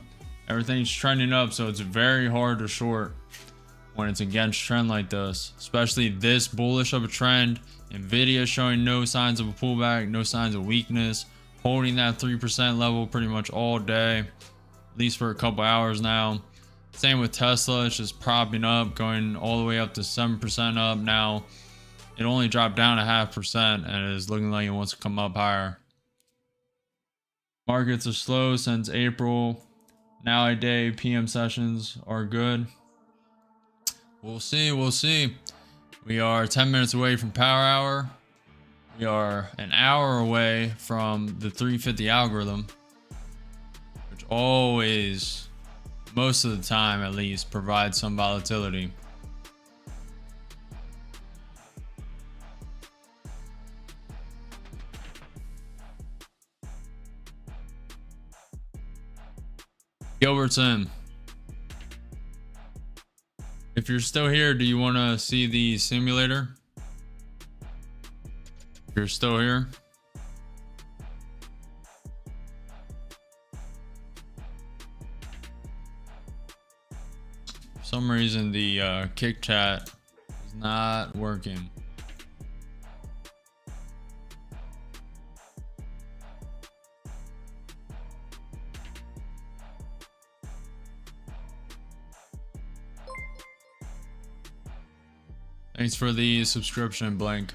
Everything's trending up, so it's very hard to short when it's against trend like this, especially this bullish of a trend. Nvidia showing no signs of a pullback, no signs of weakness, holding that 3% level pretty much all day, at least for a couple hours now. Same with Tesla, it's just propping up, going all the way up to 7% up now. It only dropped down 0.5% and is looking like it wants to come up higher. Markets are slow since April. Now a day PM sessions are good. We'll see, we'll see. We are 10 minutes away from power hour. We are an hour away from the 350 algorithm, which always, most of the time at least, provides some volatility. Gilbertson, if you're still here, do you want to see the simulator? If you're still here. For some reason, the kick chat is not working. Thanks for the subscription, Blank.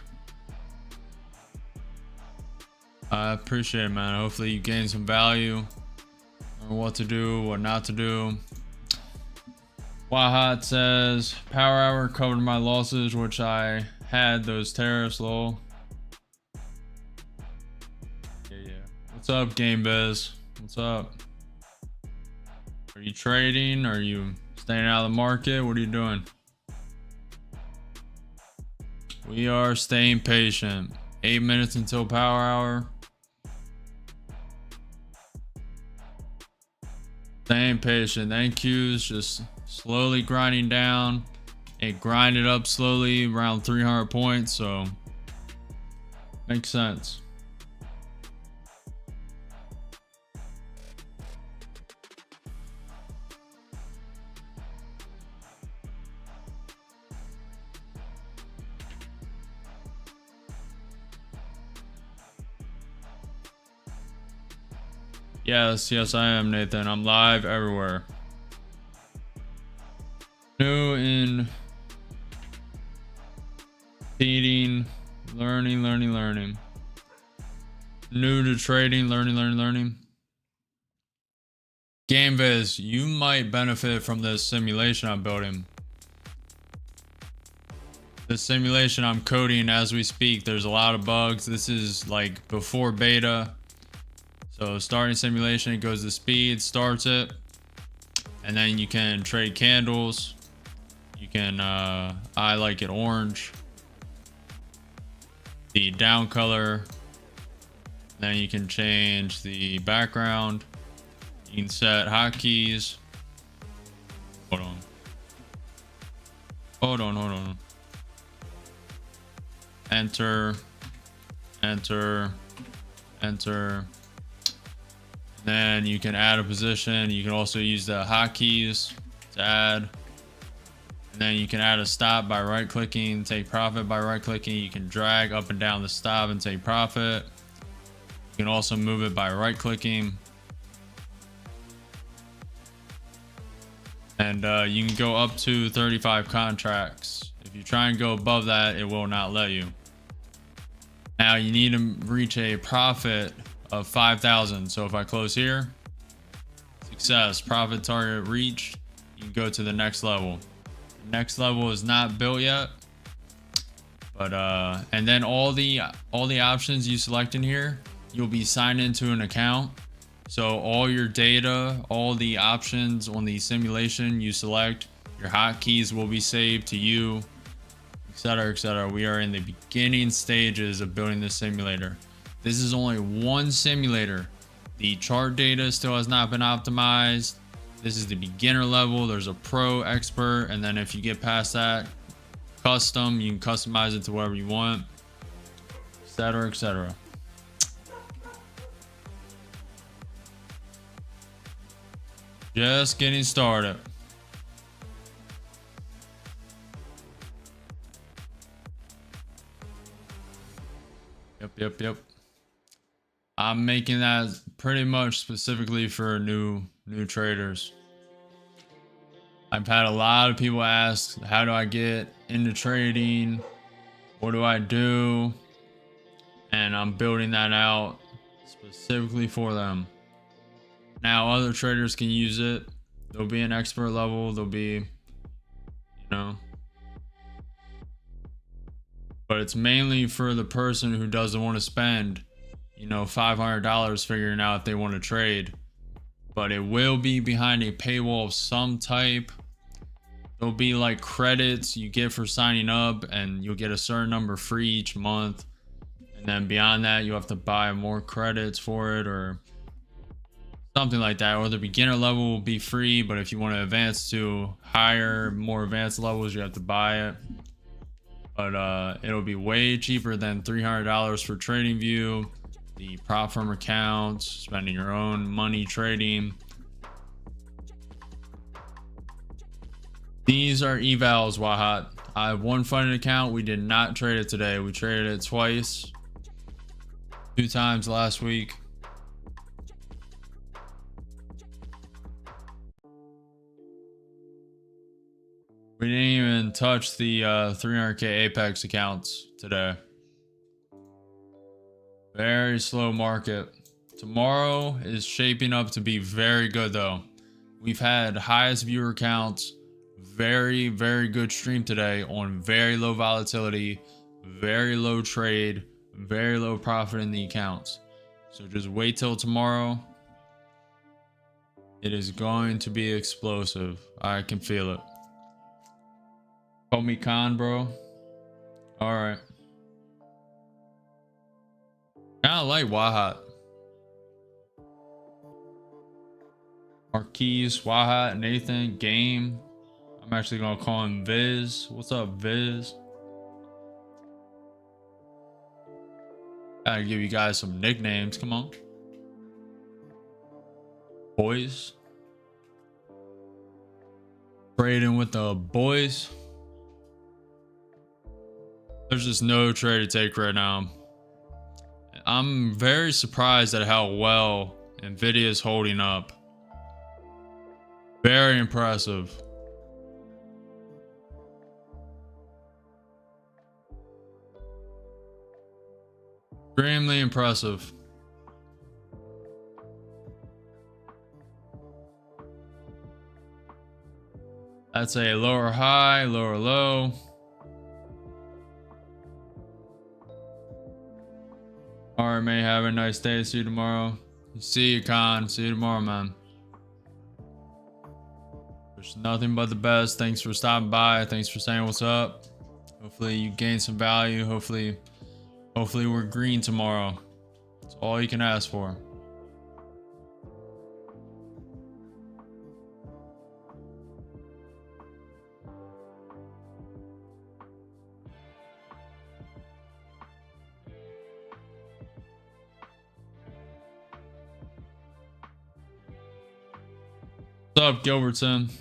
I appreciate it, man. Hopefully you gain some value on what to do, what not to do. Wahat says, power hour covered my losses, which I had those tariffs, lol. Yeah. What's up, Game Biz? What's up? Are you trading? Are you staying out of the market? What are you doing? We are staying patient. 8 minutes until power hour. Staying patient. NQ's just slowly grinding down. It grinded up slowly around 300 points, so makes sense. Yes, I am, Nathan. I'm live everywhere. New in feeding, learning. New to trading, learning. GameViz, you might benefit from this simulation I'm building. This simulation I'm coding as we speak. There's a lot of bugs. This is like before beta. So starting simulation, it goes to speed, starts it, and then you can trade candles. You can I like it orange, the down color. Then you can change the background. You can set hotkeys. Hold on. Enter. Then you can add a position. You can also use the hotkeys to add. And then you can add a stop by right clicking, take profit by right clicking. You can drag up and down the stop and take profit. You can also move it by right clicking. And you can go up to 35 contracts. If you try and go above that, it will not let you. Now you need to reach a profit of 5,000. So if I close here, success, profit target reached. You can go to the next level. The next level is not built yet, but and then all the options you select in here, you'll be signed into an account. So all your data, all the options on the simulation you select, your hotkeys will be saved to you, etc., etc. We are in the beginning stages of building this simulator. This is only one simulator. The chart data still has not been optimized. This is the beginner level. There's a pro, expert, and then if you get past that, custom, you can customize it to whatever you want, etc., etc. Just getting started. Yep. I'm making that pretty much specifically for new traders. I've had a lot of people ask, how do I get into trading? What do I do? And I'm building that out specifically for them. Now other traders can use it. There'll be an expert level. There'll be, but it's mainly for the person who doesn't want to spend, $500 figuring out if they want to trade. But it will be behind a paywall of some type. There'll be like credits you get for signing up, and you'll get a certain number free each month. And then beyond that, you have to buy more credits for it or something like that. Or the beginner level will be free, but if you want to advance to higher, more advanced levels, you have to buy it. But it'll be way cheaper than $300 for TradingView, the prop firm accounts, spending your own money trading. These are evals, Wahat. I have one funded account. We did not trade it today. We traded it twice, 2 times last week. We didn't even touch the 300k Apex accounts today. Very slow market. Tomorrow is shaping up to be very good though. We've had highest viewer counts, very good stream today on very low volatility, very low trade, very low profit in the accounts. So just wait till tomorrow. It is going to be explosive. I can feel it. Call me Khan, bro. All right. Kind of like Wahat. Marquise, Wahat, Nathan, Game. I'm actually gonna call him Viz. What's up, Viz? Gotta give you guys some nicknames. Come on, boys. Trading with the boys. There's just no trade to take right now. I'm very surprised at how well Nvidia is holding up. Very impressive. Extremely impressive. That's a lower high, lower low. All right, May. Have a nice day. See you tomorrow. See you, Con. See you tomorrow, man. There's nothing but the best. Thanks for stopping by. Thanks for saying what's up. Hopefully you gain some value. Hopefully we're green tomorrow. That's all you can ask for. What's up, Gilbertson? For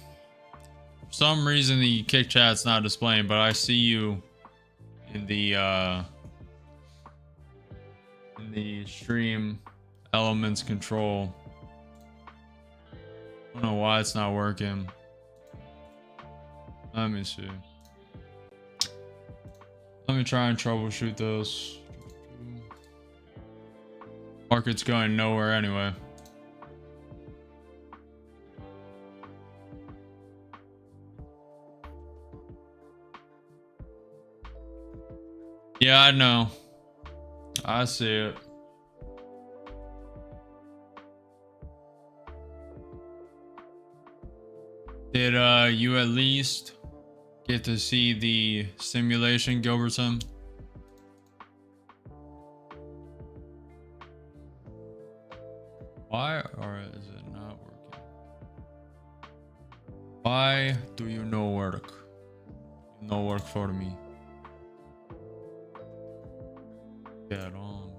some reason the kick chat's not displaying, but I see you in the stream elements control. I don't know why it's not working. Let me see. Let me try and troubleshoot this. Market's going nowhere anyway. Yeah, I know. I see it. Did you at least get to see the simulation, Gilbertson? Why or is it not working? Why do you no work? No work for me. Get on.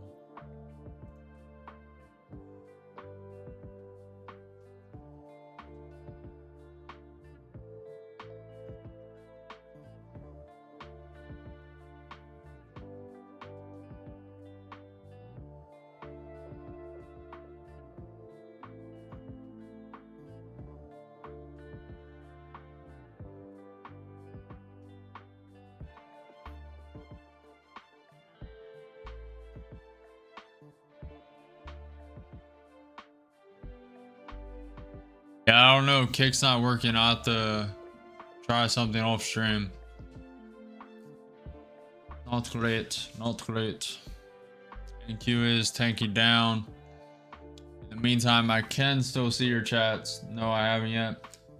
Yeah, I don't know. Kick's not working. I'll have to try something off stream. Not great. Not great. NQ is tanking down. In the meantime, I can still see your chats. No, I haven't yet.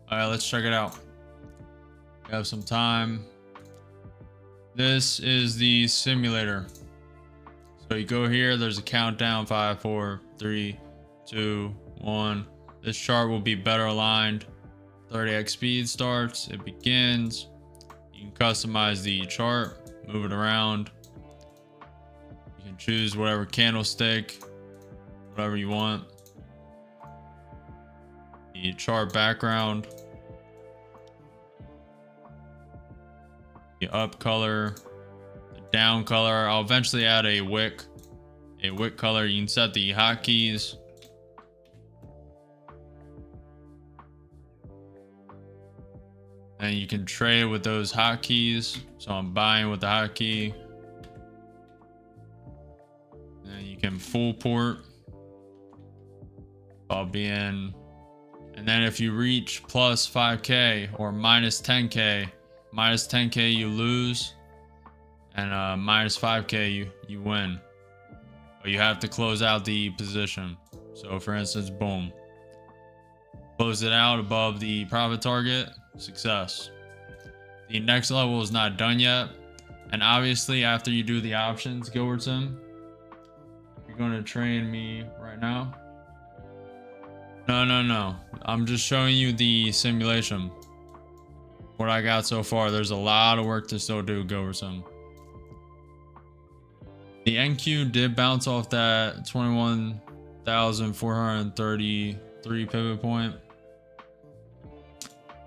All right, let's check it out. We have some time. This is the simulator. So you go here. There's a countdown. 5, 4, 3, 2, 1. This chart will be better aligned. 30x speed starts. It begins. You can customize the chart, move it around. You can choose whatever candlestick, whatever you want. The chart background. The up color. The down color. I'll eventually add a wick color. You can set the hotkeys. And you can trade with those hotkeys. So I'm buying with the hotkey. And you can full port. I'll be in. And then if you reach plus 5K or minus 10K you lose. And minus 5K you win. But you have to close out the position. So for instance, boom. Close it out above the profit target. Success. The next level is not done yet, and obviously after you do the options, Gilbertson, you're going to train me right now. No, I'm just showing you the simulation, what I got so far. There's a lot of work to still do, Gilbertson. The NQ did bounce off that 21,433 pivot point.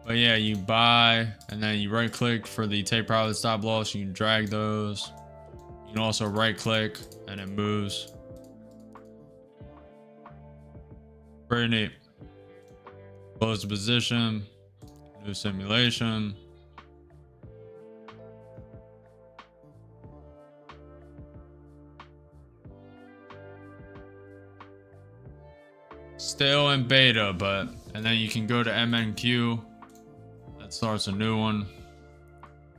But yeah, you buy and then you right click for the take profit stop loss. You can drag those. You can also right click and it moves. Very neat. Close the position. New simulation. Still in beta, and then you can go to MNQ. That starts a new one.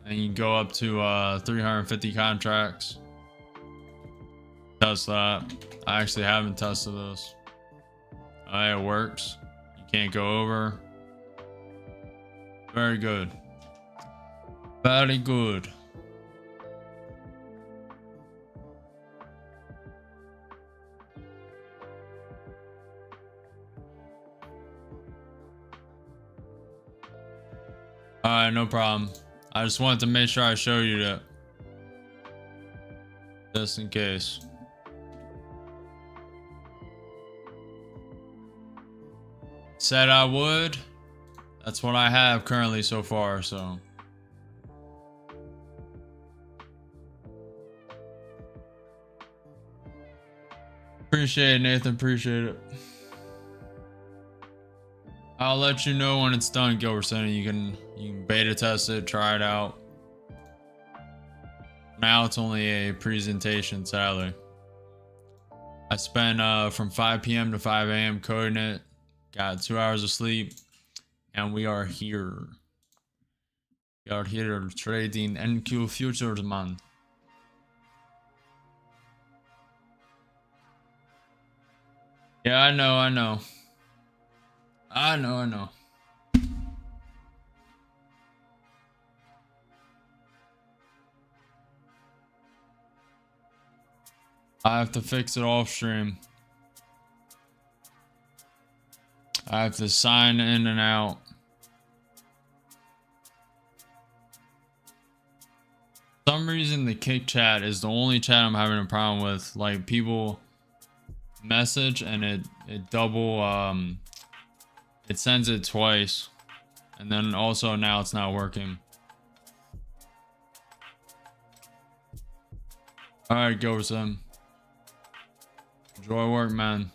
And you can go up to 350 contracts. Test that. I actually haven't tested this. It works. You can't go over. Very good. Very good. Alright, no problem. I just wanted to make sure I show you that. Just in case. Said I would. That's what I have currently so far, so. Appreciate it, Nathan. Appreciate it. I'll let you know when it's done, Gilbertson. You can beta test it, try it out. Now it's only a presentation, sadly. I spent from 5 p.m. to 5 a.m. coding it. Got 2 hours of sleep, and we are here. We are here trading NQ futures, man. Yeah, I know. I know. I have to fix it off stream. I have to sign in and out. For some reason the kick chat is the only chat I'm having a problem with. Like, people message and it double it sends it twice, and then also now it's not working. All right, go with them. Enjoy work, man.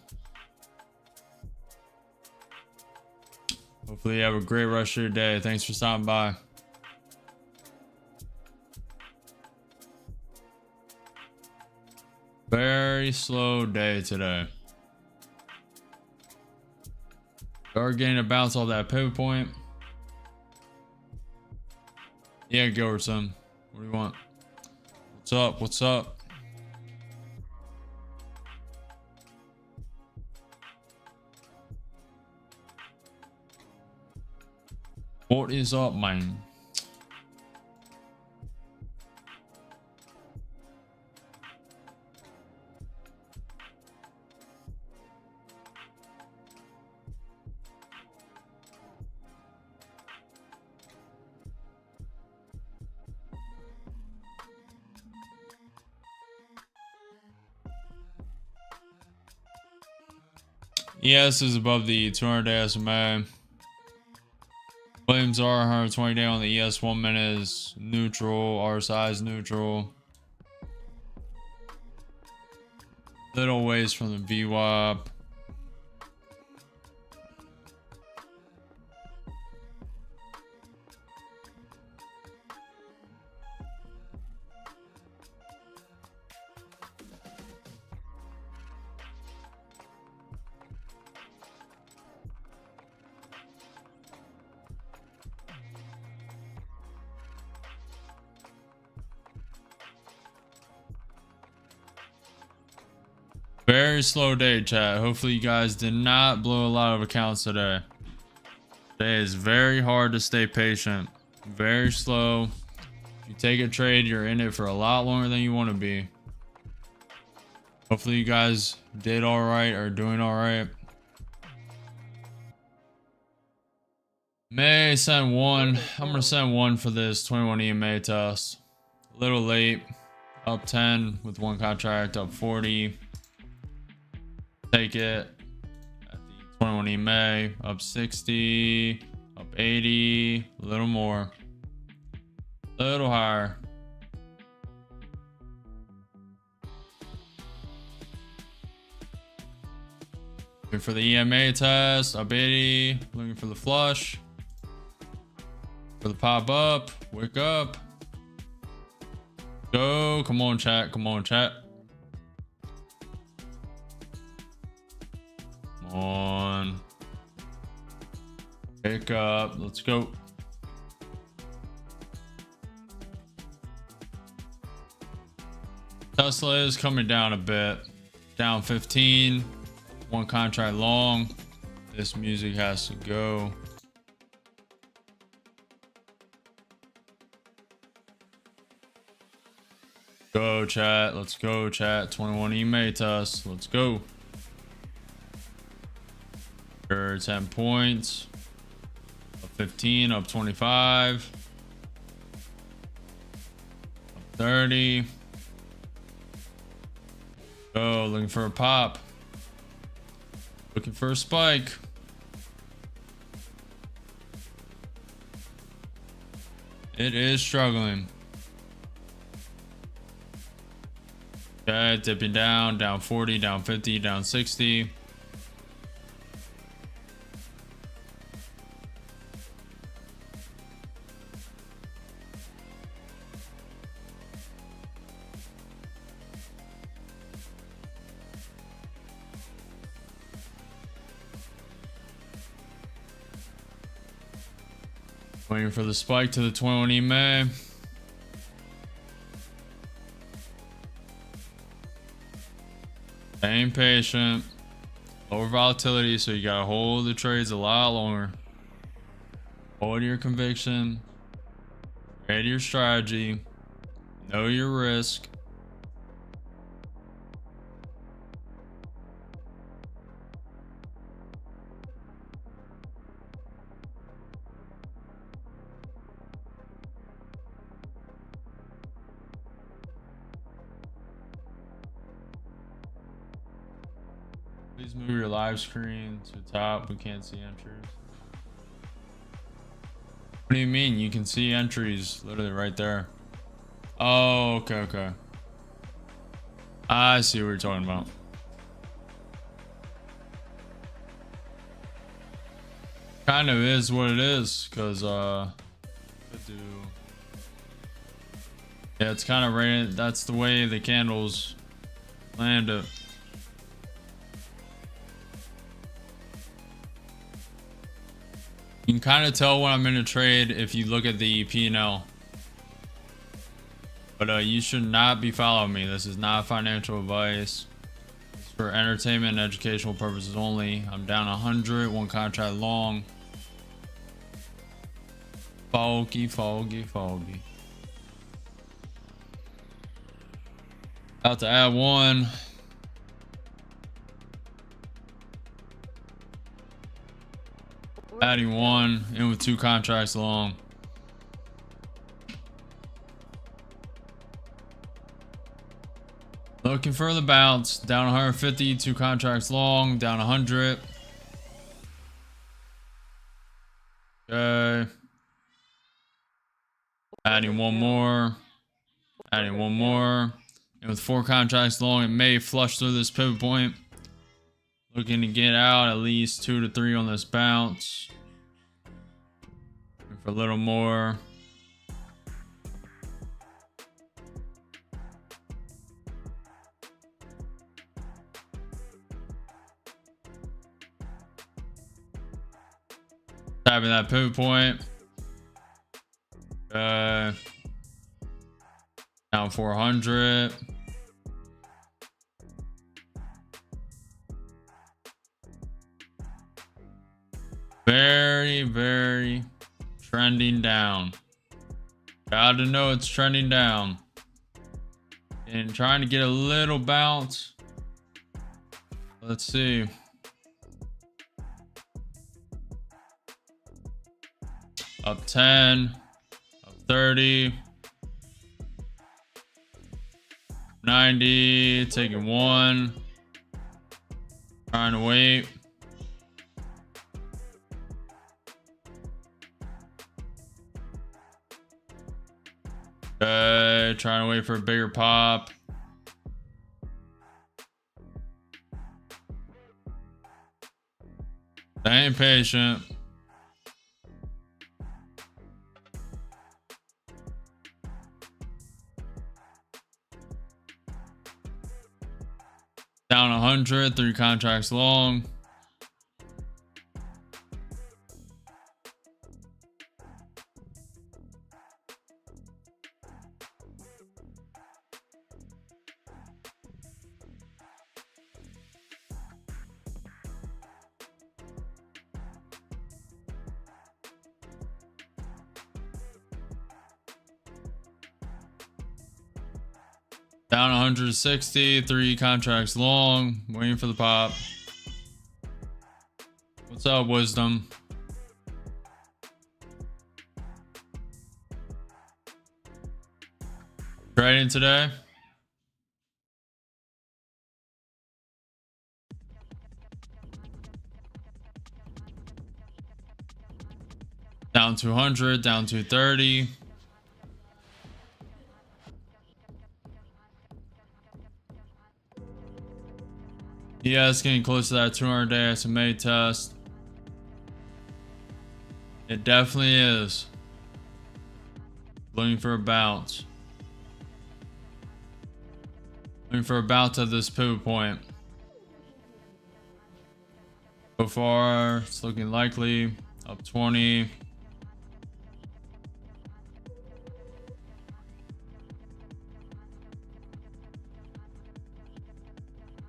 Hopefully you have a great rest of your day. Thanks for stopping by. Very slow day today. Are getting a bounce off that pivot point. Yeah, go or some. What do you want? What's up? What's up? What is up, man? ES is above the 200-day SMA. Williams R 120-day on the ES 1 minute is neutral. RSI is neutral. Little ways from the VWAP. Very slow day, chat. Hopefully you guys did not blow a lot of accounts today. Today is very hard to stay patient. Very slow. If you take a trade, you're in it for a lot longer than you want to be. Hopefully you guys did all right or doing all right. May send one. I'm going to send one for this 21 EMA test. A little late. Up 10 with one contract, up 40. Take it at the 21 EMA, up 60, up 80, a little more, a little higher. Looking for the EMA test, up 80, looking for the flush, for the pop up, wake up, go, come on chat, come on chat. On, pick up, let's go. Tesla is coming down a bit, down 15, one contract long. This music has to go. Go chat, let's go chat. 21 email test, let's go. 10 points, up 15, up 25, up 30. Go, looking for a pop, looking for a spike. It is struggling. Okay, dipping down, down 40, down 50, down 60. Waiting for the spike to the 21 EMA. Staying patient. Lower volatility, so you gotta hold the trades a lot longer. Hold your conviction. Create your strategy. Know your risk. Please move your live screen to the top. We can't see entries. What do you mean? You can see entries literally right there. Oh, okay. I see what you're talking about. Kind of is what it is, because yeah, it's kind of right. That's the way the candles land it. You can kind of tell when I'm in a trade if you look at the P&L. But you should not be following me. This is not financial advice. It's for entertainment and educational purposes only. I'm down 100, one contract long. Foggy. About to add one. Adding one in with two contracts long. Looking for the bounce. Down 150, two contracts long. Down 100. Okay. Adding one more. Adding one more. And with four contracts long, it may flush through this pivot point. Looking to get out at least 2 to 3 on this bounce. Looking for a little more. Tapping that pivot point. Down 400. Very trending down. Gotta know it's trending down. And trying to get a little bounce. Let's see. Up 10, up 30, 90, taking one. Trying to wait. Okay, trying to wait for a bigger pop. Staying patient. Down 100, 3 contracts long. Down 160, 3 contracts long, waiting for the pop. What's up, Wisdom? Trading today? Down 200, down 230. Yeah, it's getting close to that 200-day SMA test. It definitely is. Looking for a bounce. Looking for a bounce at this pivot point. So far, it's looking likely. Up 20.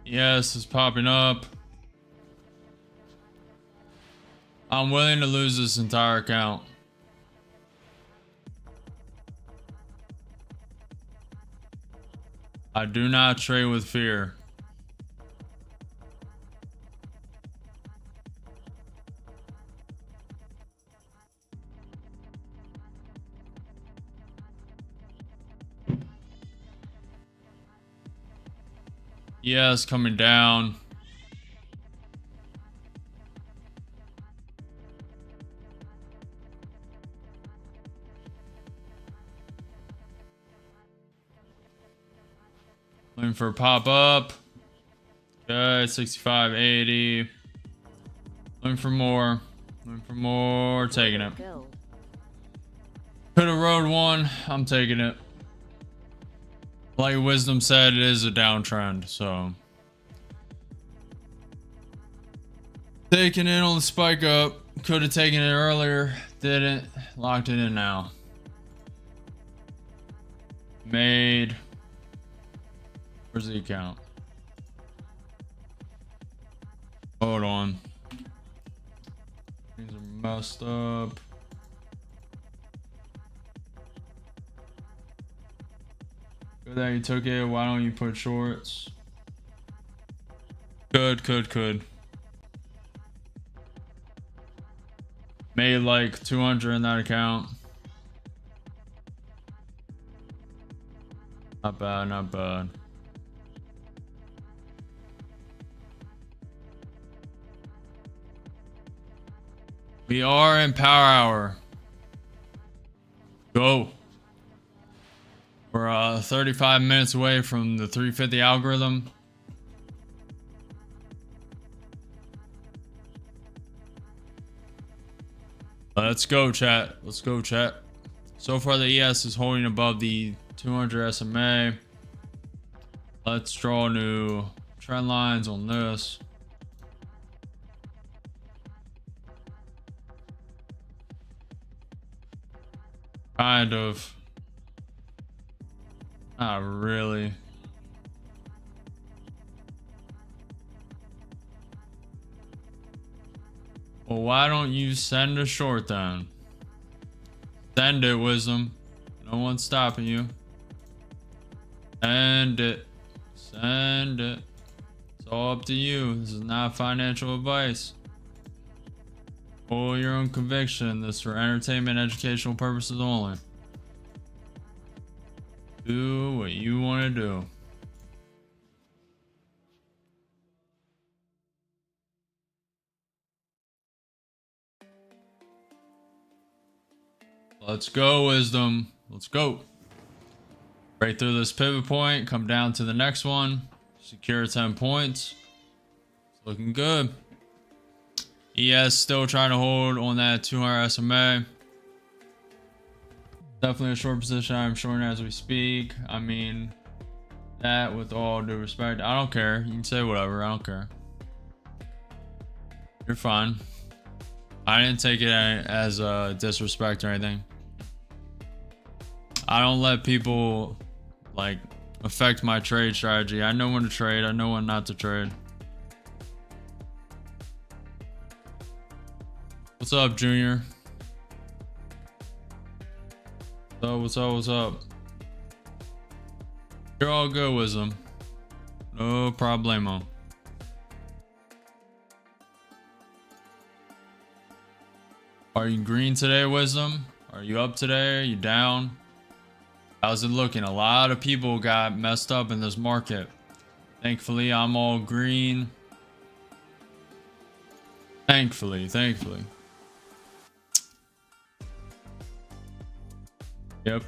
Yes, it's popping up. I'm willing to lose this entire account. I do not trade with fear. Yes, coming down. Looking for a pop up. Okay, 65, 80. Looking for more. Looking for more. Taking it. Could have rode one. I'm taking it. Like Wisdom said, it is a downtrend, so taking it on the spike up. Could have taken it earlier, didn't. Locked it in now. Made. Where's the account? Hold on. Things are messed up. Good that you took it. Why don't you put shorts? Could. Made like 200 in that account. Not bad, not bad. We are in power hour. Go. We're 35 minutes away from the 350 algorithm. Let's go, chat. Let's go, chat. So far, the ES is holding above the 200 SMA. Let's draw new trend lines on this. Kind of. Not really. Well, why don't you send a short then? Send it, Wisdom. No one's stopping you. Send it. Send it. It's all up to you. This is not financial advice. Follow your own conviction. This is for entertainment, educational purposes only. Do what you want to do. Let's go, Wisdom. Let's go. Right through this pivot point, come down to the next one. Secure 10 points. It's looking good. ES still trying to hold on that 200 SMA. Definitely a short position I'm shorting as we speak. I mean, that with all due respect, I don't care. You can say whatever. I don't care. You're fine. I didn't take it as a disrespect or anything. I don't let people like affect my trade strategy. I know when to trade. I know when not to trade. What's up, Junior? What's up? You're all good, Wisdom. No problemo. Are you green today, Wisdom? Are you up today? Are you down? How's it looking? A lot of people got messed up in this market. Thankfully, I'm all green. Thankfully. Yep.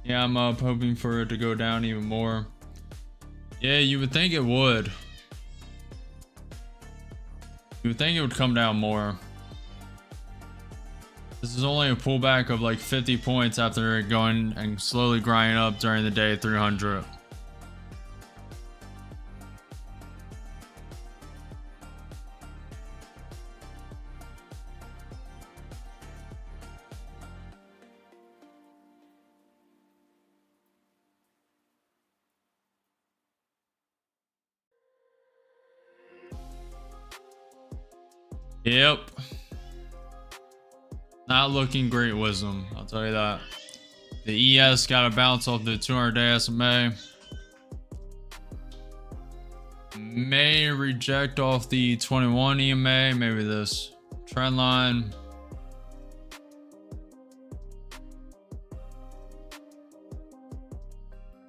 Yeah, I'm up hoping for it to go down even more. Yeah, you would think it would. You would think it would come down more. This is only a pullback of like 50 points after going and slowly grinding up during the day 300. Yep. Not looking great, Wisdom. I'll tell you that. The ES got a bounce off the 200-day SMA. May reject off the 21 EMA. Maybe this trend line.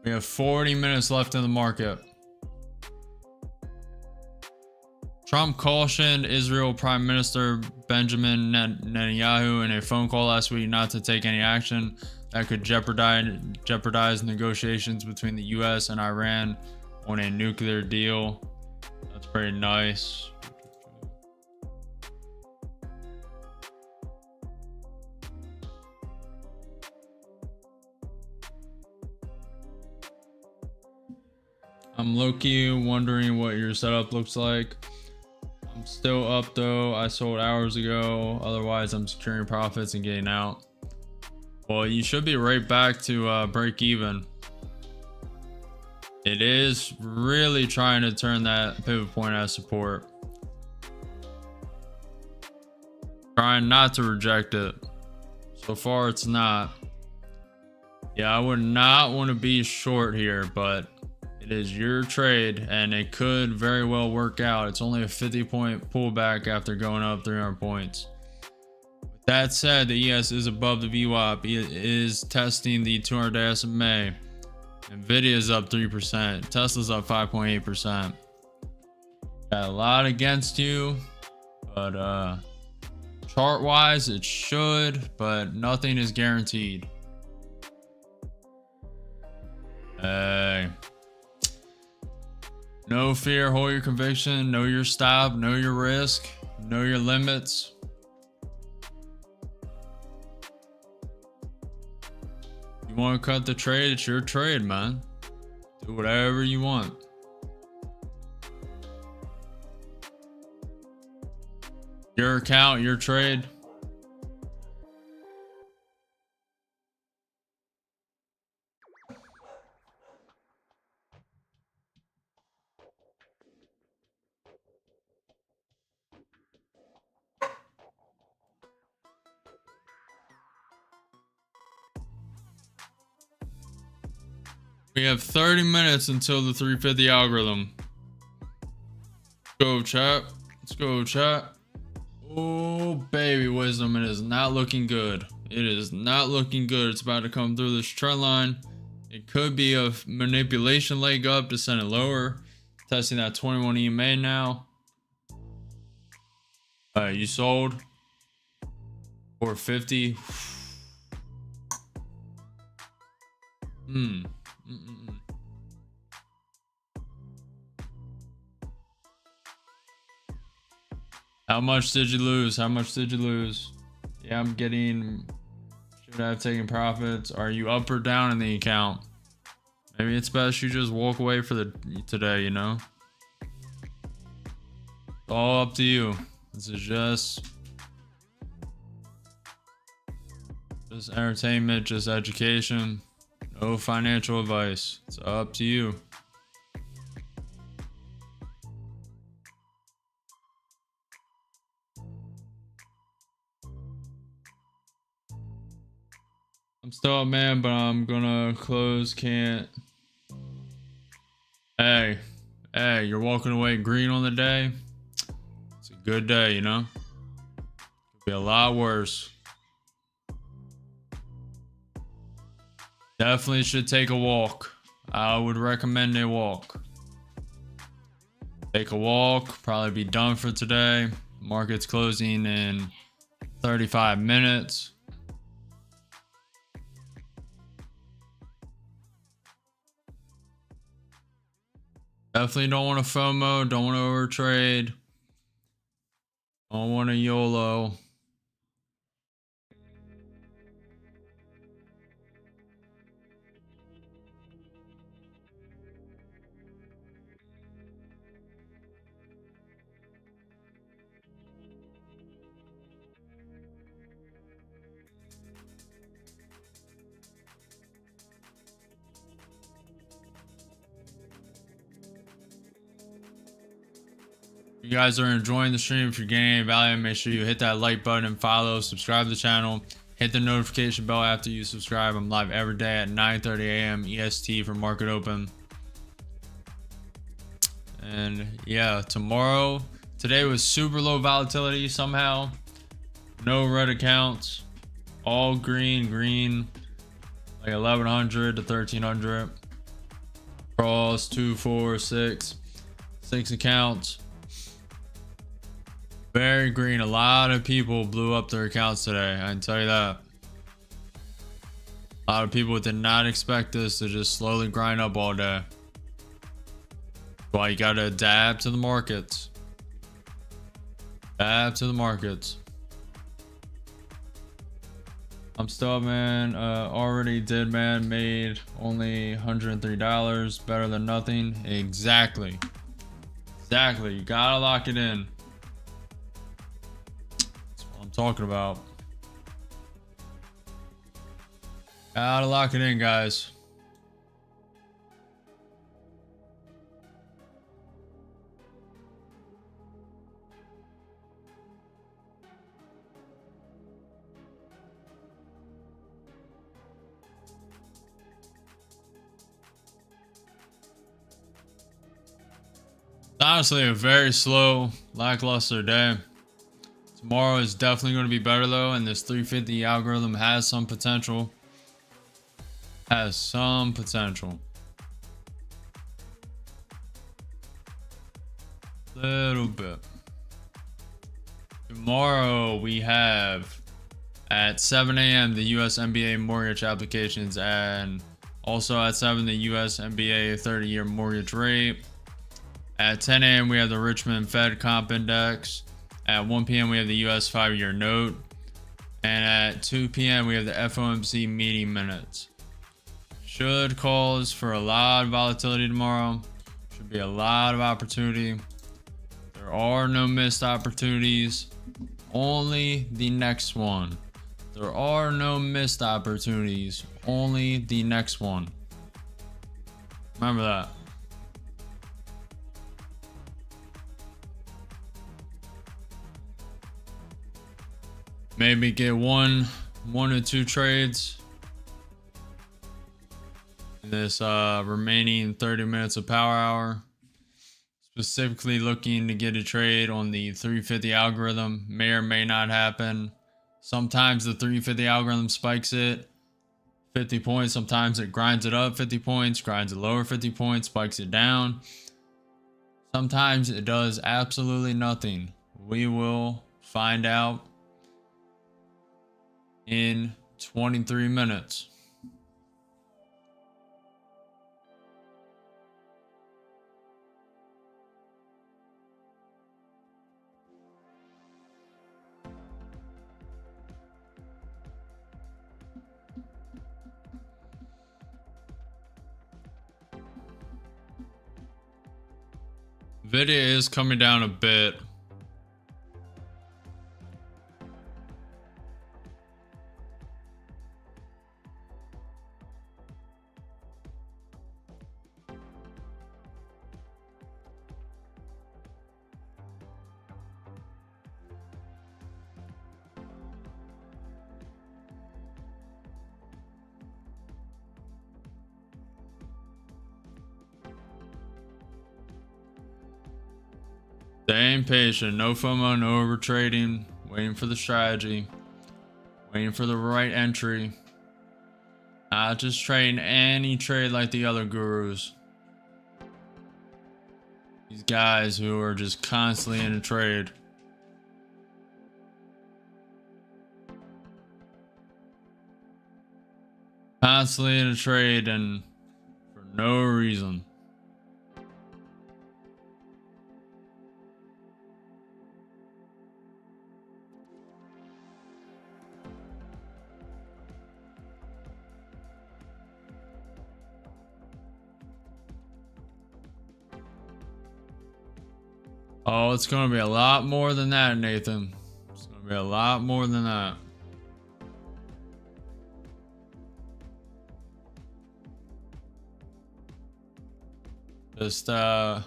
We have 40 minutes left in the market. Trump cautioned Israel Prime Minister Benjamin Netanyahu in a phone call last week not to take any action that could jeopardize negotiations between the US and Iran on a nuclear deal. That's pretty nice. I'm low-key wondering what your setup looks like. I'm still up though. I sold hours ago. Otherwise, I'm securing profits and getting out. Well, you should be right back to break even. It is really trying to turn that pivot point as support. Trying not to reject it. So far, it's not. Yeah, I would not want to be short here, but it is your trade and it could very well work out. It's only a 50-point pullback after going up 300 points. With that said, the ES is above the VWAP. It is testing the 200-day SMA. Nvidia is up 3%. Tesla's up 5.8%. Got a lot against you, but chart-wise, it should, but nothing is guaranteed. Hey. No fear, hold your conviction, know your stop, know your risk, know your limits. You want to cut the trade, it's your trade, man. Do whatever you want. Your account, your trade. We have 30 minutes until the 350 algorithm. Go chat. Let's go chat. Oh baby, Wisdom, it is not looking good. It is not looking good. It's about to come through this trend line. It could be a manipulation leg up to send it lower. Testing that 21 EMA now. You sold 450. How much did you lose? How much did you lose? Yeah, I'm getting. Should I have taken profits? Are you up or down in the account? Maybe it's best you just walk away for the today, you know? It's all up to you. This is just entertainment, just education. No financial advice. It's up to you. I'm still up, man, but I'm gonna close. Can't. Hey, you're walking away green on the day. It's a good day, you know? Could be a lot worse. Definitely should take a walk. I would recommend a walk. Take a walk, probably be done for today. Market's closing in 35 minutes. Definitely don't want to FOMO, don't want to overtrade. Don't want to YOLO. If you guys are enjoying the stream, if you're getting any value, make sure you hit that like button and follow, subscribe to the channel, hit the notification bell after you subscribe. I'm live every day at 9:30 a.m. EST for market open. And yeah, today was super low volatility somehow. No red accounts, all green, like 1100 to 1300. Cross 2, 4, 6 accounts. Very green. A lot of people blew up their accounts today. I can tell you that. A lot of people did not expect this to just slowly grind up all day. That's why you gotta adapt to the markets. Adapt to the markets. I'm still up, man. Already did, man. Made only $103. Better than nothing. Exactly. You gotta lock it in. Talking about. Gotta lock it in, guys. It's honestly a very slow, lackluster day. Tomorrow is definitely going to be better though, and this 350 algorithm has some potential. Little bit. Tomorrow we have at 7 a.m. the US MBA mortgage applications, and also at 7 the US MBA 30-year mortgage rate. At 10 a.m. we have the Richmond Fed Comp Index. At 1 p.m. we have the US 5-year note. And at 2 p.m. we have the FOMC meeting minutes. Should cause for a lot of volatility tomorrow. Should be a lot of opportunity. There are no missed opportunities. Only the next one. There are no missed opportunities. Only the next one. Remember that. Maybe get one or two trades in this remaining 30 minutes of power hour. Specifically looking to get a trade on the 350 algorithm. May or may not happen. Sometimes the 350 algorithm spikes it 50 points. Sometimes it grinds it up 50 points, grinds it lower 50 points, spikes it down. Sometimes it does absolutely nothing. We will find out in 23 minutes. Video is coming down a bit. Staying patient, no FOMO, no over trading, waiting for the strategy, waiting for the right entry. Not just trading any trade like the other gurus. These guys who are just constantly in a trade. Constantly in a trade and for no reason. Oh, it's going to be a lot more than that, Nathan. It's going to be a lot more than that. Just, if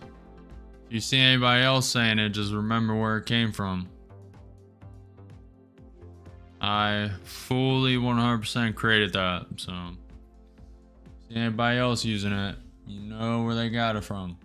you see anybody else saying it, just remember where it came from. I fully 100% created that, so see anybody else using it, you know where they got it from.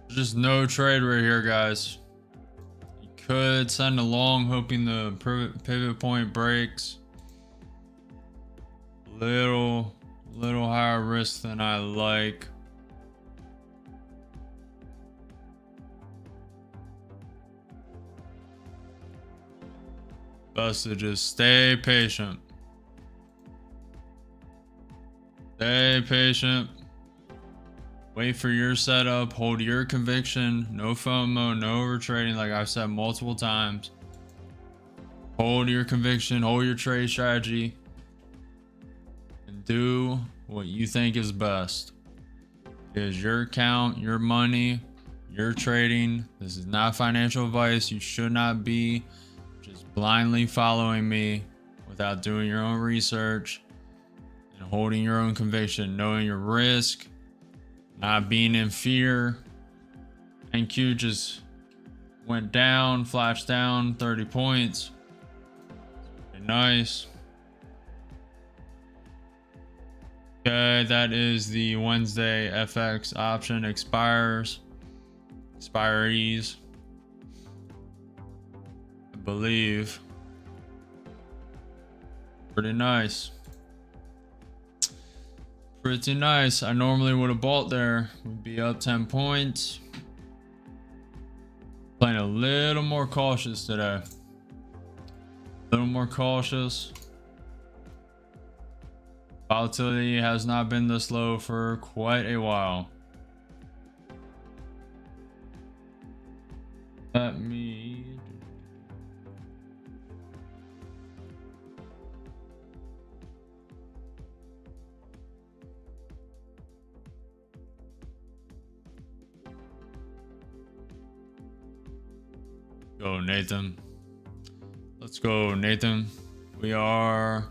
Just no trade right here, guys. You could send a long, hoping the pivot point breaks. Little higher risk than I like. Best to just stay patient. Stay patient. Wait for your setup, hold your conviction, no FOMO, no overtrading, like I've said multiple times. Hold your conviction, hold your trade strategy, and do what you think is best. It is your account, your money, your trading. This is not financial advice. You should not be just blindly following me without doing your own research and holding your own conviction, knowing your risk. Not being in fear. NQ just went down, flashed down 30 points. Very nice. Okay, that is the Wednesday FX option expiries. I believe. Pretty nice. Pretty nice. I normally would have bought there. Would be up 10 points. Playing a little more cautious today. A little more cautious. Volatility has not been this low for quite a while. Let me... Go, Nathan. Let's go, Nathan. We are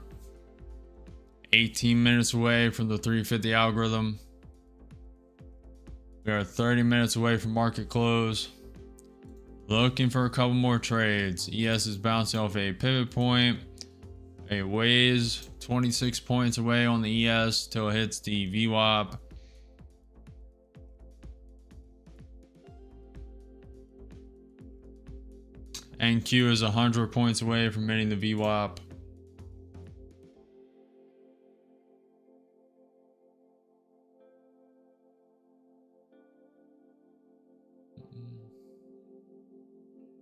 18 minutes away from the 350 algorithm. We are 30 minutes away from market close. Looking for a couple more trades. ES is bouncing off a pivot point. It weighs 26 points away on the ES till it hits the VWAP. NQ is 100 points away from hitting the VWAP.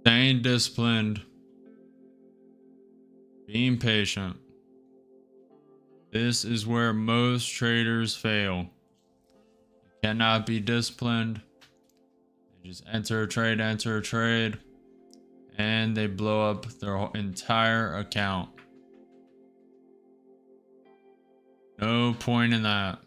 Staying disciplined. Being patient. This is where most traders fail. You cannot be disciplined. They just enter a trade, and they blow up their entire account. No point in that.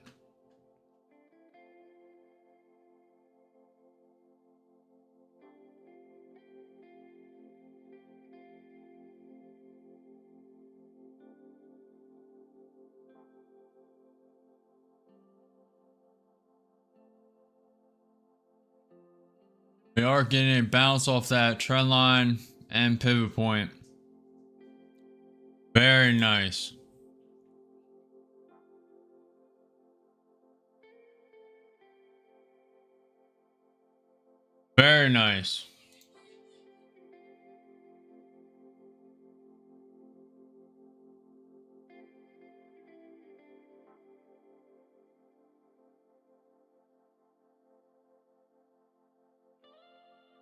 We are getting a bounce off that trend line and pivot point. Very nice. Very nice.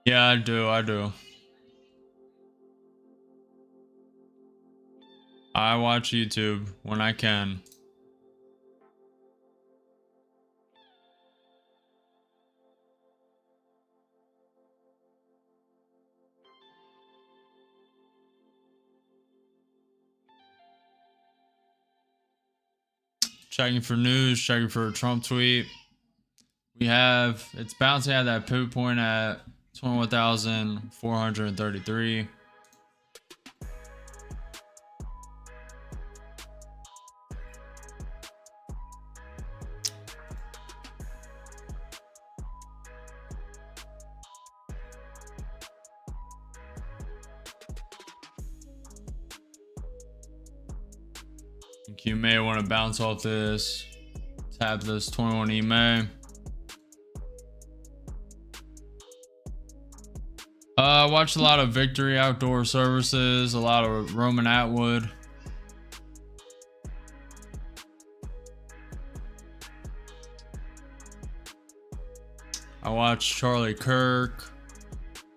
Yeah, I do. I watch YouTube when I can. Checking for news, checking for a Trump tweet. It's bouncing at that pivot point at 21,433. I think you may want to bounce off this, tap this 21 EMA. I watched a lot of Victory Outdoor Services, a lot of Roman Atwood. I watched Charlie Kirk.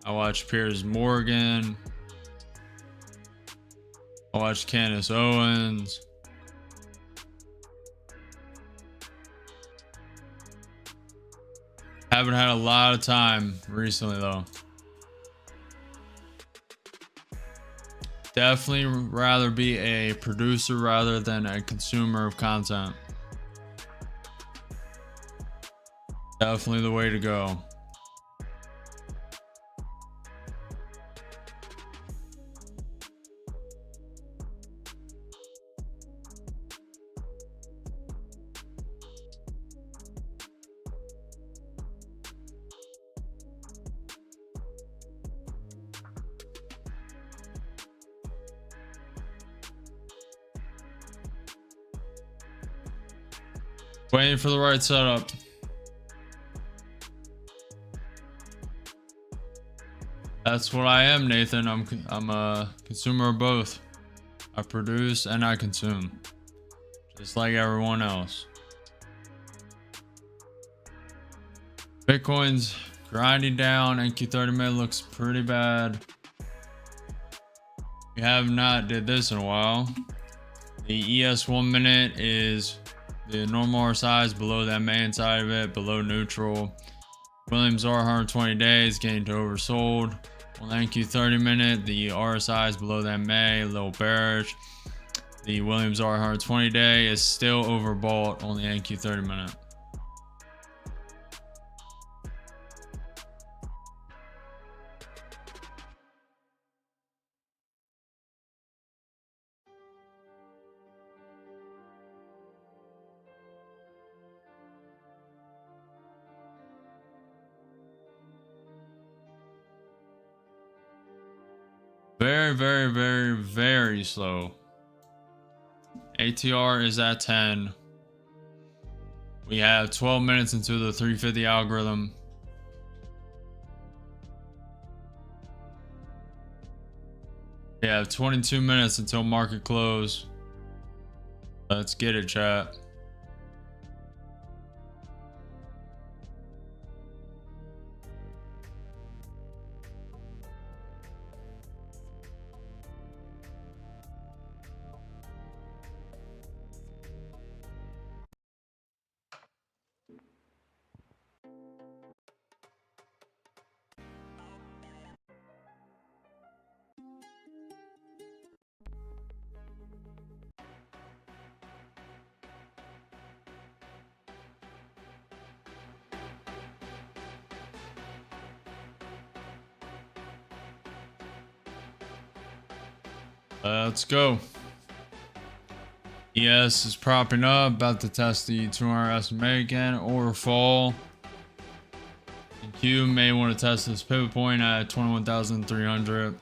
I watched Piers Morgan. I watched Candace Owens. Haven't had a lot of time recently though. Definitely rather be a producer rather than a consumer of content. Definitely the way to go. Waiting for the right setup. That's what I am, Nathan. I'm a consumer of both. I produce and I consume, just like everyone else. Bitcoin's grinding down. NQ30 minute looks pretty bad. We have not did this in a while. The ES 1 minute is the normal RSI is below that main side of it, below neutral. Williams R 120 days getting to oversold. On the NQ 30 minute, the RSI is below that May, a little bearish. The Williams R 120 day is still overbought on the NQ 30 minute. Very slow. ATR is at 10. We have 12 minutes into the 350 algorithm. We have 22 minutes until market close. Let's get it, chat. Let's go. ES is propping up, about to test the 200 SMA again, or fall. Q may want to test this pivot point at 21,300,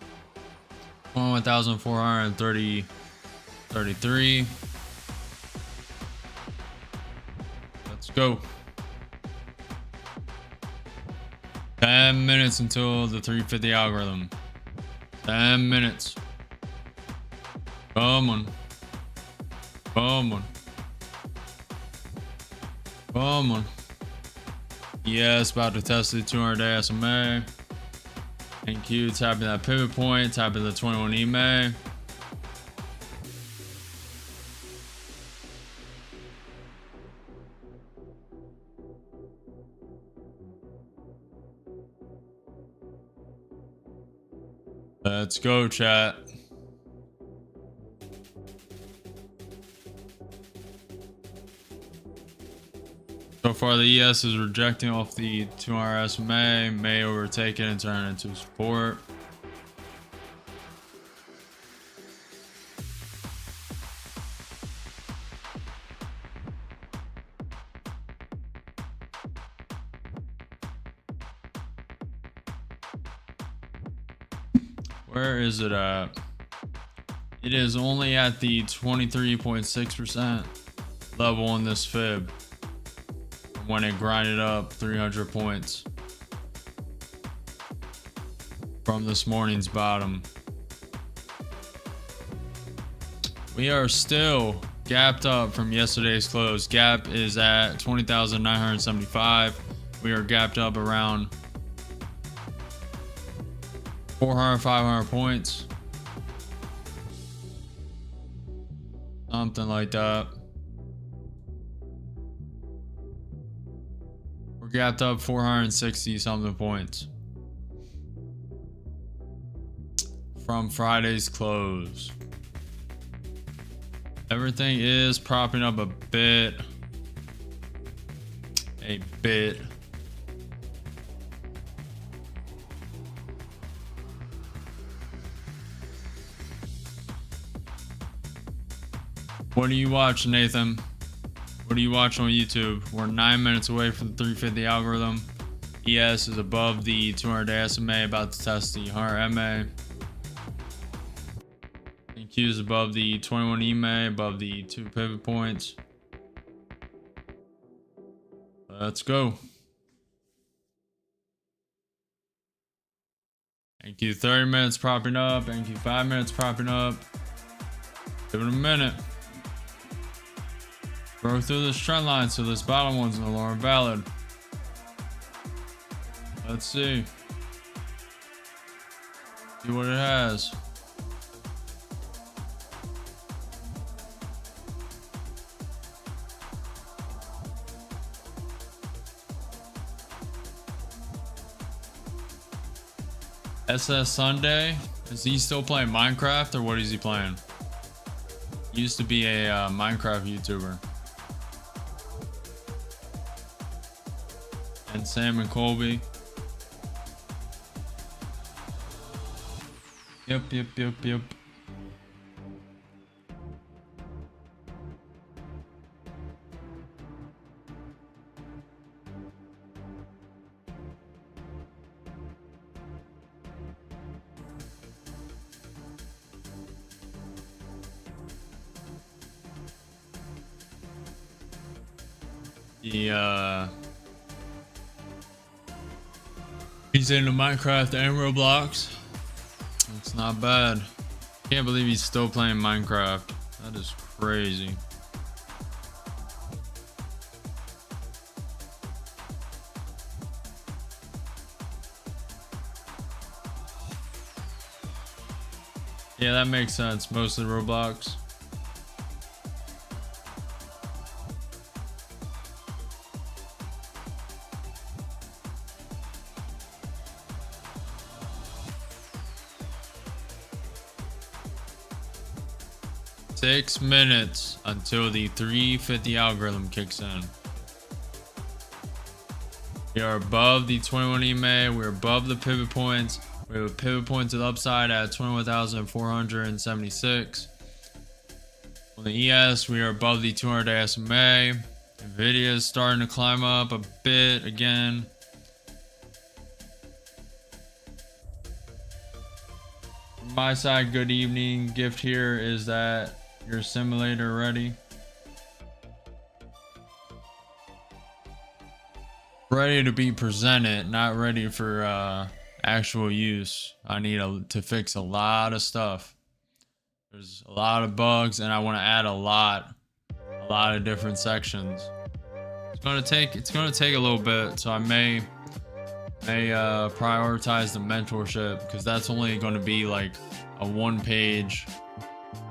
21,433. Let's go. 10 minutes until the 350 algorithm. 10 minutes. Come on. Come on. Come on. Yes, about to test the 200-day SMA. And Q tapping that pivot point, tapping the 21 EMA. Let's go, chat. So far, the ES is rejecting off the 200 SMA, may overtake it and turn it into support. Where is it at? It is only at the 23.6% level in this fib when it grinded up 300 points from this morning's bottom. We are still gapped up from yesterday's close. Gap is at 20,975. We are gapped up around 400, 500 points. Something like that. We're gapped up 460 something points from Friday's close. Everything is propping up a bit. What do you watch, Nathan? What do you watch on YouTube? We're 9 minutes away from the 350 algorithm. ES is above the 200-day SMA, about to test the 100 MA. And Q is above the 21 EMA, above the 2 pivot points. Let's go. NQ 30 minutes propping up, NQ 5 minutes propping up. Give it a minute. Broke through this trend line, so this bottom one's no longer valid. Let's see. See what it has. SS Sunday, is he still playing Minecraft or what is he playing? He used to be a Minecraft YouTuber. And Sam and Colby. Yep. He's into Minecraft and Roblox. It's not bad. Can't believe he's still playing Minecraft. That is crazy. Yeah, that makes sense. Mostly Roblox. Six minutes until the 350 algorithm kicks in. We are above the 21 EMA. We're above the pivot points. We have a pivot point to the upside at 21,476. On the ES, we are above the 200-day SMA. Nvidia is starting to climb up a bit again. my side, good evening. Gift here is that your simulator ready? Ready to be presented, not ready for actual use. I need to fix a lot of stuff. There's a lot of bugs, and I want to add a lot of different sections. It's gonna take a little bit, so I may prioritize the mentorship, because that's only going to be like a one-page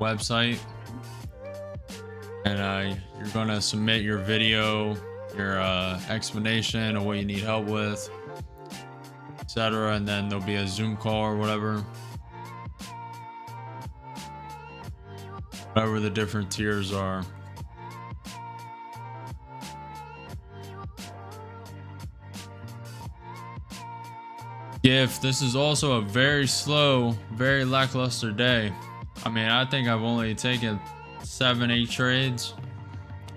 website, and you're gonna submit your video, your explanation of what you need help with, etc., and then there'll be a Zoom call or whatever the different tiers are. Gift, this is also a very slow, very lackluster day. I mean, I think I've only taken 7-8 trades.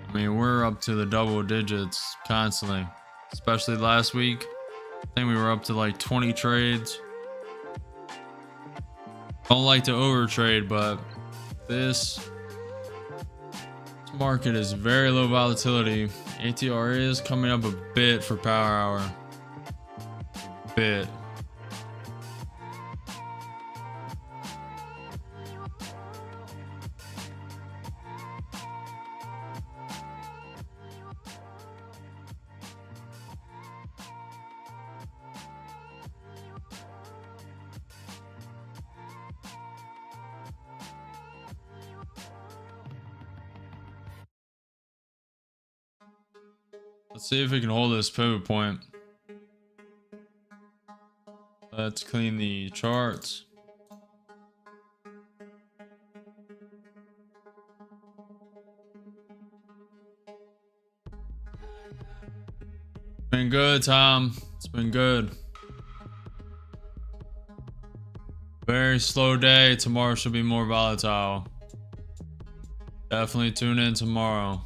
I mean, we're up to the double digits constantly, especially last week. I think we were up to like 20 trades. Don't like to overtrade, but this market is very low volatility. ATR is coming up a bit for power hour. A bit. Let's see if we can hold this pivot point. Let's clean the charts. Been good, Tom. It's been good. Very slow day. Tomorrow should be more volatile. Definitely tune in tomorrow.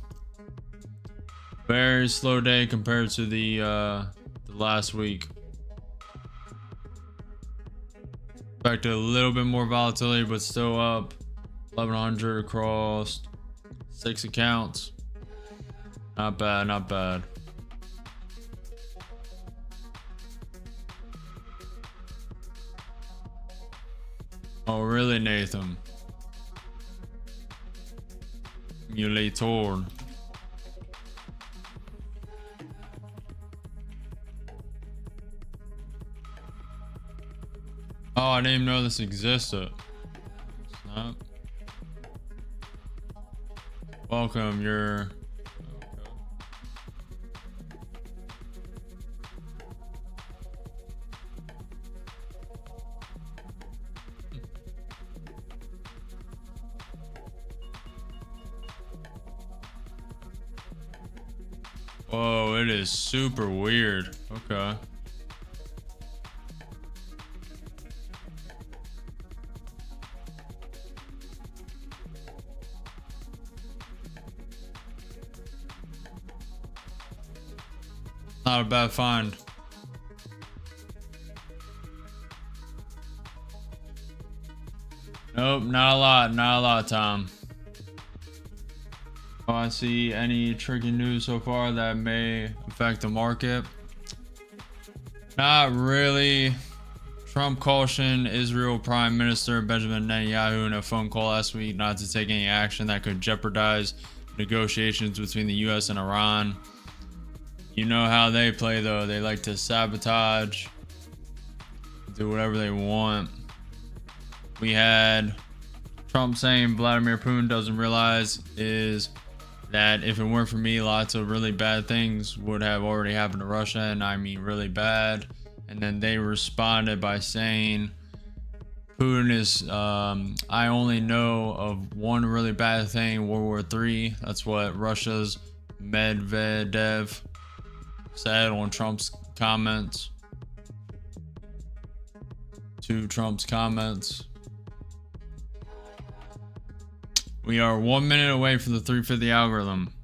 Very slow day compared to the last week. Expected a little bit more volatility, but still up. 1100 across 6 accounts. Not bad, not bad. Oh, really, Nathan? Emulator. Oh, I didn't even know this existed. Snap. Welcome, you're... Whoa, it is super weird. Okay. Not a bad find. Nope, not a lot, Tom. Do I see any tricky news so far that may affect the market? Not really. Trump cautioned Israel Prime Minister Benjamin Netanyahu in a phone call last week not to take any action that could jeopardize negotiations between the US and Iran. You know how they play, though. They like to sabotage, do whatever they want. We had Trump saying Vladimir Putin doesn't realize is that if it weren't for me, lots of really bad things would have already happened to Russia, and I mean really bad. And then they responded by saying Putin is, I only know of one really bad thing, World War III. That's what Russia's Medvedev said on Trump's comments. To Trump's comments. We are 1 minute away from the 350 algorithm.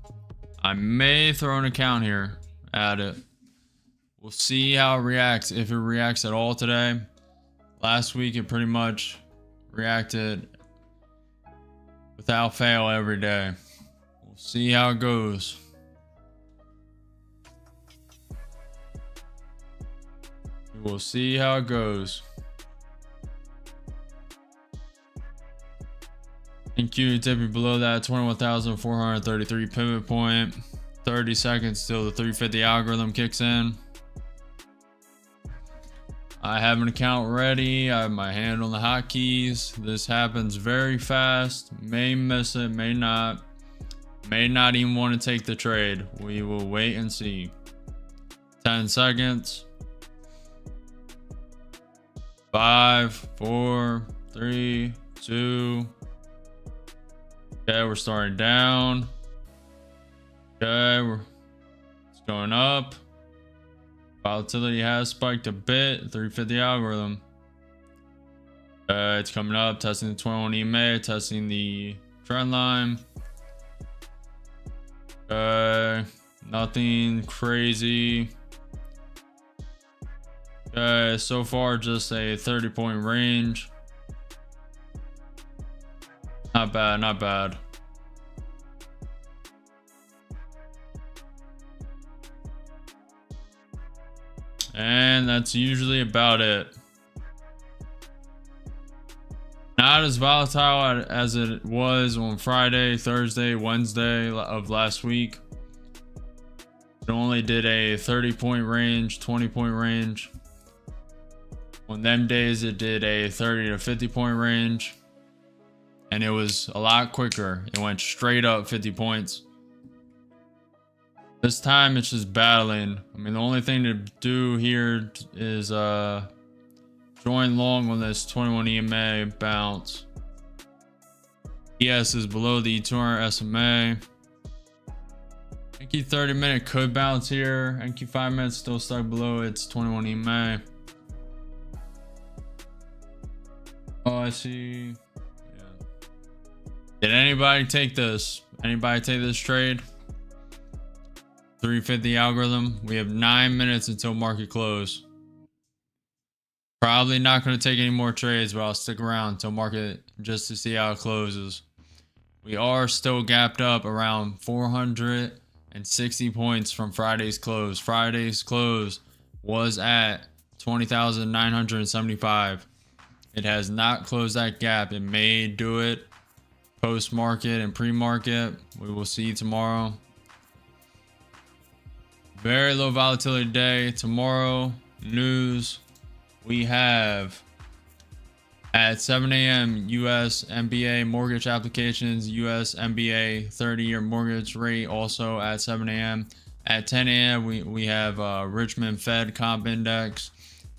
I may throw an account here at it. We'll see how it reacts, if it reacts at all today. Last week it pretty much reacted without fail every day. We'll see how it goes. We'll see how it goes. NQ dipping below that 21,433 pivot point. 30 seconds till the 350 algorithm kicks in. I have an account ready. I have my hand on the hotkeys. This happens very fast. May miss it, may not. May not even want to take the trade. We will wait and see. 10 seconds. 5, 4, 3, 2. Okay, we're starting down. Okay, it's going up. Volatility has spiked a bit. 350 algorithm. It's coming up, testing the 21 EMA, testing the trend line. Nothing crazy. So far just a 30-point range. Not bad, not bad. And that's usually about it. Not as volatile as it was on Friday, Thursday, Wednesday of last week. It only did a 30-point range, 20-point range. On them days, it did a 30 to 50-point range. And it was a lot quicker. It went straight up 50 points. This time it's just battling. I mean, the only thing to do here is join long on this 21 EMA bounce. ES is below the 200 SMA. NQ 30-minute could bounce here. NQ 5 minutes still stuck below its 21 EMA. Oh, I see. Yeah. Did anybody take this? Anybody take this trade? 350 algorithm. We have 9 minutes until market close. Probably not going to take any more trades, but I'll stick around until market just to see how it closes. We are still gapped up around 460 points from Friday's close. Friday's close was at 20,975. It has not closed that gap. It may do it post-market and pre-market. We will see tomorrow. Very low volatility day. Tomorrow, news. We have at 7 a.m. US MBA mortgage applications, US MBA 30-year mortgage rate also at 7 a.m. At 10 a.m. we have Richmond Fed comp index.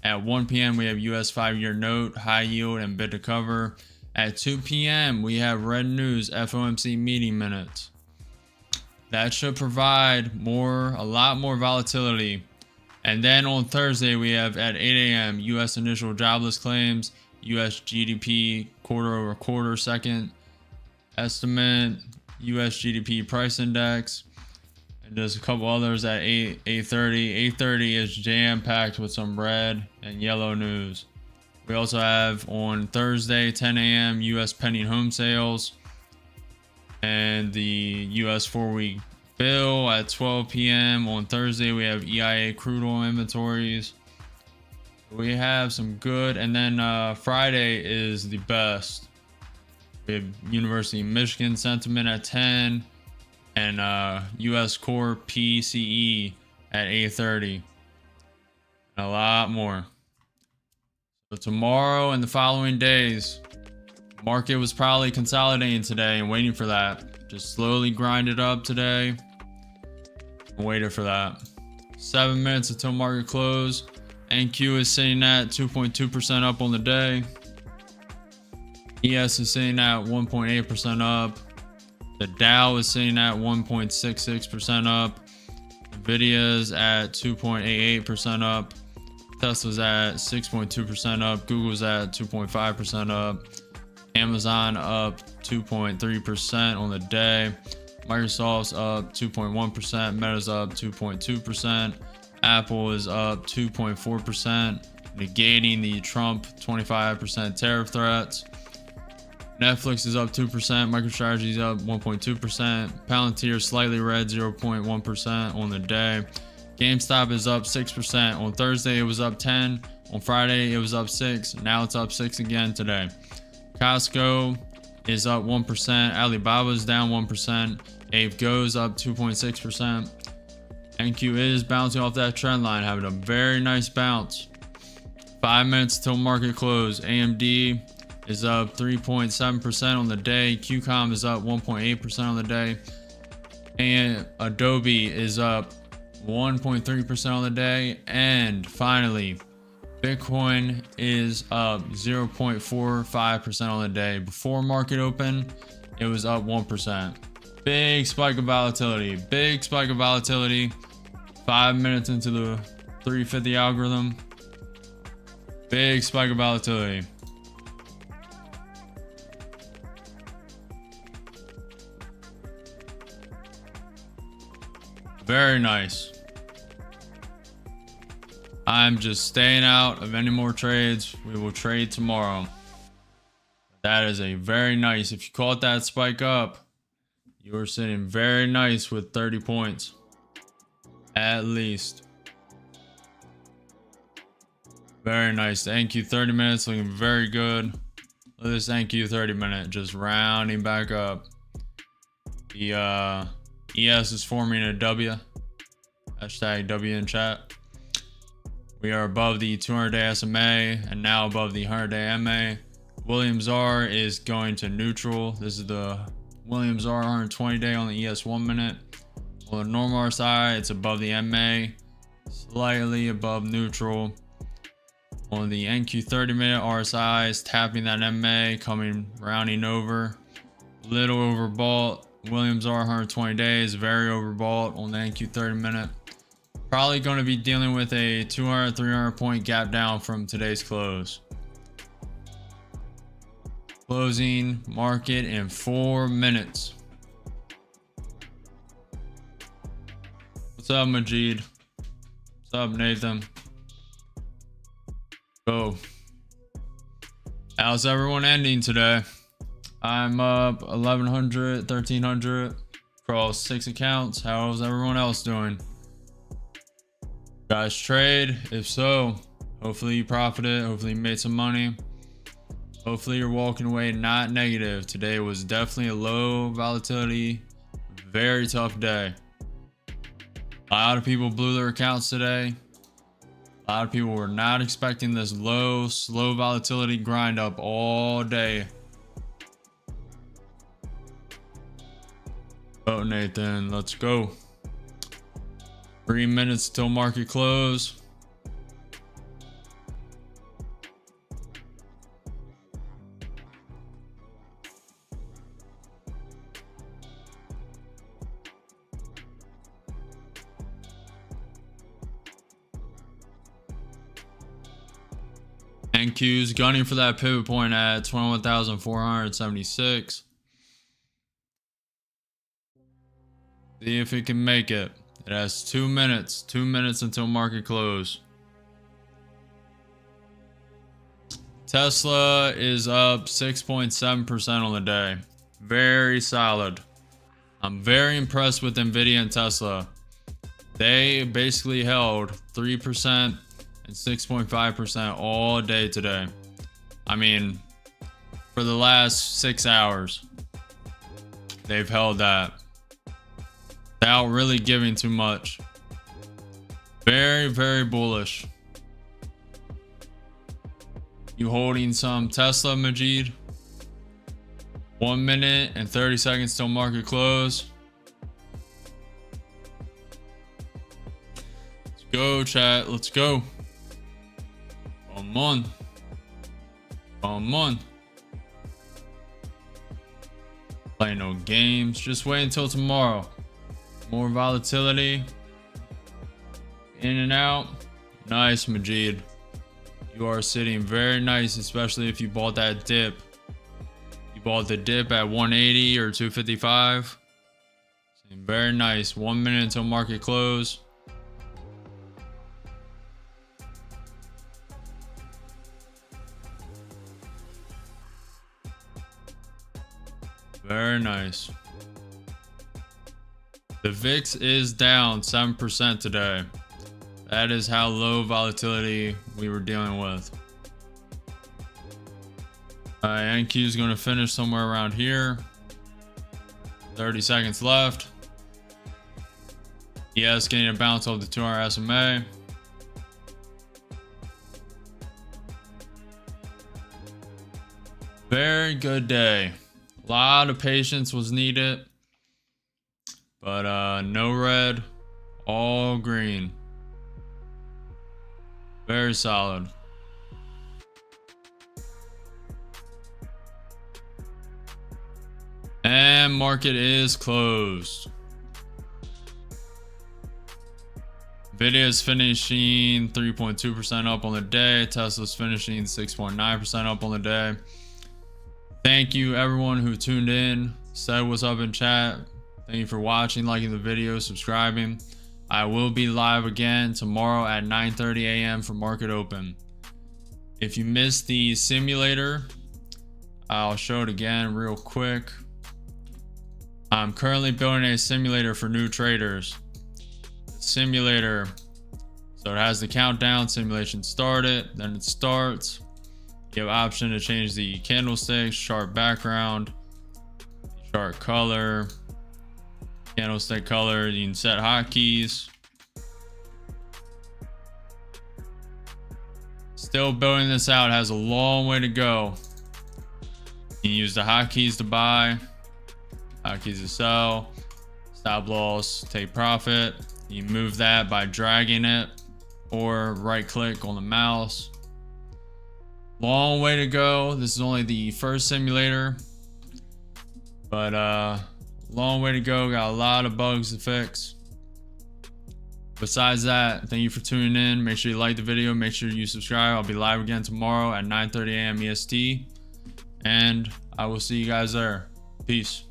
At 1 p.m. we have US 5-year note, high yield, and bid to cover. At 2 p.m. we have Red News FOMC meeting minutes. That should provide a lot more volatility. And then on Thursday, we have at 8 a.m. U.S. initial jobless claims, U.S. GDP quarter-over-quarter second estimate, U.S. GDP price index, and there's a couple others at 8:30. 8:30 is jam-packed with some red and yellow news. We also have on Thursday, 10 a.m. U.S. pending home sales and the U.S. 4-week bill. At 12 p.m. on Thursday, we have EIA crude oil inventories. We have some good, and then Friday is the best. We have University of Michigan sentiment at 10 and U.S. core PCE at 8:30. And a lot more. So tomorrow and the following days, market was probably consolidating today and waiting for that. Just slowly grind it up today. Waited for that. 7 minutes until market close. NQ is sitting at 2.2% up on the day. ES is sitting at 1.8% up. The Dow is sitting at 1.66% up. Nvidia is at 2.88% up. Tesla's at 6.2% up. Google's at 2.5% up. Amazon up 2.3% on the day. Microsoft's up 2.1%. Meta's up 2.2%. Apple is up 2.4%, negating the Trump 25% tariff threats. Netflix is up 2%, MicroStrategy is up 1.2%, Palantir slightly red 0.1% on the day. GameStop is up 6%. On Thursday it was up 10. On Friday it was up 6. Now it's up 6 again today. Costco is up 1%. Alibaba is down 1%. Ape Goes up 2.6%. NQ is bouncing off that trend line, having a very nice bounce. 5 minutes till market close. AMD is up 3.7% on the day. QCOM is up 1.8% on the day. And Adobe is up 1.3% on the day. And finally, Bitcoin is up 0.45% on the day. Before market open, it was up 1%. Big spike of volatility. Big spike of volatility. 5 minutes into the 350 algorithm. Big spike of volatility. Very nice. I'm just staying out of any more trades. We will trade tomorrow. That is a very nice. If you caught that spike up, you are sitting very nice with 30 points. At least. Very nice. Thank you. 30 minutes looking very good. Look at this thank you 30 minute just rounding back up. The ES is forming a W. Hashtag W in chat. We are above the 200-day SMA and now above the 100-day MA. Williams R is going to neutral. This is the Williams R 120-day on the ES 1 minute. On the normal RSI, it's above the MA, slightly above neutral. On the NQ 30-minute RSI, is tapping that MA, coming rounding over. Little overbought. Williams R 120 days, very overbought on the NQ 30-minute. Probably going to be dealing with a 200, 300 point gap down from today's close. Closing market in 4 minutes. What's up, Majid? What's up, Nathan? Go. How's everyone ending today? I'm up 1,100, 1,300 across 6 accounts. How's everyone else doing? Guys trade? If so, hopefully you profited. Hopefully you made some money. Hopefully you're walking away not negative. Today was definitely a low volatility, very tough day. A lot of people blew their accounts today. A lot of people were not expecting this low, slow volatility grind up all day. Oh, Nathan, let's go. 3 minutes till market close. NQ's gunning for that pivot point at 21,476. See if it can make it. It has 2 minutes. 2 minutes until market close. Tesla is up 6.7% on the day. Very solid. I'm very impressed with Nvidia and Tesla. They basically held 3% and 6.5% all day today. I mean, for the last 6 hours, they've held that without really giving too much. Very, very bullish. You holding some Tesla, Majid? 1 minute and 30 seconds till market close. Let's go, chat. Let's go. Come on. Come on. Play no games. Just wait until tomorrow. More volatility. In and out. Nice, Majid. You are sitting very nice, especially if you bought that dip. You bought the dip at 180 or 255. Sitting very nice. 1 minute until market close. Very nice. The VIX is down 7% today. That is how low volatility we were dealing with. NQ is going to finish somewhere around here. 30 seconds left. Yes, getting a bounce off the 2-hour SMA. Very good day. A lot of patience was needed, but no red, all green. Very solid. And market is closed. Nvidia is finishing 3.2% up on the day. Tesla's finishing 6.9% up on the day. Thank you everyone who tuned in, said what's up in chat. Thank you for watching, liking the video, subscribing. I will be live again tomorrow at 9:30 a.m. for market open. If you missed the simulator, I'll show it again real quick. I'm currently building a simulator for new traders. Simulator, so it has the countdown, simulation started, then it starts. You have option to change the candlesticks, chart background, chart color, candlestick color. You can set hotkeys. Still building this out, has a long way to go. You can use the hotkeys to buy, hotkeys to sell, stop loss, take profit. You move that by dragging it or right click on the mouse. Long way to go. This is only the first simulator, but long way to go. Got a lot of bugs to fix. Besides that, thank you for tuning in. Make sure you like the video. Make sure you subscribe. I'll be live again tomorrow at 9:30 a.m. EST, and I will see you guys there. Peace.